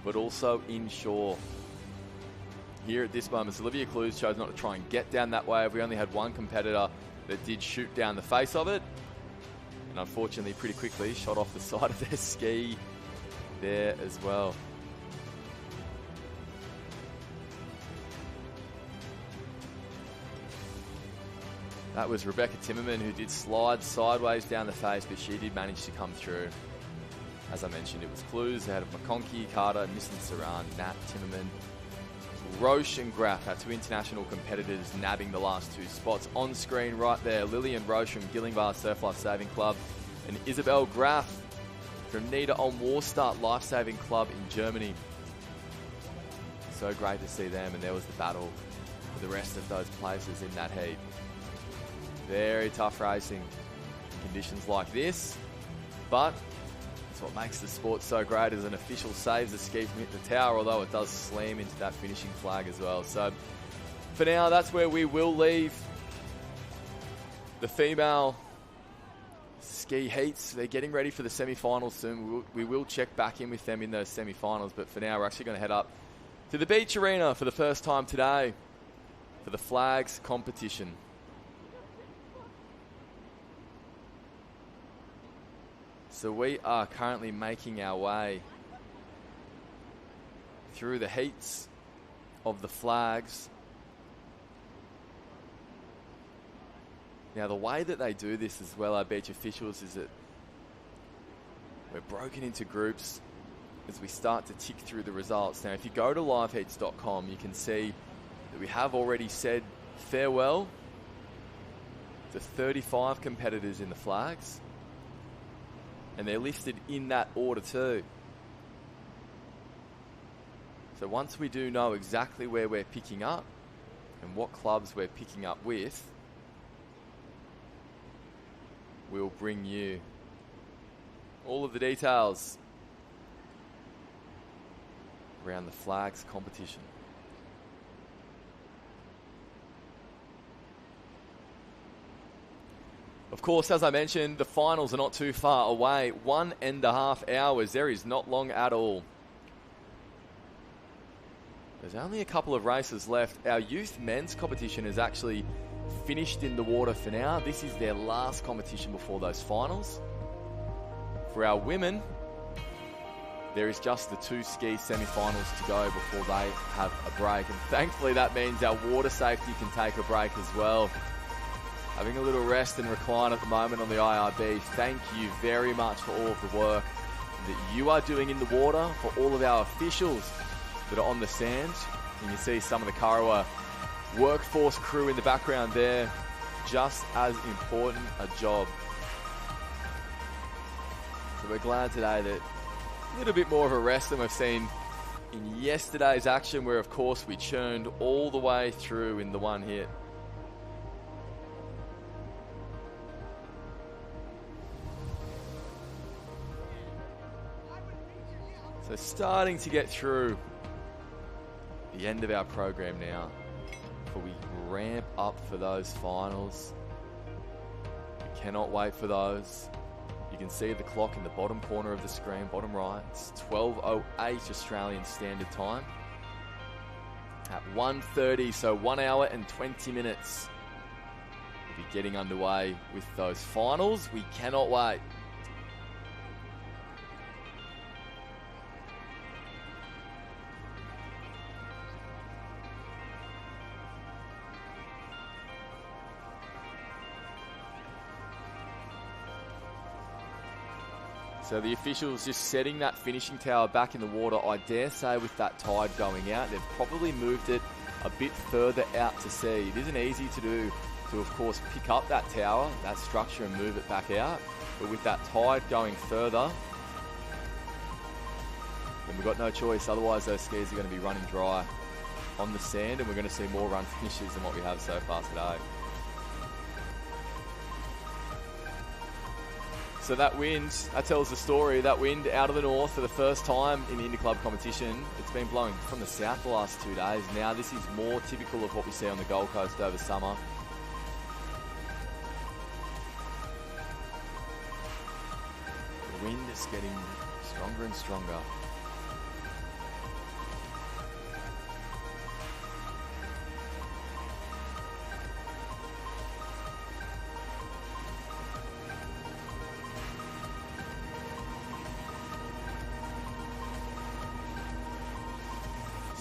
but also inshore. here at this moment. Olivia Clues chose not to try and get down that wave. We only had one competitor that did shoot down the face of it. And unfortunately, pretty quickly, shot off the side of their ski there as well. That was Rebecca Timmerman, who did slide sideways down the face, but she did manage to come through. As I mentioned, it was Clues ahead of McConkey, Carter, Nissen Saran, Nat, Timmerman, Roche and Graff, our two international competitors, nabbing the last two spots. On screen right there, Lillian Roche from Gillingbar Surf Lifesaving Club and Isabel Graff from Nieder Ulm Warstadt Lifesaving Club in Germany. So great to see them, and there was the battle for the rest of those places in that heat. Very tough racing in conditions like this, but it's what makes the sport so great as an official saves the ski from hitting the tower, although it does slam into that finishing flag as well. So for now, that's where we will leave the female ski heats. They're getting ready for the semi-finals soon. We will check back in with them in those semi-finals, but for now, we're actually going to head up to the beach arena for the first time today for the flags competition. So we are currently making our way through the heats of the flags. Now, the way that they do this as well, our beach officials, is that we're broken into groups as we start to tick through the results. Now, if you go to liveheats.com, you can see that we have already said farewell to 35 competitors in the flags. And they're listed in that order too. So once we do know exactly where we're picking up and what clubs we're picking up with, we'll bring you all of the details around the flags competition. Of course, as I mentioned, the finals are not too far away. 1.5 hours. There is not long at all. There's only a couple of races left. Our youth men's competition is actually finished in the water for now. This is their last competition before those finals. For our women, there is just the two ski semi-finals to go before they have a break. And thankfully, that means our water safety can take a break as well. Having a little rest and recline at the moment on the IRB. Thank you very much for all of the work that you are doing in the water, for all of our officials that are on the sand. And you see some of the Karawa workforce crew in the background there. Just as important a job. So we're glad today that a little bit more of a rest than we've seen in yesterday's action, where of course we churned all the way through in the one hit. So starting to get through the end of our program now before we ramp up for those finals. We cannot wait for those. You can see the clock in the bottom corner of the screen, bottom right. It's 12:08 Australian Standard Time. At 1:30, so 1 hour and 20 minutes. We'll be getting underway with those finals. We cannot wait. So the officials just setting that finishing tower back in the water. I dare say with that tide going out, they've probably moved it a bit further out to sea. It isn't easy to do, to of course pick up that tower, that structure, and move it back out. But with that tide going further, then we've got no choice. Otherwise those skis are going to be running dry on the sand, and we're going to see more run finishes than what we have so far today. So that wind, that tells the story. That wind out of the north for the first time in the Interclub competition. It's been blowing from the south the last 2 days. Now this is more typical of what we see on the Gold Coast over summer. The wind is getting stronger and stronger.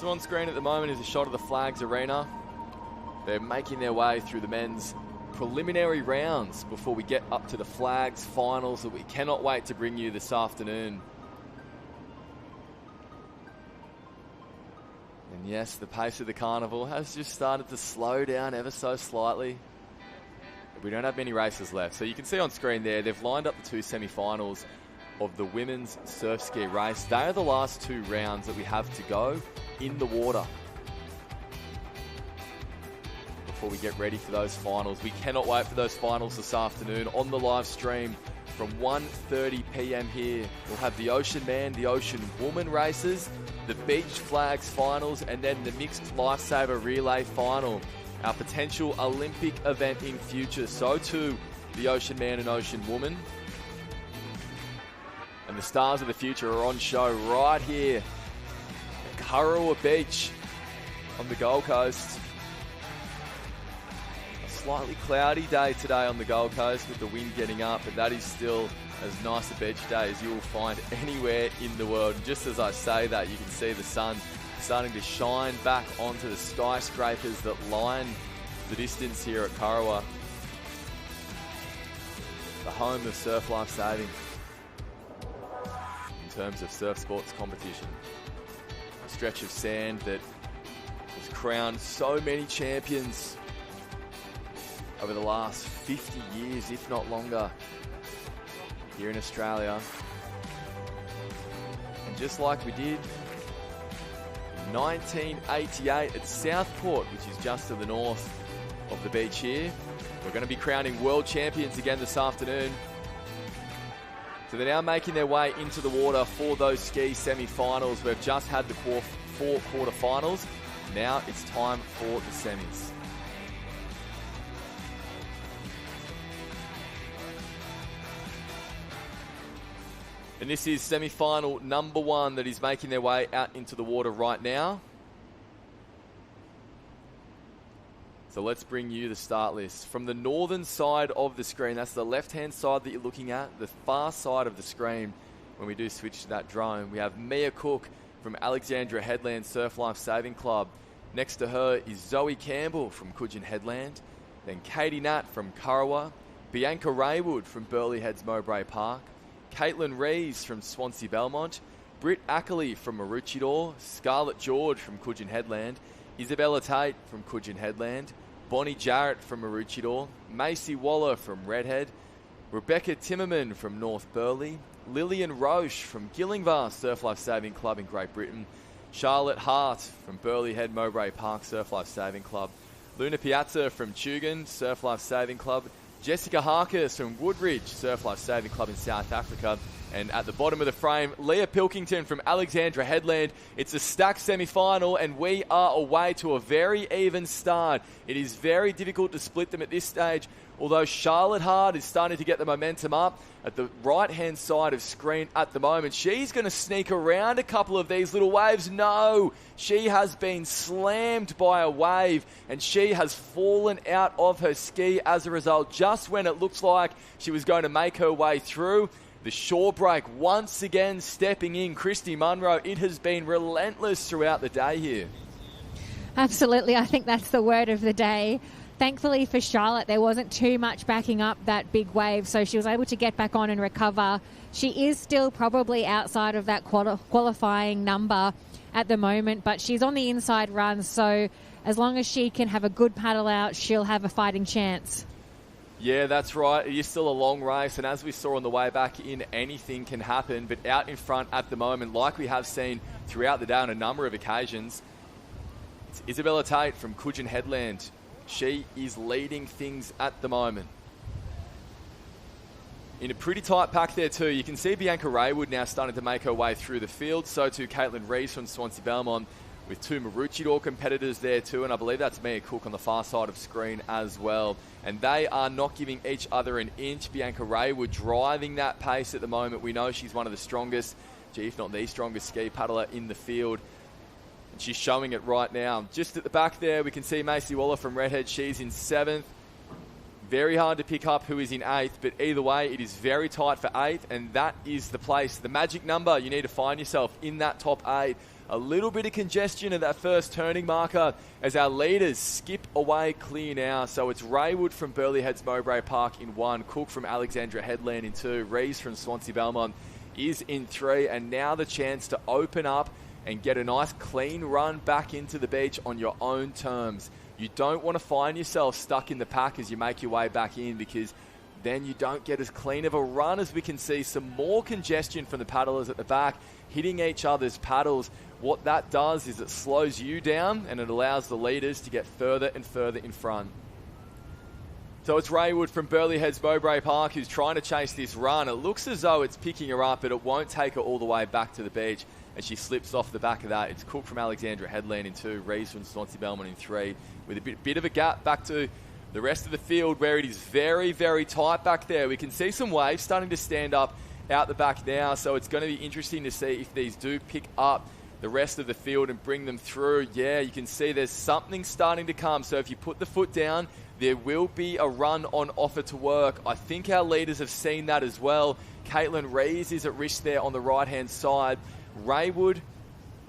So on screen at the moment is a shot of the Flags Arena. They're making their way through the men's preliminary rounds before we get up to the Flags finals that we cannot wait to bring you this afternoon. And yes, the pace of the carnival has just started to slow down ever so slightly. We don't have many races left. So you can see on screen there, they've lined up the two semi-finals of the women's surf ski race. They are the last 2 rounds that we have to go in the water before we get ready for those finals. We cannot wait for those finals this afternoon on the live stream from 1:30 p.m. here. We'll have the Ocean Man, the Ocean Woman races, the Beach Flags finals, and then the Mixed Lifesaver Relay final. Our potential Olympic event in future. So too, the Ocean Man and Ocean Woman. And the stars of the future are on show right here at Kurrawa Beach on the Gold Coast. A slightly cloudy day today on the Gold Coast with the wind getting up, but that is still as nice a beach day as you will find anywhere in the world. And just as I say that, you can see the sun starting to shine back onto the skyscrapers that line the distance here at Kurrawa, the home of surf lifesaving in terms of surf sports competition. A stretch of sand that has crowned so many champions over the last 50 years, if not longer, here in Australia. And just like we did 1988 at Southport, which is just to the north of the beach here, we're going to be crowning world champions again this afternoon. So they're now making their way into the water for those ski semi-finals. We've just had the 4 quarter-finals. Now it's time for the semis. And this is semi-final number 1 that is making their way out into the water right now. So let's bring you the start list. From the northern side of the screen, that's the left-hand side that you're looking at, the far side of the screen, when we do switch to that drone, we have Mia Cook from Alexandria Headland Surf Life Saving Club. Next to her is Zoe Campbell from Coogin Headland, then Katie Nat from Kurrawa, Bianca Raywood from Burleigh Heads Mowbray Park, Caitlin Rees from Swansea Belmont, Britt Ackley from Maroochydore, Scarlett George from Coogin Headland, Isabella Tate from Coogin Headland, Bonnie Jarrett from Maroochydore, Macy Waller from Redhead, Rebecca Timmerman from North Burleigh, Lillian Roche from Gillingvar Surf Life Saving Club in Great Britain, Charlotte Hart from Burleigh Head Mowbray Park Surf Life Saving Club, Luna Piazza from Tugun Surf Life Saving Club, Jessica Harkis from Woodridge Surf Life Saving Club in South Africa. And at the bottom of the frame, Leah Pilkington from Alexandra Headland. It's a stacked semi-final, and we are away to a very even start. It is very difficult to split them at this stage, although Charlotte Hart is starting to get the momentum up at the right-hand side of screen at the moment. She's going to sneak around a couple of these little waves. No, she has been slammed by a wave, and she has fallen out of her ski as a result, just when it looks like she was going to make her way through. The shore break once again stepping in. Christy Munro, it has been relentless throughout the day here. Absolutely. I think that's the word of the day. Thankfully for Charlotte, there wasn't too much backing up that big wave, so she was able to get back on and recover. She is still probably outside of that qualifying number at the moment, but she's on the inside run, so as long as she can have a good paddle out, she'll have a fighting chance. Yeah, that's right. It is still a long race, and as we saw on the way back in, anything can happen. But out in front at the moment, like we have seen throughout the day on a number of occasions, it's Isabella Tate from Coogin Headland. She is leading things at the moment. In a pretty tight pack there too. You can see Bianca Raywood now starting to make her way through the field. So too Caitlin Rees from Swansea Belmont, with 2 Maroochydore competitors there too, and I believe that's Mia Cook on the far side of screen as well. And they are not giving each other an inch. Bianca Raywood driving that pace at the moment. We know she's one of the strongest, if not the strongest ski paddler in the field. And she's showing it right now. Just at the back there, we can see Macy Waller from Redhead. She's in 7th. Very hard to pick up who is in 8th, but either way, it is very tight for 8th, and that is the place, the magic number. You need to find yourself in that top 8. A little bit of congestion at that first turning marker as our leaders skip away clear now. So it's Raywood from Burleigh Heads Mowbray Park in 1, Cook from Alexandra Headland in 2, Rees from Swansea Belmont is in 3, and now the chance to open up and get a nice clean run back into the beach on your own terms. You don't want to find yourself stuck in the pack as you make your way back in, because then you don't get as clean of a run as we can see. Some more congestion from the paddlers at the back, hitting each other's paddles. What that does is it slows you down and it allows the leaders to get further and further in front. So it's Raywood from Burleigh Heads Mowbray Park who's trying to chase this run. It looks as though it's picking her up, but it won't take her all the way back to the beach. And she slips off the back of that. It's Cook from Alexandra Headland in 2, Rees from Swansea Belmont in 3, with a bit of a gap back to the rest of the field where it is very, very tight back there. We can see some waves starting to stand up out the back now, so it's going to be interesting to see if these do pick up the rest of the field and bring them through. Yeah, you can see there's something starting to come. So if you put the foot down, there will be a run on offer to work. I think our leaders have seen that as well. Caitlin Rees is at risk there on the right-hand side. Raywood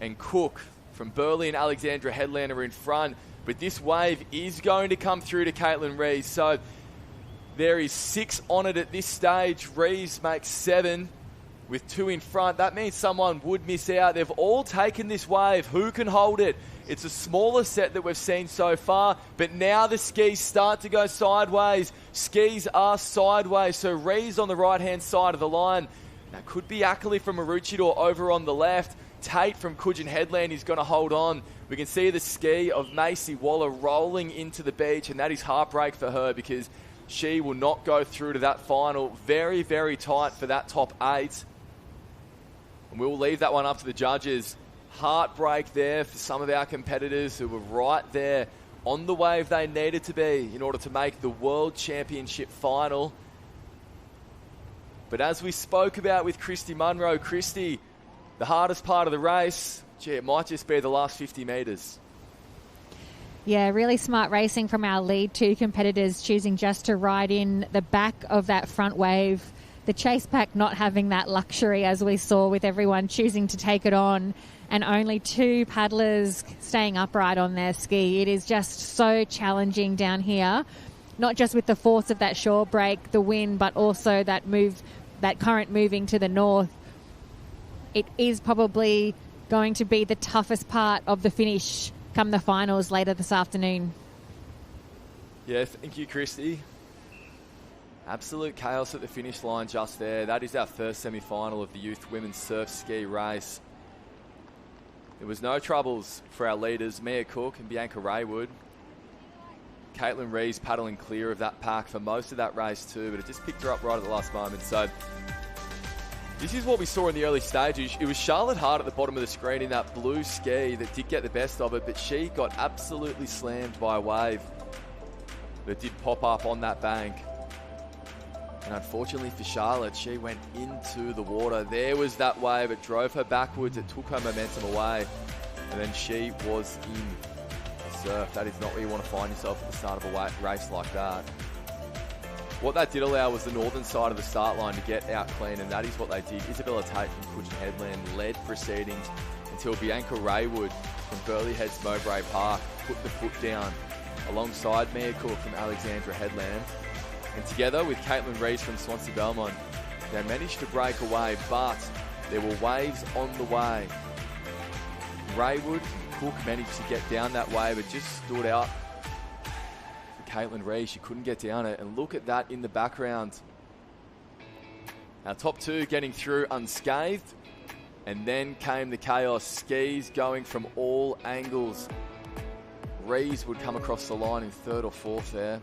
and Cook from Burleigh and Alexandra Headland are in front, but this wave is going to come through to Caitlin Rees. So there is 6 on it at this stage. Rees makes 7 with 2 in front. That means someone would miss out. They've all taken this wave. Who can hold it? It's a smaller set that we've seen so far, but now the skis start to go sideways. Skis are sideways, so Rees on the right-hand side of the line. That could be Ackley from Maroochydore over on the left. Tate from Coogin Headland is going to hold on. We can see the ski of Macy Waller rolling into the beach, and that is heartbreak for her because she will not go through to that final. Very, very tight for that top 8. And we'll leave that one up to the judges. Heartbreak there for some of our competitors who were right there on the wave they needed to be in order to make the World Championship final. But as we spoke about with Christy Munro, Christy, the hardest part of the race, it might just be the last 50 metres. Yeah, really smart racing from our lead 2 competitors, choosing just to ride in the back of that front wave. The chase pack not having that luxury, as we saw, with everyone choosing to take it on, and only 2 paddlers staying upright on their ski. It is just so challenging down here, not just with the force of that shore break, the wind, but also that current moving to the north. It is probably going to be the toughest part of the finish come the finals later this afternoon. Yeah, thank you, Christy. Absolute chaos at the finish line just there. That is our first semi-final of the Youth Women's Surf Ski race. There was no troubles for our leaders, Mia Cook and Bianca Raywood. Caitlin Rees paddling clear of that pack for most of that race too, but it just picked her up right at the last moment. So this is what we saw in the early stages. It was Charlotte Hart at the bottom of the screen in that blue ski that did get the best of it, but she got absolutely slammed by a wave that did pop up on that bank. And unfortunately for Charlotte, she went into the water. There was that wave. It drove her backwards. It took her momentum away. And then she was in the surf. That is not where you want to find yourself at the start of a race like that. What that did allow was the northern side of the start line to get out clean, and that is what they did. Isabella Tate from Coogin Headland led proceedings until Bianca Raywood from Burleigh Heads Mowbray Park put the foot down alongside Mia Cook from Alexandra Headland. And together with Caitlin Rees from Swansea Belmont, they managed to break away, but there were waves on the way. Raywood and Cook managed to get down that wave. It just stood out for Caitlin Rees. She couldn't get down it. And look at that in the background. Our top 2 getting through unscathed. And then came the chaos. Skis going from all angles. Rees would come across the line in 3rd or 4th there.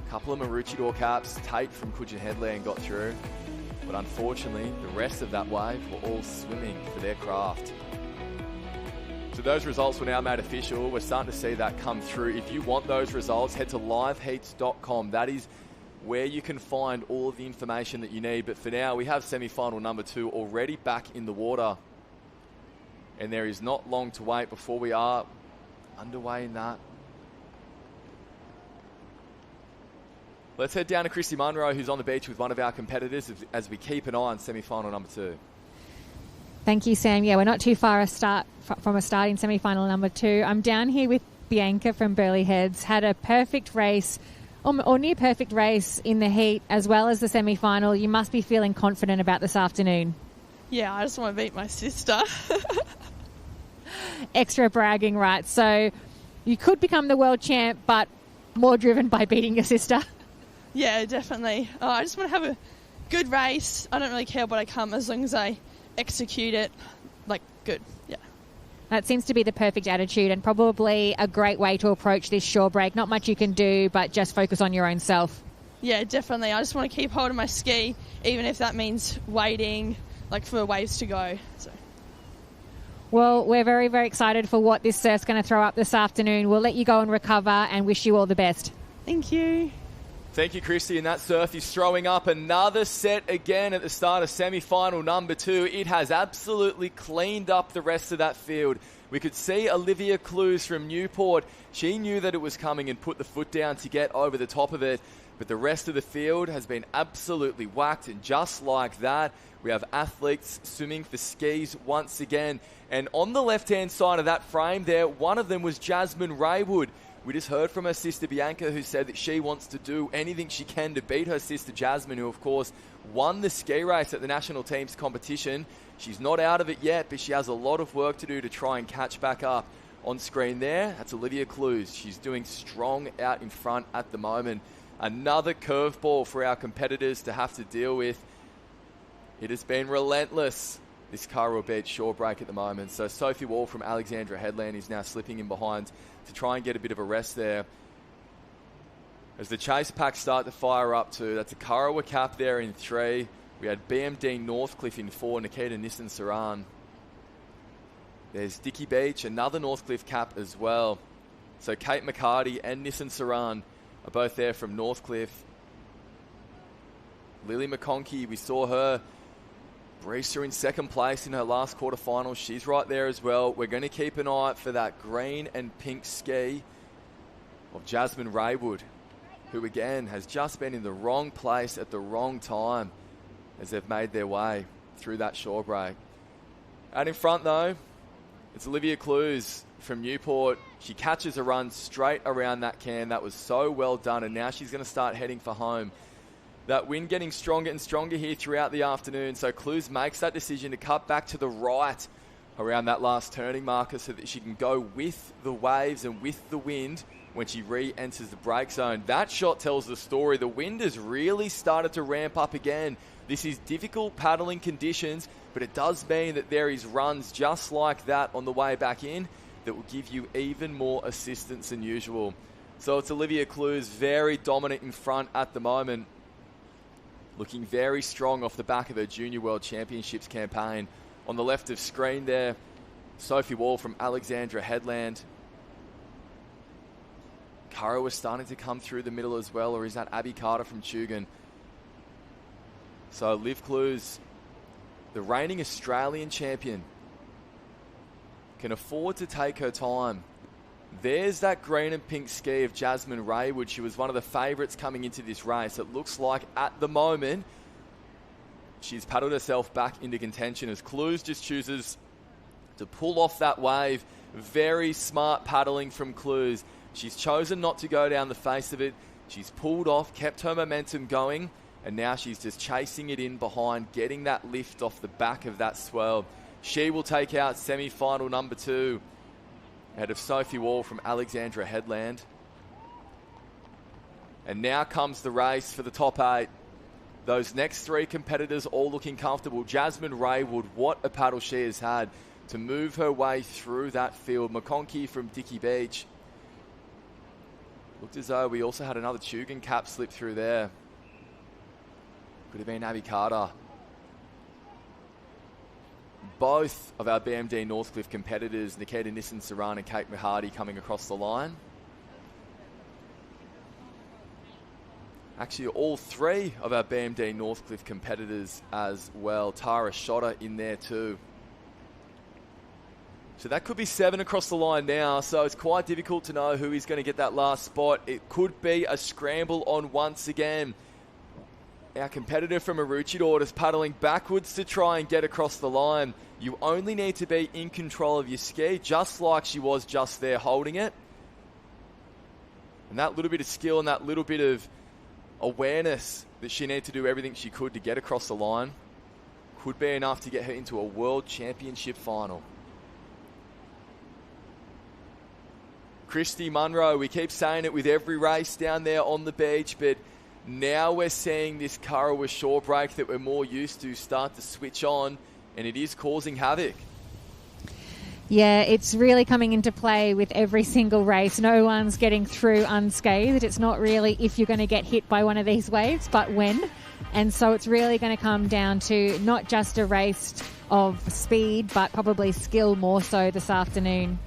Couple of Maroochydore caps. Tate from Coogin Headland got through, but unfortunately the rest of that wave were all swimming for their craft. So those results were now made official. We're starting to see that come through. If you want those results, head to liveheats.com. That is where you can find all of the information that you need. But for now, we have semi-final number 2 already back in the water, and there is not long to wait before we are underway in that. Let's head down to Christy Munro, who's on the beach with one of our competitors as we keep an eye on semi-final number 2. Thank you, Sam. Yeah, we're not too far from a start in semi-final number 2. I'm down here with Bianca from Burleigh Heads. Had a perfect race, or near perfect race in the heat as well as the semi-final. You must be feeling confident about this afternoon. Yeah, I just want to beat my sister. Extra bragging rights. So you could become the world champ, but more driven by beating your sister. Yeah, definitely. I just want to have a good race. I don't really care what I come as long as I execute it like good. Yeah. That seems to be the perfect attitude and probably a great way to approach this shore break. Not much you can do, but just focus on your own self. Yeah, definitely. I just want to keep holding my ski, even if that means waiting like for waves to go. So. Well, we're very, very excited for what this surf's going to throw up this afternoon. We'll let you go and recover and wish you all the best. Thank you. Thank you, Christy. And that surf is throwing up another set again at the start of semi-final number 2. It has absolutely cleaned up the rest of that field. We could see Olivia Clues from Newport. She knew that it was coming and put the foot down to get over the top of it. But the rest of the field has been absolutely whacked. And just like that, we have athletes swimming for skis once again. And on the left-hand side of that frame there, one of them was Jasmine Raywood. We just heard from her sister Bianca, who said that she wants to do anything she can to beat her sister Jasmine, who of course won the ski race at the national team's competition. She's not out of it yet, but she has a lot of work to do to try and catch back up. On screen there, that's Olivia Clues. She's doing strong out in front at the moment. Another curveball for our competitors to have to deal with. It has been relentless, this Karawa Beach shore break at the moment. So Sophie Wall from Alexandra Headland is now slipping in behind to try and get a bit of a rest there. As the chase packs start to fire up too, that's a Karawa cap there in 3. We had BMD Northcliffe in 4, Nikita Nissan-Saran. There's Dicky Beach, another Northcliffe cap as well. So Kate McCarty and Nissan-Saran are both there from Northcliffe. Lily McConkey, we saw her breeze through in second place in her last quarterfinal. She's right there as well. We're going to keep an eye out for that green and pink ski of Jasmine Raywood, who again has just been in the wrong place at the wrong time as they've made their way through that shore break. Out in front though, it's Olivia Clues from Newport. She catches a run straight around that can. That was so well done, and now she's going to start heading for home. That wind getting stronger and stronger here throughout the afternoon, so Clues makes that decision to cut back to the right around that last turning marker so that she can go with the waves and with the wind when she re-enters the break zone. That shot tells the story. The wind has really started to ramp up again. This is difficult paddling conditions, but it does mean that there is runs just like that on the way back in that will give you even more assistance than usual. So it's Olivia Clues, very dominant in front at the moment. Looking very strong off the back of her Junior World Championships campaign. On the left of screen there, Sophie Wall from Alexandra Headland. Kara was starting to come through the middle as well, or is that Abby Carter from Tugun? So Liv Clues, the reigning Australian champion, can afford to take her time. There's that green and pink ski of Jasmine Raywood. She was one of the favourites coming into this race. It looks like at the moment she's paddled herself back into contention as Clues just chooses to pull off that wave. Very smart paddling from Clues. She's chosen not to go down the face of it. She's pulled off, kept her momentum going, and now she's just chasing it in behind, getting that lift off the back of that swell. She will take out semi-final number 2. Ahead of Sophie Wall from Alexandra Headland. And now comes the race for the top 8. Those next 3 competitors all looking comfortable. Jasmine Raywood, what a paddle she has had to move her way through that field. McConkey from Dicky Beach. Looked as though we also had another Tugun cap slip through there. Could have been Abby Carter. Both of our BMD Northcliffe competitors, Nikita Nissan-Saran and Kate Mahadi, coming across the line. Actually, all 3 of our BMD Northcliffe competitors as well. Tara Shotter in there too. So that could be 7 across the line now, so it's quite difficult to know who is going to get that last spot. It could be a scramble on once again. Our competitor from Maroochydore is paddling backwards to try and get across the line. You only need to be in control of your ski, just like she was just there holding it. And that little bit of skill and that little bit of awareness that she needed to do everything she could to get across the line could be enough to get her into a World Championship final. Christy Munro, we keep saying it with every race down there on the beach, but now we're seeing this Kurrawa shore break that we're more used to start to switch on, and it is causing havoc. Yeah, it's really coming into play with every single race. No one's getting through unscathed. It's not really if you're going to get hit by one of these waves, but when. And so it's really going to come down to not just a race of speed, but probably skill more so this afternoon.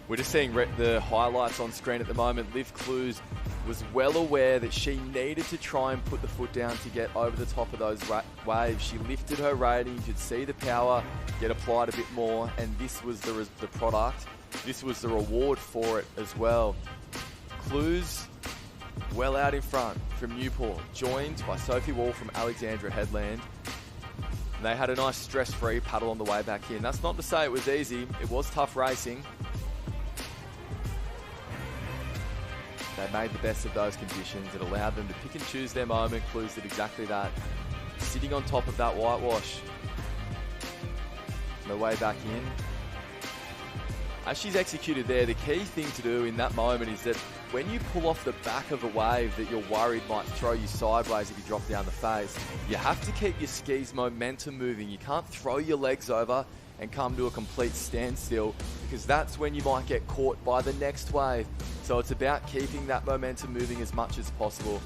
We're just seeing the highlights on screen at the moment. Liv Clues was well aware that she needed to try and put the foot down to get over the top of those waves. She lifted her rating. You could see the power get applied a bit more, and this was the product. This was the reward for it as well. Clues well out in front from Newport, joined by Sophie Wall from Alexandra Headland. And they had a nice stress-free paddle on the way back in. That's not to say it was easy. It was tough racing. They made the best of those conditions. It allowed them to pick and choose their moment. Clues did exactly that. Sitting on top of that whitewash. On the way back in. As she's executed there, the key thing to do in that moment is that when you pull off the back of a wave that you're worried might throw you sideways if you drop down the face, you have to keep your ski's momentum moving. You can't throw your legs over and come to a complete standstill, because that's when you might get caught by the next wave. So it's about keeping that momentum moving as much as possible.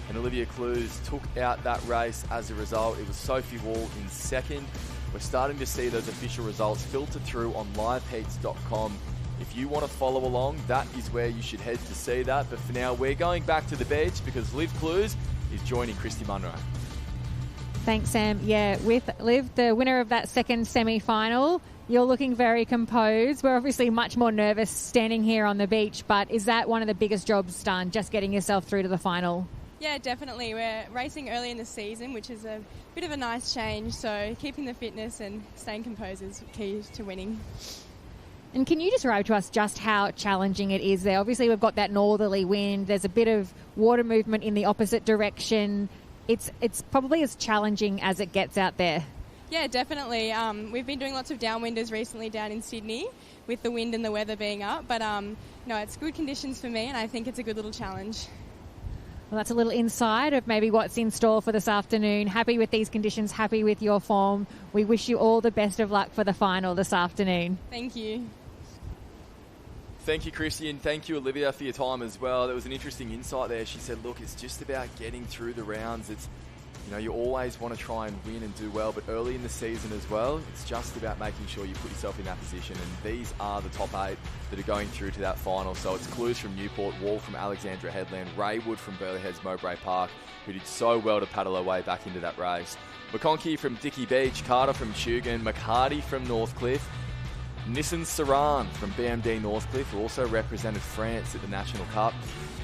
And Olivia Clues took out that race as a result. It was Sophie Wall in second. We're starting to see those official results filter through on liveheats.com. If you want to follow along, that is where you should head to see that. But for now, we're going back to the beach because Liv Clues is joining Christy Munro. Thanks, Sam. Yeah, with Liv, the winner of that second semi-final, you're looking very composed. We're obviously much more nervous standing here on the beach, but is that one of the biggest jobs done, just getting yourself through to the final? Yeah, definitely. We're racing early in the season, which is a bit of a nice change, so keeping the fitness and staying composed is key to winning. And can you describe to us just how challenging it is there? Obviously, we've got that northerly wind. There's a bit of water movement in the opposite direction. It's probably as challenging as it gets out there. Yeah, definitely. We've been doing lots of downwinders recently down in Sydney with the wind and the weather being up. But, no, it's good conditions for me, and I think it's a good little challenge. Well, that's a little insight of maybe what's in store for this afternoon. Happy with these conditions, happy with your form. We wish you all the best of luck for the final this afternoon. Thank you. Thank you, Christy, and thank you, Olivia, for your time as well. There was an interesting insight there. She said, look, it's just about getting through the rounds. It's, you know, you always want to try and win and do well, but early in the season as well, it's just about making sure you put yourself in that position. And these are the top 8 that are going through to that final. So it's Clues from Newport, Wall from Alexandra Headland, Raywood from Burleigh Heads Mowbray Park, who did so well to paddle her way back into that race. McConkey from Dickey Beach, Carter from Tugun, McHardy from Northcliffe, Nissan Saran from BMD Northcliffe, who also represented France at the National Cup.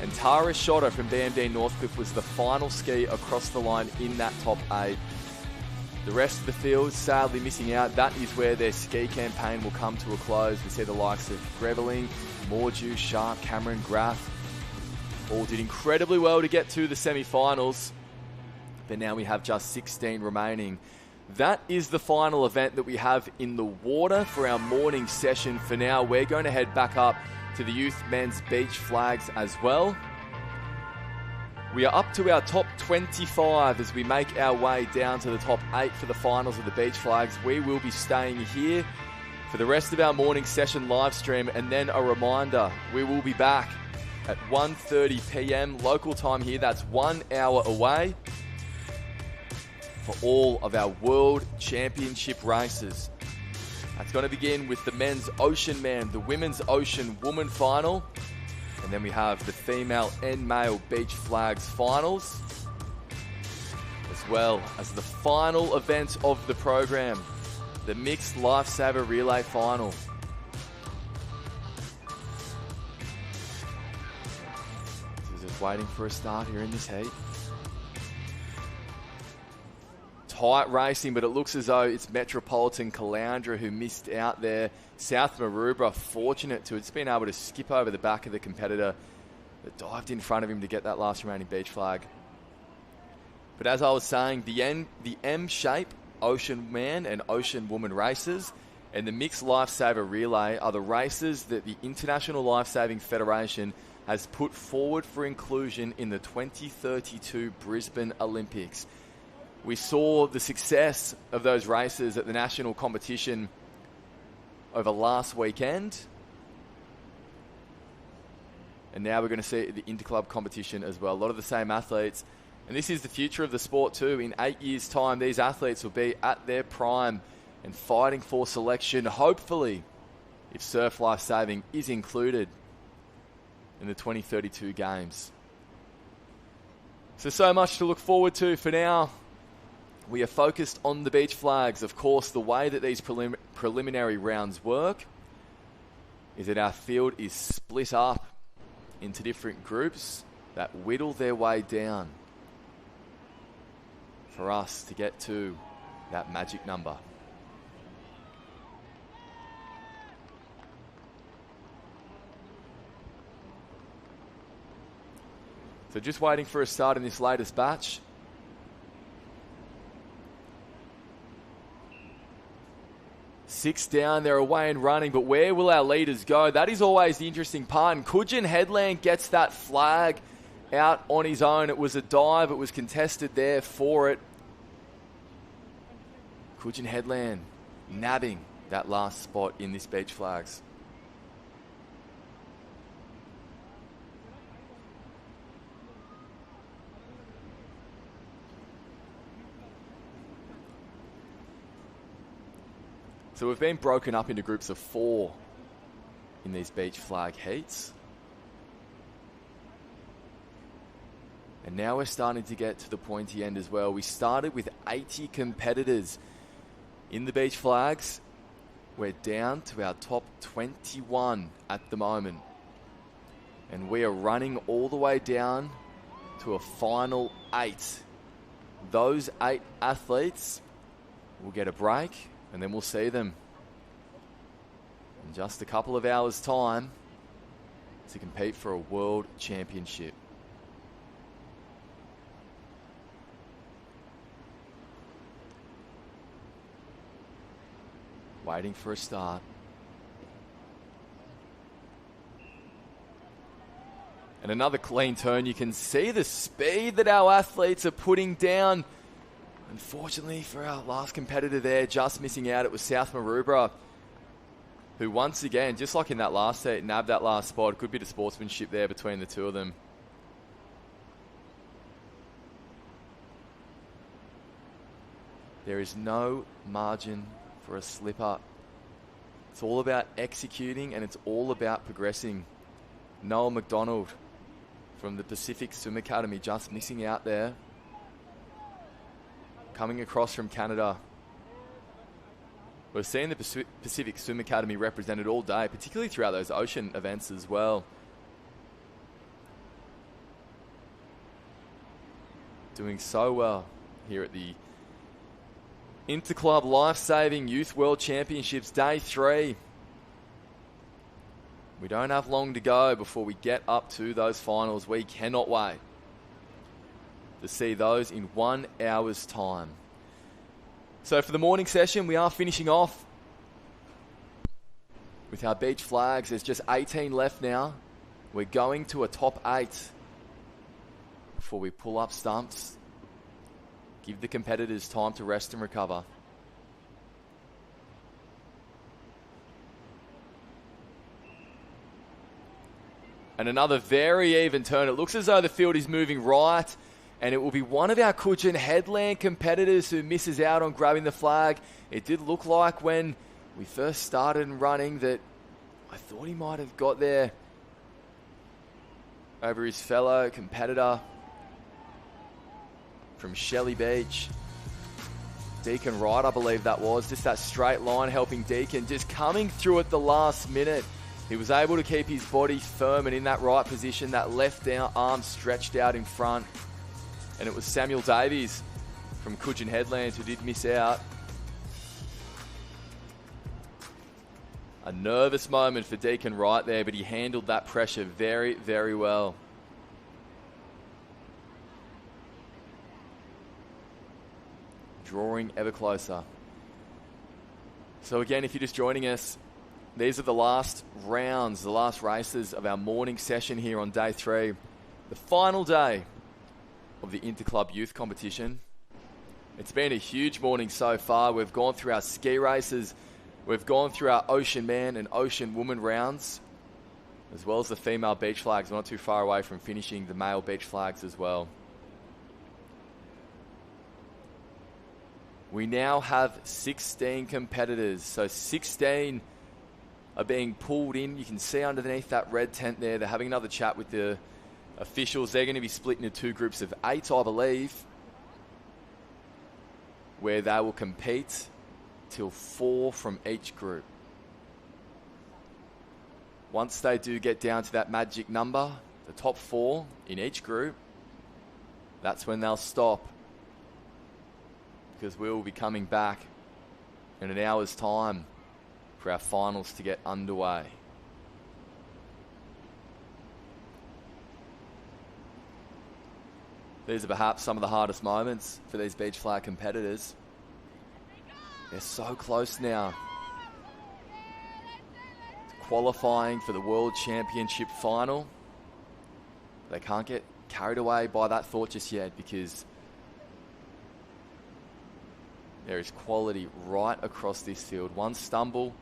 And Tara Schotter from BMD Northcliffe was the final ski across the line in that top 8. The rest of the field sadly missing out. That is where their ski campaign will come to a close. We see the likes of Greveling, Mordew, Sharp, Cameron, Graff all did incredibly well to get to the semi-finals. But now we have just 16 remaining. That is the final event that we have in the water for our morning session. For now, we're going to head back up to the youth men's beach flags as well. We are up to our top 25 as we make our way down to the top 8 for the finals of the beach flags. We will be staying here for the rest of our morning session live stream, and then a reminder, we will be back at 1:30 p.m. local time here. That's 1 hour away for all of our World Championship races. That's going to begin with the men's Ocean Man, the women's Ocean Woman final, and then we have the female and male beach flags finals, as well as the final event of the program, the mixed Lifesaver relay final. Just waiting for a start here in this heat. Tight racing, but it looks as though it's Metropolitan Caloundra who missed out there. South Maroubra fortunate to have been able to skip over the back of the competitor that dived in front of him to get that last remaining beach flag. But as I was saying, the M-shape Ocean Man and Ocean Woman races and the mixed Lifesaver relay are the races that the International Lifesaving Federation has put forward for inclusion in the 2032 Brisbane Olympics. We saw the success of those races at the national competition over last weekend. And now we're going to see the Interclub competition as well. A lot of the same athletes. And this is the future of the sport too. In 8 years' time, these athletes will be at their prime and fighting for selection, hopefully, if surf lifesaving is included in the 2032 games. So much to look forward to for now. We are focused on the beach flags. Of course, the way that these preliminary rounds work is that our field is split up into different groups that whittle their way down for us to get to that magic number. So just waiting for a start in this latest batch. Six down, they're away and running, but where will our leaders go? That is always the interesting part. And Kudjin Headland gets that flag out on his own. It was a dive. It was contested there for it. Kudjin Headland nabbing that last spot in this beach flags. So we've been broken up into groups of 4 in these beach flag heats. And now we're starting to get to the pointy end as well. We started with 80 competitors in the beach flags. We're down to our top 21 at the moment. And we are running all the way down to a final 8. Those 8 athletes will get a break, and then we'll see them in just a couple of hours' time to compete for a world championship. Waiting for a start. And another clean turn. You can see the speed that our athletes are putting down. Unfortunately for our last competitor there, just missing out, it was South Maroubra, who once again, just like in that last set, nabbed that last spot. Good bit of sportsmanship there between the two of them. There is no margin for a slip-up. It's all about executing and it's all about progressing. Noel McDonald from the Pacific Swim Academy just missing out there. Coming across from Canada. We've seen the Pacific Swim Academy represented all day, particularly throughout those ocean events as well. Doing so well here at the Interclub Lifesaving Youth World Championships, Day 3. We don't have long to go before we get up to those finals. We cannot wait to see those in 1 hour's time. So for the morning session, we are finishing off with our beach flags. There's just 18 left now. We're going to a top 8 before we pull up stumps. Give the competitors time to rest and recover. And another very even turn. It looks as though the field is moving right. And it will be one of our Kudjin Headland competitors who misses out on grabbing the flag. It did look like when we first started running that I thought he might have got there over his fellow competitor from Shelley Beach. Deacon Wright, I believe that was. Just that straight line helping Deacon. Just coming through at the last minute. He was able to keep his body firm and in that right position, that left arm stretched out in front. And it was Samuel Davies from Coogin Headlands who did miss out. A nervous moment for Deacon Wright there, but he handled that pressure very, very well. Drawing ever closer. So again, if you're just joining us, these are the last rounds, the last races of our morning session here on day 3. The final day of the Interclub Youth Competition. It's been a huge morning so far. We've gone through our ski races. We've gone through our Ocean Man and Ocean Woman rounds, as well as the female beach flags. We're not too far away from finishing the male beach flags as well. We now have 16 competitors. So 16 are being pulled in. You can see underneath that red tent there, they're having another chat with the officials. They're going to be split into 2 groups of 8, I believe, where they will compete till 4 from each group. Once they do get down to that magic number, the top 4 in each group, that's when they'll stop, because we will be coming back in an hour's time for our finals to get underway. These are perhaps some of the hardest moments for these beach flag competitors. They're so close now to qualifying for the World Championship final. They can't get carried away by that thought just yet, because there is quality right across this field. One stumble,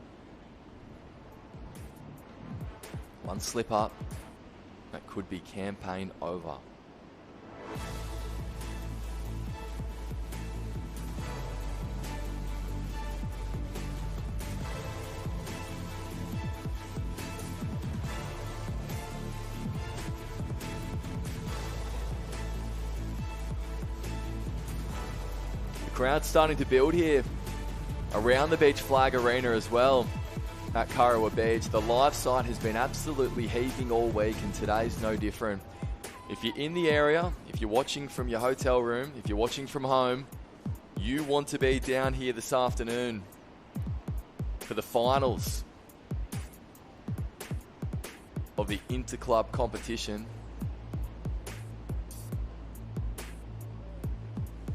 one slip up, that could be campaign over. Crowd's starting to build here around the beach flag arena as well at Kurrawa Beach. The live site has been absolutely heaving all week, and today's no different. If you're in the area, if you're watching from your hotel room, if you're watching from home, you want to be down here this afternoon for the finals of the Interclub competition.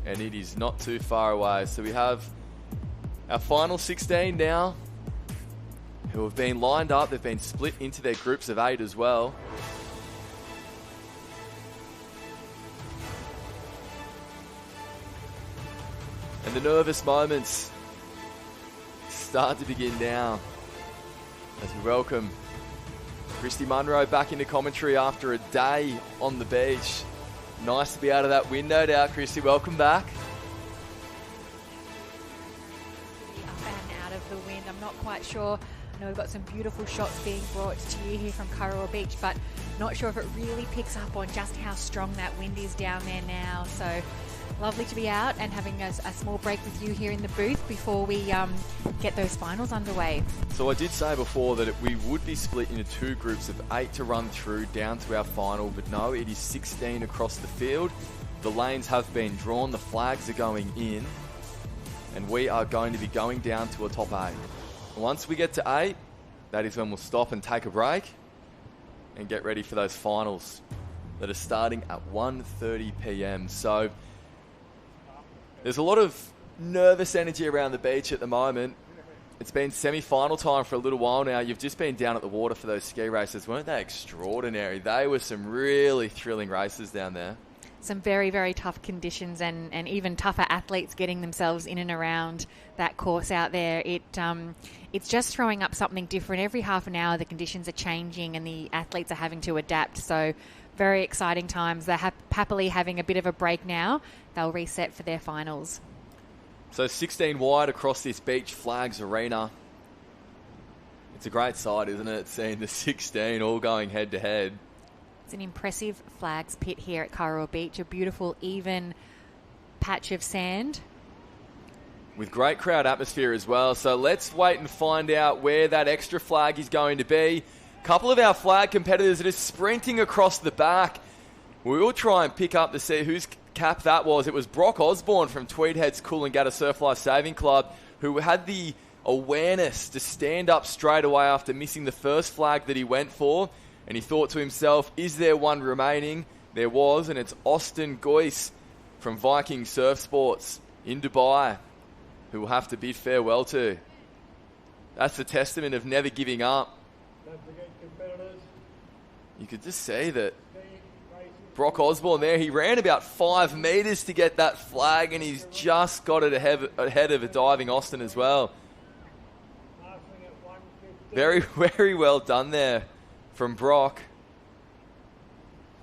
And it is not too far away. So we have our final 16 now who have been lined up. They've been split into their groups of 8 as well. And the nervous moments start to begin now as we welcome Christy Munro back into commentary after a day on the beach. Nice to be out of that wind, no doubt. Christy, welcome back. Up and out of the wind. I'm not quite sure. I know we've got some beautiful shots being brought to you here from Kurrawa Beach, but not sure if it really picks up on just how strong that wind is down there now. So lovely to be out and having a small break with you here in the booth before we get those finals underway. So I did say before that we would be split into 2 groups of 8 to run through down to our final, but no, it is 16 across the field. The lanes have been drawn, the flags are going in, and we are going to be going down to a top 8. Once we get to 8, that is when we'll stop and take a break and get ready for those finals that are starting at 1:30 p.m. So there's a lot of nervous energy around the beach at the moment. It's been semi-final time for a little while now. You've just been down at the water for those ski races. Weren't they extraordinary? They were some really thrilling races down there. Some very, very tough conditions and even tougher athletes getting themselves in and around that course out there. It's just throwing up something different. Every half an hour the conditions are changing and the athletes are having to adapt. So very exciting times. They're happily having a bit of a break now. They'll reset for their finals. So 16 wide across this Beach Flags arena. It's a great sight, isn't it? Seeing the 16 all going head to head. It's an impressive flags pit here at Kurrawa Beach. A beautiful, even patch of sand. with great crowd atmosphere as well. So let's wait and find out where that extra flag is going to be. A couple of our flag competitors that are sprinting across the back. We will try and pick up to see whose cap that was. It was Brock Osborne from Tweed Heads Coolangatta Surf Life Saving Club, who had the awareness to stand up straight away after missing the first flag that he went for. And he thought to himself, is there one remaining? There was, and it's Austin Goyce from Viking Surf Sports in Dubai, who will have to bid farewell to. That's the testament of never giving up. You could just see that Brock Osborne there, he ran about 5 metres to get that flag, and he's just got it ahead of a diving Austin as well. Very, very well done there from Brock.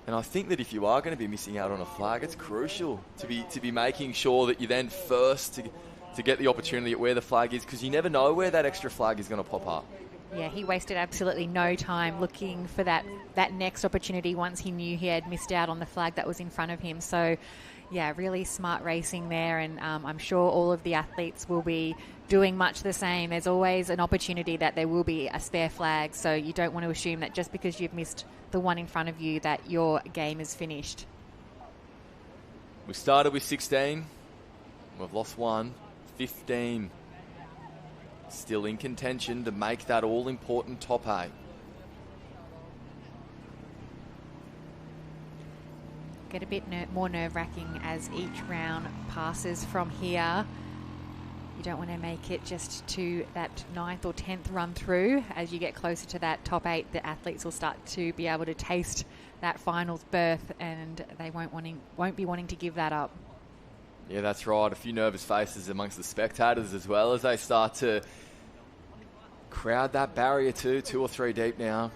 And I think that if you are going to be missing out on a flag, it's crucial to be making sure that you're then first to get the opportunity at where the flag is, because you never know where that extra flag is going to pop up. Yeah, he wasted absolutely no time looking for that next opportunity once he knew he had missed out on the flag that was in front of him. So, yeah, really smart racing there, and I'm sure all of the athletes will be doing much the same. There's always an opportunity that there will be a spare flag, so you don't want to assume that just because you've missed the one in front of you that your game is finished. We started with 16. We've lost 1. 15. Still in contention to make that all-important top 8. Get a bit more nerve-wracking as each round passes from here. You don't want to make it just to that 9th or 10th run through. As you get closer to that top 8, the athletes will start to be able to taste that finals berth, and they won't be wanting to give that up. Yeah, that's right. A few nervous faces amongst the spectators as well as they start to crowd that barrier too, 2 or 3 deep now.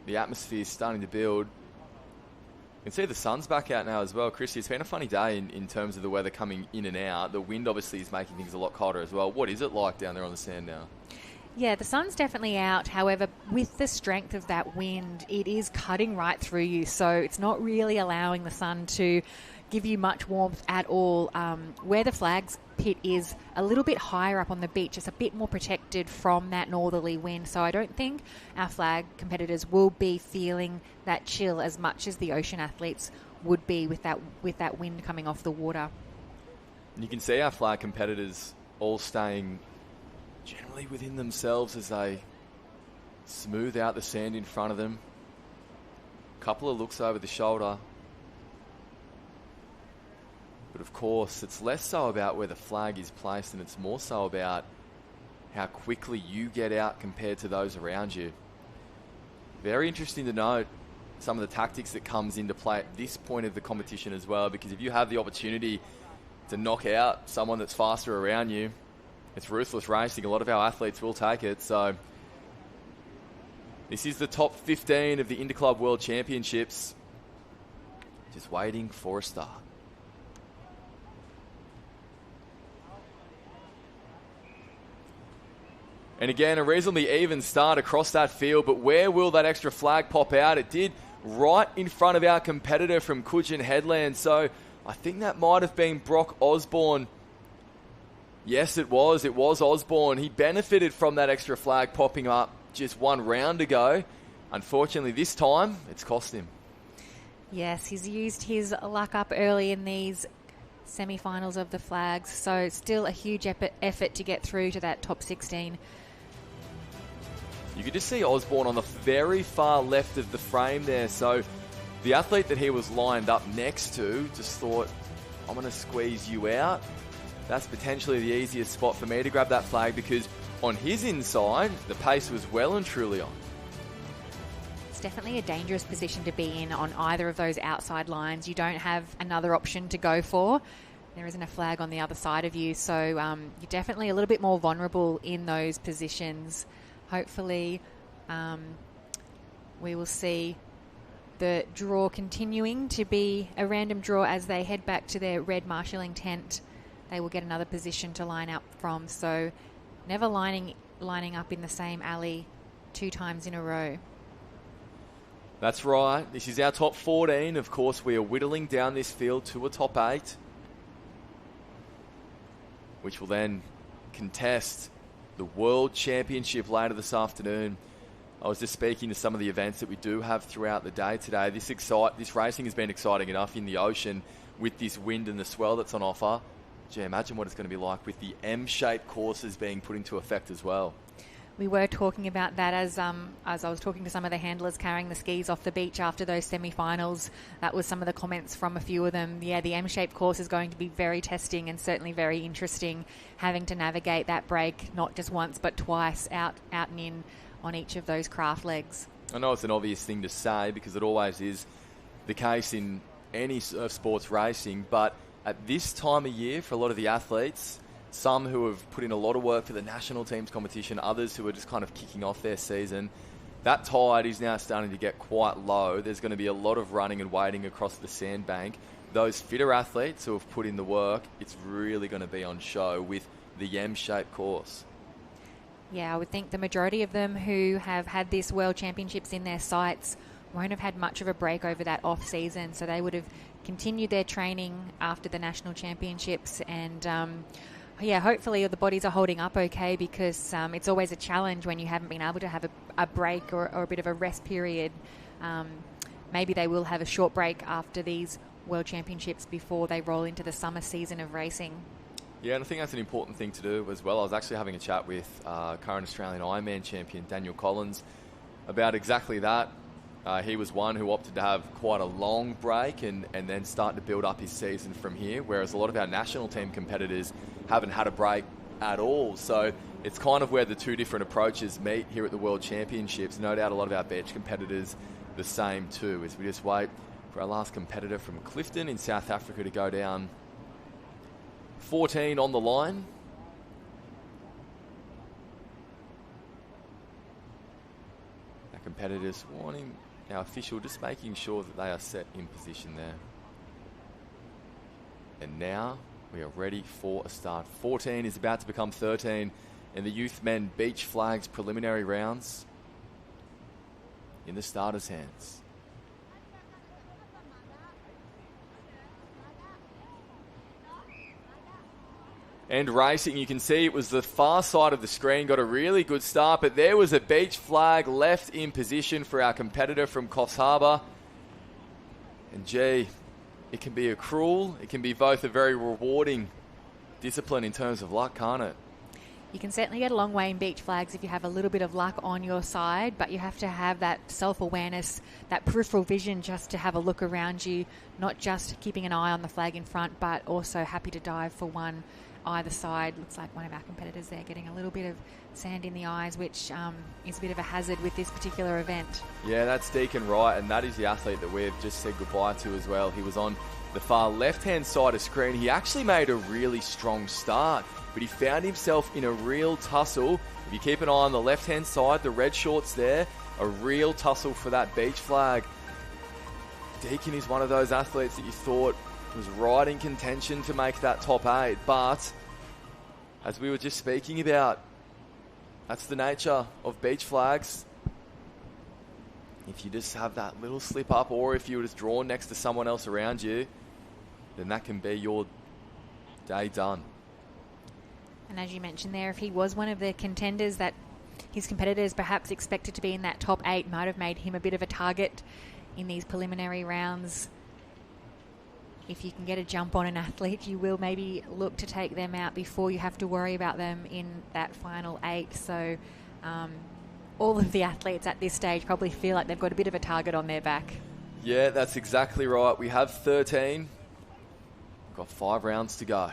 The atmosphere is starting to build. You can see the sun's back out now as well. Christy, it's been a funny day in terms of the weather coming in and out. The wind obviously is making things a lot colder as well. What is it like down there on the sand now? Yeah, the sun's definitely out. However, with the strength of that wind, it is cutting right through you. So it's not really allowing the sun to give you much warmth at all. Where the flags pit is a little bit higher up on the beach, it's a bit more protected from that northerly wind. So I don't think our flag competitors will be feeling that chill as much as the ocean athletes would be with that wind coming off the water. You can see our flag competitors all staying generally within themselves as they smooth out the sand in front of them. Couple of looks over the shoulder. But of course, it's less so about where the flag is placed, and it's more so about how quickly you get out compared to those around you. Very interesting to note some of the tactics that comes into play at this point of the competition as well, because if you have the opportunity to knock out someone that's faster around you, it's ruthless racing. A lot of our athletes will take it. So this is the top 15 of the Interclub World Championships. Just waiting for a start. And again, a reasonably even start across that field, but where will that extra flag pop out? It did right in front of our competitor from Coogin Headland. So I think that might have been Brock Osborne. Yes, it was. It was Osborne. He benefited from that extra flag popping up just 1 round ago. Unfortunately, this time, it's cost him. Yes, he's used his luck up early in these semi-finals of the flags. So still a huge effort to get through to that top 16. You could just see Osborne on the very far left of the frame there. So the athlete that he was lined up next to just thought, I'm going to squeeze you out. That's potentially the easiest spot for me to grab that flag, because on his inside, the pace was well and truly on. It's definitely a dangerous position to be in on either of those outside lines. You don't have another option to go for. There isn't a flag on the other side of you, so you're definitely a little bit more vulnerable in those positions. Hopefully, we will see the draw continuing to be a random draw as they head back to their red marshalling tent. They will get another position to line up from, so never lining up in the same alley 2 times in a row. That's right. This is our top 14. Of course, we are whittling down this field to a top 8. which will then contest the World Championship later this afternoon. I was just speaking to some of the events that we do have throughout the day today. This racing has been exciting enough in the ocean with this wind and the swell that's on offer. Gee, imagine what it's going to be like with the M-shaped courses being put into effect as well. We were talking about that as I was talking to some of the handlers carrying the skis off the beach after those semi-finals. That was some of the comments from a few of them. Yeah, the M-shaped course is going to be very testing and certainly very interesting, having to navigate that break not just once but twice out and in on each of those craft legs. I know it's an obvious thing to say because it always is the case in any surf sports racing, but at this time of year for a lot of the athletes, some who have put in a lot of work for the national teams competition, others who are just kind of kicking off their season, that tide is now starting to get quite low. There's going to be a lot of running and wading across the sandbank. Those fitter athletes who have put in the work, it's really going to be on show with the M-shaped course. Yeah, I would think the majority of them who have had this World Championships in their sights won't have had much of a break over that off-season, so they would have continued their training after the national championships and hopefully the bodies are holding up okay because it's always a challenge when you haven't been able to have a break or a bit of a rest period. Maybe they will have a short break after these World Championships before they roll into the summer season of racing. Yeah, and I think that's an important thing to do as well. I was actually having a chat with current Australian Ironman champion Daniel Collins about exactly that. He was one who opted to have quite a long break and then start to build up his season from here, whereas a lot of our national team competitors haven't had a break at all. So it's kind of where the two different approaches meet here at the World Championships. No doubt a lot of our beach competitors the same too, as we just wait for our last competitor from Clifton in South Africa to go down. 14 on the line. Our competitors wanting our official just making sure that they are set in position there. And now we are ready for a start. 14 is about to become 13 in the youth men beach flags preliminary rounds in the starters' hands. And racing, you can see it was the far side of the screen, got a really good start, but there was a beach flag left in position for our competitor from Coffs Harbour. And gee, it can be a cruel, it can be both a very rewarding discipline in terms of luck, can't it? You can certainly get a long way in beach flags if you have a little bit of luck on your side, but you have to have that self-awareness, that peripheral vision just to have a look around you, not just keeping an eye on the flag in front, but also happy to dive for one either side. Looks like one of our competitors there getting a little bit of sand in the eyes, which is a bit of a hazard with this particular event. Yeah, that's Deacon Wright, and that is the athlete that we've just said goodbye to as well. He was on the far left-hand side of screen. He actually made a really strong start, but he found himself in a real tussle. If you keep an eye on the left-hand side, the red shorts there, a real tussle for that beach flag. Deacon is one of those athletes that you thought was right in contention to make that top 8, but as we were just speaking about, that's the nature of beach flags. If you just have that little slip up, or if you were just drawn next to someone else around you, then that can be your day done. And as you mentioned there, if he was one of the contenders that his competitors perhaps expected to be in that top 8, might have made him a bit of a target in these preliminary rounds. If you can get a jump on an athlete, you will maybe look to take them out before you have to worry about them in that final 8. So all of the athletes at this stage probably feel like they've got a bit of a target on their back. Yeah, that's exactly right. We have 13. We've got 5 rounds to go.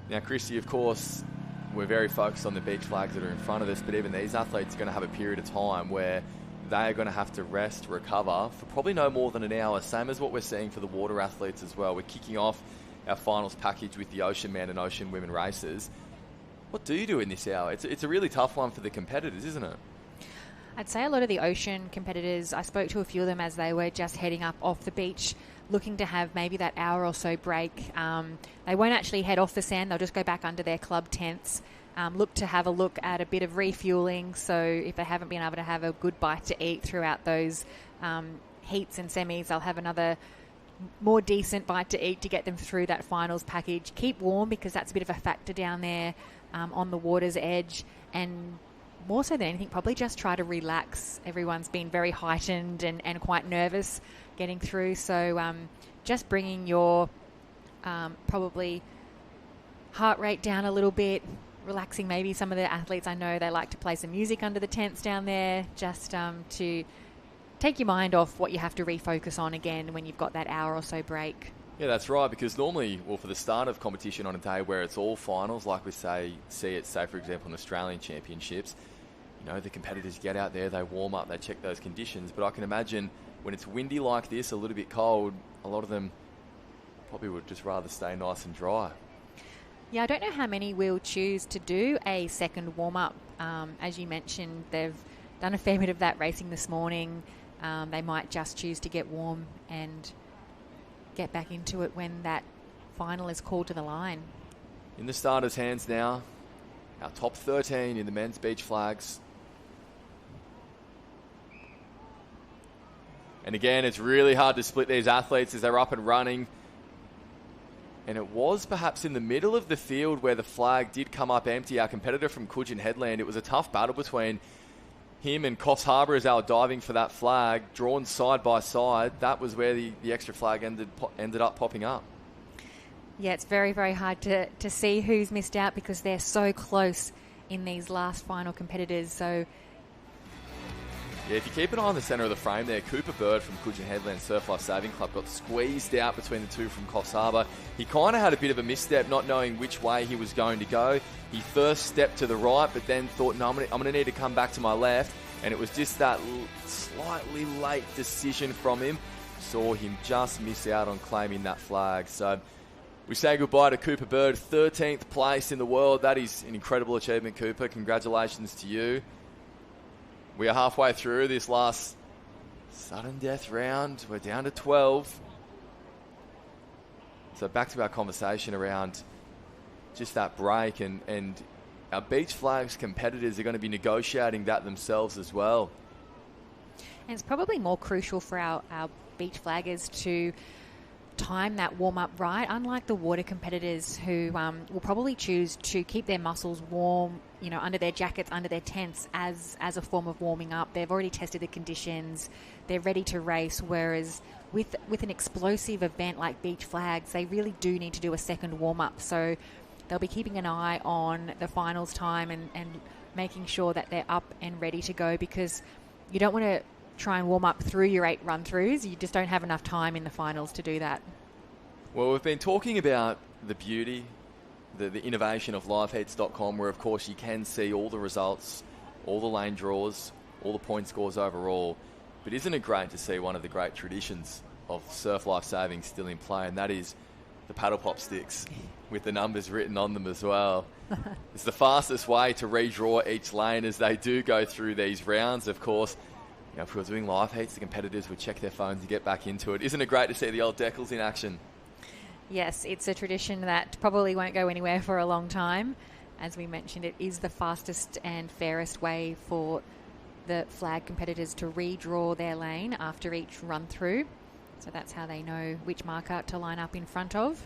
Now, Christy, of course, we're very focused on the beach flags that are in front of us, but even these athletes are going to have a period of time where they are going to have to rest, recover for probably no more than an hour, same as what we're seeing for the water athletes as well. We're kicking off our finals package with the Ocean Man and Ocean Women races. What do you do in this hour? It's a really tough one for the competitors, isn't it? I'd say a lot of the ocean competitors, I spoke to a few of them as they were just heading up off the beach, looking to have maybe that hour or so break. They won't actually head off the sand, they'll just go back under their club tents. Look to have a look at a bit of refueling, so if they haven't been able to have a good bite to eat throughout those heats and semis, they'll have another more decent bite to eat to get them through that finals package. Keep warm because that's a bit of a factor down there on the water's edge. And more so than anything, probably just try to relax. Everyone's been very heightened and quite nervous getting through. So just bringing your probably heart rate down a little bit, relaxing maybe some of the athletes. I know they like to play some music under the tents down there just to take your mind off what you have to refocus on again when you've got that hour or so break. Yeah, that's right, because normally, well, for the start of competition on a day where it's all finals, like we see it, say, for example, in Australian Championships, you know, the competitors get out there, they warm up, they check those conditions. But I can imagine when it's windy like this, a little bit cold, a lot of them probably would just rather stay nice and dry. Yeah, I don't know how many will choose to do a second warm-up. As you mentioned, they've done a fair bit of that racing this morning. They might just choose to get warm and get back into it when that final is called to the line. In the starters' hands now, our top 13 in the men's beach flags. And again, it's really hard to split these athletes as they're up and running. And it was perhaps in the middle of the field where the flag did come up empty. Our competitor from Coogin Headland, it was a tough battle between him and Coffs Harbour as they were diving for that flag, drawn side by side. That was where the extra flag ended up popping up. Yeah, it's very, very hard to see who's missed out because they're so close in these last final competitors. So yeah, if you keep an eye on the centre of the frame there, Cooper Bird from Coogin Headland Surf Lifesaving Club got squeezed out between the two from Coffs Harbour. He kind of had a bit of a misstep, not knowing which way he was going to go. He first stepped to the right, but then thought, no, I'm going to need to come back to my left. And it was just that slightly late decision from him. Saw him just miss out on claiming that flag. So we say goodbye to Cooper Bird, 13th place in the world. That is an incredible achievement, Cooper. Congratulations to you. We are halfway through this last sudden death round. We're down to 12. So back to our conversation around just that break, and our beach flags competitors are going to be negotiating that themselves as well. And it's probably more crucial for our beach flaggers to time that warm-up right, unlike the water competitors who will probably choose to keep their muscles warm, you know, under their jackets, under their tents as a form of warming up. They've already tested the conditions. They're ready to race, whereas with an explosive event like beach flags, they really do need to do a second warm-up. So they'll be keeping an eye on the finals time and making sure that they're up and ready to go, because you don't want to try and warm up through your 8 run-throughs. You just don't have enough time in the finals to do that. Well, we've been talking about the beauty, the innovation of liveheats.com, where, of course, you can see all the results, all the lane draws, all the point scores overall. But isn't it great to see one of the great traditions of surf lifesaving still in play, and that is the paddle pop sticks with the numbers written on them as well. It's the fastest way to redraw each lane as they do go through these rounds, of course. You know, if we were doing live heats, the competitors would check their phones to get back into it. Isn't it great to see the old decals in action? Yes, it's a tradition that probably won't go anywhere for a long time. As we mentioned, it is the fastest and fairest way for the flag competitors to redraw their lane after each run through. So that's how they know which marker to line up in front of.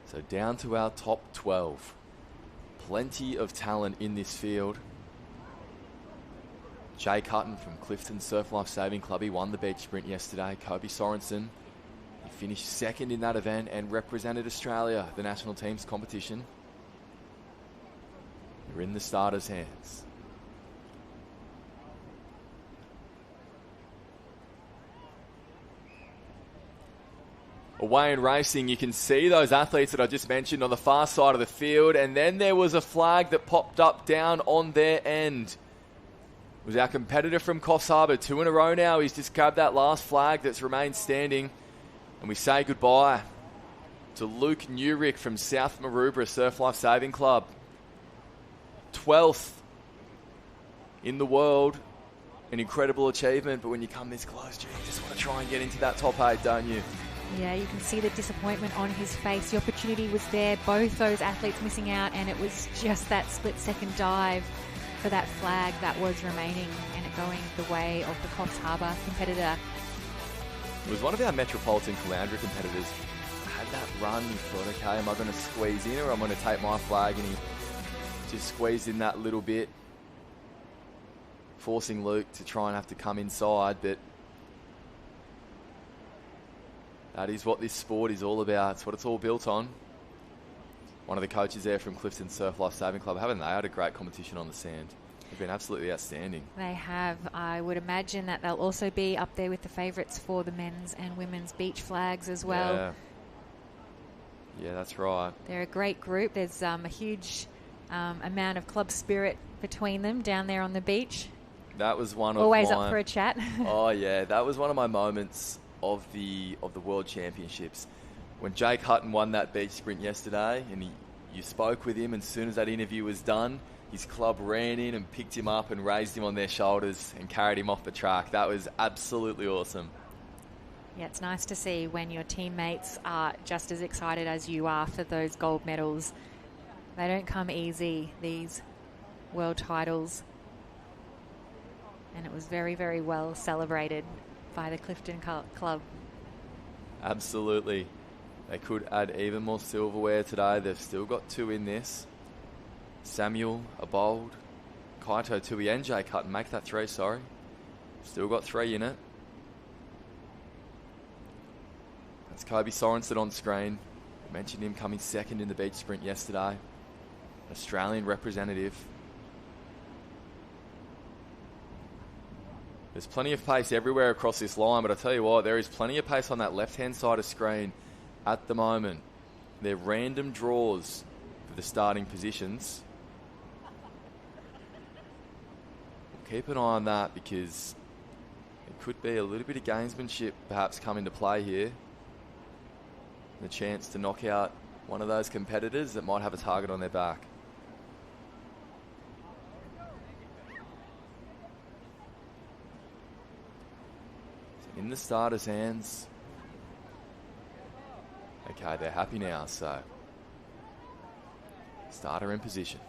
So down to our top 12. Plenty of talent in this field. Jake Hutton from Clifton Surf Life Saving Club, he won the beach sprint yesterday. Kobe Sorensen, he finished second in that event and represented Australia, the national team's competition. We're in the starters' hands. Away in racing, you can see those athletes that I just mentioned on the far side of the field, and then there was a flag that popped up down on their end. It was our competitor from Coffs Harbour, 2 in a row now. He's just grabbed that last flag that's remained standing, and we say goodbye to Luke Newrick from South Maroubra Surf Life Saving Club. 12th in the world, an incredible achievement, but when you come this close, you just want to try and get into that top 8, don't you? Yeah, you can see the disappointment on his face. The opportunity was there, both those athletes missing out, and it was just that split-second dive for that flag that was remaining. going the way of the Coffs Harbour competitor. It was one of our Metropolitan Caloundra competitors. Had that run, he thought, okay, am I going to squeeze in or am I going to take my flag? And he just squeezed in that little bit, forcing Luke to try and have to come inside. But that is what this sport is all about. It's what it's all built on. One of the coaches there from Clifton Surf Lifesaving Club, haven't they had a great competition on the sand? They've been absolutely outstanding. They have. I would imagine that they'll also be up there with the favourites for the men's and women's beach flags as well. Yeah, that's right. They're a great group. There's a huge amount of club spirit between them down there on the beach. That was one of always up for a chat. Oh yeah, that was one of my moments of the World Championships when Jake Hutton won that beach sprint yesterday, and you spoke with him, and as soon as that interview was done, his club ran in and picked him up and raised him on their shoulders and carried him off the track. That was absolutely awesome. Yeah, it's nice to see when your teammates are just as excited as you are for those gold medals. They don't come easy, these world titles. And it was very, very well celebrated by the Clifton Club. Absolutely. They could add even more silverware today. They've still got 2 in this. Samuel, Abold, Kaito Tui and Jake Hutton make that 3, sorry. Still got 3 in it. That's Kobe Sorensen on screen. I mentioned him coming second in the beach sprint yesterday. Australian representative. There's plenty of pace everywhere across this line, but I tell you what, there is plenty of pace on that left-hand side of screen at the moment. They're random draws for the starting positions. We'll keep an eye on that because it could be a little bit of gamesmanship perhaps come into play here. The chance to knock out one of those competitors that might have a target on their back. In the starters' hands. Okay, they're happy now, so starter in position.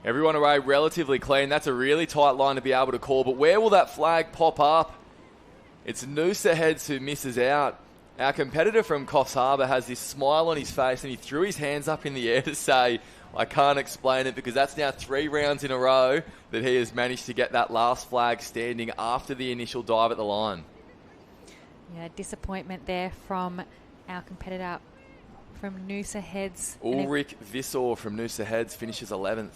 Everyone away relatively clean. That's a really tight line to be able to call, but where will that flag pop up? It's Noosa Heads who misses out. Our competitor from Coffs Harbour has this smile on his face and he threw his hands up in the air to say, I can't explain it, because that's now 3 rounds in a row that he has managed to get that last flag standing after the initial dive at the line. Yeah, disappointment there from our competitor from Noosa Heads. Ulrich Visor from Noosa Heads finishes 11th.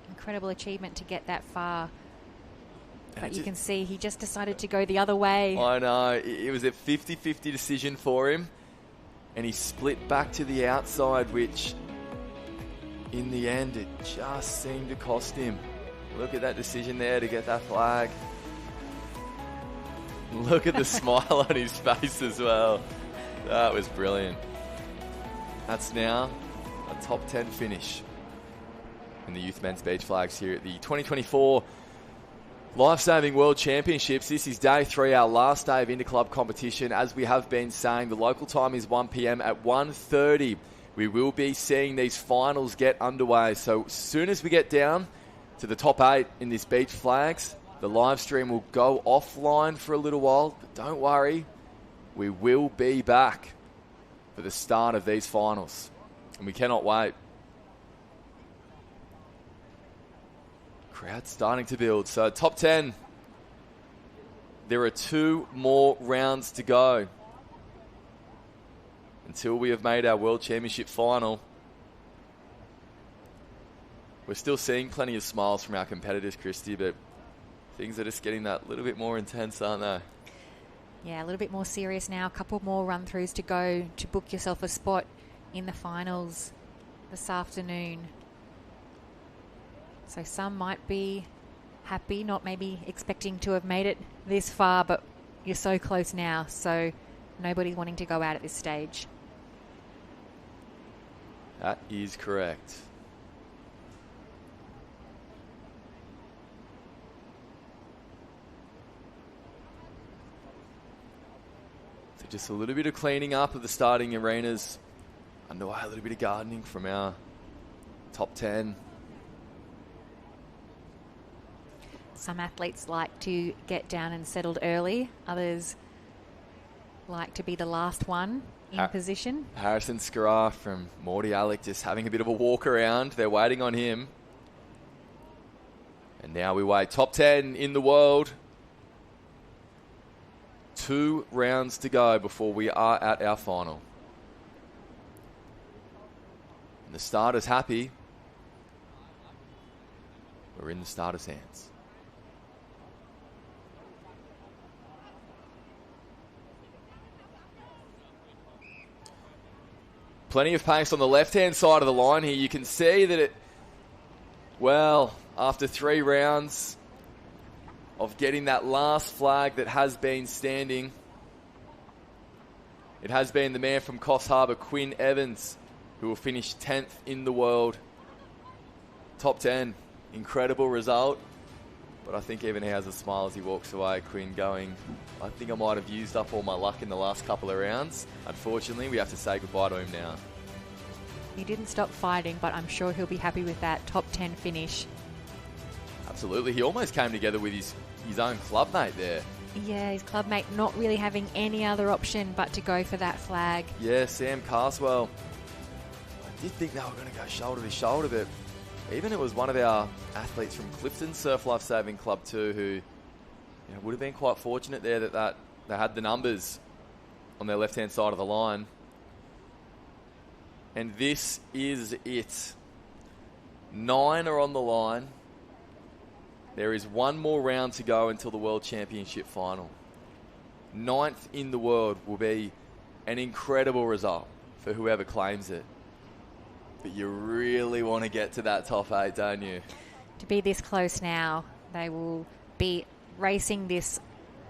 Incredible achievement to get that far. But you can see he just decided to go the other way. I know. It was a 50-50 decision for him. And he split back to the outside, which in the end, it just seemed to cost him. Look at that decision there to get that flag. Look at the smile on his face as well. That was brilliant. That's now a top 10 finish in the Youth Men's Beach Flags here at the 2024 Lifesaving World Championships. This is day 3, our last day of Interclub competition. As we have been saying, the local time is 1 p.m. At 1:30, we will be seeing these finals get underway. So as soon as we get down to the top 8 in this beach flags, the live stream will go offline for a little while. But don't worry, we will be back for the start of these finals. And we cannot wait. Crowd starting to build. So top 10. There are 2 more rounds to go until we have made our World Championship final. We're still seeing plenty of smiles from our competitors, Christy, but things are just getting that little bit more intense, aren't they? Yeah, a little bit more serious now. A couple more run-throughs to go to book yourself a spot in the finals this afternoon. So some might be happy, not maybe expecting to have made it this far, but you're so close now, so nobody's wanting to go out at this stage. That is correct. So just a little bit of cleaning up of the starting arenas. A underway. A little bit of gardening from our top 10. Some athletes like to get down and settled early. Others like to be the last one in position. Harrison Scarra from Morty Alec just having a bit of a walk around. They're waiting on him. And now we wait. Top 10 in the world. 2 rounds to go before we are at our final. And the starter's happy. We're in the starter's hands. Plenty of pace on the left-hand side of the line here. You can see that it, well, after 3 rounds of getting that last flag that has been standing, it has been the man from Coffs Harbour, Quinn Evans, who will finish 10th in the world. Top 10. Incredible result. But I think even he has a smile as he walks away. Quinn going, I think I might have used up all my luck in the last couple of rounds. Unfortunately, we have to say goodbye to him now. He didn't stop fighting, but I'm sure he'll be happy with that top 10 finish. Absolutely. He almost came together with his own clubmate there. Yeah, his clubmate not really having any other option but to go for that flag. Yeah, Sam Carswell. I did think they were going to go shoulder to shoulder, but even it was one of our athletes from Clifton Surf Lifesaving Club too who would have been quite fortunate there that they had the numbers on their left-hand side of the line. And this is it. 9 are on the line. There is 1 more round to go until the World Championship final. 9th in the world will be an incredible result for whoever claims it. But you really want to get to that top 8, don't you? To be this close now, they will be racing this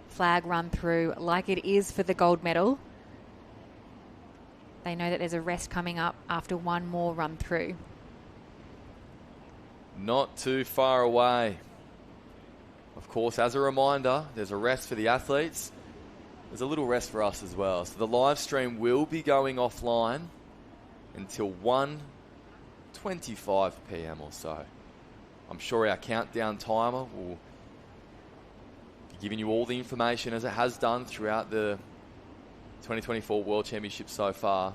flag run through like it is for the gold medal. They know that there's a rest coming up after 1 more run through. Not too far away. Of course, as a reminder, there's a rest for the athletes. There's a little rest for us as well. So the live stream will be going offline until 1:25 p.m. or so. I'm sure our countdown timer will be giving you all the information as it has done throughout the 2024 World Championship so far.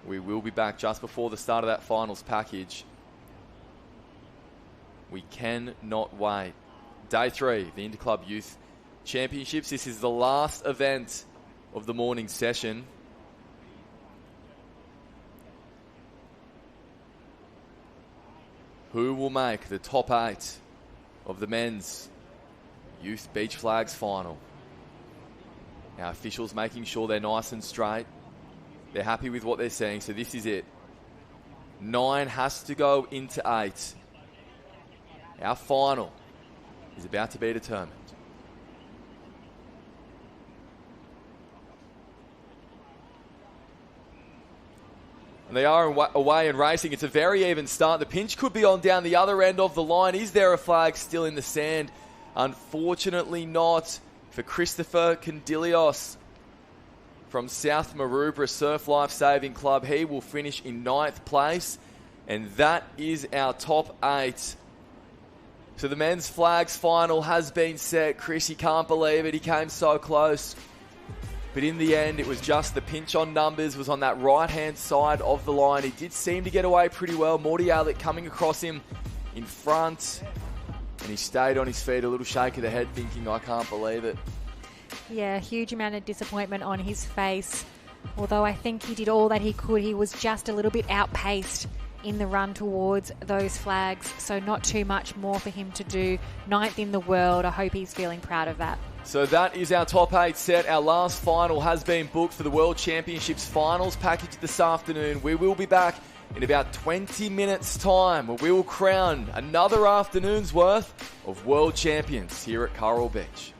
We will be back just before the start of that finals package. We cannot wait. Day 3 of the Interclub Youth Championships. This is the last event of the morning session. Who will make the top 8 of the men's Youth Beach Flags final? Our officials making sure they're nice and straight. They're happy with what they're seeing, so this is it. 9 has to go into 8. Our final is about to be determined. And they are away and racing. It's a very even start. The pinch could be on down the other end of the line. Is there a flag still in the sand? Unfortunately not for Christopher Condilios from South Maroubra Surf Lifesaving Club. He will finish in 9th place. And that is our top 8. So the men's flags final has been set. Chris, he can't believe it. He came so close. But in the end, it was just the pinch on numbers was on that right-hand side of the line. He did seem to get away pretty well. Morty Alec coming across him in front. And he stayed on his feet, a little shake of the head, thinking, I can't believe it. Yeah, huge amount of disappointment on his face. Although I think he did all that he could. He was just a little bit outpaced in the run towards those flags. So not too much more for him to do. 9th in the world. I hope he's feeling proud of that. So that is our top 8 set. Our last final has been booked for the World Championships finals package this afternoon. We will be back in about 20 minutes' time where we will crown another afternoon's worth of world champions here at Coral Beach.